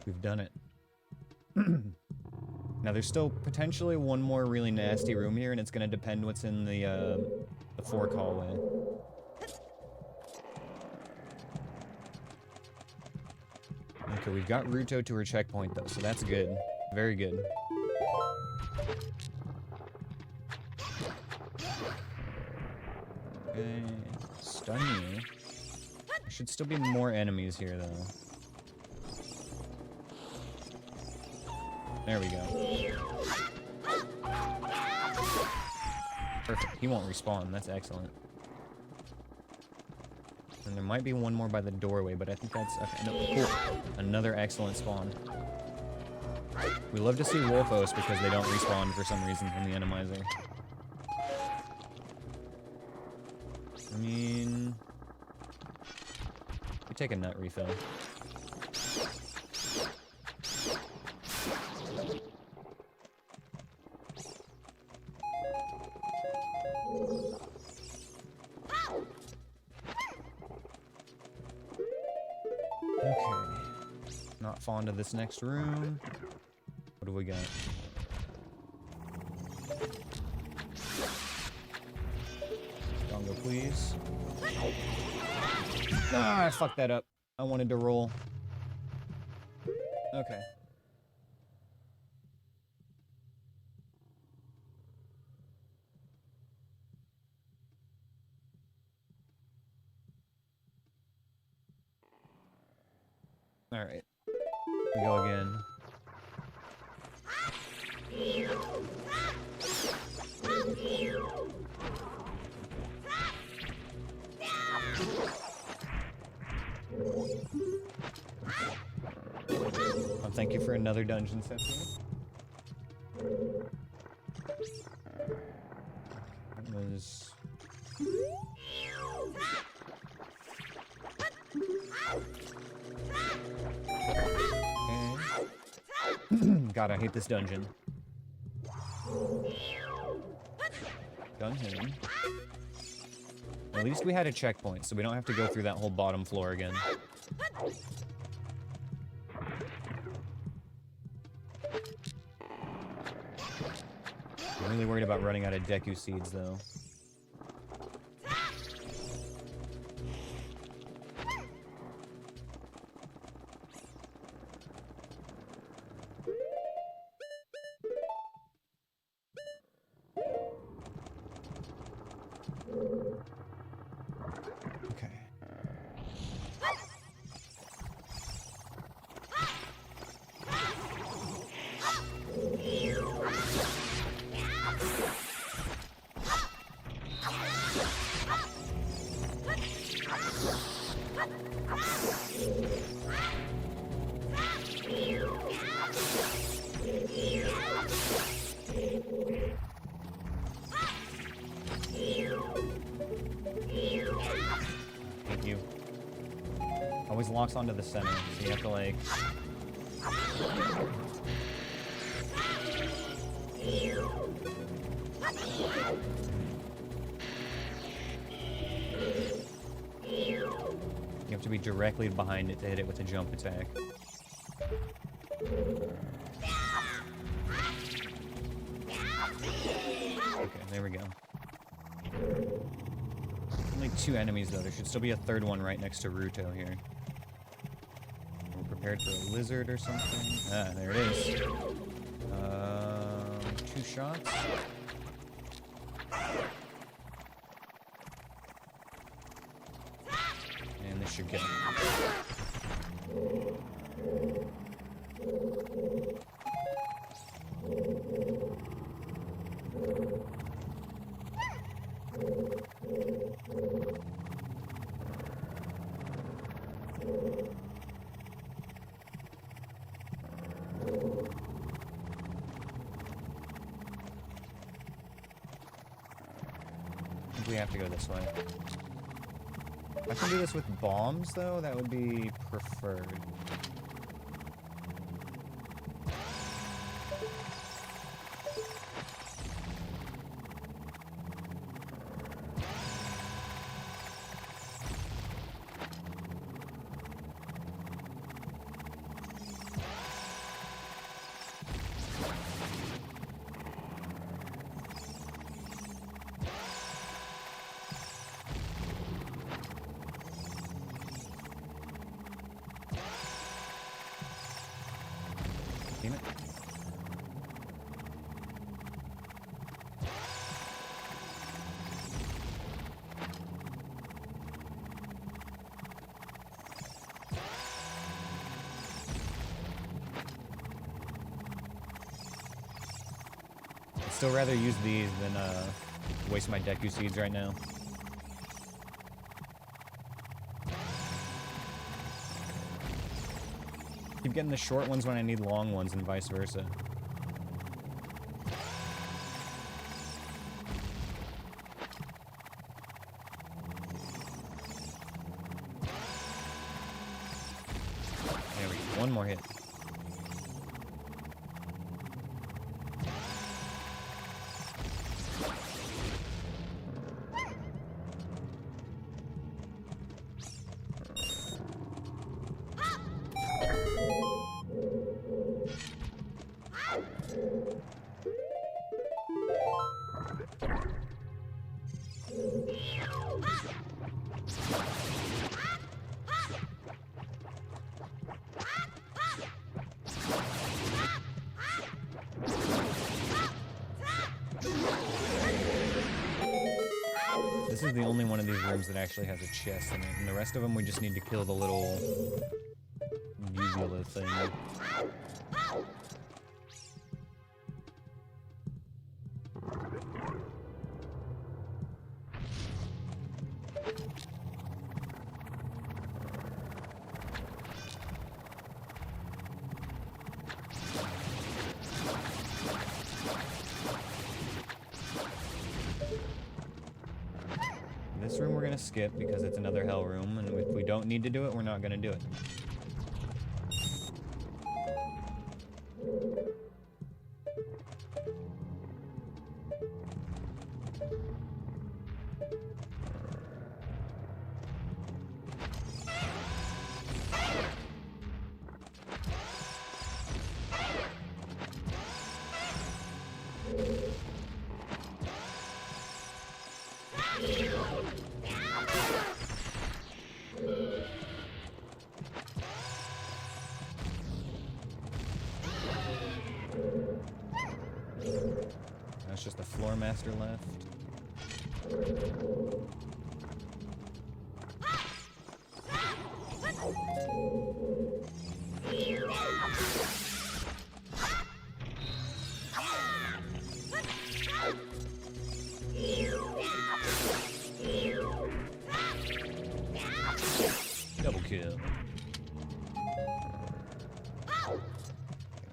We've done it. Now there's still potentially one more really nasty room here, and it's gonna depend what's in the fork hallway. Okay, we've got Ruto to her checkpoint though, so that's good. Very good. Okay, stun you. There should still be more enemies here though. There we go. Perfect. He won't respawn. That's excellent. And there might be one more by the doorway, but I think that's... Okay, no, cool. Another excellent spawn. We love to see Wolfos because they don't respawn for some reason in the Aneyuser. I mean... We take a nut refill. Okay. Not fond of this next room. What do we got? Dongo, please. Ah, I fucked that up. I wanted to roll. Okay. Alright. We go again. Oh, thank you for another dungeon, Cynthia. That was... God, I hate this dungeon. Done him. At least we had a checkpoint, so we don't have to go through that whole bottom floor again. I'm really worried about running out of Deku seeds, though. blocks onto the center, so you have to like... You have to be directly behind it to hit it with a jump attack. Okay, there we go. Only 2 enemies though. There should still be a third one right next to Ruto here. We're prepared for a lizard or something. Ah, there it is. 2 shots. And this should get him. I think we have to go this way. If I can do this with bombs, though, that would be preferred. Damn it. I'd still rather use these than waste my Deku Seeds right now. Keep getting the short ones when I need long ones and vice versa. There we go. One more hit. This is the only one of these rooms that actually has a chest in it, and the rest of them we just need to kill the little uvula thing. This room we're gonna skip because it's another hell room, and if we don't need to do it, we're not gonna do it. That's just the floor master left. Double kill.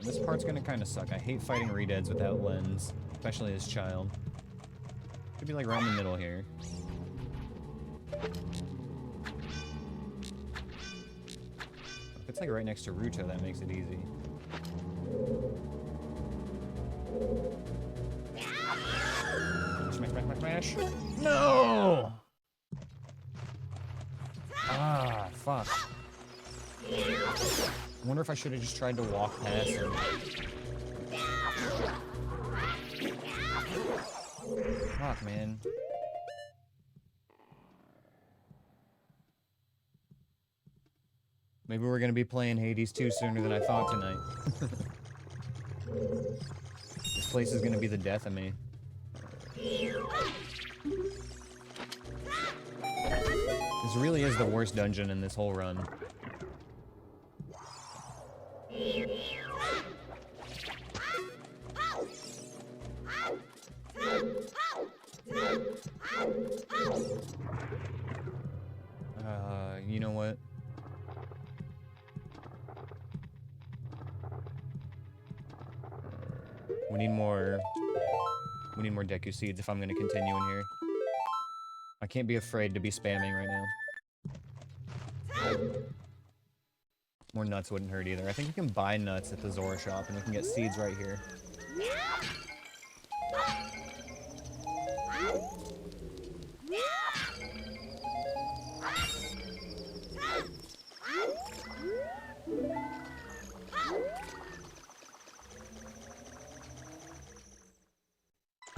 This part's gonna kind of suck. I hate fighting redeads without lens, especially as child. Could be like right in the middle here. It's like right next to Ruto, that makes it easy. Smash, smash, smash, smash. No! Ah, fuck. I wonder if I should have just tried to walk past him. Fuck, man. Maybe we're gonna be playing Hades 2 sooner than I thought tonight. This place is gonna be the death of me. This really is the worst dungeon in this whole run. You know what? We need more Deku Seeds if I'm gonna continue in here. I can't be afraid to be spamming right now. More nuts wouldn't hurt either. I think you can buy nuts at the Zora shop and we can get seeds right here.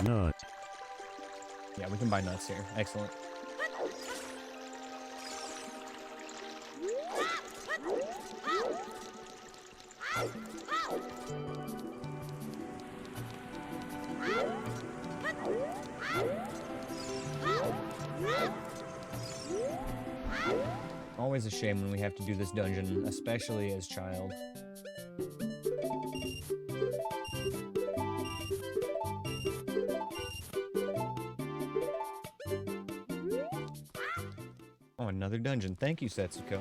Nut. Yeah, we can buy nuts here. Excellent. Always a shame when we have to do this dungeon, especially as child. Oh, another dungeon. Thank you, Setsuko.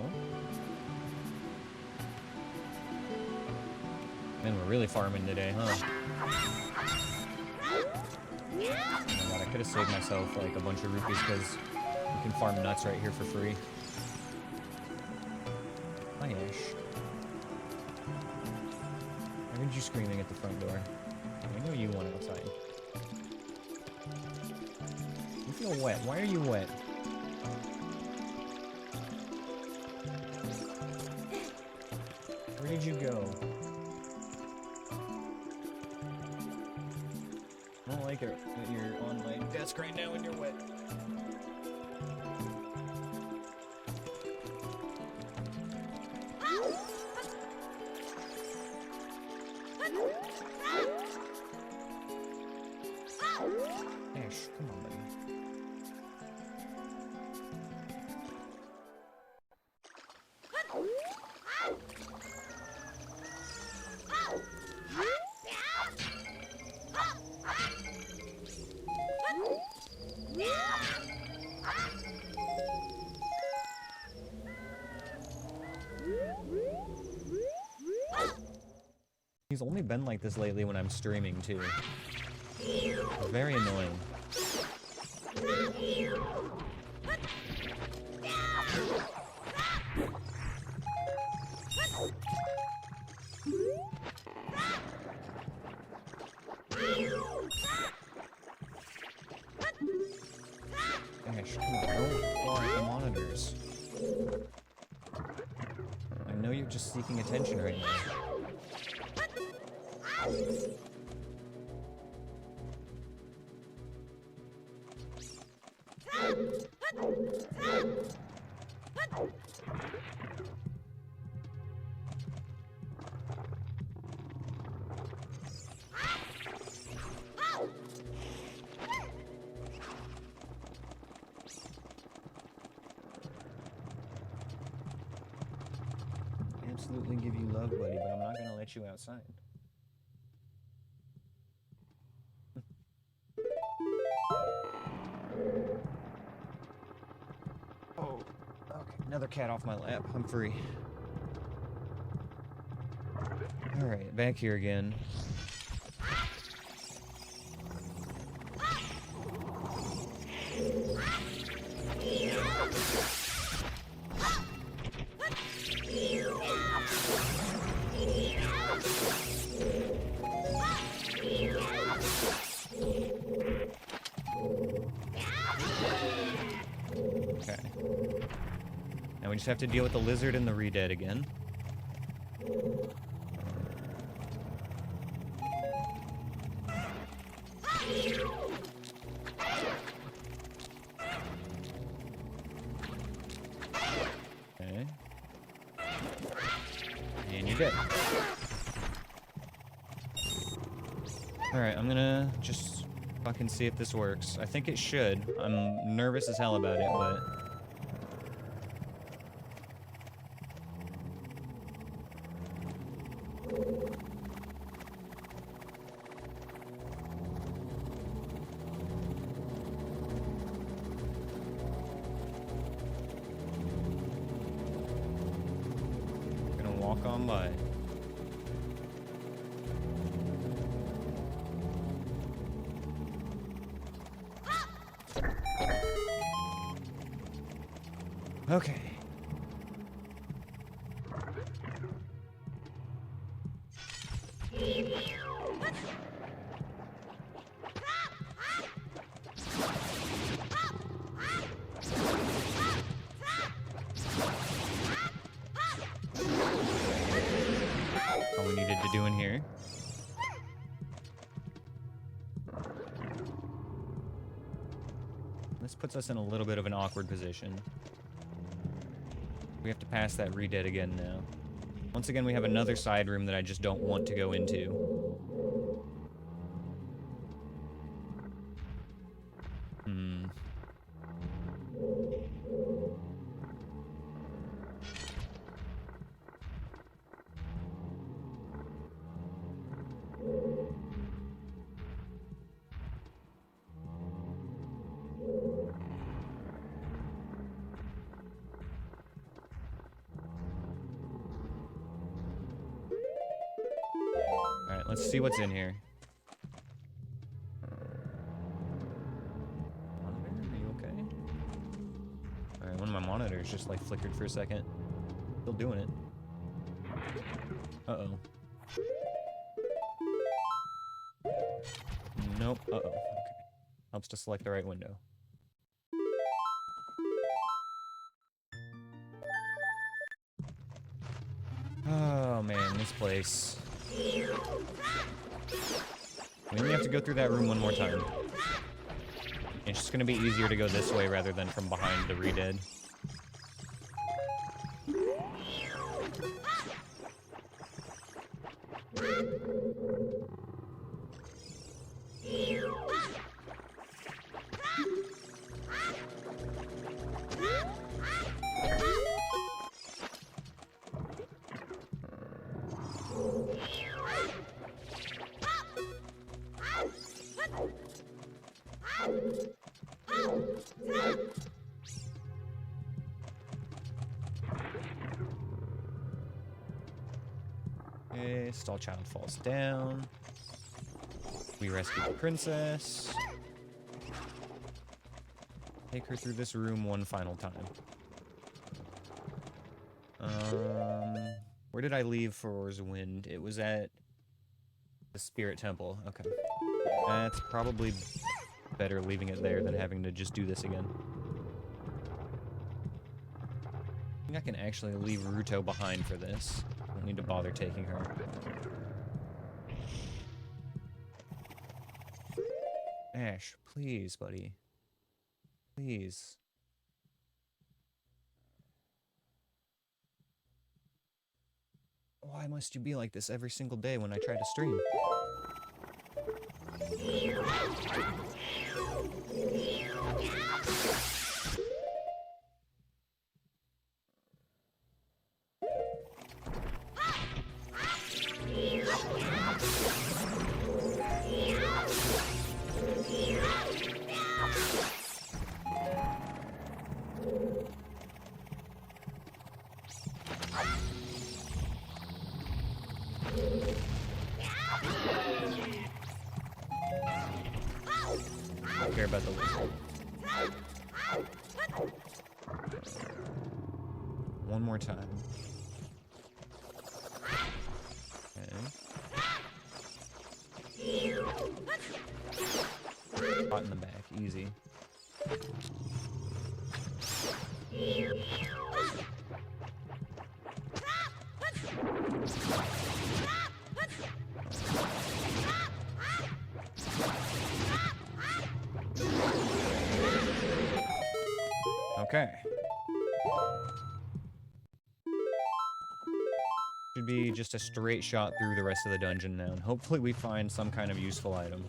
Man, we're really farming today, huh? Oh my god, I could have saved myself like a bunch of rupees because we can farm nuts right here for free. Hi, Ash. I heard you screaming at the front door. I know you want outside. You feel wet. Why are you wet? Where did you go? I don't like it that you're on my desk right now and you're wet. Ash, come on, buddy. He's only been like this lately when I'm streaming, too. It's very annoying. Ash, come on, don't claw at the monitors. I know you're just seeking attention right now. Absolutely give you love, buddy, but I'm not gonna let you outside. Oh, okay, another cat off my lap. I'm free. Alright, back here again. just have to deal with the lizard and the re-dead again. Okay. And you're dead. Alright, I'm gonna just fucking see if this works. I think it should. I'm nervous as hell about it, but... gonna walk on by. Okay. All we needed to do in here. This puts us in a little bit of an awkward position. We have to pass that re-dead again now. Once again, we have another side room that I just don't want to go into. Alright, let's see what's in here. Monitor, are you okay? Alright, one of my monitors just like flickered for a second. Still doing it. Uh-oh. Nope, uh-oh. Okay. Helps to select the right window. Oh man, this place. We only have to go through that room one more time. It's just gonna be easier to go this way rather than from behind the re-dead. Okay, stall child falls down. We rescue the princess. Take her through this room one final time. Where did I leave Furor's Wind? It was at the Spirit Temple. Okay. That's probably better leaving it there than having to just do this again. I think I can actually leave Ruto behind for this. Don't need to bother taking her. Ash, please, buddy. Please. Why must you be like this every single day when I try to stream? I don't care about the lizard. One more time. Okay. Caught in the back, easy. Okay. Should be just a straight shot through the rest of the dungeon now, and hopefully we find some kind of useful item.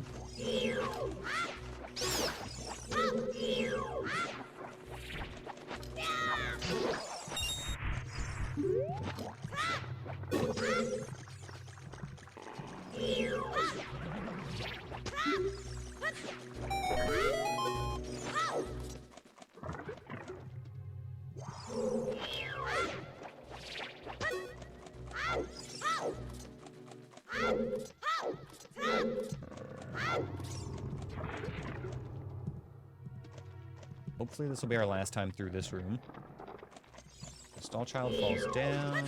Hopefully this will be our last time through this room. The stall child falls down.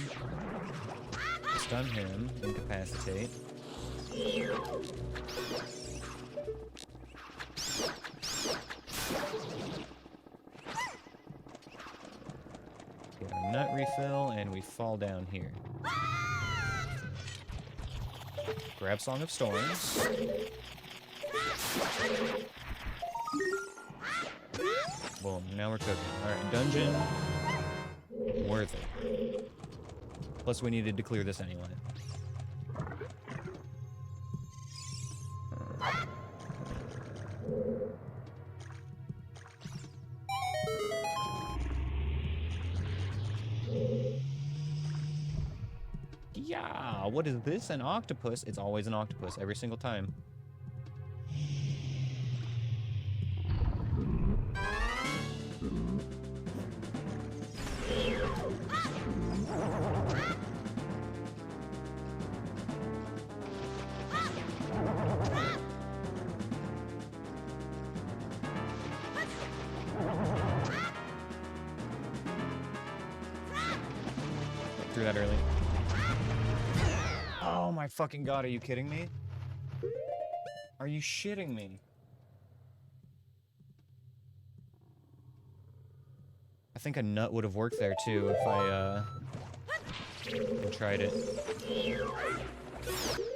Stun him. Incapacitate. Get a nut refill, and we fall down here. Grab Song of Storms. Boom, now we're cooking. Alright, dungeon. Worth it. Plus we needed to clear this anyway. Yeah, what is this? An octopus? It's always an octopus, every single time. Threw that early. Oh my fucking god, are you kidding me? Are you shitting me? I think a nut would have worked there too if I tried it.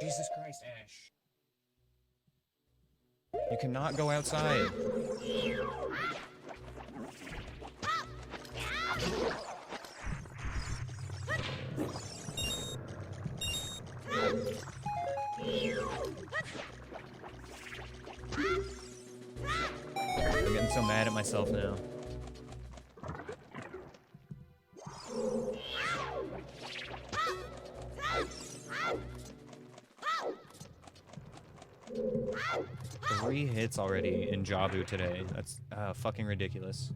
Jesus Christ, Ash. You cannot go outside. I'm getting so mad at myself now. Three hits already in Jabu today. That's fucking ridiculous.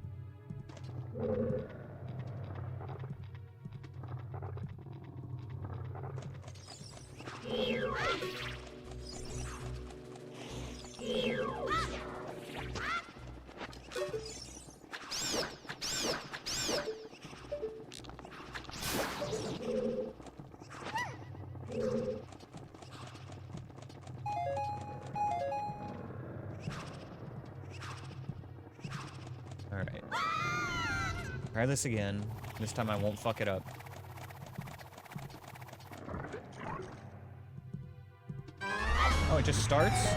Alright. Try this again. This time I won't fuck it up. Oh, it just starts?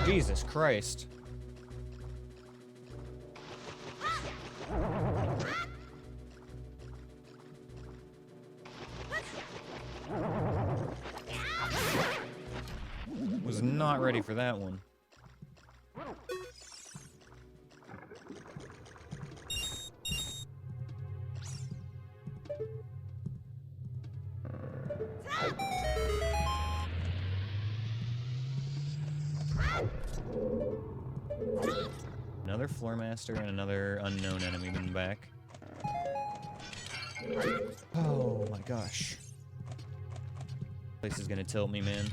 Jesus Christ. Was not ready for that one. Another floor master and another unknown enemy in back. Oh my gosh. This is gonna tilt me, man.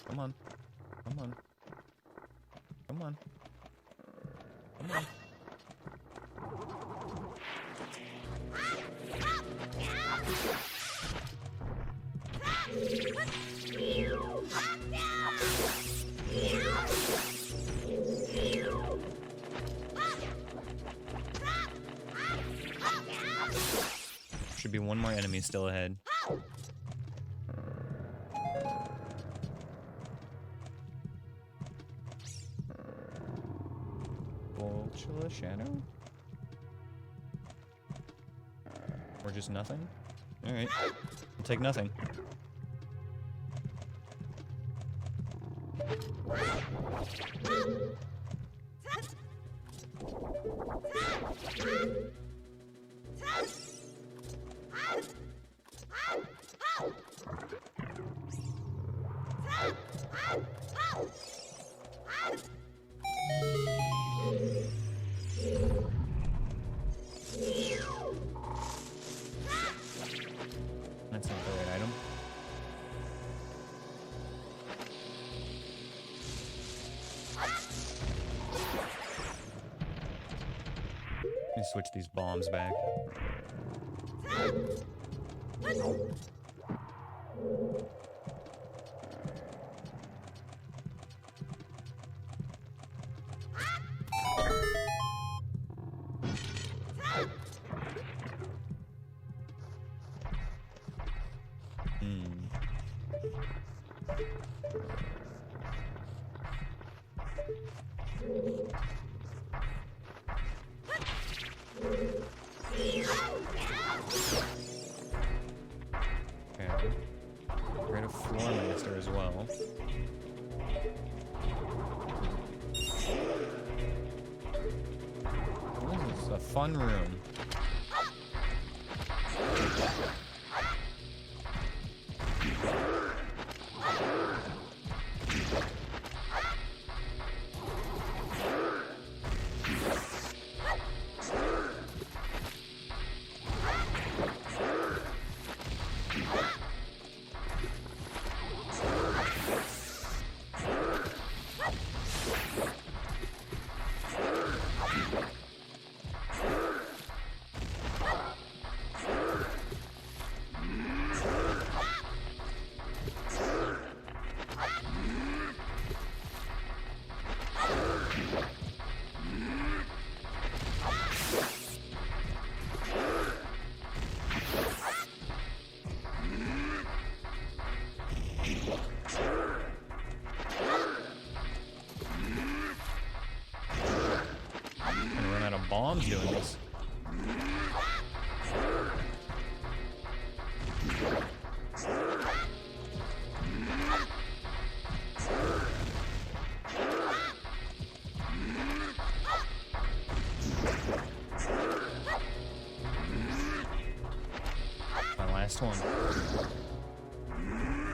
Come on. Come on. Come on. Come on. should be one more enemy still ahead. Vultula Shadow? Or just nothing? Alright. I'll take nothing. That's not the right item. Let me switch these bombs back. Okay. We're gonna Floor Master as well. This is a fun room. Bombs doing this. My last one.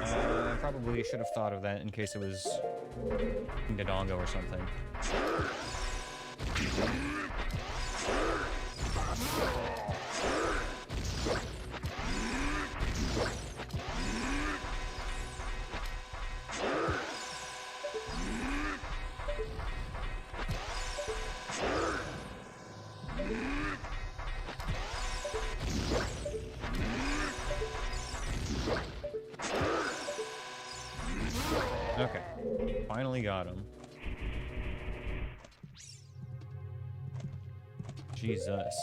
I probably should have thought of that in case it was Dodongo or something. Okay, finally got him. Jesus.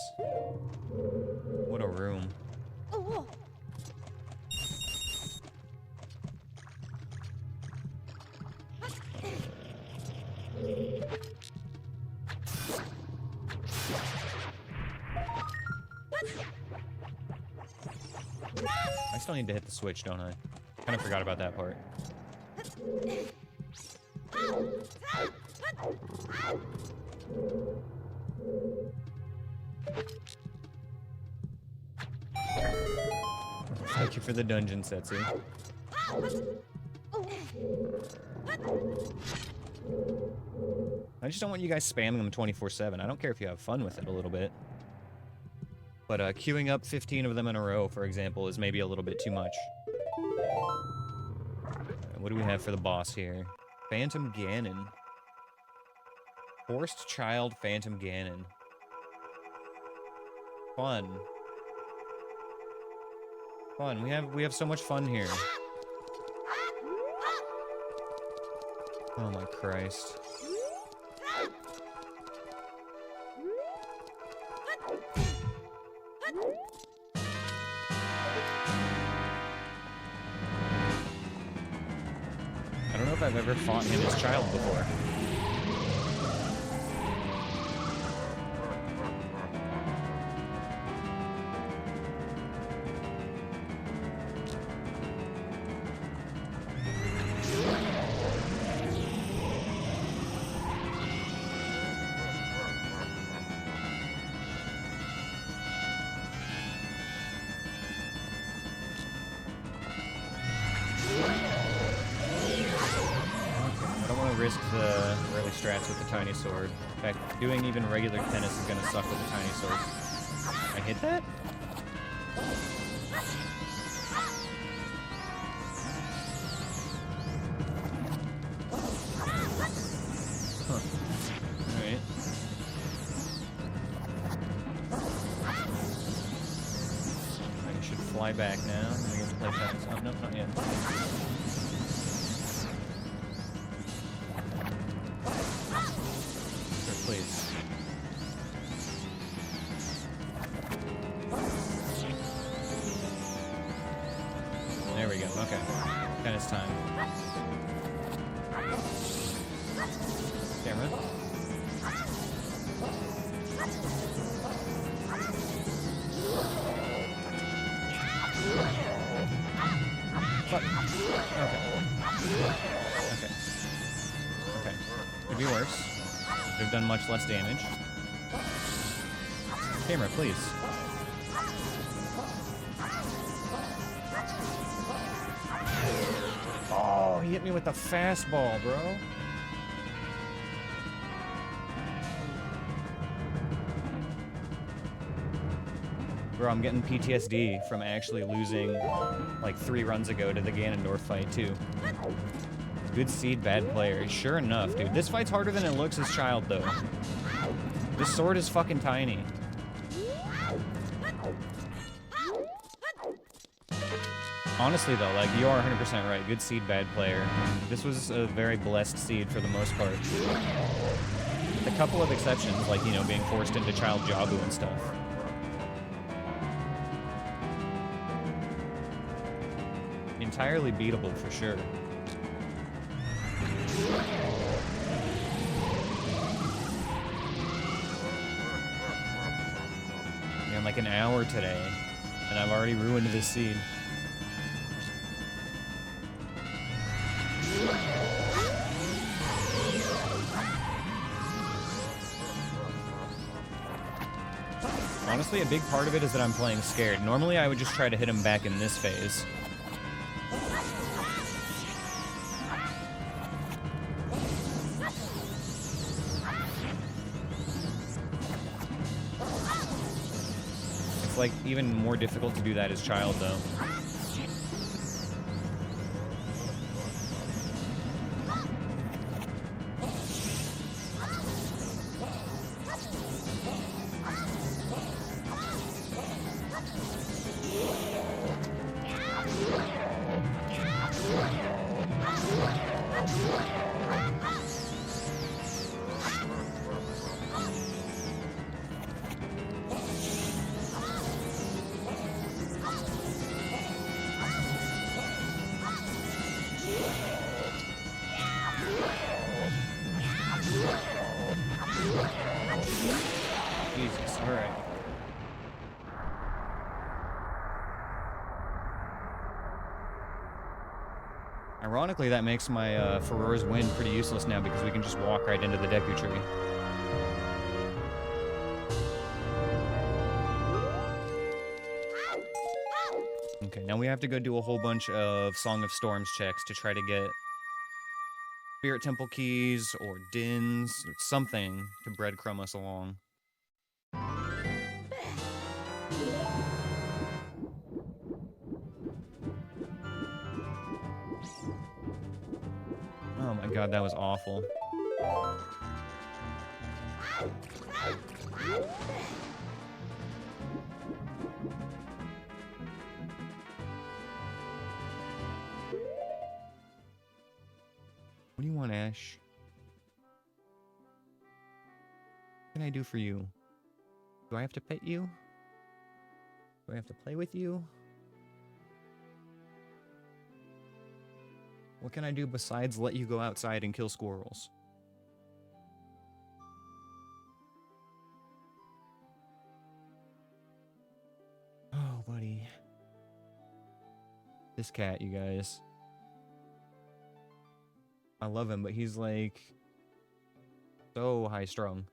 What a room. I still need to hit the switch, don't I? Kind of forgot about that part. Thank you for the dungeon, Setsu. I just don't want you guys spamming them 24/7. I don't care if you have fun with it a little bit. But queuing up 15 of them in a row, for example, is maybe a little bit too much. What do we have for the boss here? Phantom Ganon. Forced Child Phantom Ganon. Fun. Fun. We have so much fun here. Oh my Christ. if I've ever fought him as child before. Risk the early strats with the tiny sword. In fact, doing even regular tennis is gonna suck with the tiny sword. I hit that? Huh. Alright. I should fly back now. I'm gonna get to play tennis. Oh, no, not yet. Please. There we go. Okay. Tennis time. Camera. Fuck. Okay. Okay. Okay. Could be worse. They've done much less damage. Camera, please. Oh, he hit me with the fastball, bro. Bro, I'm getting PTSD from actually losing like 3 runs ago to the Ganondorf fight, too. Good seed, bad player. Sure enough, dude. This fight's harder than it looks as child, though. This sword is fucking tiny. Honestly, though, like, you are 100% right. Good seed, bad player. This was a very blessed seed for the most part. With a couple of exceptions, like, you know, being forced into child Jabu and stuff. Entirely beatable, for sure. Yeah, I'm like an hour today, and I've already ruined this seed. Honestly, a big part of it is that I'm playing scared. Normally, I would just try to hit him back in this phase. Like, even more difficult to do that as child, though. Jesus, alright. Ironically, that makes my Ferror's win pretty useless now because we can just walk right into the Deku Tree. Okay, now we have to go do a whole bunch of Song of Storms checks to try to get Spirit Temple keys or Dins or something to breadcrumb us along. Oh my god, that was awful. What do you want, Ash? What can I do for you? Do I have to pet you? Do I have to play with you? What can I do besides let you go outside and kill squirrels? Oh, buddy. This cat, you guys. I love him, but he's like so high strung.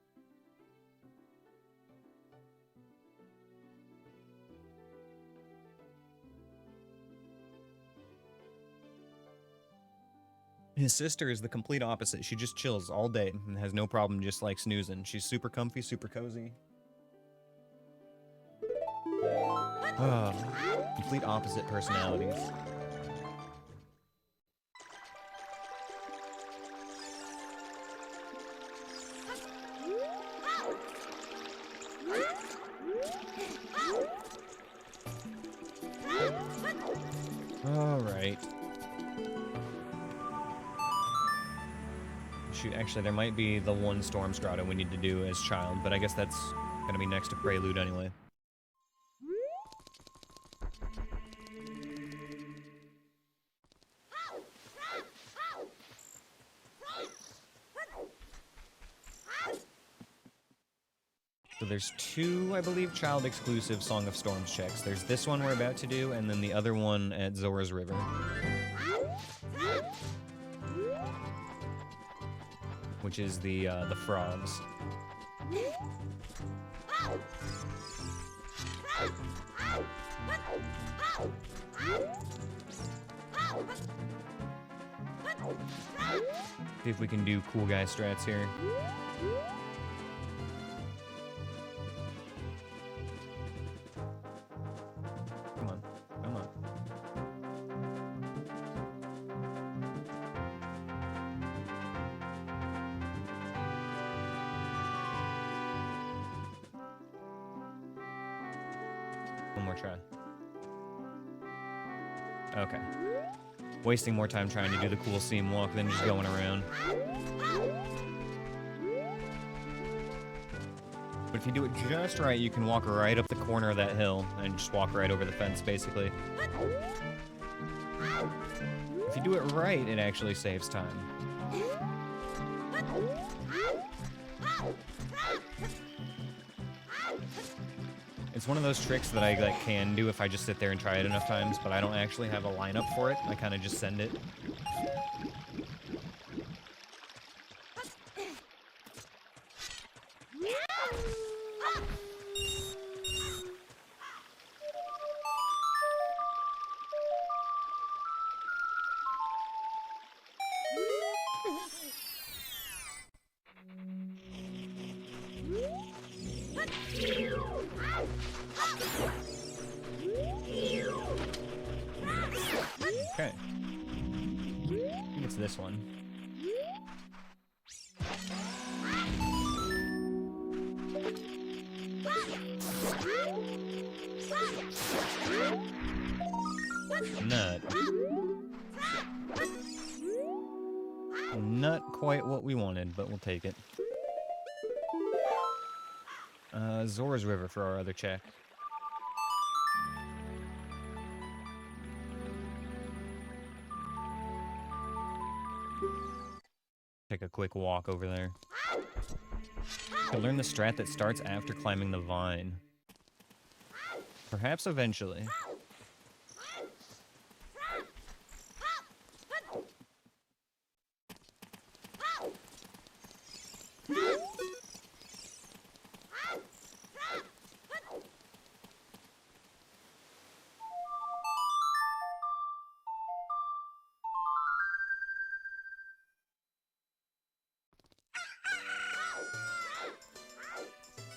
His sister is the complete opposite. She just chills all day and has no problem just like snoozing. She's super comfy, super cozy. Complete opposite personalities. Alright. Shoot, actually, there might be the one Storm Strata we need to do as child, but I guess that's gonna be next to Prelude anyway. So there's two, I believe, child-exclusive Song of Storms checks. There's this one we're about to do, and then the other one at Zora's River. Which is the frogs. See if we can do cool guy strats here. Come on, come on. One more try. Okay. Wasting more time trying to do the cool seam walk than just going around. But if you do it just right, you can walk right up the corner of that hill and just walk right over the fence, basically. If you do it right, it actually saves time. It's one of those tricks that I can do if I just sit there and try it enough times, but I don't actually have a lineup for it. I kind of just send it. Okay. I think it's this one. Nut. Not quite what we wanted, but we'll take it. Zora's River for our other check. Take a quick walk over there. To learn the strat that starts after climbing the vine. Perhaps eventually.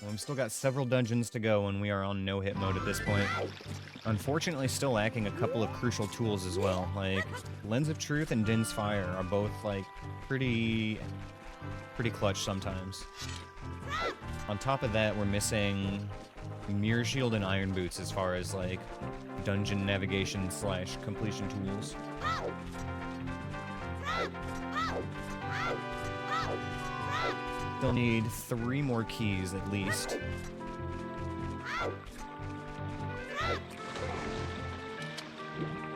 Well, we've still got several dungeons to go, and we are on no-hit mode at this point. Unfortunately, still lacking a couple of crucial tools as well. Like, Lens of Truth and Din's Fire are both, like, pretty clutch sometimes. On top of that, we're missing Mirror Shield and Iron Boots as far as, like, dungeon navigation / completion tools. They'll need 3 more keys at least.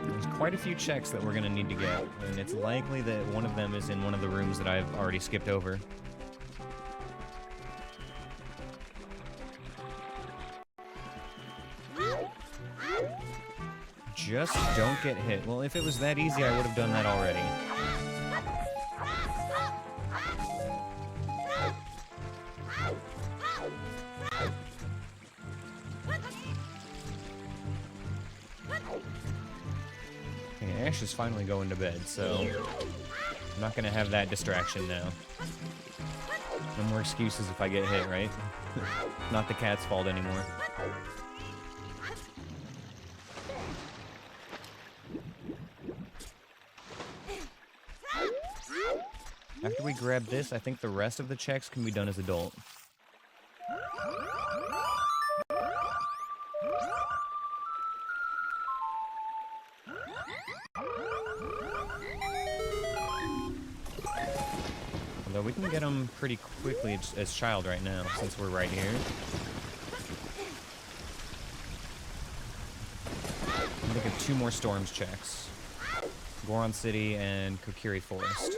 There's quite a few checks that we're gonna need to get, and it's likely that one of them is in one of the rooms that I've already skipped over. Just don't get hit. Well, if it was that easy, I would have done that already. Okay, Ash is finally going to bed, so I'm not gonna have that distraction now. No more excuses if I get hit, right? Not the cat's fault anymore. After we grab this, I think the rest of the checks can be done as adult. Although we can get them pretty quickly as child right now, since we're right here. I think of 2 more storms checks. Goron City and Kokiri Forest.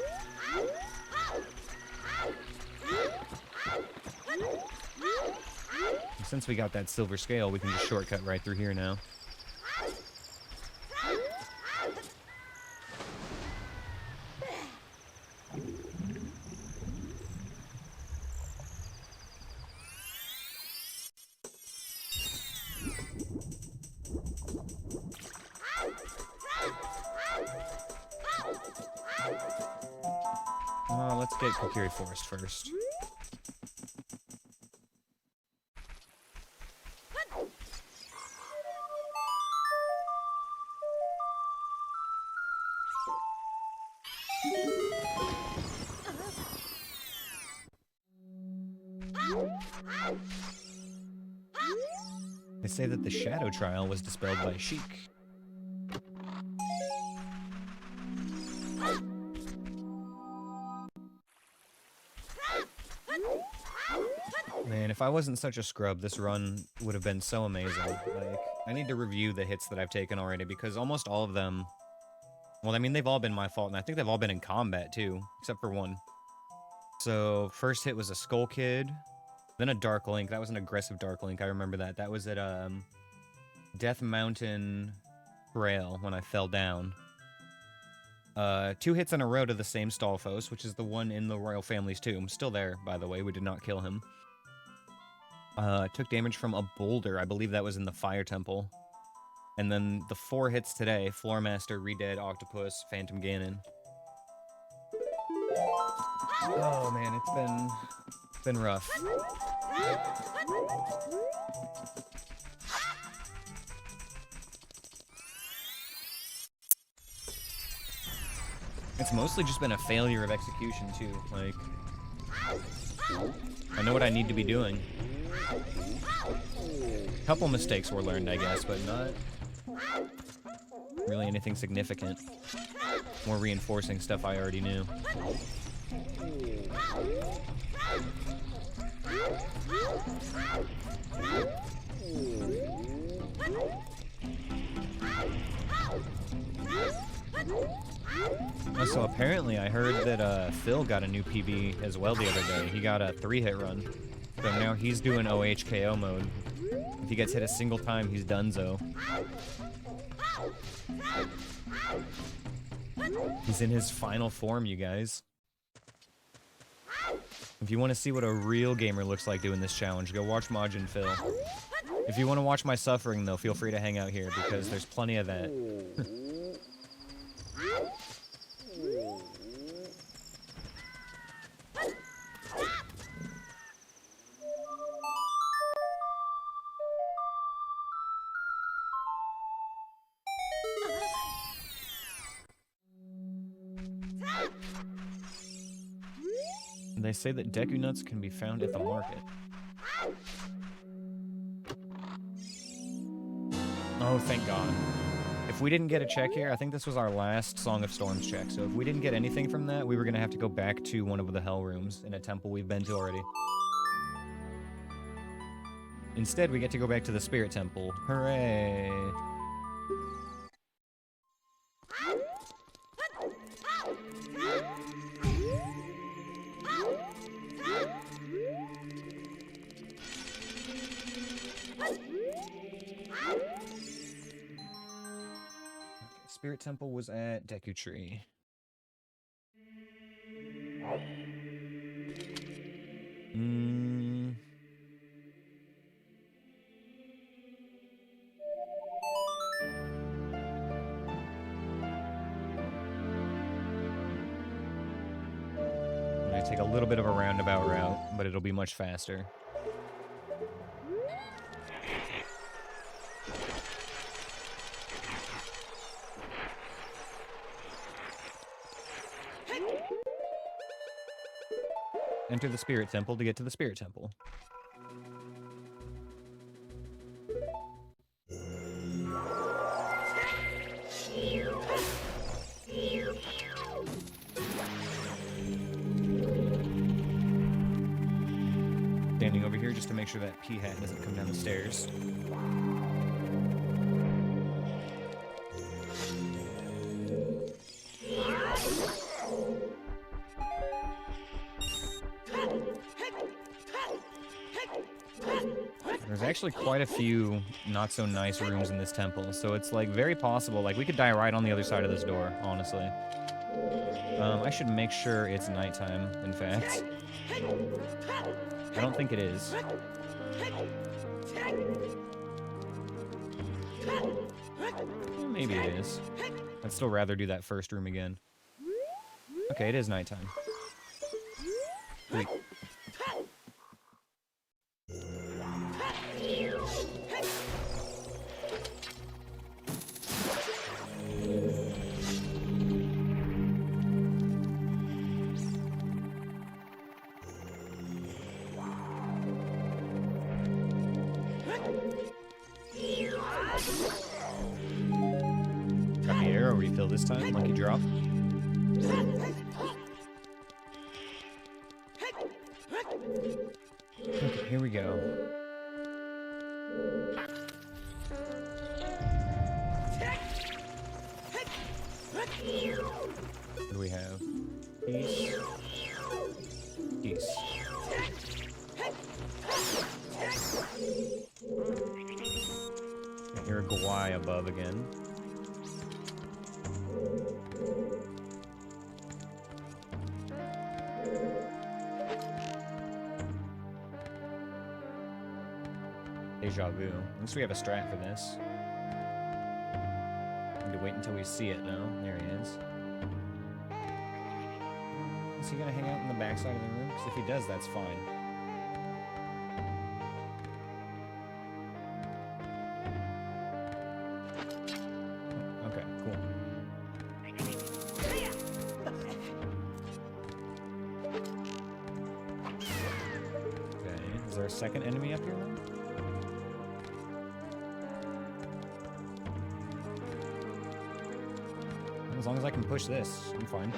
Since we got that silver scale, we can just shortcut right through here now. Let's get Kokiri Forest first. They say that the Shadow Trial was dispelled by Sheik. Man, if I wasn't such a scrub, this run would have been so amazing. Like, I need to review the hits that I've taken already, because almost all of them... Well, I mean, they've all been my fault, and I think they've all been in combat, too, except for one. So, first hit was a Skull Kid, then a Dark Link. That was an aggressive Dark Link, I remember that. That was at, Death Mountain Trail, when I fell down. 2 hits in a row to the same Stalfos, which is the one in the Royal Family's tomb. Still there, by the way, we did not kill him. Took damage from a boulder. I believe that was in the Fire Temple. And then the 4 hits today: Floormaster, Redead, Octopus, Phantom Ganon. Oh man, it's been rough. It's mostly just been a failure of execution too. Like, I know what I need to be doing. Couple mistakes were learned, I guess, but not really anything significant. More reinforcing stuff I already knew. Also, apparently I heard that Phil got a new PB as well the other day. He got a 3-hit run. So now he's doing OHKO mode. If he gets hit a single time, he's donezo. He's in his final form, you guys. If you want to see what a real gamer looks like doing this challenge, go watch Majin Phil. If you want to watch my suffering, though, feel free to hang out here, because there's plenty of that. They say that Deku Nuts can be found at the market. Oh, thank God. If we didn't get a check here, I think this was our last Song of Storms check, so if we didn't get anything from that, we were going to have to go back to one of the Hell Rooms in a temple we've been to already. Instead, we get to go back to the Spirit Temple. Hooray! Spirit Temple was at Deku Tree. Hmm. I'm gonna take a little bit of a roundabout route, but it'll be much faster. Enter the Spirit Temple to get to the Spirit Temple. Standing over here just to make sure that P-Hat doesn't come down the stairs. There's actually quite a few not so nice rooms in this temple, so it's like very possible, like we could die right on the other side of this door, honestly. I should make sure it's nighttime, in fact. I don't think it is. Maybe it is. I'd still rather do that first room again. Okay, it is nighttime. Sweet. Got the arrow refill this time, lucky drop. Okay, here we go. What do we have? Peace. Peace. I hear a Gawai above again. Deja vu. At least we have a strat for this. Need to wait until we see it, though. There he is. Is he gonna hang out in the backside of the room? Because if he does, that's fine. Okay, cool. Okay, is there a second enemy up here, then? As long as I can push this, I'm fine.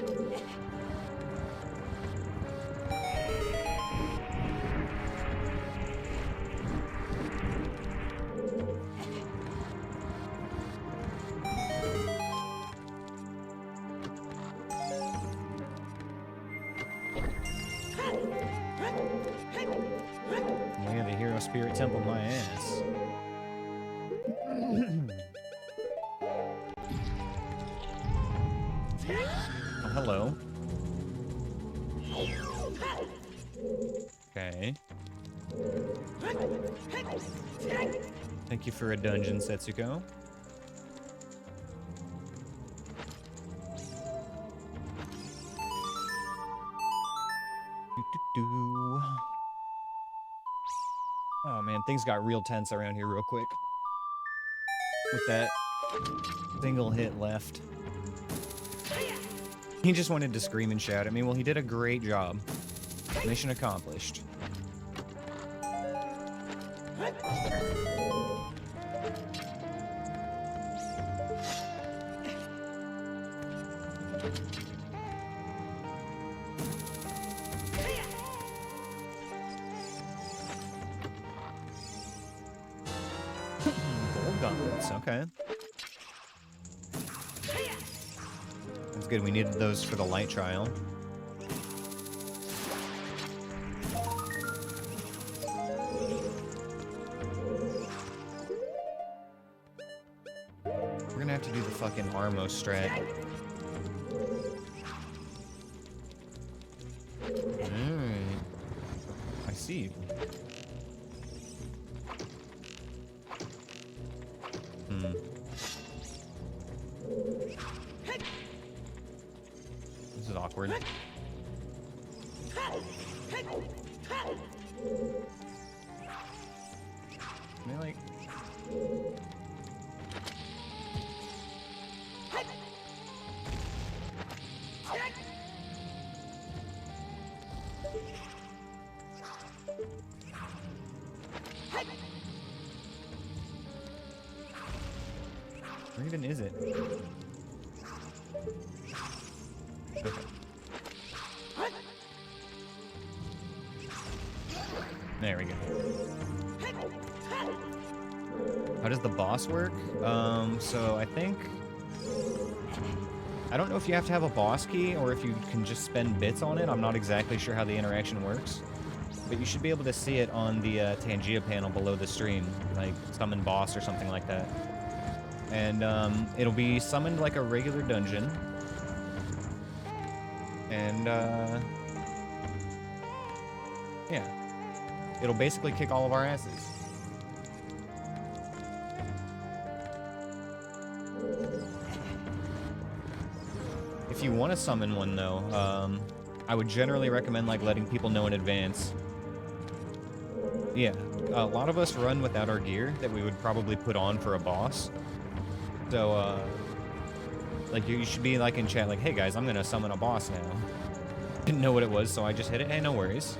Oh yeah, the Hero Spirit Temple, my ass. Oh, hello. Okay. Thank you for a dungeon, Setsuko. Do-do-do. Oh man, things got real tense around here real quick. With that single hit left. He just wanted to scream and shout at me. Well, he did a great job. Mission accomplished. Gold gauntlets, okay. That's good, we needed those for the light trial. We're gonna have to do the fucking Armo strat. I see. This is awkward. Can I, like... Where even is it? Okay. There we go. How does the boss work? So I think... I don't know if you have to have a boss key or if you can just spend bits on it. I'm not exactly sure how the interaction works. But you should be able to see it on the Tangia panel below the stream. Like, summon boss or something like that. And it'll be summoned like a regular dungeon. And yeah. It'll basically kick all of our asses. If you want to summon one though, I would generally recommend like letting people know in advance. Yeah, a lot of us run without our gear that we would probably put on for a boss. So, like, you should be, like, in chat, like, hey, guys, I'm gonna summon a boss now. Didn't know what it was, so I just hit it. Hey, no worries.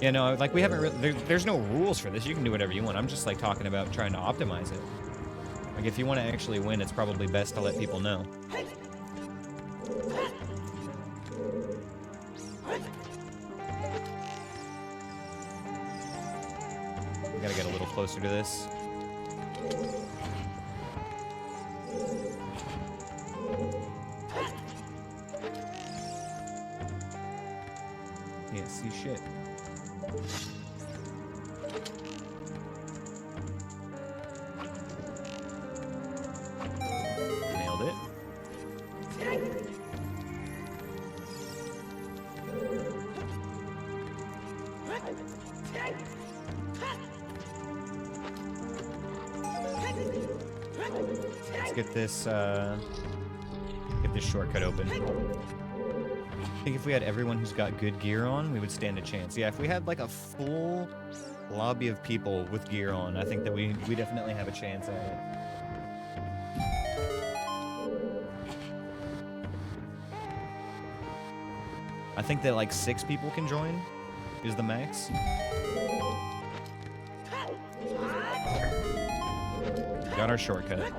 Yeah, no, like, we haven't really... There's no rules for this. You can do whatever you want. I'm just, like, talking about trying to optimize it. Like, if you want to actually win, it's probably best to let people know. We gotta get a little closer to this. Can't see shit. Nailed it. Let's get this shortcut open. I think if we had everyone who's got good gear on, we would stand a chance. Yeah, if we had like a full lobby of people with gear on, I think that we definitely have a chance at it. I think that like 6 people can join is the max. Got our shortcut.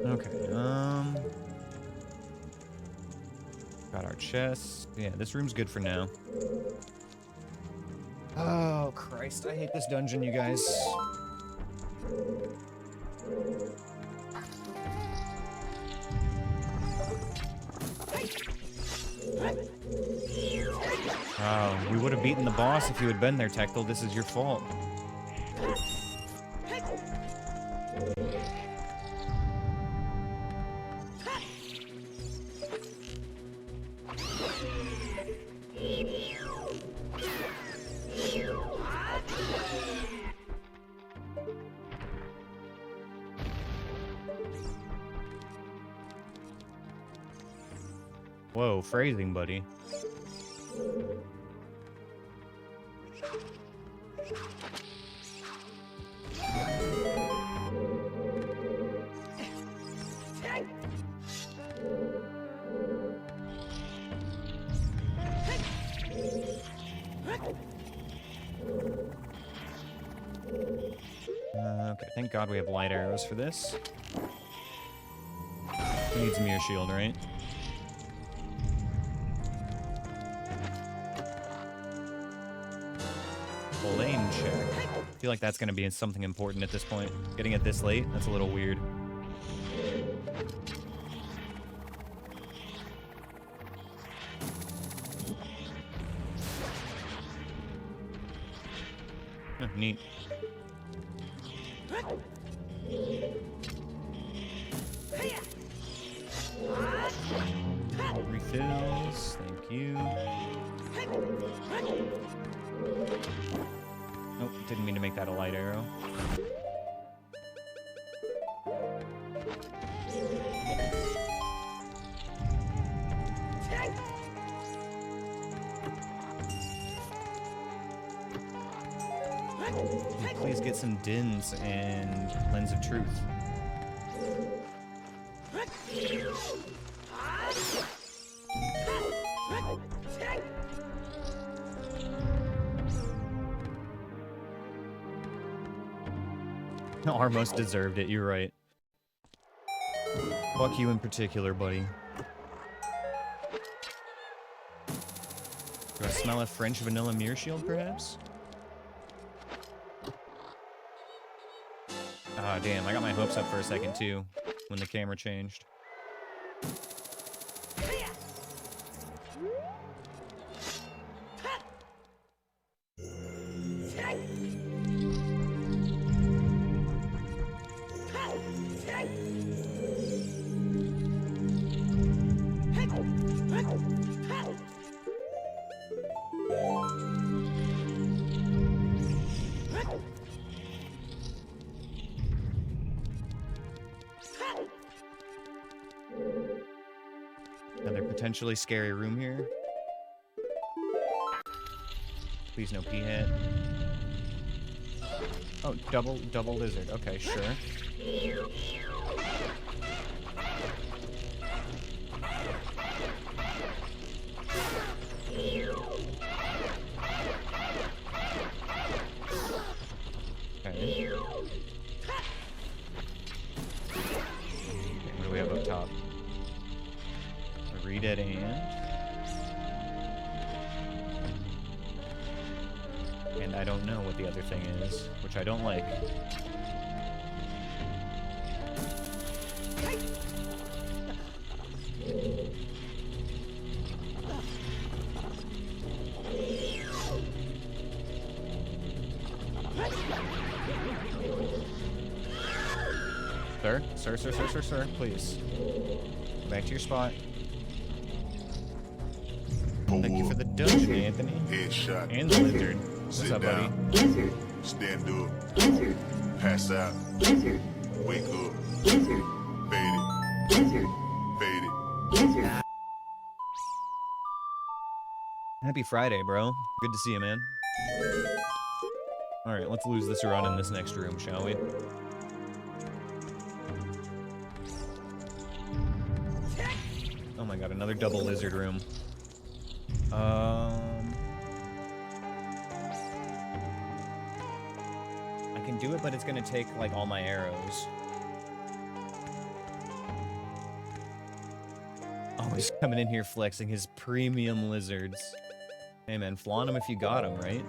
Okay, got our chest. Yeah, this room's good for now. Oh, Christ, I hate this dungeon, you guys. Oh, we would have beaten the boss if you had been there, Tectal. This is your fault. Whoa, phrasing, buddy. Okay, thank God we have light arrows for this. Who needs Mirror Shield, right? Lane check. I feel like that's going to be something important at this point. Getting it this late, that's a little weird. Oh, neat. Refills, thank you. Nope, didn't mean to make that a light arrow. Please get some dins and lens of truth. Almost deserved it, you're right. Fuck you in particular, buddy. Do I smell a French vanilla mirror shield, perhaps? Ah, damn, I got my hopes up for a second, too, when the camera changed. Another potentially scary room here. Please no P-hit. Oh, double lizard. Okay, sure. Okay. What do we have up top? A re-dead and I don't know what the other thing is, which I don't like. Sir, please. Go back to your spot. Thank you for the dungeon, Anthony. Headshot. And the lizard. What's up, buddy? Lizard. Stand up. Lizard. Pass out. Lizard. Wake up. Lizard. Fade it. Lizard. Fade it. Lizard. Happy Friday, bro. Good to see you, man. Alright, let's lose this run in this next room, shall we? Oh my god, another double lizard room. I can do it, but it's gonna take, like, all my arrows. Oh, he's coming in here flexing his premium lizards. Hey man, flaunt them if you got them, right?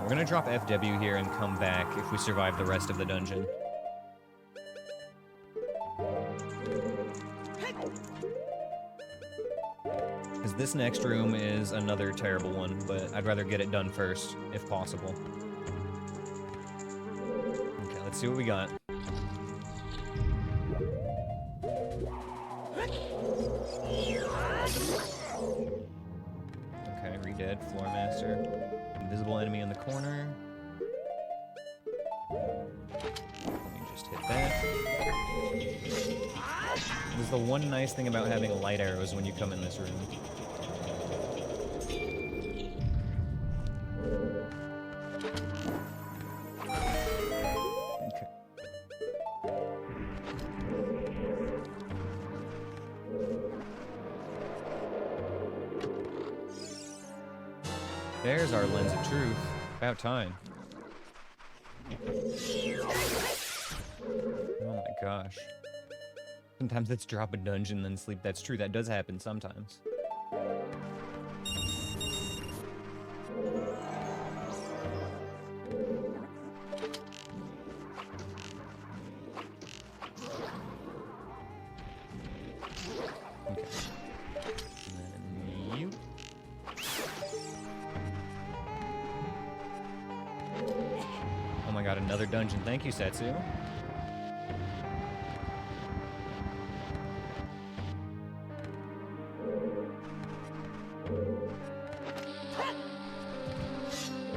We're gonna drop FW here and come back if we survive the rest of the dungeon. Because this next room is another terrible one, but I'd rather get it done first, if possible. Okay, let's see what we got. Okay, re-dead, Floor Master. Invisible enemy in the corner. Let me just hit that. This is the one nice thing about having light arrows when you come in this room. Okay. There's our lens of truth. About time. Oh my gosh. Sometimes it's drop a dungeon, then sleep. That's true, that does happen sometimes. Okay. And then you. Oh my god, another dungeon. Thank you, Setsu.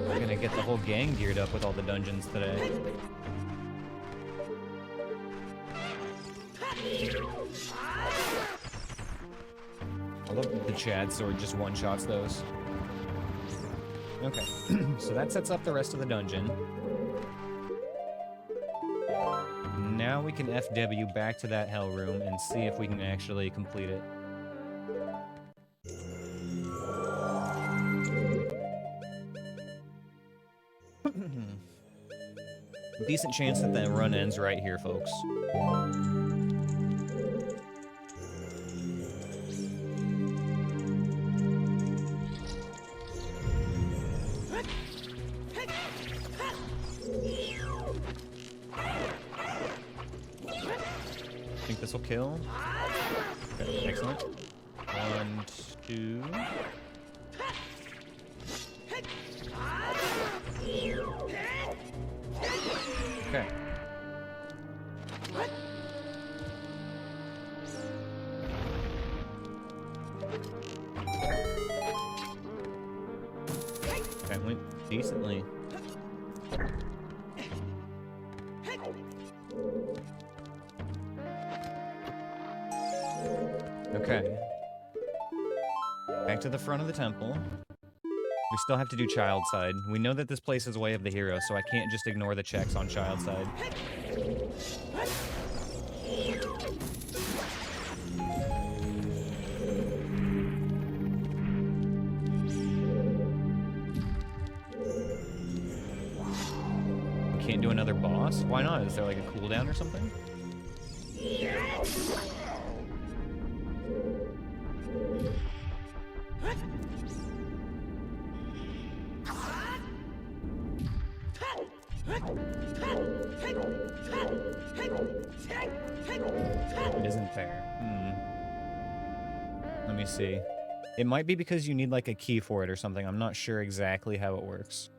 We're gonna get the whole gang geared up with all the dungeons today. I love the Chad sword just one-shots those. Okay, so that sets up the rest of the dungeon. Now we can FW back to that hell room and see if we can actually complete it. Decent chance that that run ends right here, folks. Think this will kill? Okay, excellent. 1, 2. Okay. That went decently. Okay. Back to the front of the temple. We still have to do child side. We know that this place is Way of the Hero, so I can't just ignore the checks on child side. We can't do another boss? Why not? Is there like a cooldown or something? It isn't fair. Let me see. It might be because you need like a key for it or something. I'm not sure exactly how it works.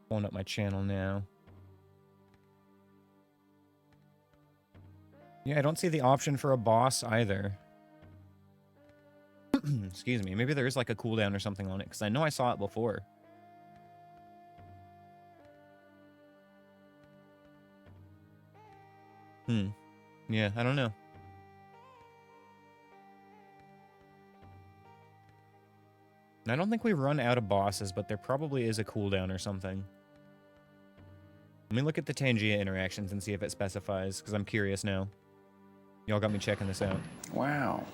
Pulling up my channel now. Yeah, I don't see the option for a boss either. Excuse me. Maybe there is like a cooldown or something on it, because I know I saw it before. Yeah, I don't know. I don't think we run out of bosses, but there probably is a cooldown or something. Let me look at the Tangia interactions and see if it specifies, because I'm curious now. Y'all got me checking this out. Wow.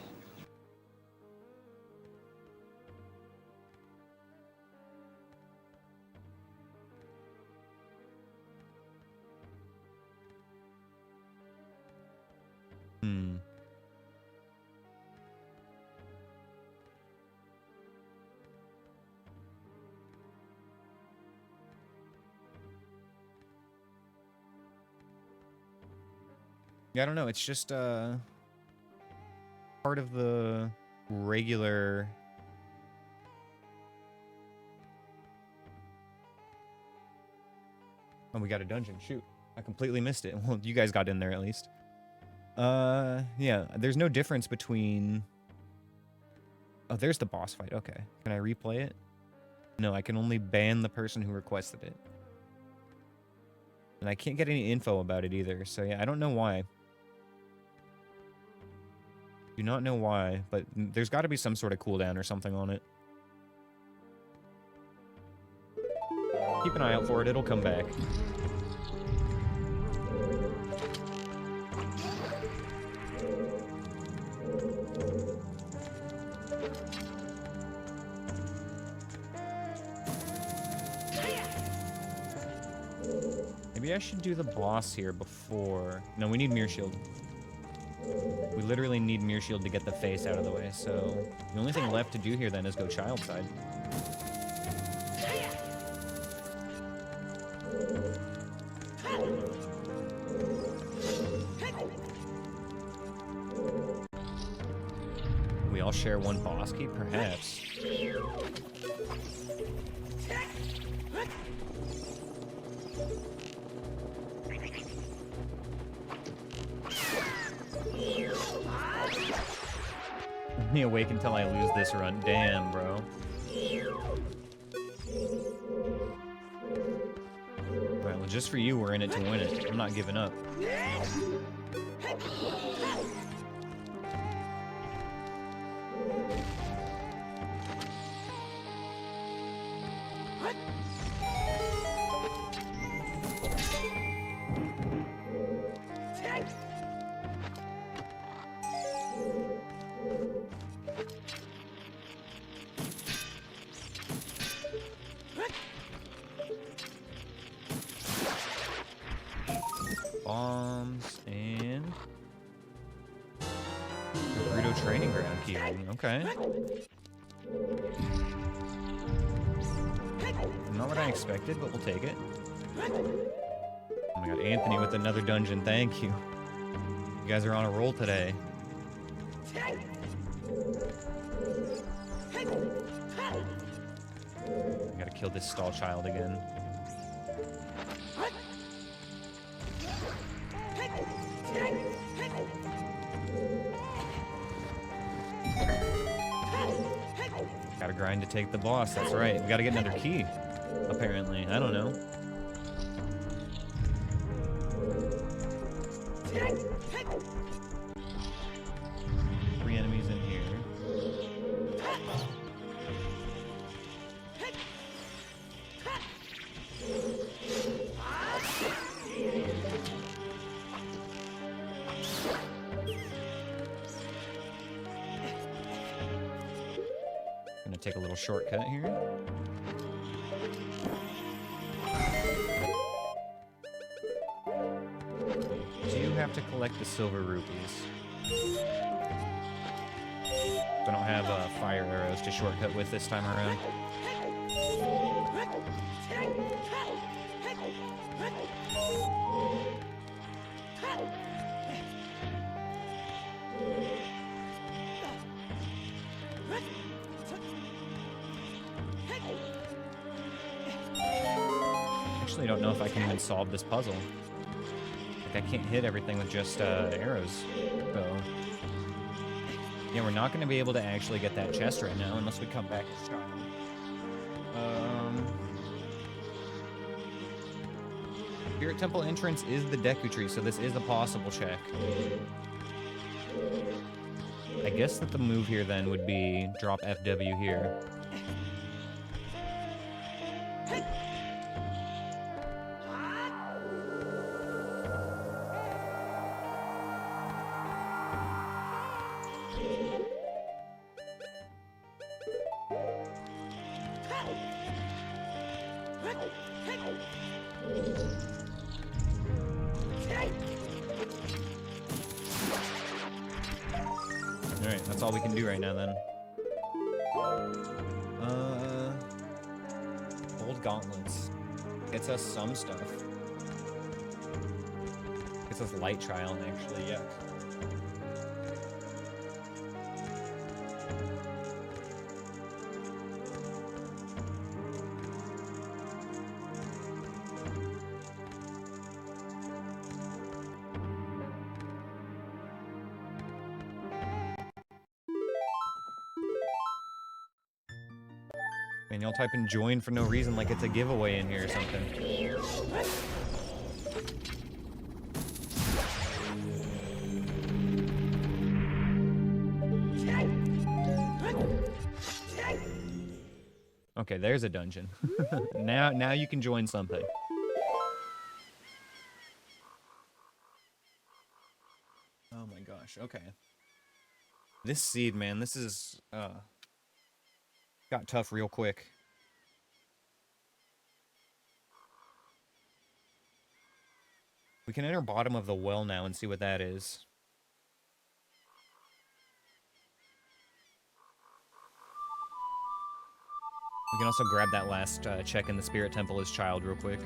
Yeah, I don't know. It's just part of the regular. Oh, we got a dungeon. Shoot. I completely missed it. Well, you guys got in there at least. Yeah, there's no difference between... Oh, there's the boss fight. Okay. Can I replay it? No, I can only ban the person who requested it. And I can't get any info about it either, so yeah, I don't know why. Do not know why, but there's got to be some sort of cooldown or something on it. Keep an eye out for it, it'll come back. Maybe I should do the boss here before... No, we need Mirror Shield. We literally need Mirror Shield to get the face out of the way, so... The only thing left to do here, then, is go Child side. We all share one boss key, perhaps. Let me awake until I lose this run. Damn, bro. Alright, well, just for you, we're in it to win it. I'm not giving up. Bombs and Naruto training ground keyring. Okay. Not what I expected, but we'll take it. Oh my god, Anthony with another dungeon. Thank you. You guys are on a roll today. I gotta kill this stall child again. Gotta grind to take the boss, that's right. We gotta get another key, apparently. I don't know. Three enemies in here. Gonna take a little shortcut here. Do you have to collect the silver rupees? I don't have fire arrows to shortcut with this time around. I don't know if I can even solve this puzzle. Like, I can't hit everything with just arrows. So, yeah, we're not going to be able to actually get that chest right now unless we come back as child. Spirit Temple entrance is the Deku Tree, so this is a possible check. I guess that the move here then would be drop FW here. Alright, that's all we can do right now then. Old gauntlets. Gets us some stuff. Gets us light trial actually, yuck. And y'all type in join for no reason like it's a giveaway in here or something. Okay, there's a dungeon. Now you can join something. Oh my gosh, okay. This seed, man, this is got tough real quick. We can enter bottom of the well now and see what that is. We can also grab that last check in the Spirit Temple as child real quick.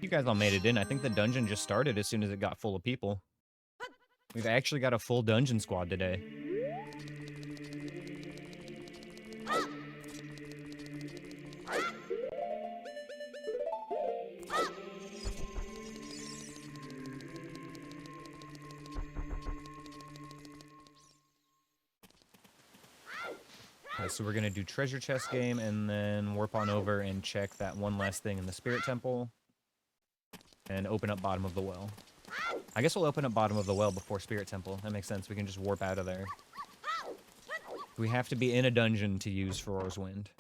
You guys all made it in. I think the dungeon just started as soon as it got full of people. We've actually got a full dungeon squad today. Okay, so we're gonna do treasure chest game and then warp on over and check that one last thing in the Spirit Temple. And open up bottom of the well. I guess we'll open up bottom of the well before Spirit Temple. That makes sense. We can just warp out of there. We have to be in a dungeon to use Farore's Wind.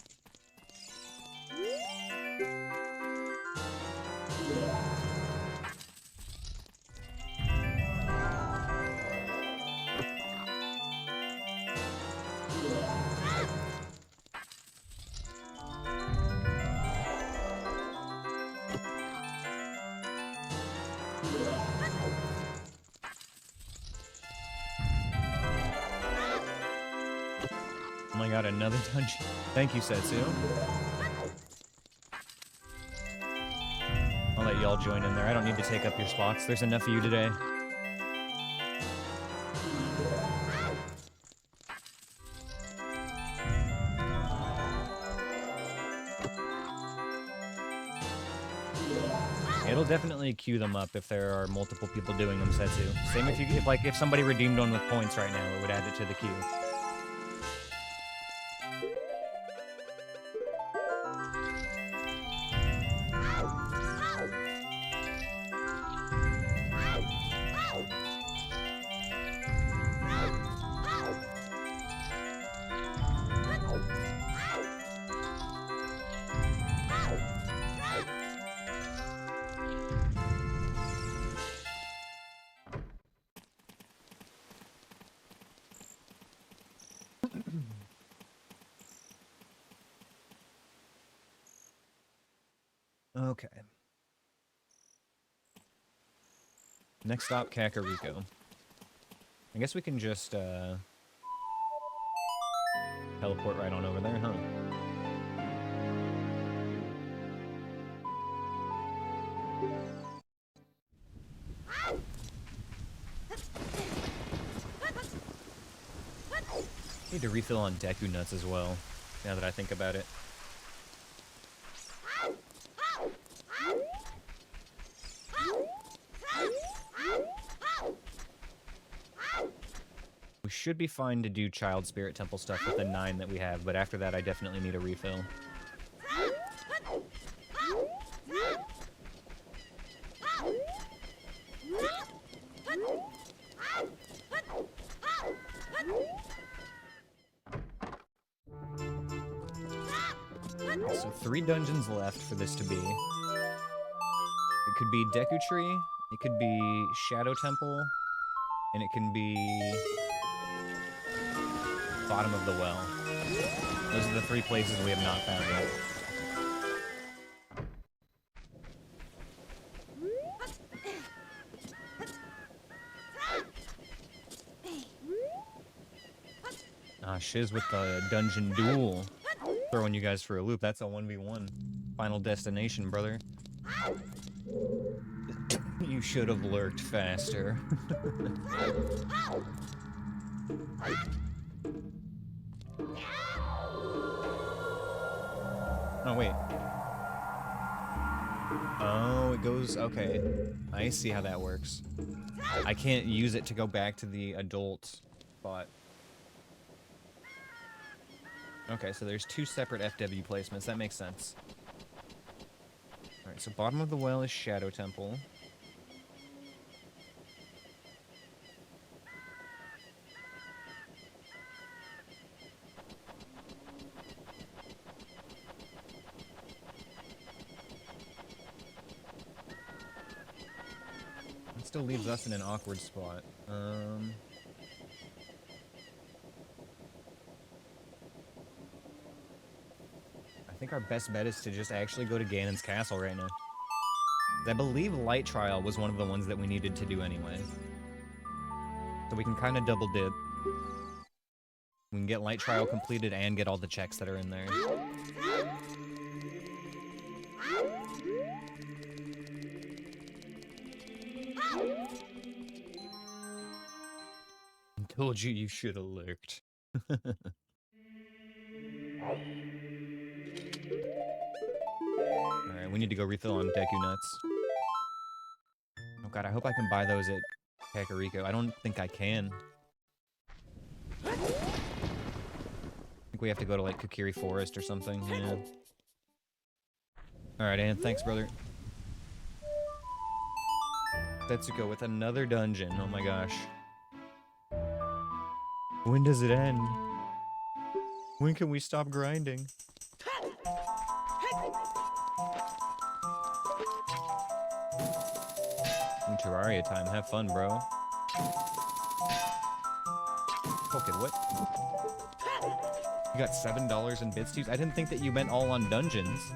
Oh my god, another dungeon. Thank you, Setsu. I'll let y'all join in there. I don't need to take up your spots. There's enough of you today. It'll definitely queue them up if there are multiple people doing them, Setsu. Same if somebody redeemed one with points right now, it would add it to the queue. Okay. Next stop, Kakariko. I guess we can just, teleport right on over there, huh? Need to refill on Deku Nuts as well, now that I think about it. We should be fine to do Child Spirit Temple stuff with the 9 that we have, but after that I definitely need a refill. So 3 dungeons left for this to be. It could be Deku Tree, it could be Shadow Temple, and it can be bottom of the well. Those are the 3 places we have not found yet. Ah, shiz with the dungeon duel. Throwing you guys for a loop. That's a 1v1. Final destination, brother. You should have lurked faster. Oh, wait. Oh, it goes... Okay. I see how that works. I can't use it to go back to the adult spot. Okay, so there's 2 separate FW placements. That makes sense. Alright, so bottom of the well is Shadow Temple. still leaves us in an awkward spot. I think our best bet is to just actually go to Ganon's castle right now. I believe Light Trial was one of the ones that we needed to do anyway. So we can kind of double dip. We can get Light Trial completed and get all the checks that are in there. I told you you should have lurked. Alright, we need to go refill on Deku Nuts. Oh god, I hope I can buy those at Kakariko. I don't think I can. I think we have to go to, like, Kokiri Forest or something, yeah. Alright, and thanks, brother. Setsuko with another dungeon, oh my gosh. When does it end? When can we stop grinding? Terraria time, have fun, bro. Okay, what? You got $7 in bits to use? I didn't think that you meant all on dungeons.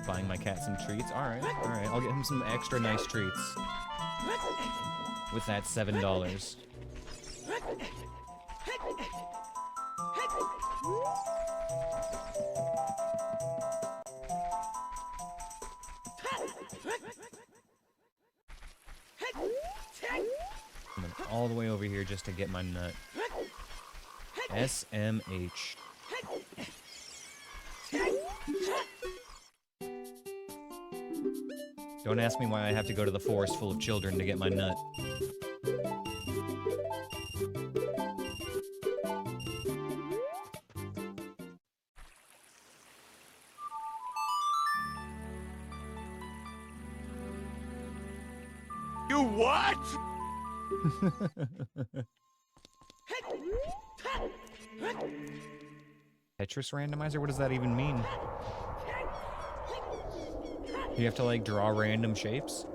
Buying my cat some treats? Alright, alright. I'll get him some extra nice treats. With that $7. All the way over here just to get my nut. SMH. Don't ask me why I have to go to the forest full of children to get my nut. You what? Tetris randomizer? What does that even mean? You have to, like, draw random shapes?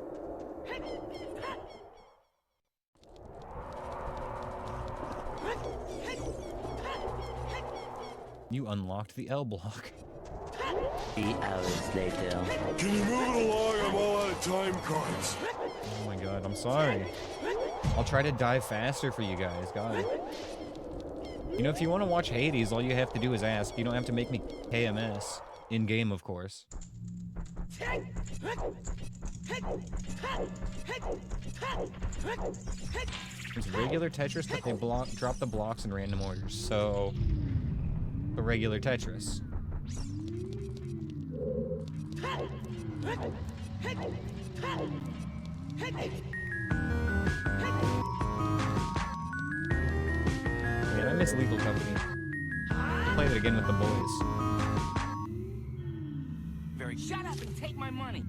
You unlocked the L block. 3 hours later. Can you move it along? I'm all out of time cards. Oh my god, I'm sorry. I'll try to dive faster for you guys, God. You know, if you want to watch Hades, all you have to do is ask. You don't have to make me KMS. In-game, of course. It's regular Tetris, but they drop the blocks in random orders, so... a regular Tetris. Man, I miss Lethal Company. I'll play it again with the boys. Shut up and take my money.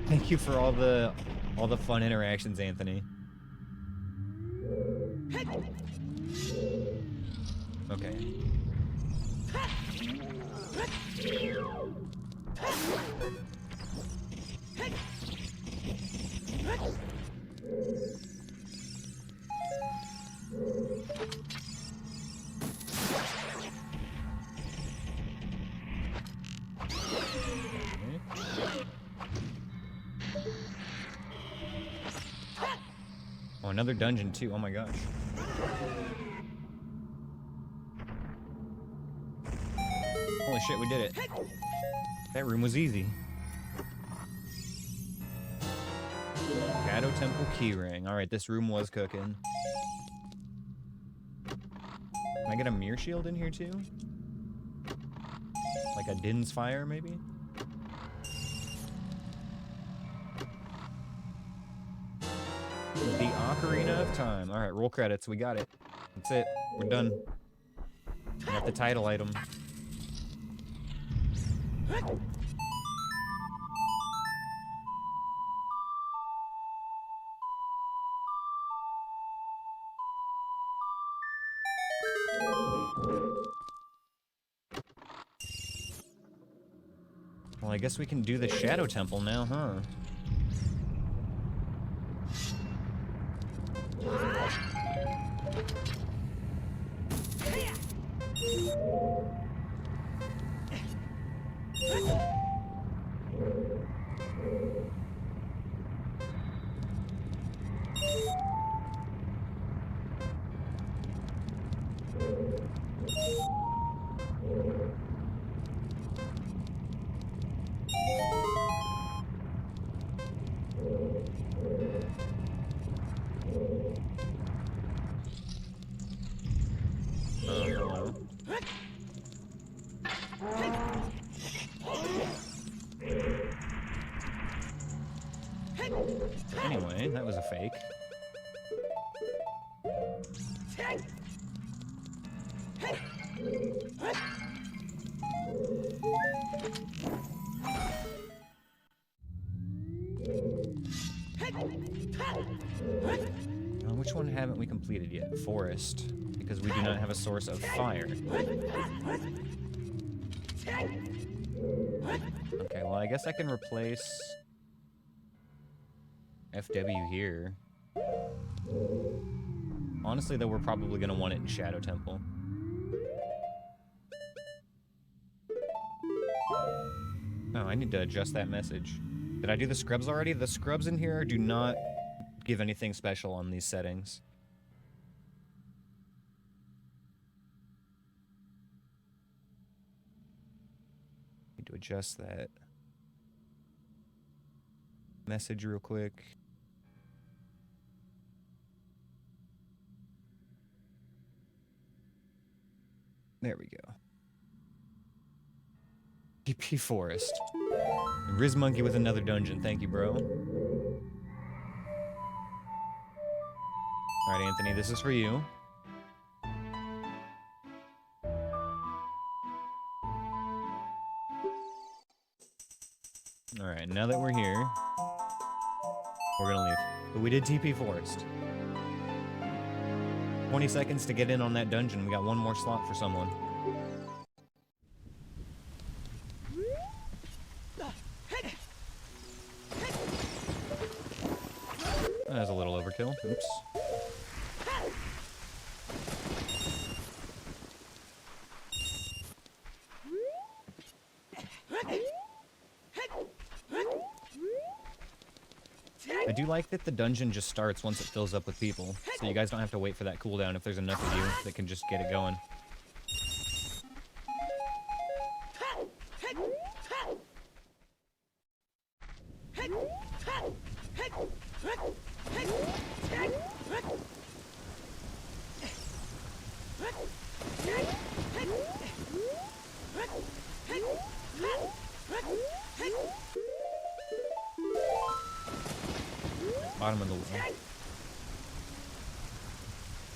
Thank you for all the fun interactions, Anthony. Okay. Oh, another dungeon too. Oh my gosh. Holy shit, we did it. That room was easy. Shadow Temple keyring. Alright, this room was cooking. Can I get a mirror shield in here too? Like a Din's Fire, maybe? The Ocarina of Time. Alright, roll credits. We got it. That's it. We're done. We got the title item. Well, I guess we can do the Shadow Temple now, huh? Hello. Anyway, that was a fake. Which one haven't we completed yet? Forest. Because we do not have a source of fire. Okay, well I guess I can replace FW here. Honestly though, we're probably gonna want it in Shadow Temple. Oh, I need to adjust that message. Did I do the scrubs already? The scrubs in here do not give anything special on these settings. Need to adjust that message real quick. There we go. TP Forest. Riz Monkey with another dungeon. Thank you, bro. Alright, Anthony, this is for you. Alright, now that we're here, we're gonna leave. But we did TP Forest. 20 seconds to get in on that dungeon. We got one more slot for someone. That was a little overkill. Oops. I do like that the dungeon just starts once it fills up with people, so you guys don't have to wait for that cooldown if there's enough of you that can just get it going. Bottom of the well.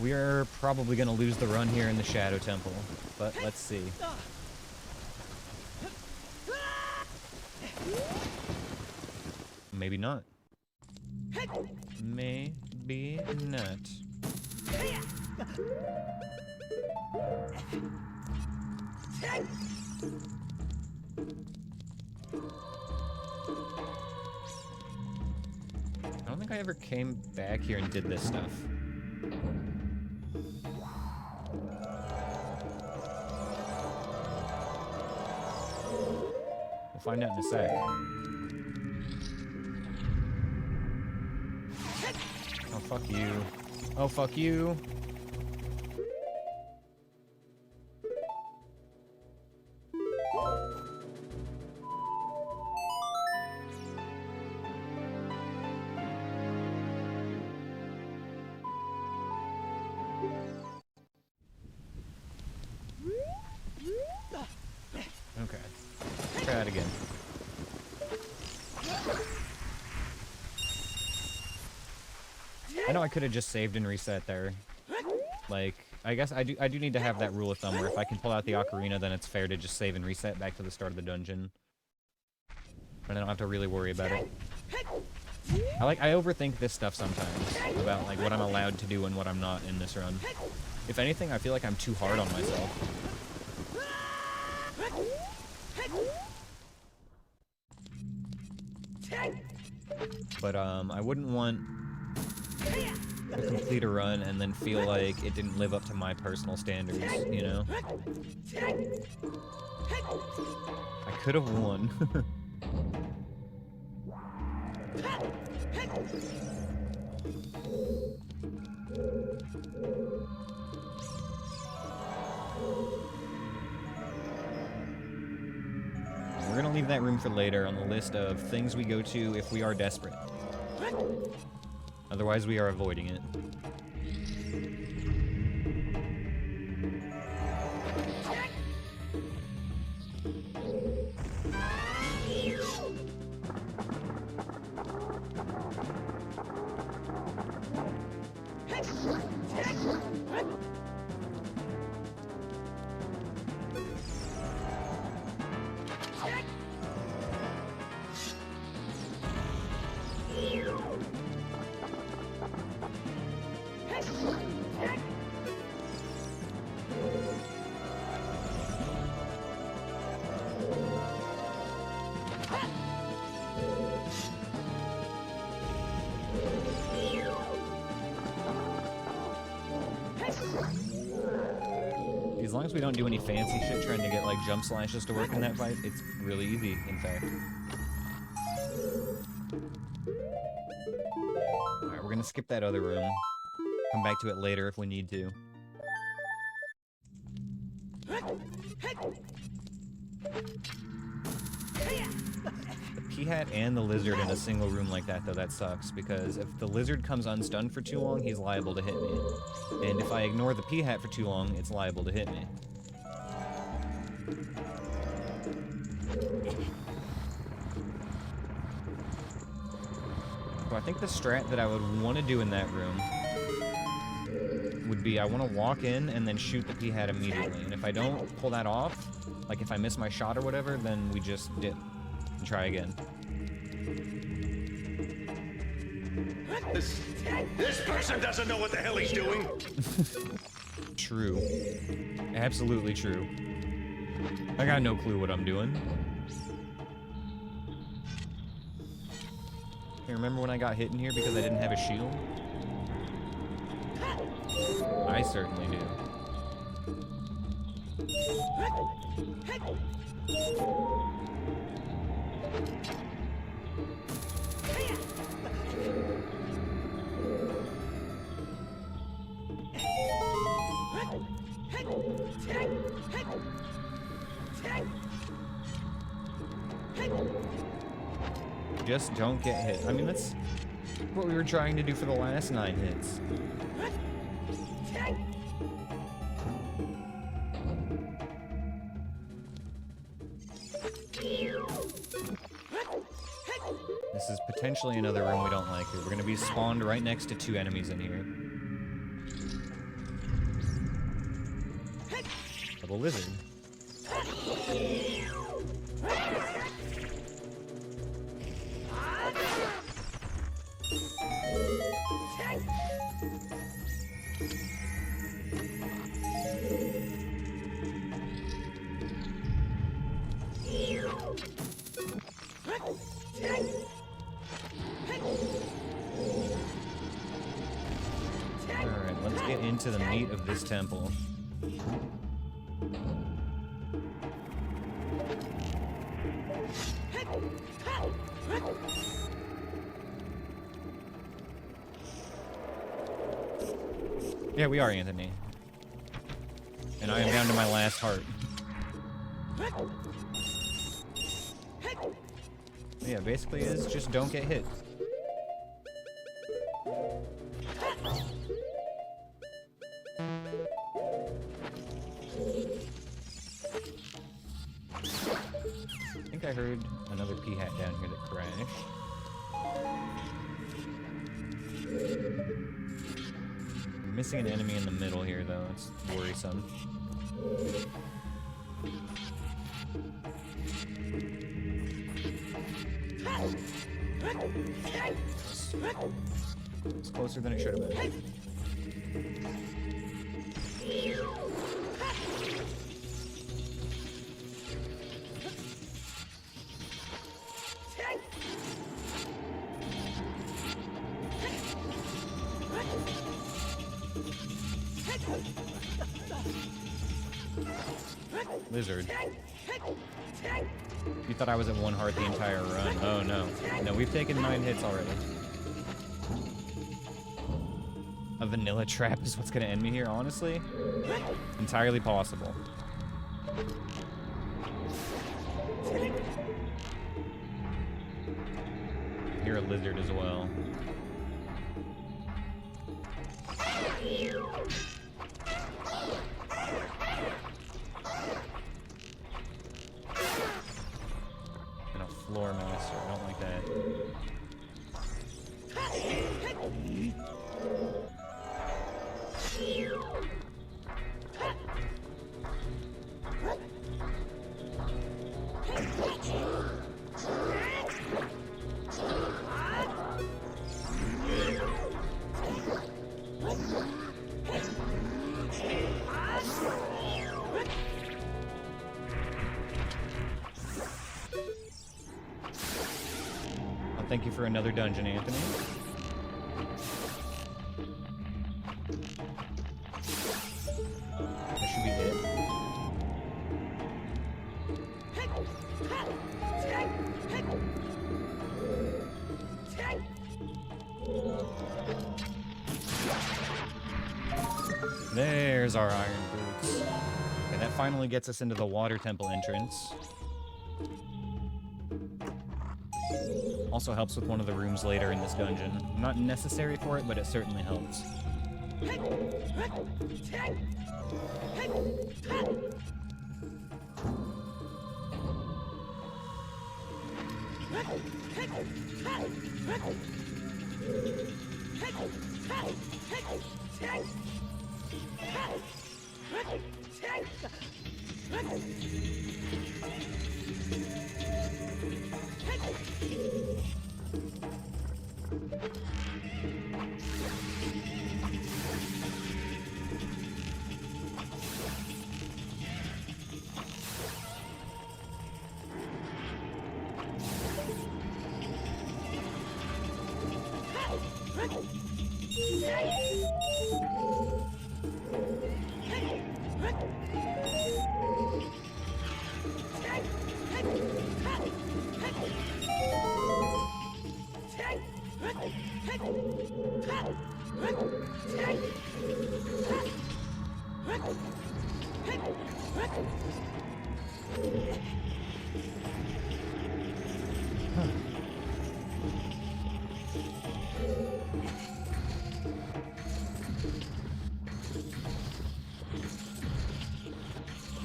We are probably going to lose the run here in the Shadow Temple, but let's see. Maybe not. Maybe not. I don't think I ever came back here and did this stuff. We'll find out in a sec. Oh, fuck you. Oh, fuck you. Okay. Try that again. I know I could have just saved and reset there. Like, I guess I do need to have that rule of thumb where if I can pull out the Ocarina, then it's fair to just save and reset back to the start of the dungeon. And I don't have to really worry about it. I overthink this stuff sometimes, about like what I'm allowed to do and what I'm not in this run. If anything, I feel like I'm too hard on myself. but I wouldn't want to complete a run and then feel like it didn't live up to my personal standards, you know? I could have won. We're gonna leave that room for later on the list of things we go to if we are desperate. Otherwise, we are avoiding it. As long as we don't do any fancy shit trying to get like jump slashes to work in that fight, it's really easy, in fact. Alright, we're gonna skip that other room. Come back to it later if we need to. The Peahat and the lizard in a single room like that, though, that sucks, because if the lizard comes unstunned for too long, he's liable to hit me. And if I ignore the Peahat for too long, it's liable to hit me. So I think the strat that I would want to do in that room would be I want to walk in and then shoot the Peahat immediately. And if I don't pull that off, like if I miss my shot or whatever, then we just dip and try again. This person doesn't know what the hell he's doing. True. Absolutely true. I got no clue what I'm doing. Hey, remember when I got hit in here because I didn't have a shield? I certainly do. Just don't get hit. I mean, that's what we were trying to do for the last 9 hits. This is potentially another room we don't like here. We're going to be spawned right next to 2 enemies in here. Double lizard. Alright, let's get into the meat of this temple. Yeah, we are, Anthony. And I am down to my last heart. Yeah, basically it is just don't get hit. I think I heard another Peahat down here that crashed. I'm missing an enemy in the middle here, though. It's worrisome. It's closer than it should have been. Lizard. You thought I was at 1 heart the entire run. Oh no. No, we've taken 9 hits already. A vanilla trap is what's gonna end me here, honestly? Entirely possible. You're a lizard as well. And a floor master. I don't like that. Thank you for another dungeon, Anthony. That should be it. There's our iron boots. And that finally gets us into the water temple entrance. Also helps with one of the rooms later in this dungeon. Not necessary for it, but it certainly helps.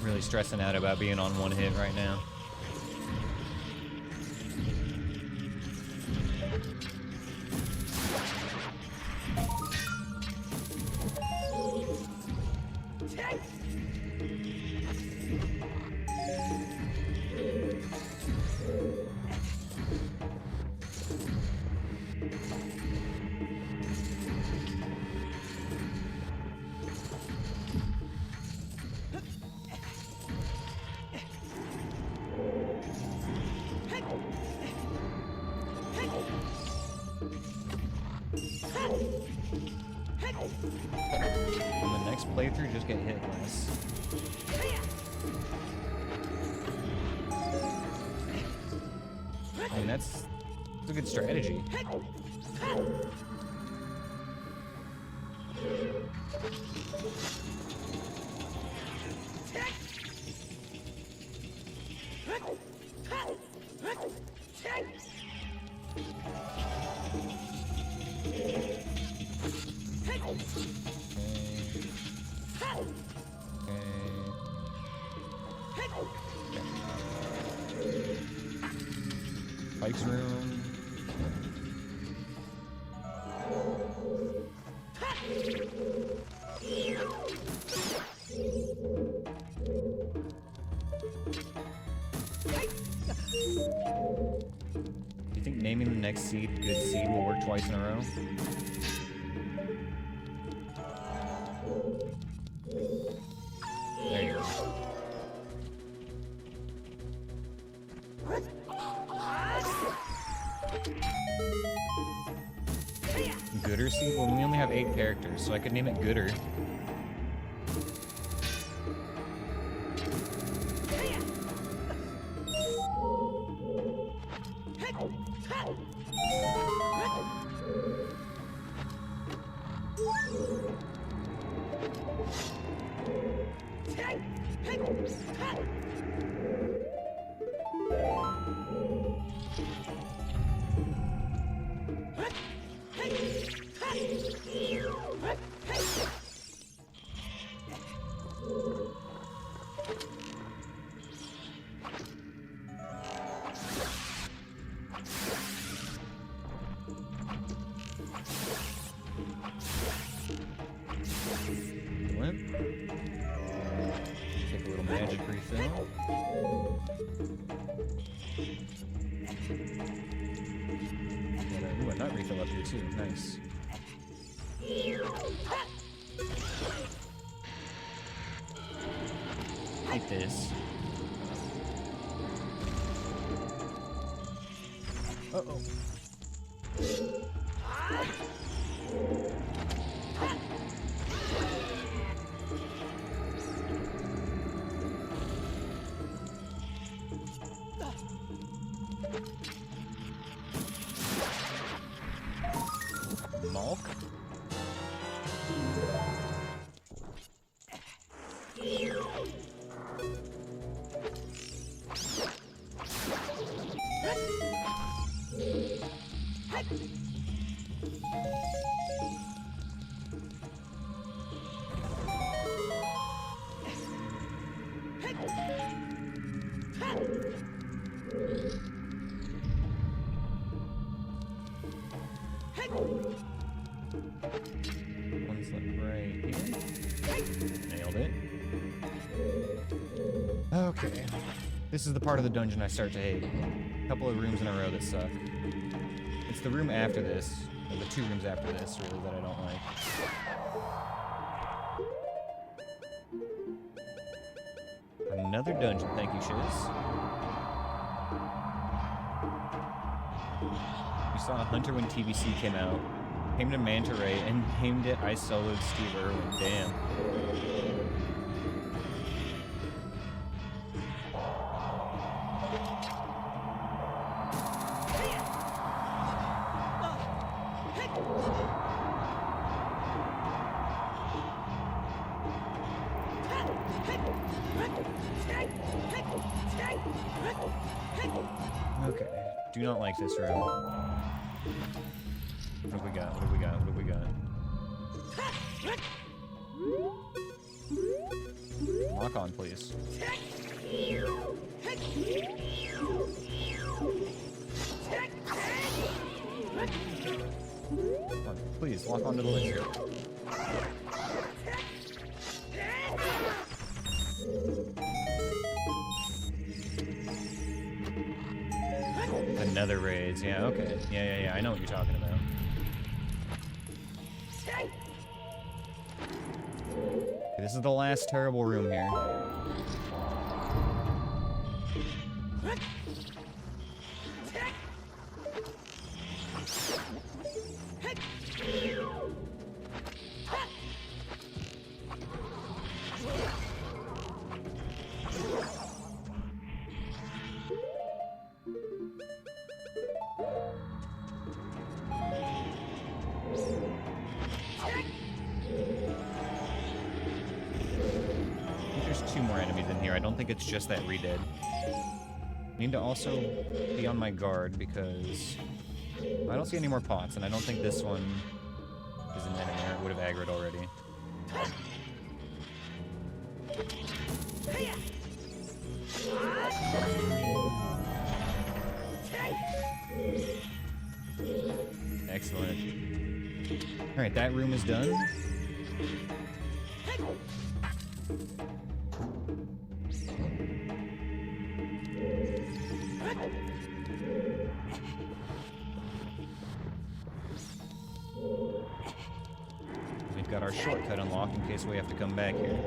Really stressing out about being on 1 hit right now. On the next playthrough, just get hit less. I mean, that's a good strategy. Spike's room. Do you think naming the next seed good seed will work twice in a row? There you go. Gooder seed? Well, we only have 8 characters, so I could name it Gooder. Limp. Take a little magic refill. Ooh, a nut refill up here too. Nice. Take this. Uh-oh. Malk? One's like right here. Nailed it. Okay. This is the part of the dungeon I start to hate. A couple of rooms in a row that suck. It's the room after this, or the two rooms after this, really, that I don't like. Another dungeon, thank you, Shiz. We saw a Hunter when TBC came out. Named him Manta Ray and named it I Soloed Steve Irwin. Damn. Okay. Do not like this room. What have we got? What have we got? What have we got? Lock on, please. Come on, please, lock onto the laser. Another raids, yeah, okay. Yeah, I know what you're talking about. Okay, this is the last terrible room here. Two more enemies in here. I don't think it's just that redead. Need to also be on my guard because I don't see any more pots, and I don't think this one is an enemy, or it would have aggroed already. Excellent. Alright, that room is done. We've got our shortcut unlocked in case we have to come back here.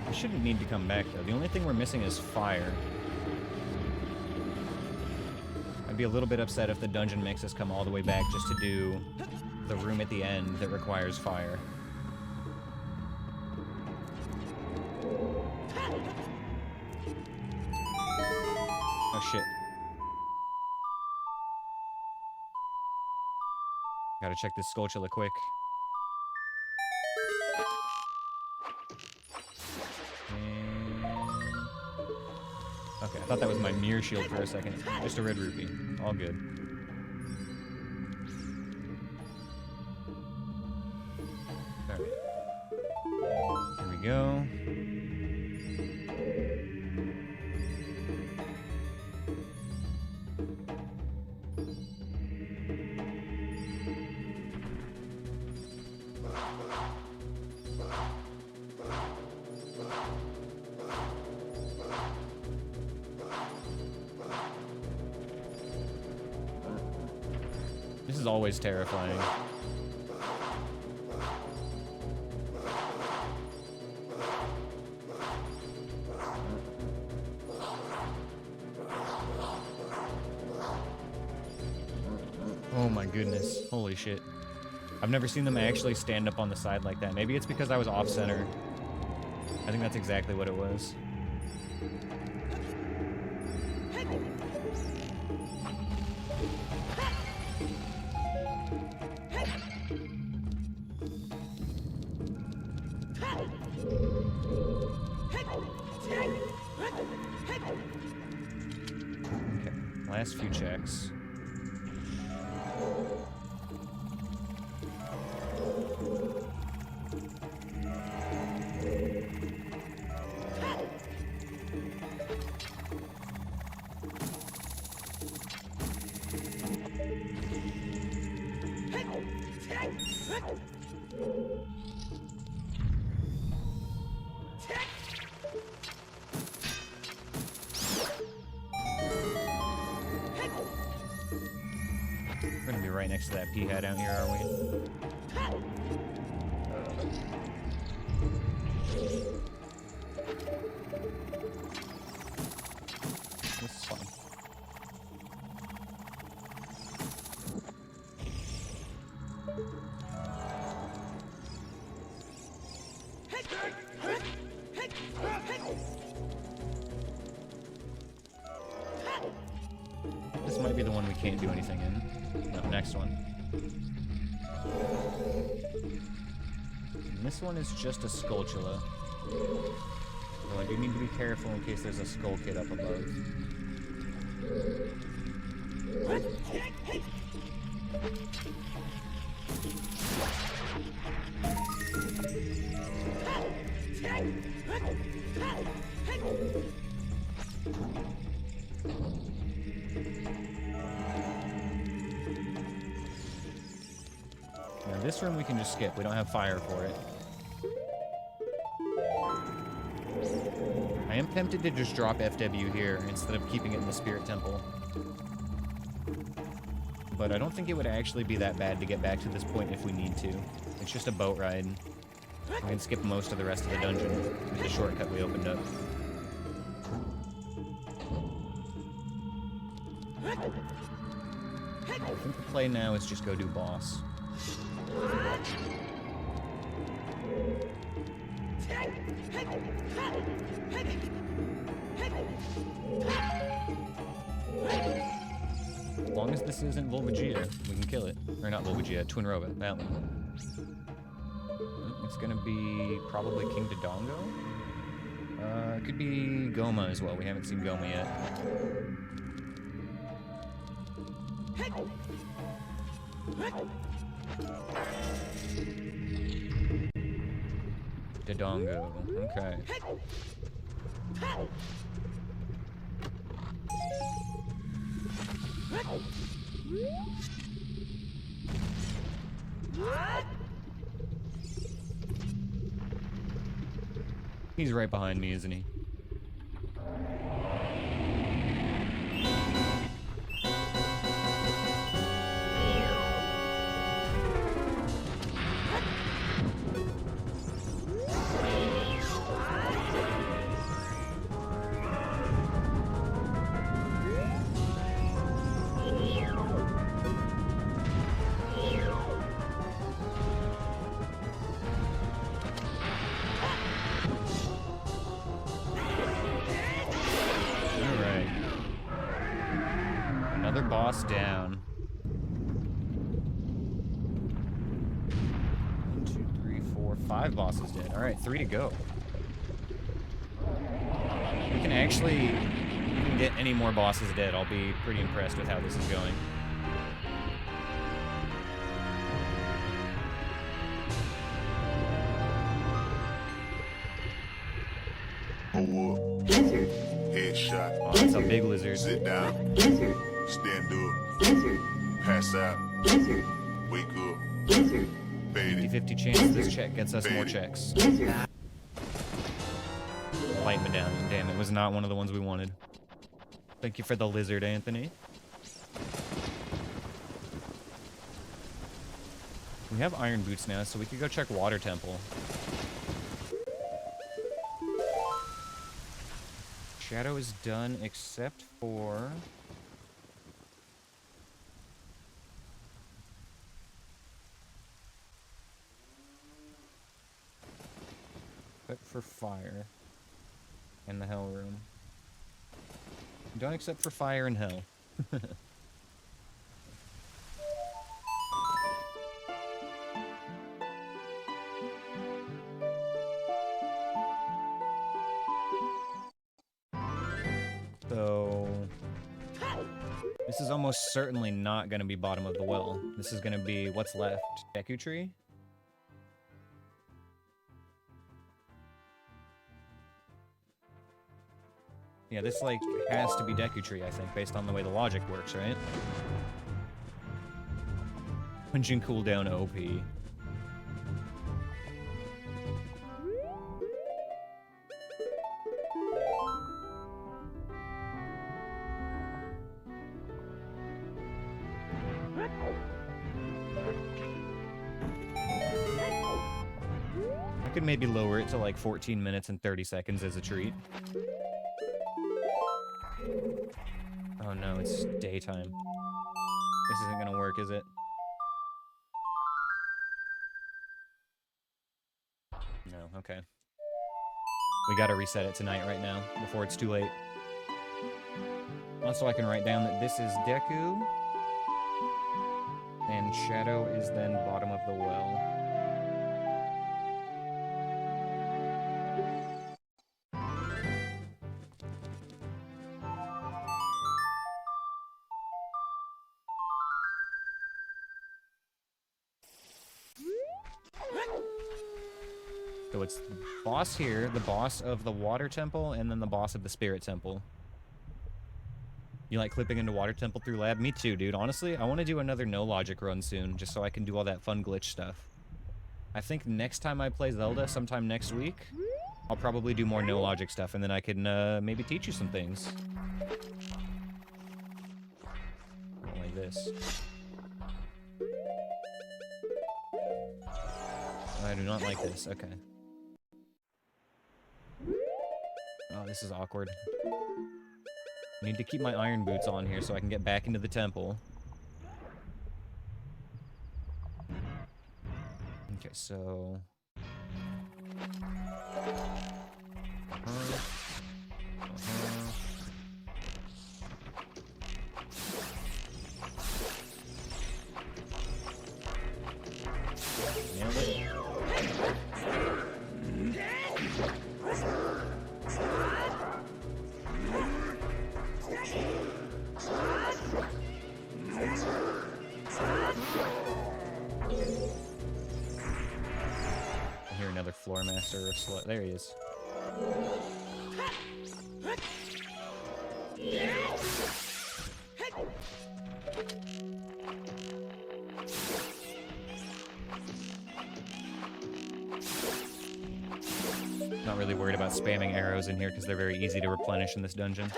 I shouldn't need to come back though. The only thing we're missing is fire. I'd be a little bit upset if the dungeon makes us come all the way back just to do the room at the end that requires fire. Oh shit. Gotta check this Skulltula quick. And... Okay, I thought that was my mirror shield for a second. Just a red rupee. All good. Alright. Here we go. This is always terrifying. Oh my goodness. Holy shit. I've never seen them actually stand up on the side like that. Maybe it's because I was off center. I think that's exactly what it was. Okay, last few checks. We're gonna be right next to that P-hat out here, are we? This is fun. This might be the one we can't do anything in. No, next one. And this one is just a Skulltula. Though I do need to be careful in case there's a Skull Kid up above. Now this room we can just skip. We don't have fire for it. I am tempted to just drop FW here instead of keeping it in the Spirit Temple. But I don't think it would actually be that bad to get back to this point if we need to. It's just a boat ride. We can skip most of the rest of the dungeon with the shortcut we opened up. I think the play now is just go do boss. As long as this isn't Volvagia, we can kill it. Or not Volvagia, Twin Robot, that one. It's gonna be probably King Dodongo? It could be Goma as well. We haven't seen Goma yet. Dodongo, okay. He's right behind me, isn't he? Boss down. 5 bosses dead. Alright, 3 to go. We can actually get any more bosses dead. I'll be pretty impressed with how this is going. Oh, headshot. Oh, that's a big lizard. Sit down. Stand up. Pass out. Wake up. Fade it. 50-50 chance this check gets us more checks. Light medallion. Damn, it was not one of the ones we wanted. Thank you for the lizard, Anthony. We have iron boots now, so we could go check Water Temple. Shadow is done except for... fire. In the hell room. Done except for fire and hell. So... this is almost certainly not going to be bottom of the well. This is going to be what's left. Deku Tree? Yeah, this, like, has to be Deku Tree, I think, based on the way the logic works, right? Punching cooldown OP. I could maybe lower it to, like, 14 minutes and 30 seconds as a treat. Oh no, it's daytime. This isn't gonna work, is it? No, okay. We gotta reset it tonight right now, before it's too late. Also, I can write down that this is Deku, and Shadow is then bottom of the well. So it's the boss here, the boss of the Water Temple, and then the boss of the Spirit Temple. You like clipping into Water Temple through lab? Me too, dude. Honestly, I want to do another no logic run soon, just so I can do all that fun glitch stuff. I think next time I play Zelda, sometime next week, I'll probably do more no logic stuff, and then I can maybe teach you some things. Like this. I do not like this. Okay. Oh, this is awkward. I need to keep my iron boots on here so I can get back into the temple. Okay, so... Nailed it. I hear another floor master or slut. There he is. Not really worried about spamming arrows in here because they're very easy to replenish in this dungeon.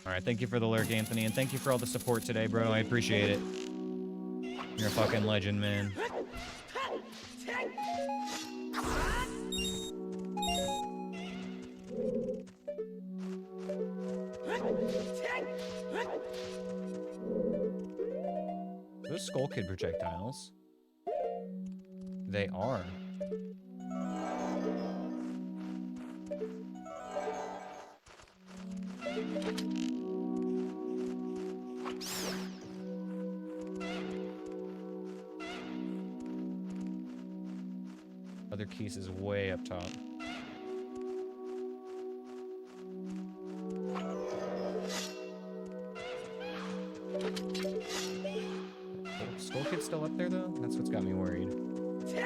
Alright, thank you for the lurk, Anthony, and thank you for all the support today, bro. I appreciate it. You're a fucking legend, man. Those Skull Kid projectiles? They are. Other keys is way up top. Skull Kid's still up there though? That's what's got me worried. Can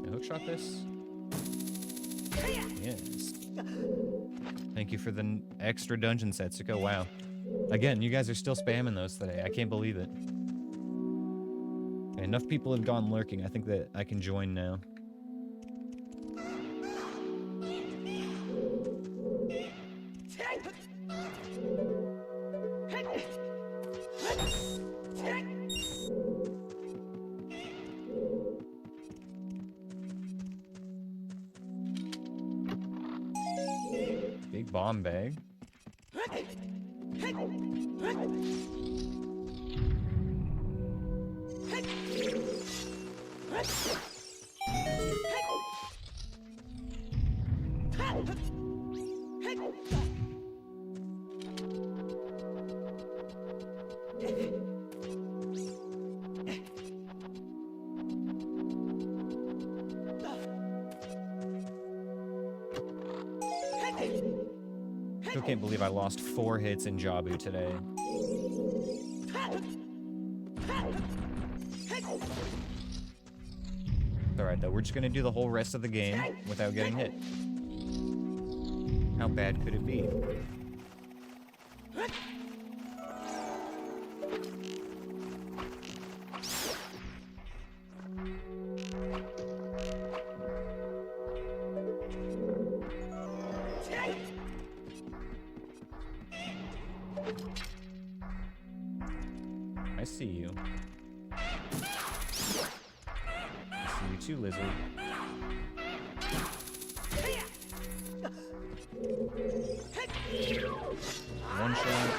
I hookshot this? Yes. Thank you for the extra dungeon set, Setsuko. Wow. Again, you guys are still spamming those today. I can't believe it. Okay, enough people have gone lurking. I think that I can join now. Big bomb bag. Still can't believe I lost 4 hits in Jabu today. Alright though, we're just gonna do the whole rest of the game without getting hit. How bad could it be? I see you. I see you too, lizard. One shot.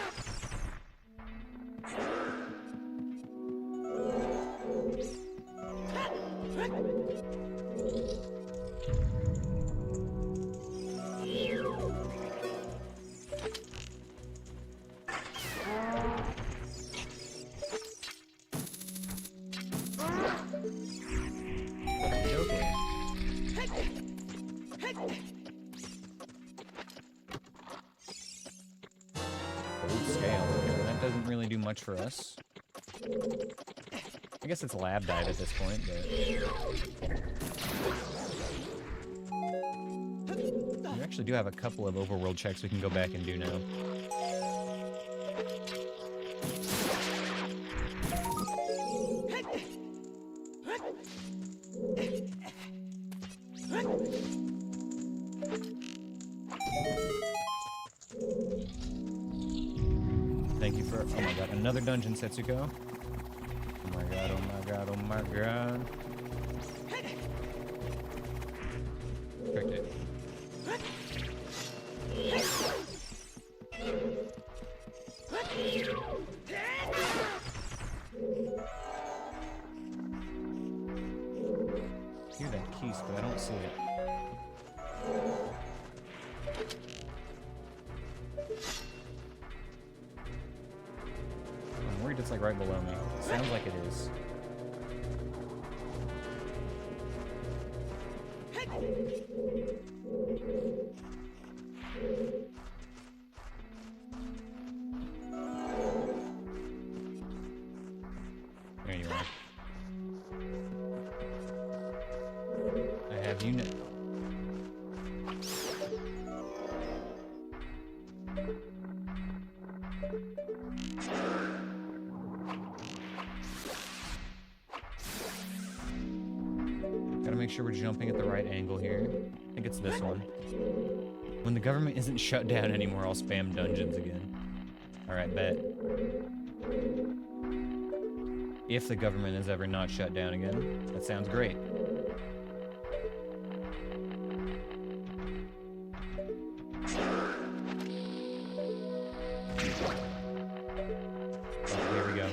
Doesn't really do much for us. I guess it's lab dive at this point, but... We actually do have a couple of overworld checks we can go back and do now. Thank you for, oh my god, another dungeon, Setsuko. Oh my god, oh my god, oh my god. Tricked it. I hear that keys, but I don't see it. I'm worried it's like right below me. It sounds like it is. There you are. I have you now. Gotta make sure we're jumping at the right angle here. I think it's this one. When the government isn't shut down anymore, I'll spam dungeons again. Alright, bet. If the government is ever not shut down again. That sounds great. Oh, here we go.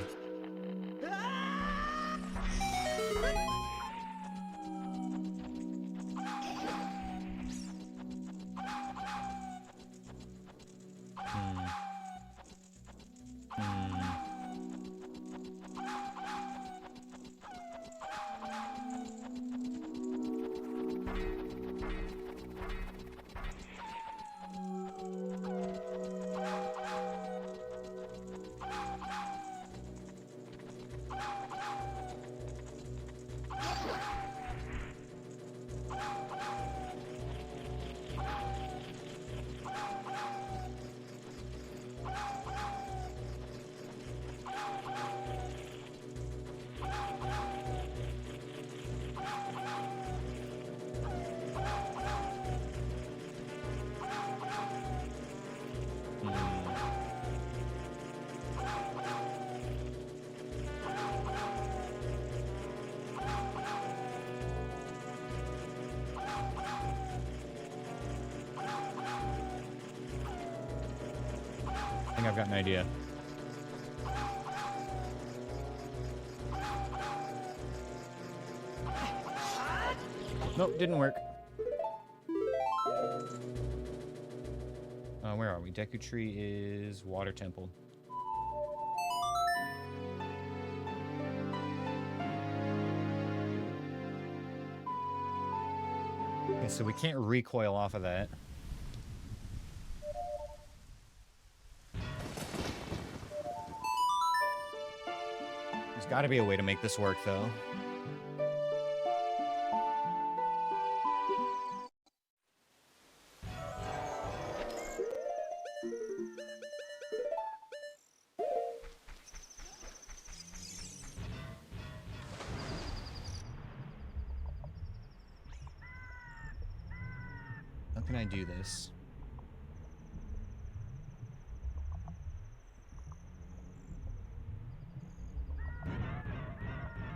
think I've got an idea. Nope, didn't work. Where are we? Deku Tree is Water Temple. Okay, so we can't recoil off of that. There's got to be a way to make this work, though. How can I do this?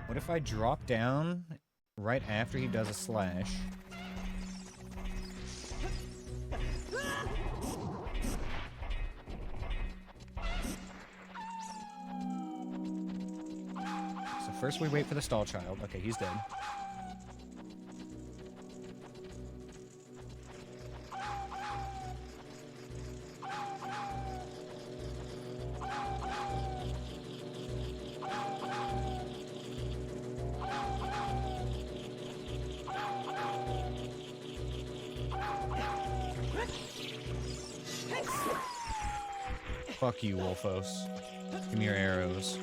What if I drop down right after he does a slash? So first we wait for the stall child. Okay, he's dead. Fuck you, Wolfos. Give me your arrows.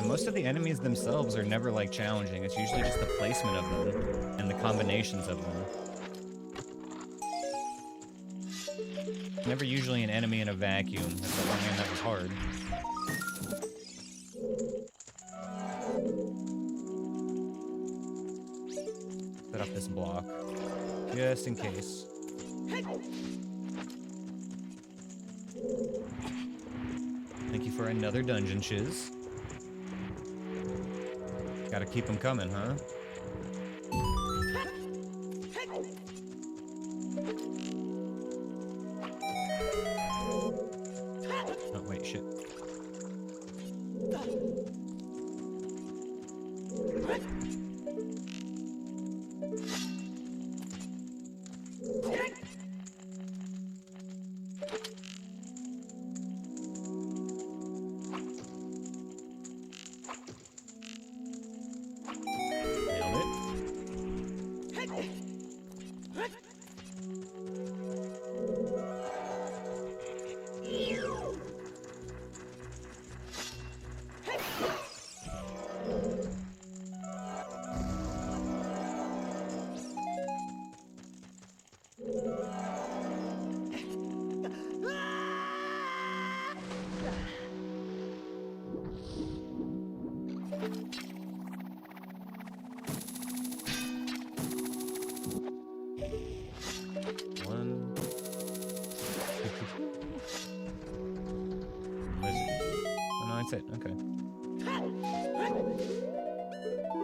Most of the enemies themselves are never, like, challenging. It's usually just the placement of them and the combinations of them. Never usually an enemy in a vacuum. That's the one game that was hard. Set up this block. Just in case. Thank you for another dungeon shiz. Gotta keep them coming, huh? Oh, wait, shit. Okay.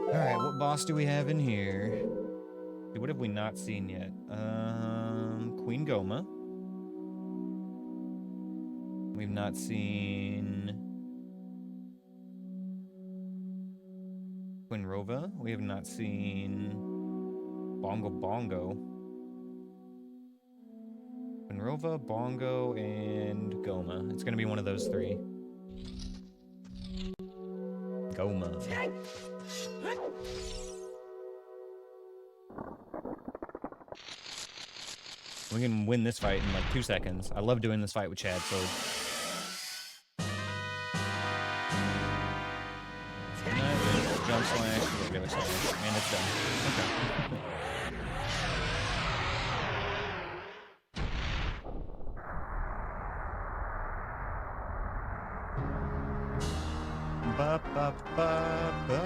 Alright, what boss do we have in here? What have we not seen yet? Queen Goma. We've not seen Queen Rova. We have not seen Bongo Bongo. Queen Rova, Bongo, and Goma. It's gonna be one of those three. Goma. We can win this fight in like 2 seconds. I love doing this fight with Chad, so... Jump slash, regular slash, and it's done. Okay. ba, ba, ba, ba.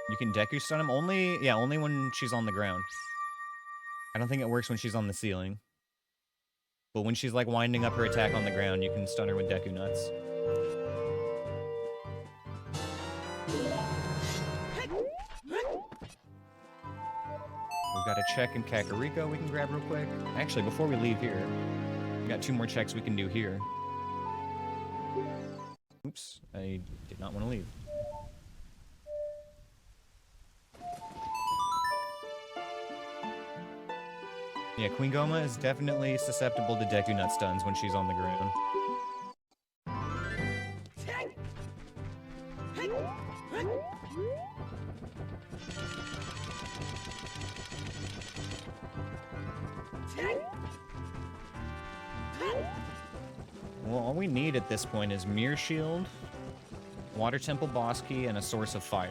You can Deku stun him only, yeah, only when she's on the ground. I don't think it works when she's on the ceiling. But when she's like winding up her attack on the ground, you can stun her with Deku Nuts. We've got a check in Kakariko we can grab real quick. Actually, before we leave here, we got 2 more checks we can do here. Oops, I did not want to leave. Yeah, Queen Goma is definitely susceptible to Deku Nut stuns when she's on the ground. Well, all we need at this point is Mirror Shield, Water Temple Boss Key, and a Source of Fire.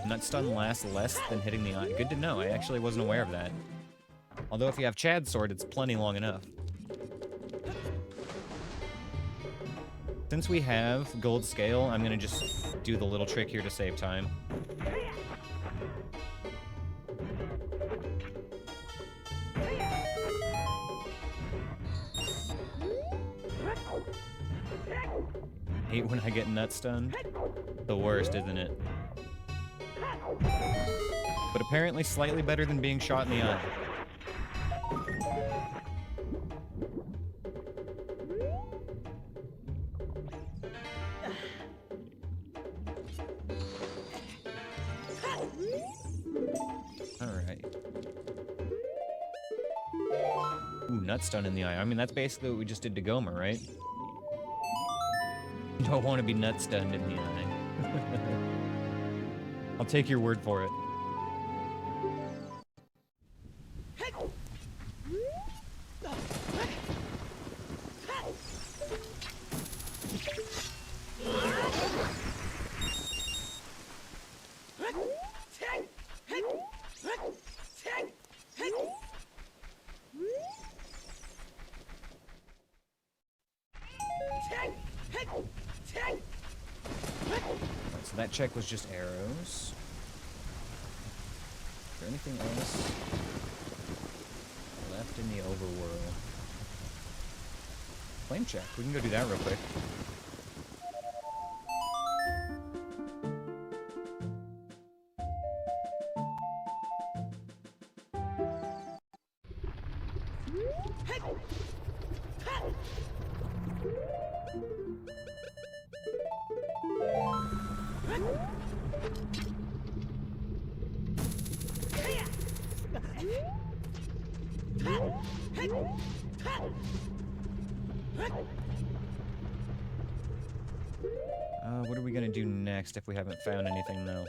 Nut stun lasts less than hitting the eye. Good to know. I actually wasn't aware of that. Although if you have Chad's sword, it's plenty long enough. Since we have gold scale, I'm gonna just do the little trick here to save time. Hate when I get nut stunned. The worst, isn't it? But apparently slightly better than being shot in the eye. Alright. Ooh, nut stun in the eye. I mean, that's basically what we just did to Goma, right? You don't want to be nut stunned in the eye. I'll take your word for it. So that check was just arrows. Is there anything else left in the overworld? Flame check. We can go do that real quick. What are we gonna do next if we haven't found anything, though?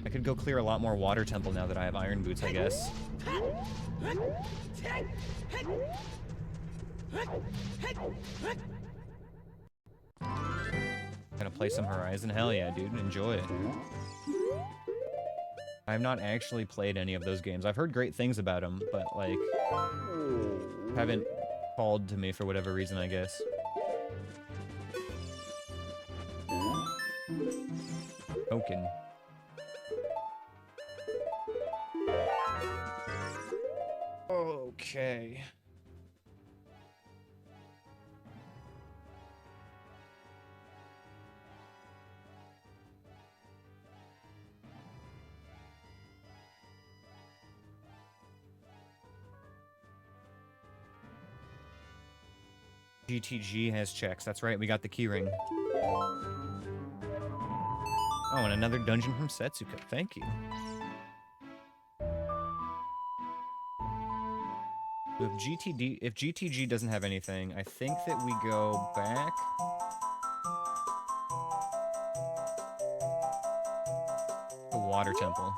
I could go clear a lot more water temple now that I have iron boots, I guess. Gonna play some Horizon? Hell yeah, dude. Enjoy it. I have not actually played any of those games. I've heard great things about them, but, like, haven't called to me for whatever reason, I guess. Token. Okay. GTG has checks. That's right, we got the keyring. Oh, and another dungeon from Setsuka. Thank you. If GTG doesn't have anything, I think that we go back. The Water Temple.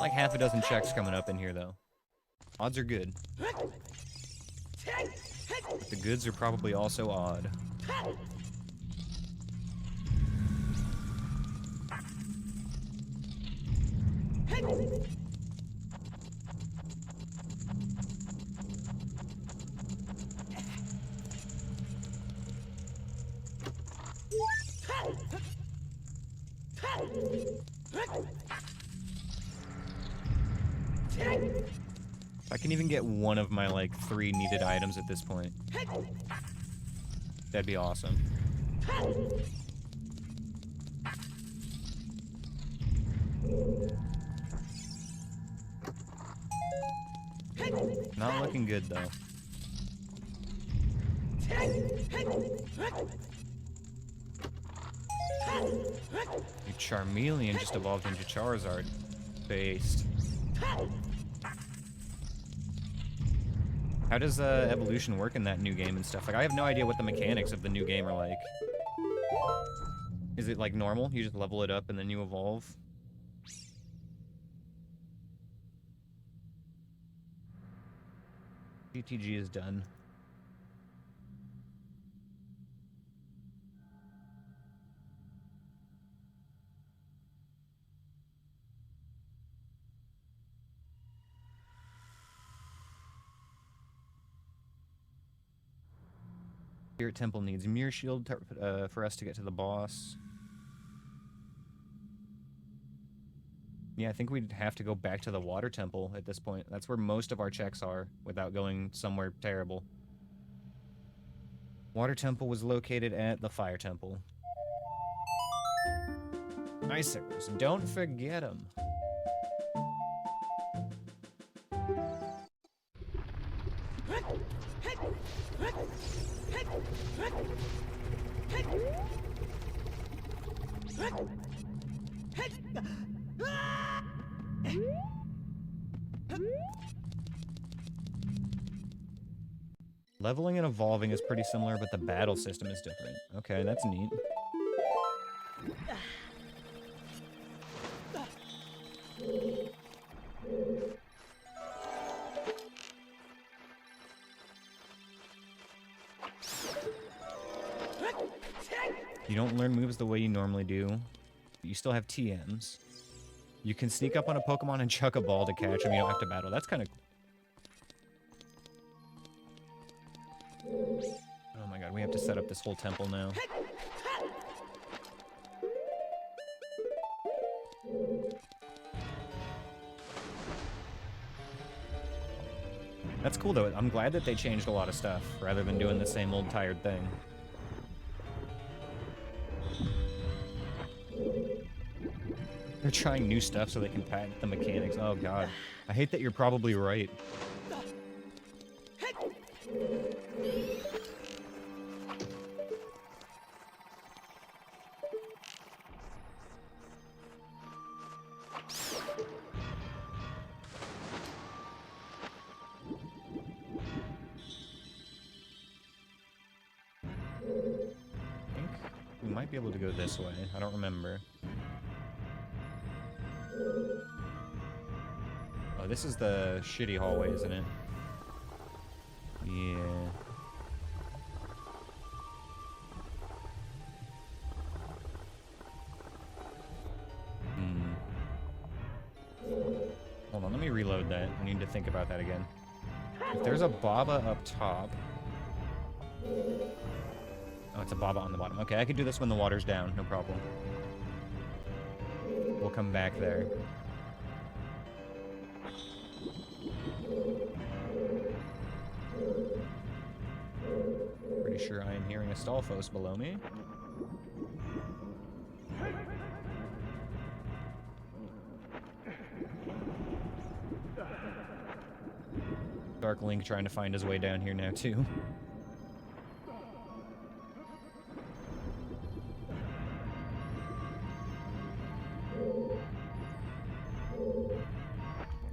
like half a dozen checks coming up in here, though. Odds are good. But the goods are probably also odd. If I can even get one of my, like, 3 needed items at this point, that'd be awesome. Not looking good, though. Your Charmeleon just evolved into Charizard. Based. How does evolution work in that new game and stuff? Like, I have no idea what the mechanics of the new game are like. Is it like normal? You just level it up and then you evolve? GTG is done. Spirit Temple needs Mirror Shield for us to get to the boss. Yeah, I think we'd have to go back to the Water Temple at this point. That's where most of our checks are, without going somewhere terrible. Water Temple was located at the Fire Temple. Icicles, don't forget them. Leveling and evolving is pretty similar, but the battle system is different. Okay, that's neat. You don't learn moves the way you normally do. But you still have TMs. You can sneak up on a Pokemon and chuck a ball to catch him. You don't have to battle. That's kind of... Oh my god, we have to set up this whole temple now. That's cool though. I'm glad that they changed a lot of stuff rather than doing the same old tired thing. They're trying new stuff so they can patent the mechanics. Oh god. I hate that you're probably right. I think we might be able to go this way. I don't remember. Oh, this is the shitty hallway, isn't it? Yeah. Hold on, let me reload that. I need to think about that again. If there's a Baba up top... Oh, it's a Baba on the bottom. Okay, I could do this when the water's down, no problem. We'll come back there. Pretty sure I am hearing a Stalfos below me. Dark Link trying to find his way down here now, too.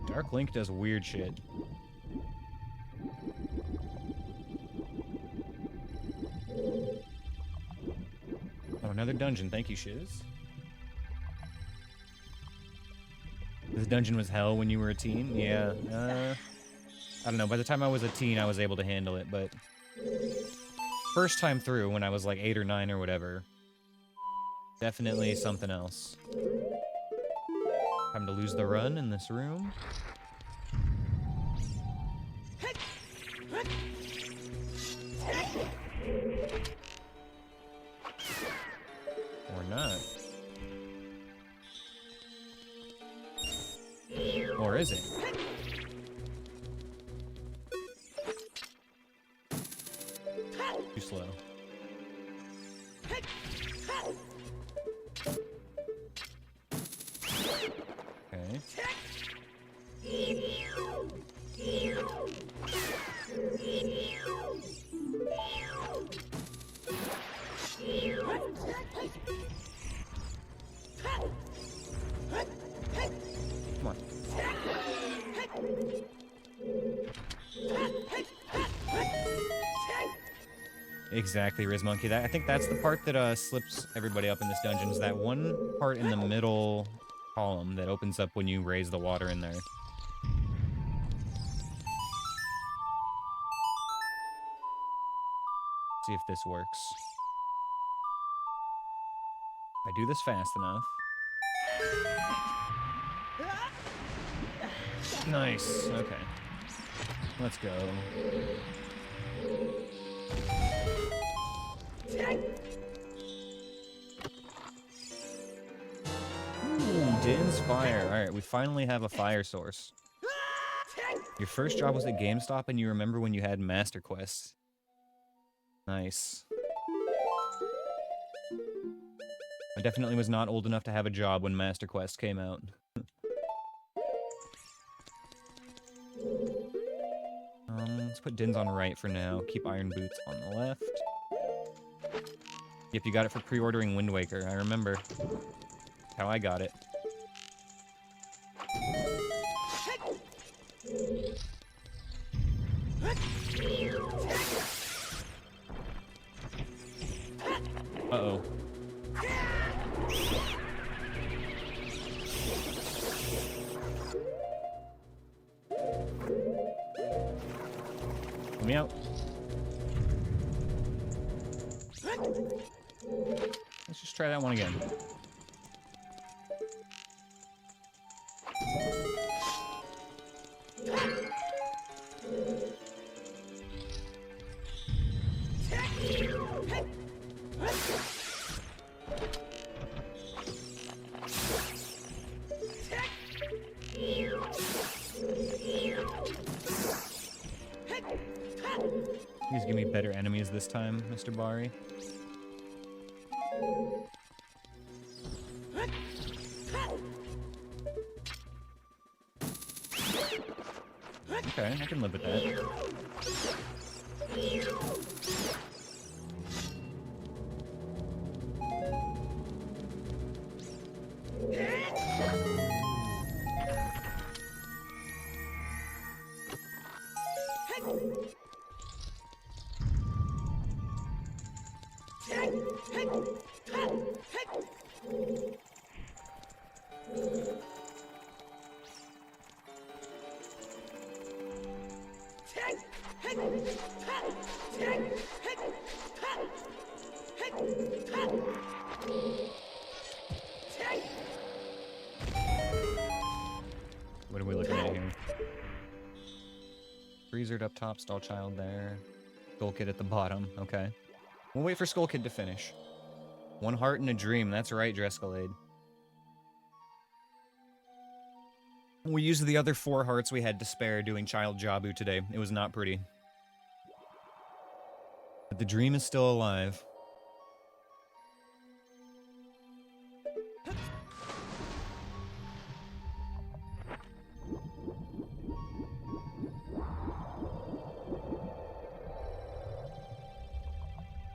Dark Link does weird shit. Oh, another dungeon. Thank you, Shiz. The dungeon was hell when you were a teen? Yeah. I don't know. By the time I was a teen, I was able to handle it, but first time through, when I was like 8 or 9 or whatever, definitely something else. Time to lose the run in this room. Or not. Or is it? Too slow. Okay. Come on. Exactly, Riz Monkey. I think that's the part that slips everybody up in this dungeon, is that one part in the middle column that opens up when you raise the water in there. See if this works. If I do this fast enough. Nice. Okay. Let's go. Ooh, Din's fire. Alright, we finally have a fire source. Your first job was at GameStop and you remember when you had Master Quest. Nice. I definitely was not old enough to have a job when Master Quest came out. Let's put Din's on right for now. Keep Iron Boots on the left. Yep, you got it for pre-ordering Wind Waker. I remember how I got it. Uh-oh. Let me out. Let's just try that one again. Please give me better enemies this time, Mr. Bari. Okay, I can live with that. What are we looking at here? Freezered up top, Stall Child there. Skull Kid at the bottom, okay. We'll wait for Skull Kid to finish. One heart and a dream, that's right, Drescalade. We used the other 4 hearts we had to spare doing Child Jabu today. It was not pretty. But the dream is still alive.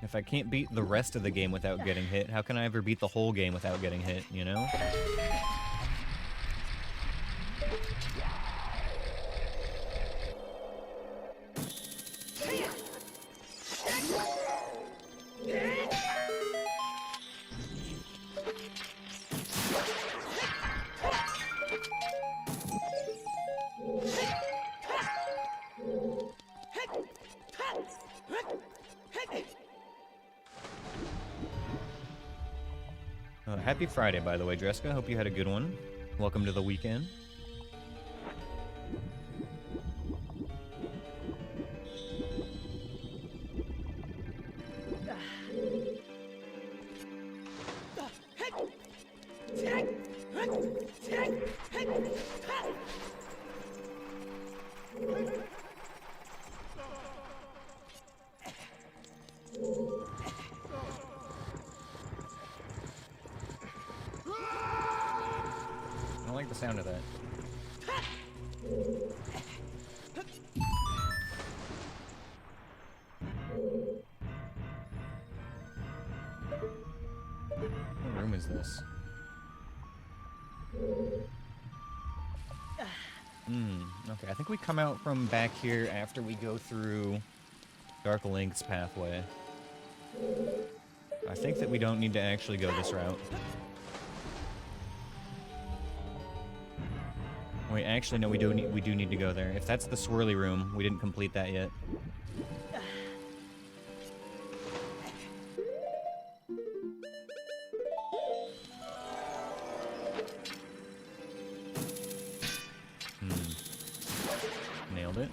If I can't beat the rest of the game without getting hit, how can I ever beat the whole game without getting hit, you know? Happy Friday, by the way, Dreska. Hope you had a good one. Welcome to the weekend. I don't like the sound of that. What room is this? Okay, I think we come out from back here after we go through Dark Link's pathway. I think that we don't need to actually go this route. Wait, actually, no, we do need to go there. If that's the swirly room, we didn't complete that yet. Nailed it.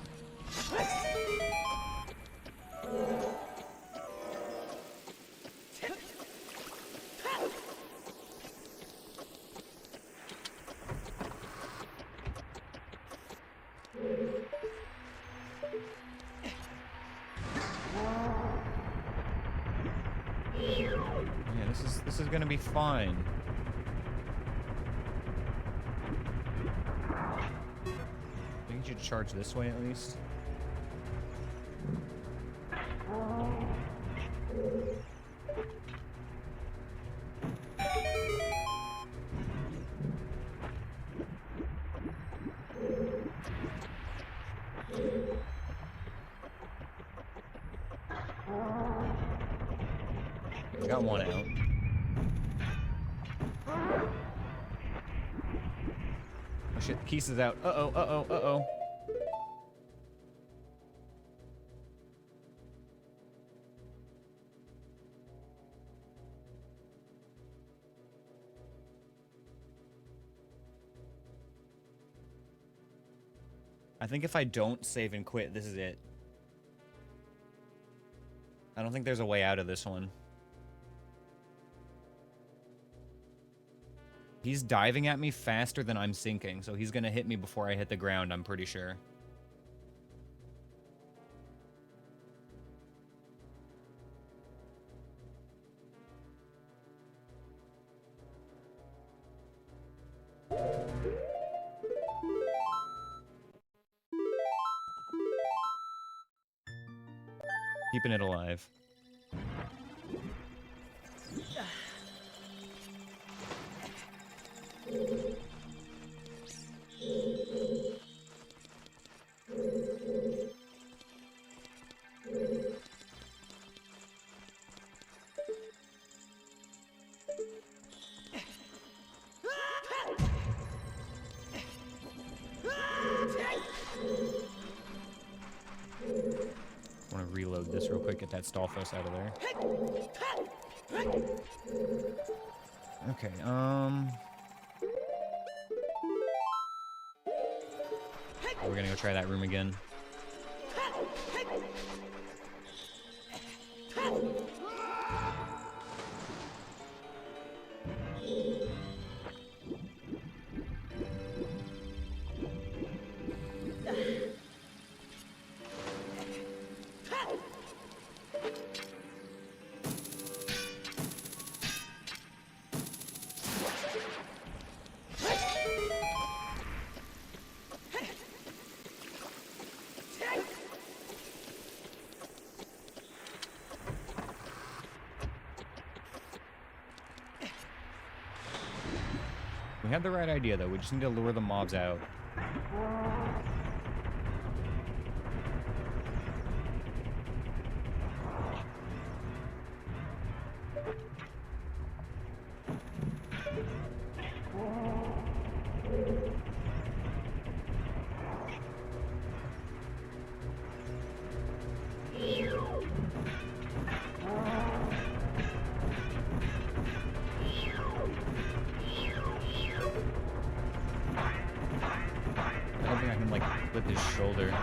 Yeah, this is gonna be fine. I think you should charge this way at least. We got one out. Oh shit, the keys is out. Uh-oh, uh-oh, uh-oh. I think if I don't save and quit, this is it. I don't think there's a way out of this one. He's diving at me faster than I'm sinking, so he's gonna hit me before I hit the ground, I'm pretty sure. Keeping it alive. I want to reload this real quick, get that Stalfos out of there. Okay, we're gonna go try that room again. We had the right idea, though. We just need to lure the mobs out. shoulder.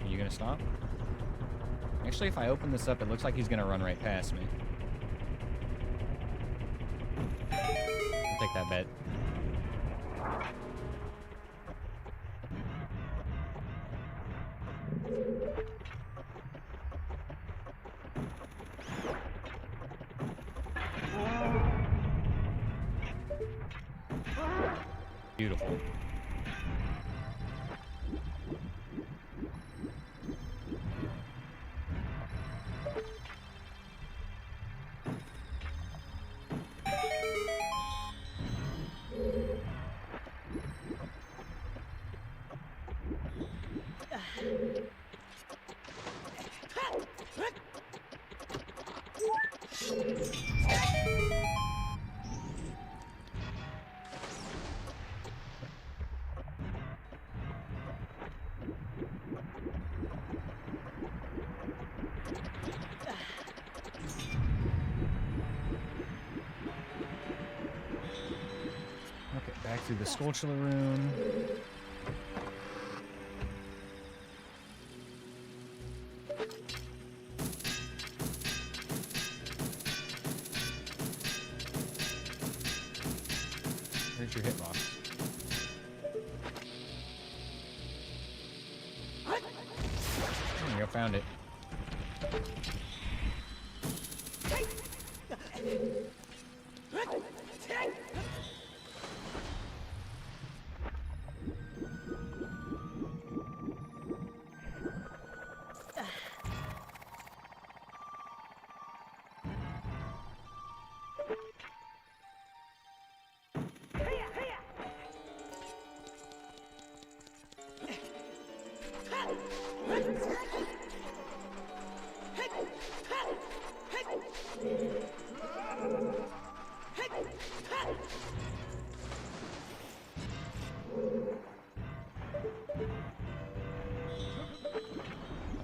Are you gonna stop? Actually, if I open this up, it looks like he's gonna run right past me. I'll take that bet. Beautiful. Okay, back through the Skulltula room. Where's your hitbox? There you go, found it.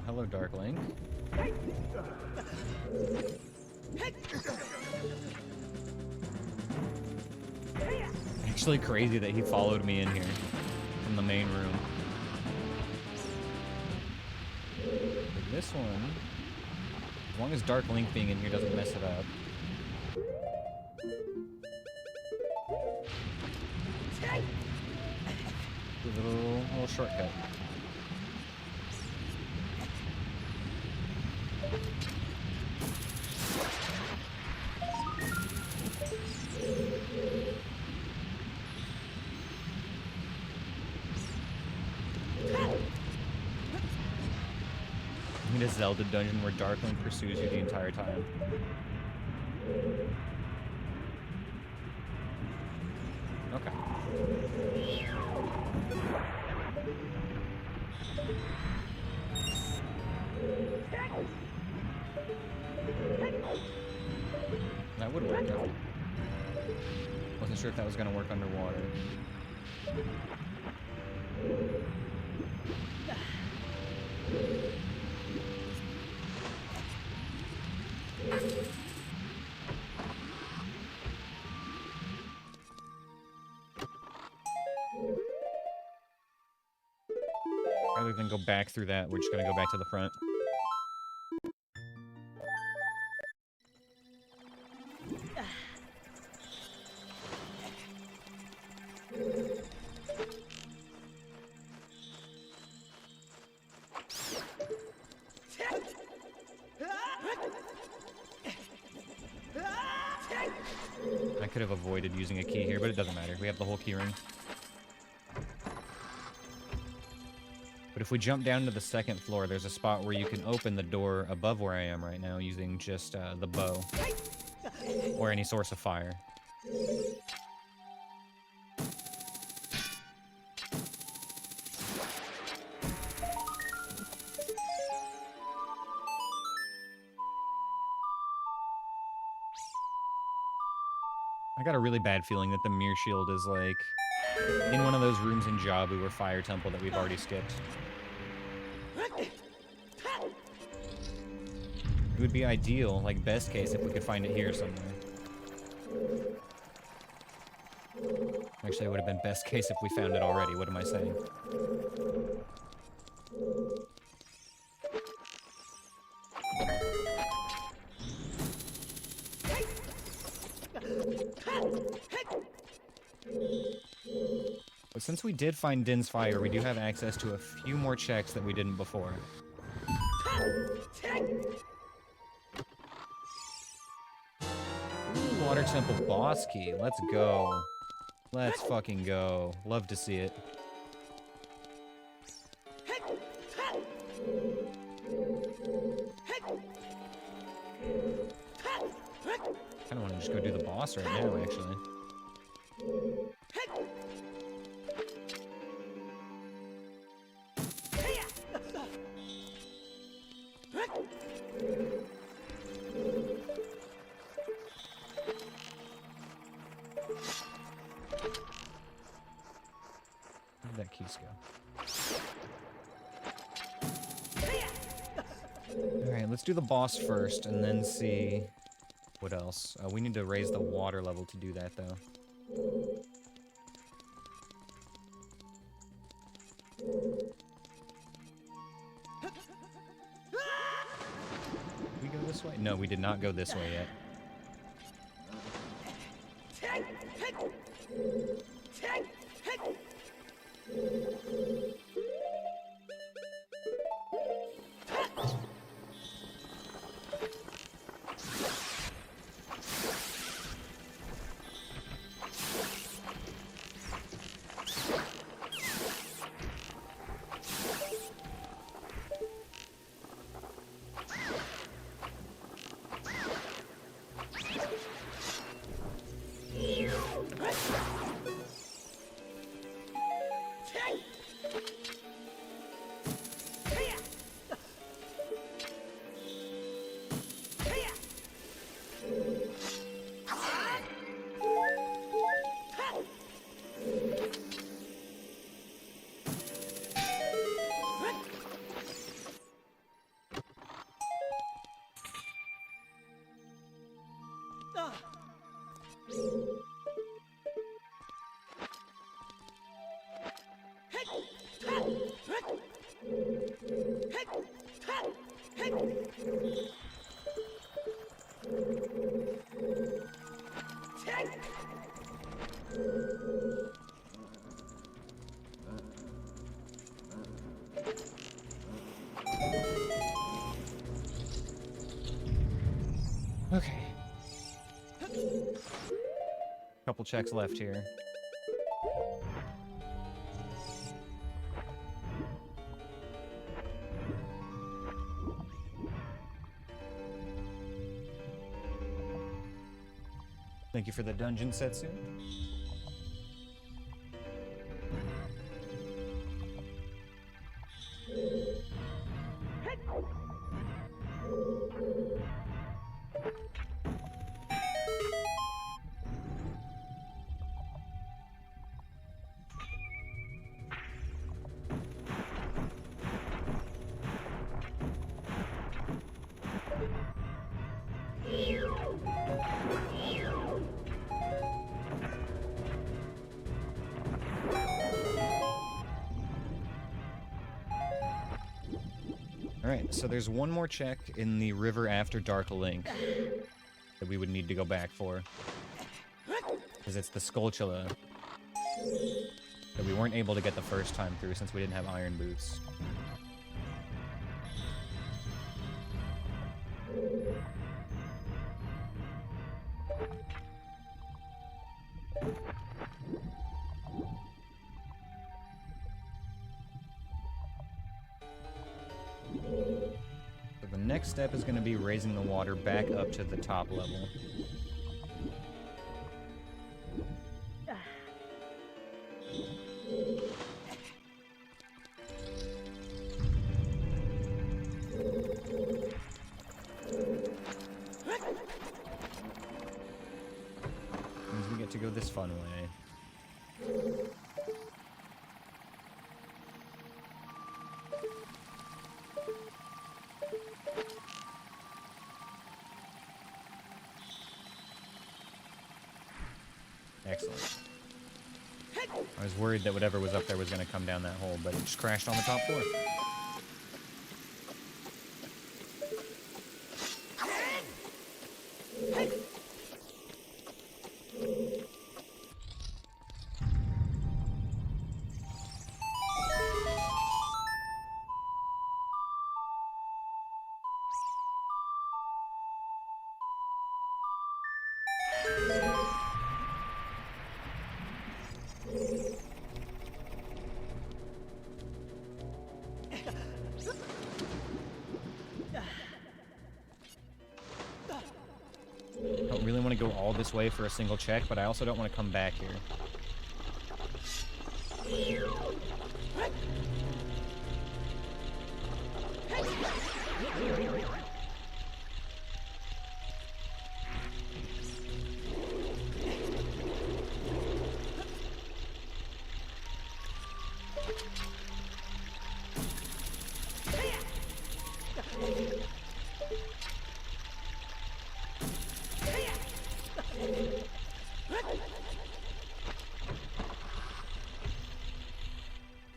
Hello, Dark Link. Actually crazy that he followed me in here from the main room. But this one, as long as Dark Link being in here doesn't mess it up. A little shortcut. I need a Zelda dungeon where Dark Link pursues you the entire time. Okay. That would work though. Wasn't sure if that was gonna work underwater. Rather than go back through that, we're just gonna go back to the front. I could have avoided using a key here, but it doesn't matter. We have the whole key ring. But if we jump down to the second floor, there's a spot where you can open the door above where I am right now using just the bow. Or any source of fire. I got a really bad feeling that the mirror shield is like in one of those rooms in Jabu or Fire Temple that we've already skipped. It would be ideal, like best case, if we could find it here somewhere. Actually, it would have been best case if we found it already. What am I saying? But since we did find Din's Fire, we do have access to a few more checks that we didn't before. Ooh, Water Temple boss key. Let's go. Let's fucking go. Love to see it. Kinda wanna just go do the boss right now, actually. Where'd that keys go? Alright, let's do the boss first, and then see what else. We need to raise the water level to do that, though. Did we go this way? No, we did not go this way yet. Okay. Couple checks left here. Thank you for the dungeon, Setsu. Alright, so there's one more check in the river after Dark Link that we would need to go back for. Because it's the Skulltula that we weren't able to get the first time through since we didn't have iron boots. So the next step is going to be raising the water back up to the top level. Means we get to go this fun way. Excellent. I was worried that whatever was up there was going to come down that hole, but it just crashed on the top floor. I don't really want to go all this way for a single check, but I also don't want to come back here.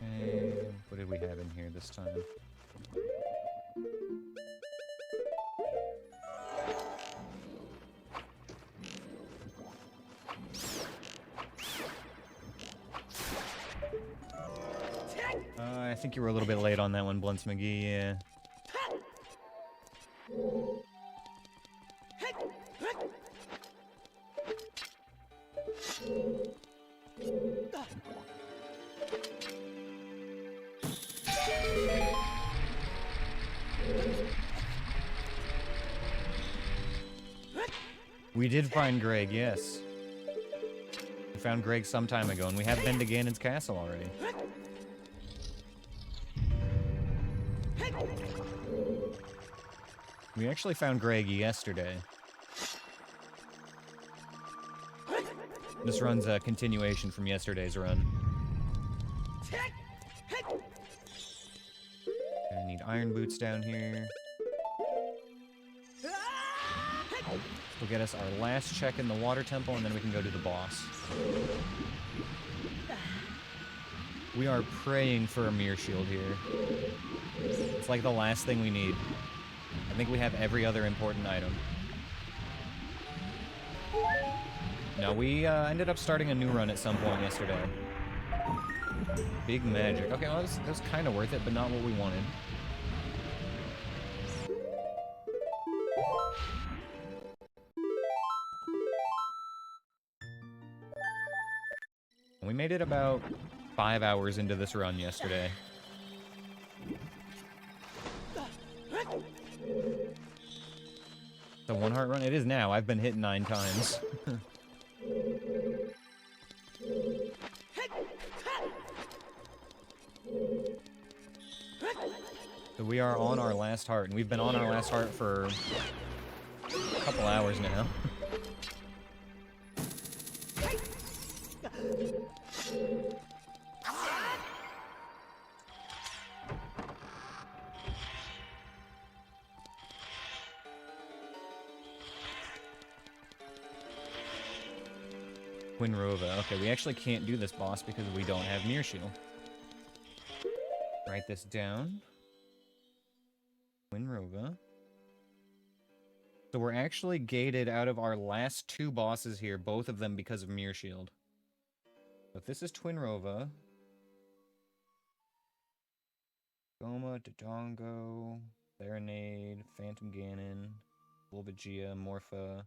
And what did we have in here this time? I think you were a little bit late on that one, Blunts McGee, yeah. We did find Greg, yes. We found Greg some time ago, and we have been to Ganon's castle already. We actually found Greg yesterday. This run's a continuation from yesterday's run. I need iron boots down here. We'll get us our last check in the water temple, and then we can go to the boss. We are praying for a mirror shield here. It's like the last thing we need. I think we have every other important item. No, we ended up starting a new run at some point yesterday. Big magic. Okay, well, that was kind of worth it, but not what we wanted. We made it about 5 hours into this run yesterday. The 1 heart run? It is now. I've been hit 9 times. So we are on our last heart, and we've been on our last heart for a couple hours now. Quinrova. Okay, we actually can't do this boss because we don't have Mirror Shield. Write this down. Quinrova. So we're actually gated out of our last 2 bosses here, both of them because of Mirror Shield. So if this is Twinrova. Goma, Dodongo, Serenade, Phantom Ganon, Volvagia, Morpha.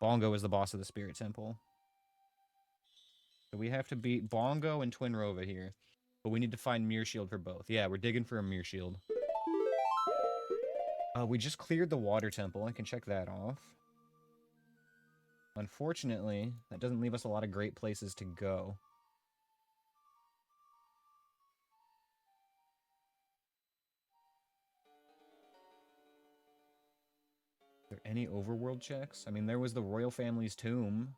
Bongo is the boss of the Spirit Temple. So we have to beat Bongo and Twinrova here. But we need to find Mirror Shield for both. Yeah, we're digging for a Mirror Shield. We just cleared the Water Temple. I can check that off. Unfortunately, that doesn't leave us a lot of great places to go. Are there any overworld checks? I mean, there was the royal family's tomb.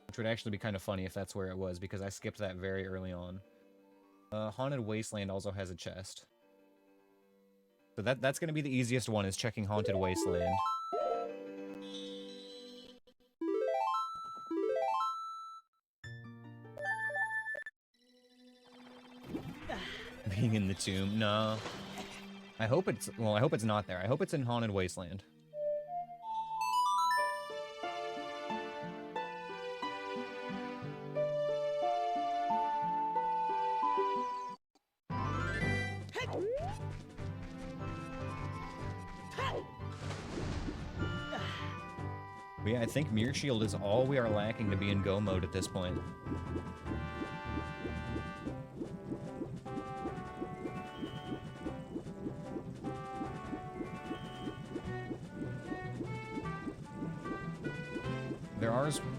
Which would actually be kind of funny if that's where it was, because I skipped that very early on. Haunted Wasteland also has a chest. So that's going to be the easiest one, is checking Haunted Wasteland. Being in the tomb? No. I hope it's... Well, I hope it's not there. I hope it's in Haunted Wasteland. But yeah, I think Mirror Shield is all we are lacking to be in go mode at this point.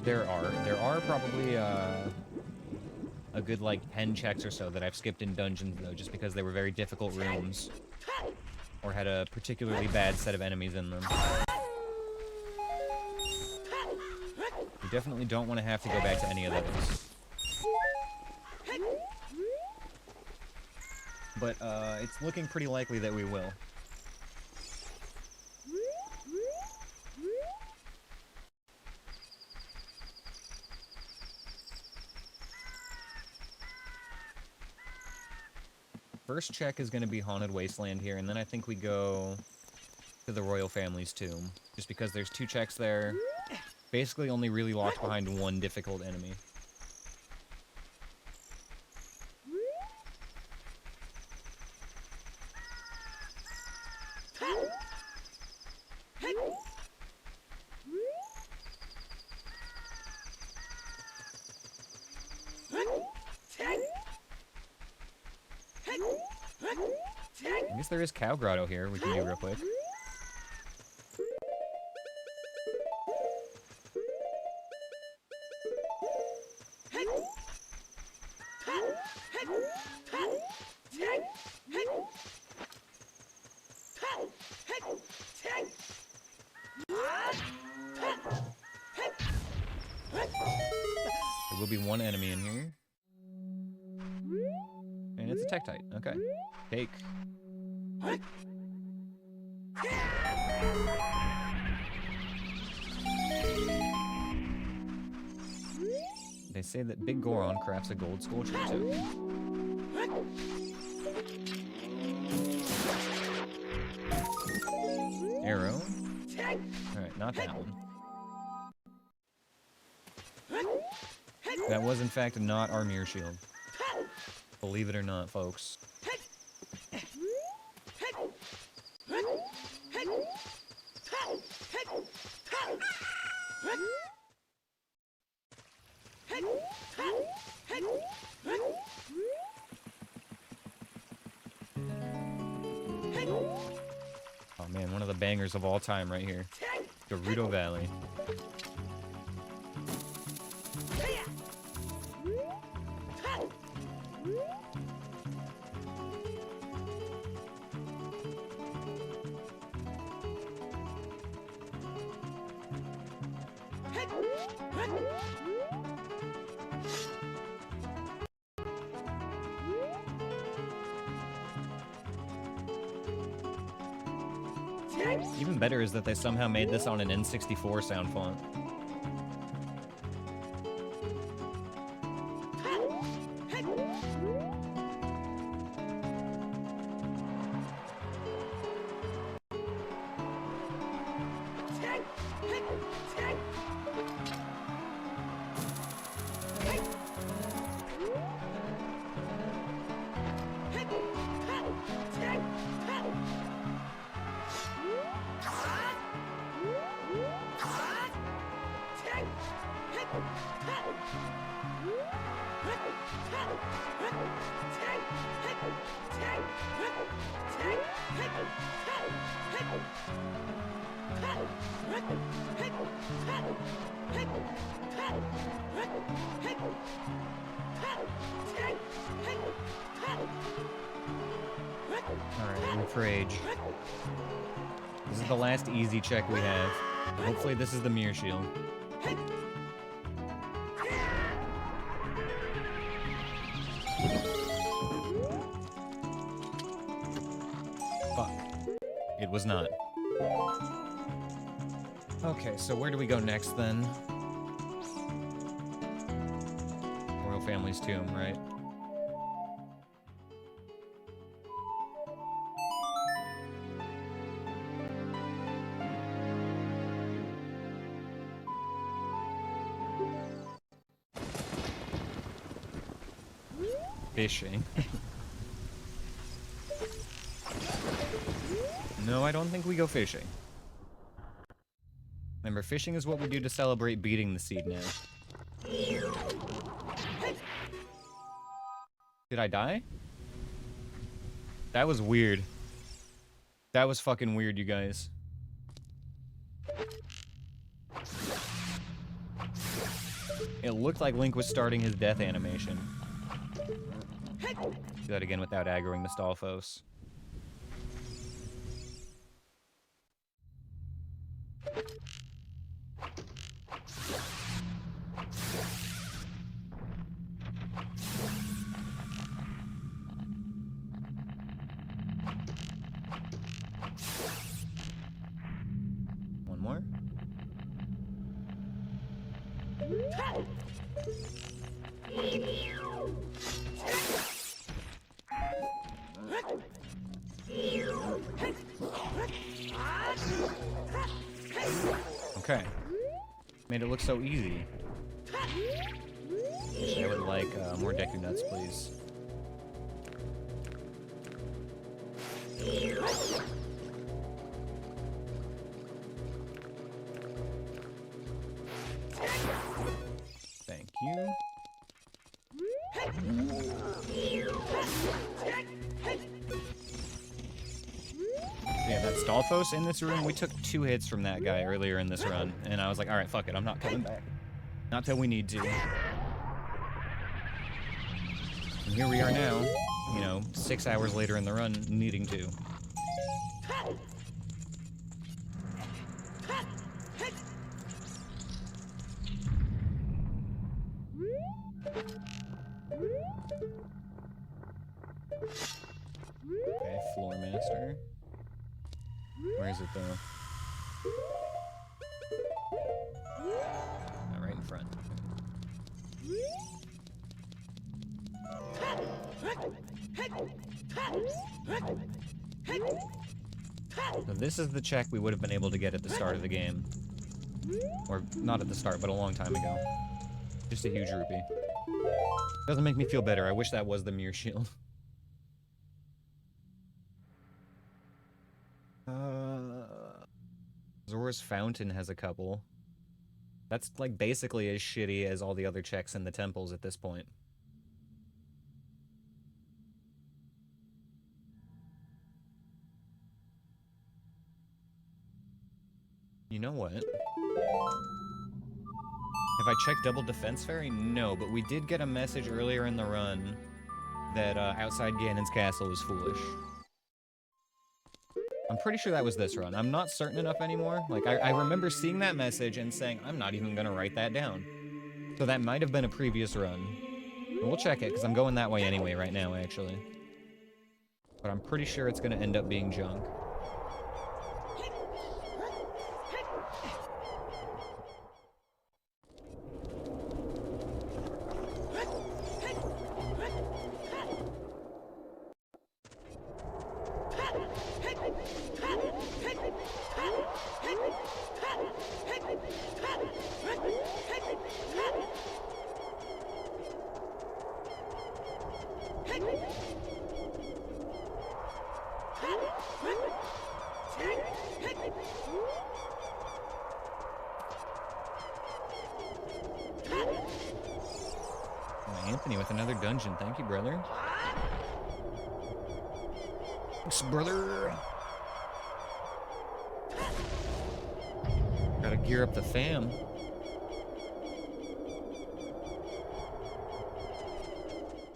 There are probably a good like 10 checks or so that I've skipped in dungeons though, just because they were very difficult rooms or had a particularly bad set of enemies in them. We definitely don't want to have to go back to any of those. But it's looking pretty likely that we will. First check is going to be Haunted Wasteland here, and then I think we go to the Royal Family's tomb. Just because there's 2 checks there. Basically only really locked behind one difficult enemy. I guess there is Cow Grotto here we can do real quick. There will be one enemy in here. And it's a Tektite. Okay. Take. They say that Big Goron crafts a gold sculpture too. Arrow. Alright, not that one. That was in fact not our mirror shield. Believe it or not, folks. Oh man, one of the bangers of all time right here. Gerudo Valley. Even better is that they somehow made this on an N64 sound font. Alright, room for age. This is the last easy check we have. Hopefully this is the mirror shield. Fuck. It was not. Okay, so where do we go next then? Royal Family's tomb, right? Fishing. No, I don't think we go fishing. Remember, fishing is what we do to celebrate beating the seed now. Did I die? That was weird. That was fucking weird, you guys. It looked like Link was starting his death animation. Do that again without aggroing the Stalfos. One more. Okay. Made it look so easy. Actually, I would like more Deku Nuts, please. Thank you. Yeah, that Stalfos in this room, we took 2 hits from that guy earlier in this run, and I was like, alright, fuck it, I'm not coming back. Not till we need to. And here we are now, you know, 6 hours later in the run, needing to. Okay, Floor Master. Where is it, though? Right in front. So this is the check we would have been able to get at the start of the game. Or, not at the start, but a long time ago. Just a huge rupee. Doesn't make me feel better. I wish that was the Mirror Shield. Zora's Fountain has a couple. That's, like, basically as shitty as all the other checks in the temples at this point. You know what? Have I checked double defense fairy? No, but we did get a message earlier in the run that outside Ganon's castle was foolish. I'm pretty sure that was this run. I'm not certain enough anymore. Like, I remember seeing that message and saying, I'm not even gonna write that down. So that might have been a previous run. And we'll check it, because I'm going that way anyway right now, actually. But I'm pretty sure it's gonna end up being junk. Anthony with another dungeon. Thank you, brother. Thanks, brother. Gotta gear up the fam.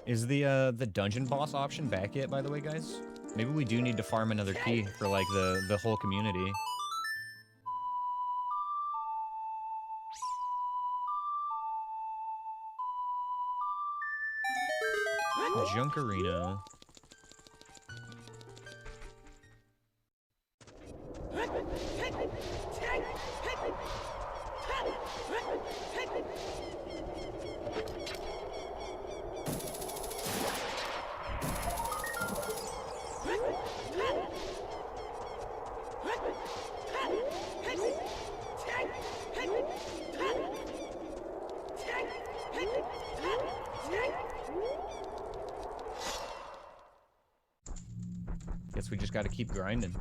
Is the dungeon boss option back yet, by the way, guys? Maybe we do need to farm another key for, like, the whole community. Junkarino. Guess we just gotta keep grinding.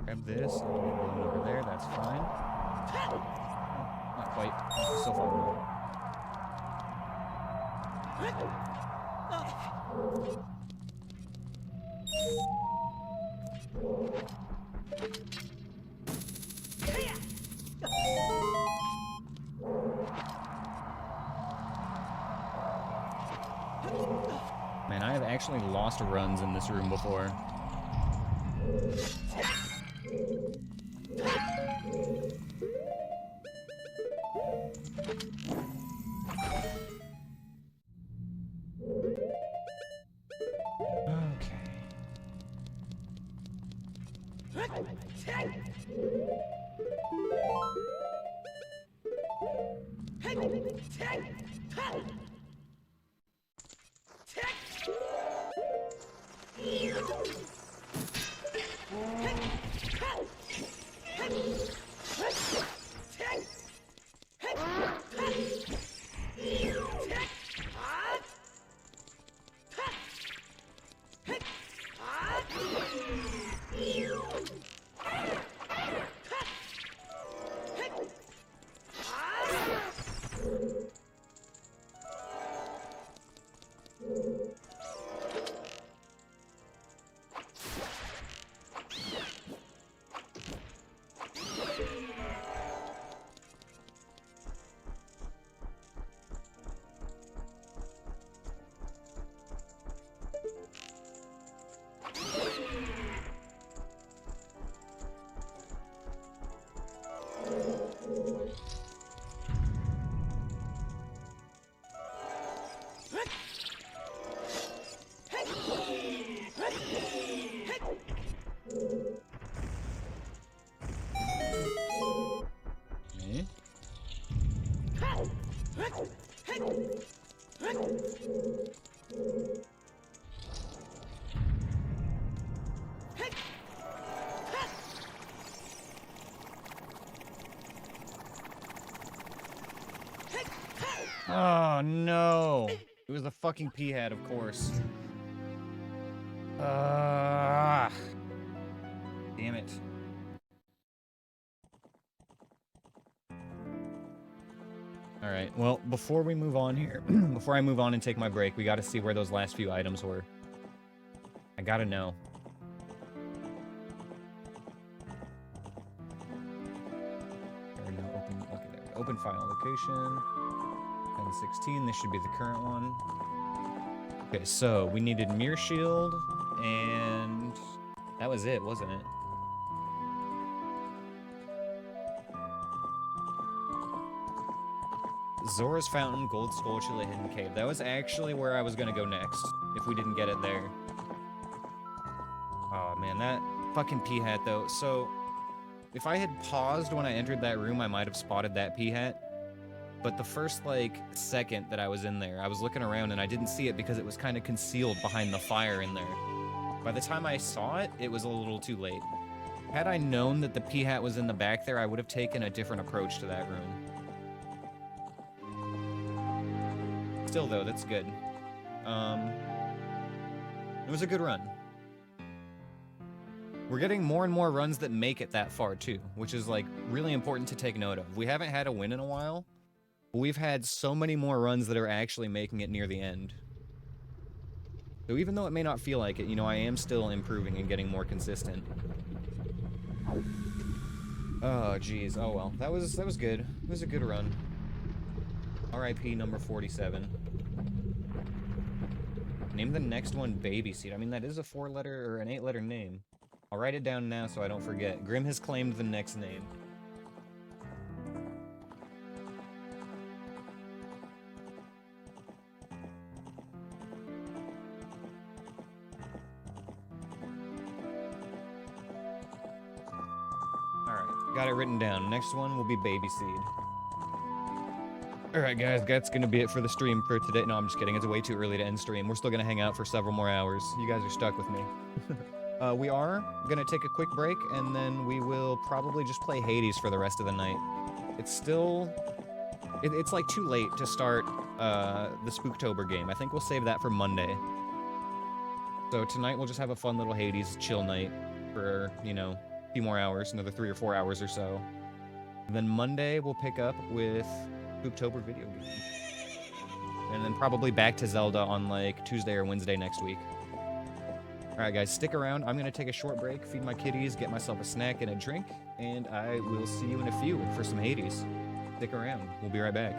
Grab this, and we'll go over there, that's fine. Not quite, still far away. Man, I have actually lost runs in this room before. Oh no! It was the fucking pea hat, of course. Damn it. Alright, well, before we move on here, before I move on and take my break, we gotta see where those last few items were. I gotta know. Okay, there. Open file location. 1016, this should be the current one. Okay, so we needed Mirror Shield, and that was it, wasn't it? Zora's Fountain, Gold Skulltula, Hidden Cave. That was actually where I was gonna go next, if we didn't get it there. Oh man, that fucking pea hat though. So, if I had paused when I entered that room, I might have spotted that pea hat. But the first, like, second that I was in there, I was looking around and I didn't see it because it was kind of concealed behind the fire in there. By the time I saw it, it was a little too late. Had I known that the pea hat was in the back there, I would have taken a different approach to that room. Still, though, that's good. It was a good run. We're getting more and more runs that make it that far too, which is like really important to take note of. We haven't had a win in a while, but we've had so many more runs that are actually making it near the end. So even though it may not feel like it, you know, I am still improving and getting more consistent. Oh, jeez. Oh, well. That was good. It was a good run. R.I.P. number 47. Name the next one Baby Seed. I mean, that is a 4-letter or an 8-letter name. I'll write it down now so I don't forget. Grim has claimed the next name. Got it written down. Next one will be Baby Seed. Alright guys, that's gonna be it for the stream for today. No, I'm just kidding. It's way too early to end stream. We're still gonna hang out for several more hours. You guys are stuck with me. We are gonna take a quick break, and then we will probably just play Hades for the rest of the night. It's still... It's like too late to start the Spooktober game. I think we'll save that for Monday. So tonight we'll just have a fun little Hades chill night for, you know, few more hours, another 3 or 4 hours or so. And then Monday we'll pick up with Spooktober video game. And then probably back to Zelda on like Tuesday or Wednesday next week. Alright guys, stick around. I'm gonna take a short break, feed my kitties, get myself a snack and a drink, and I will see you in a few for some Hades. Stick around. We'll be right back.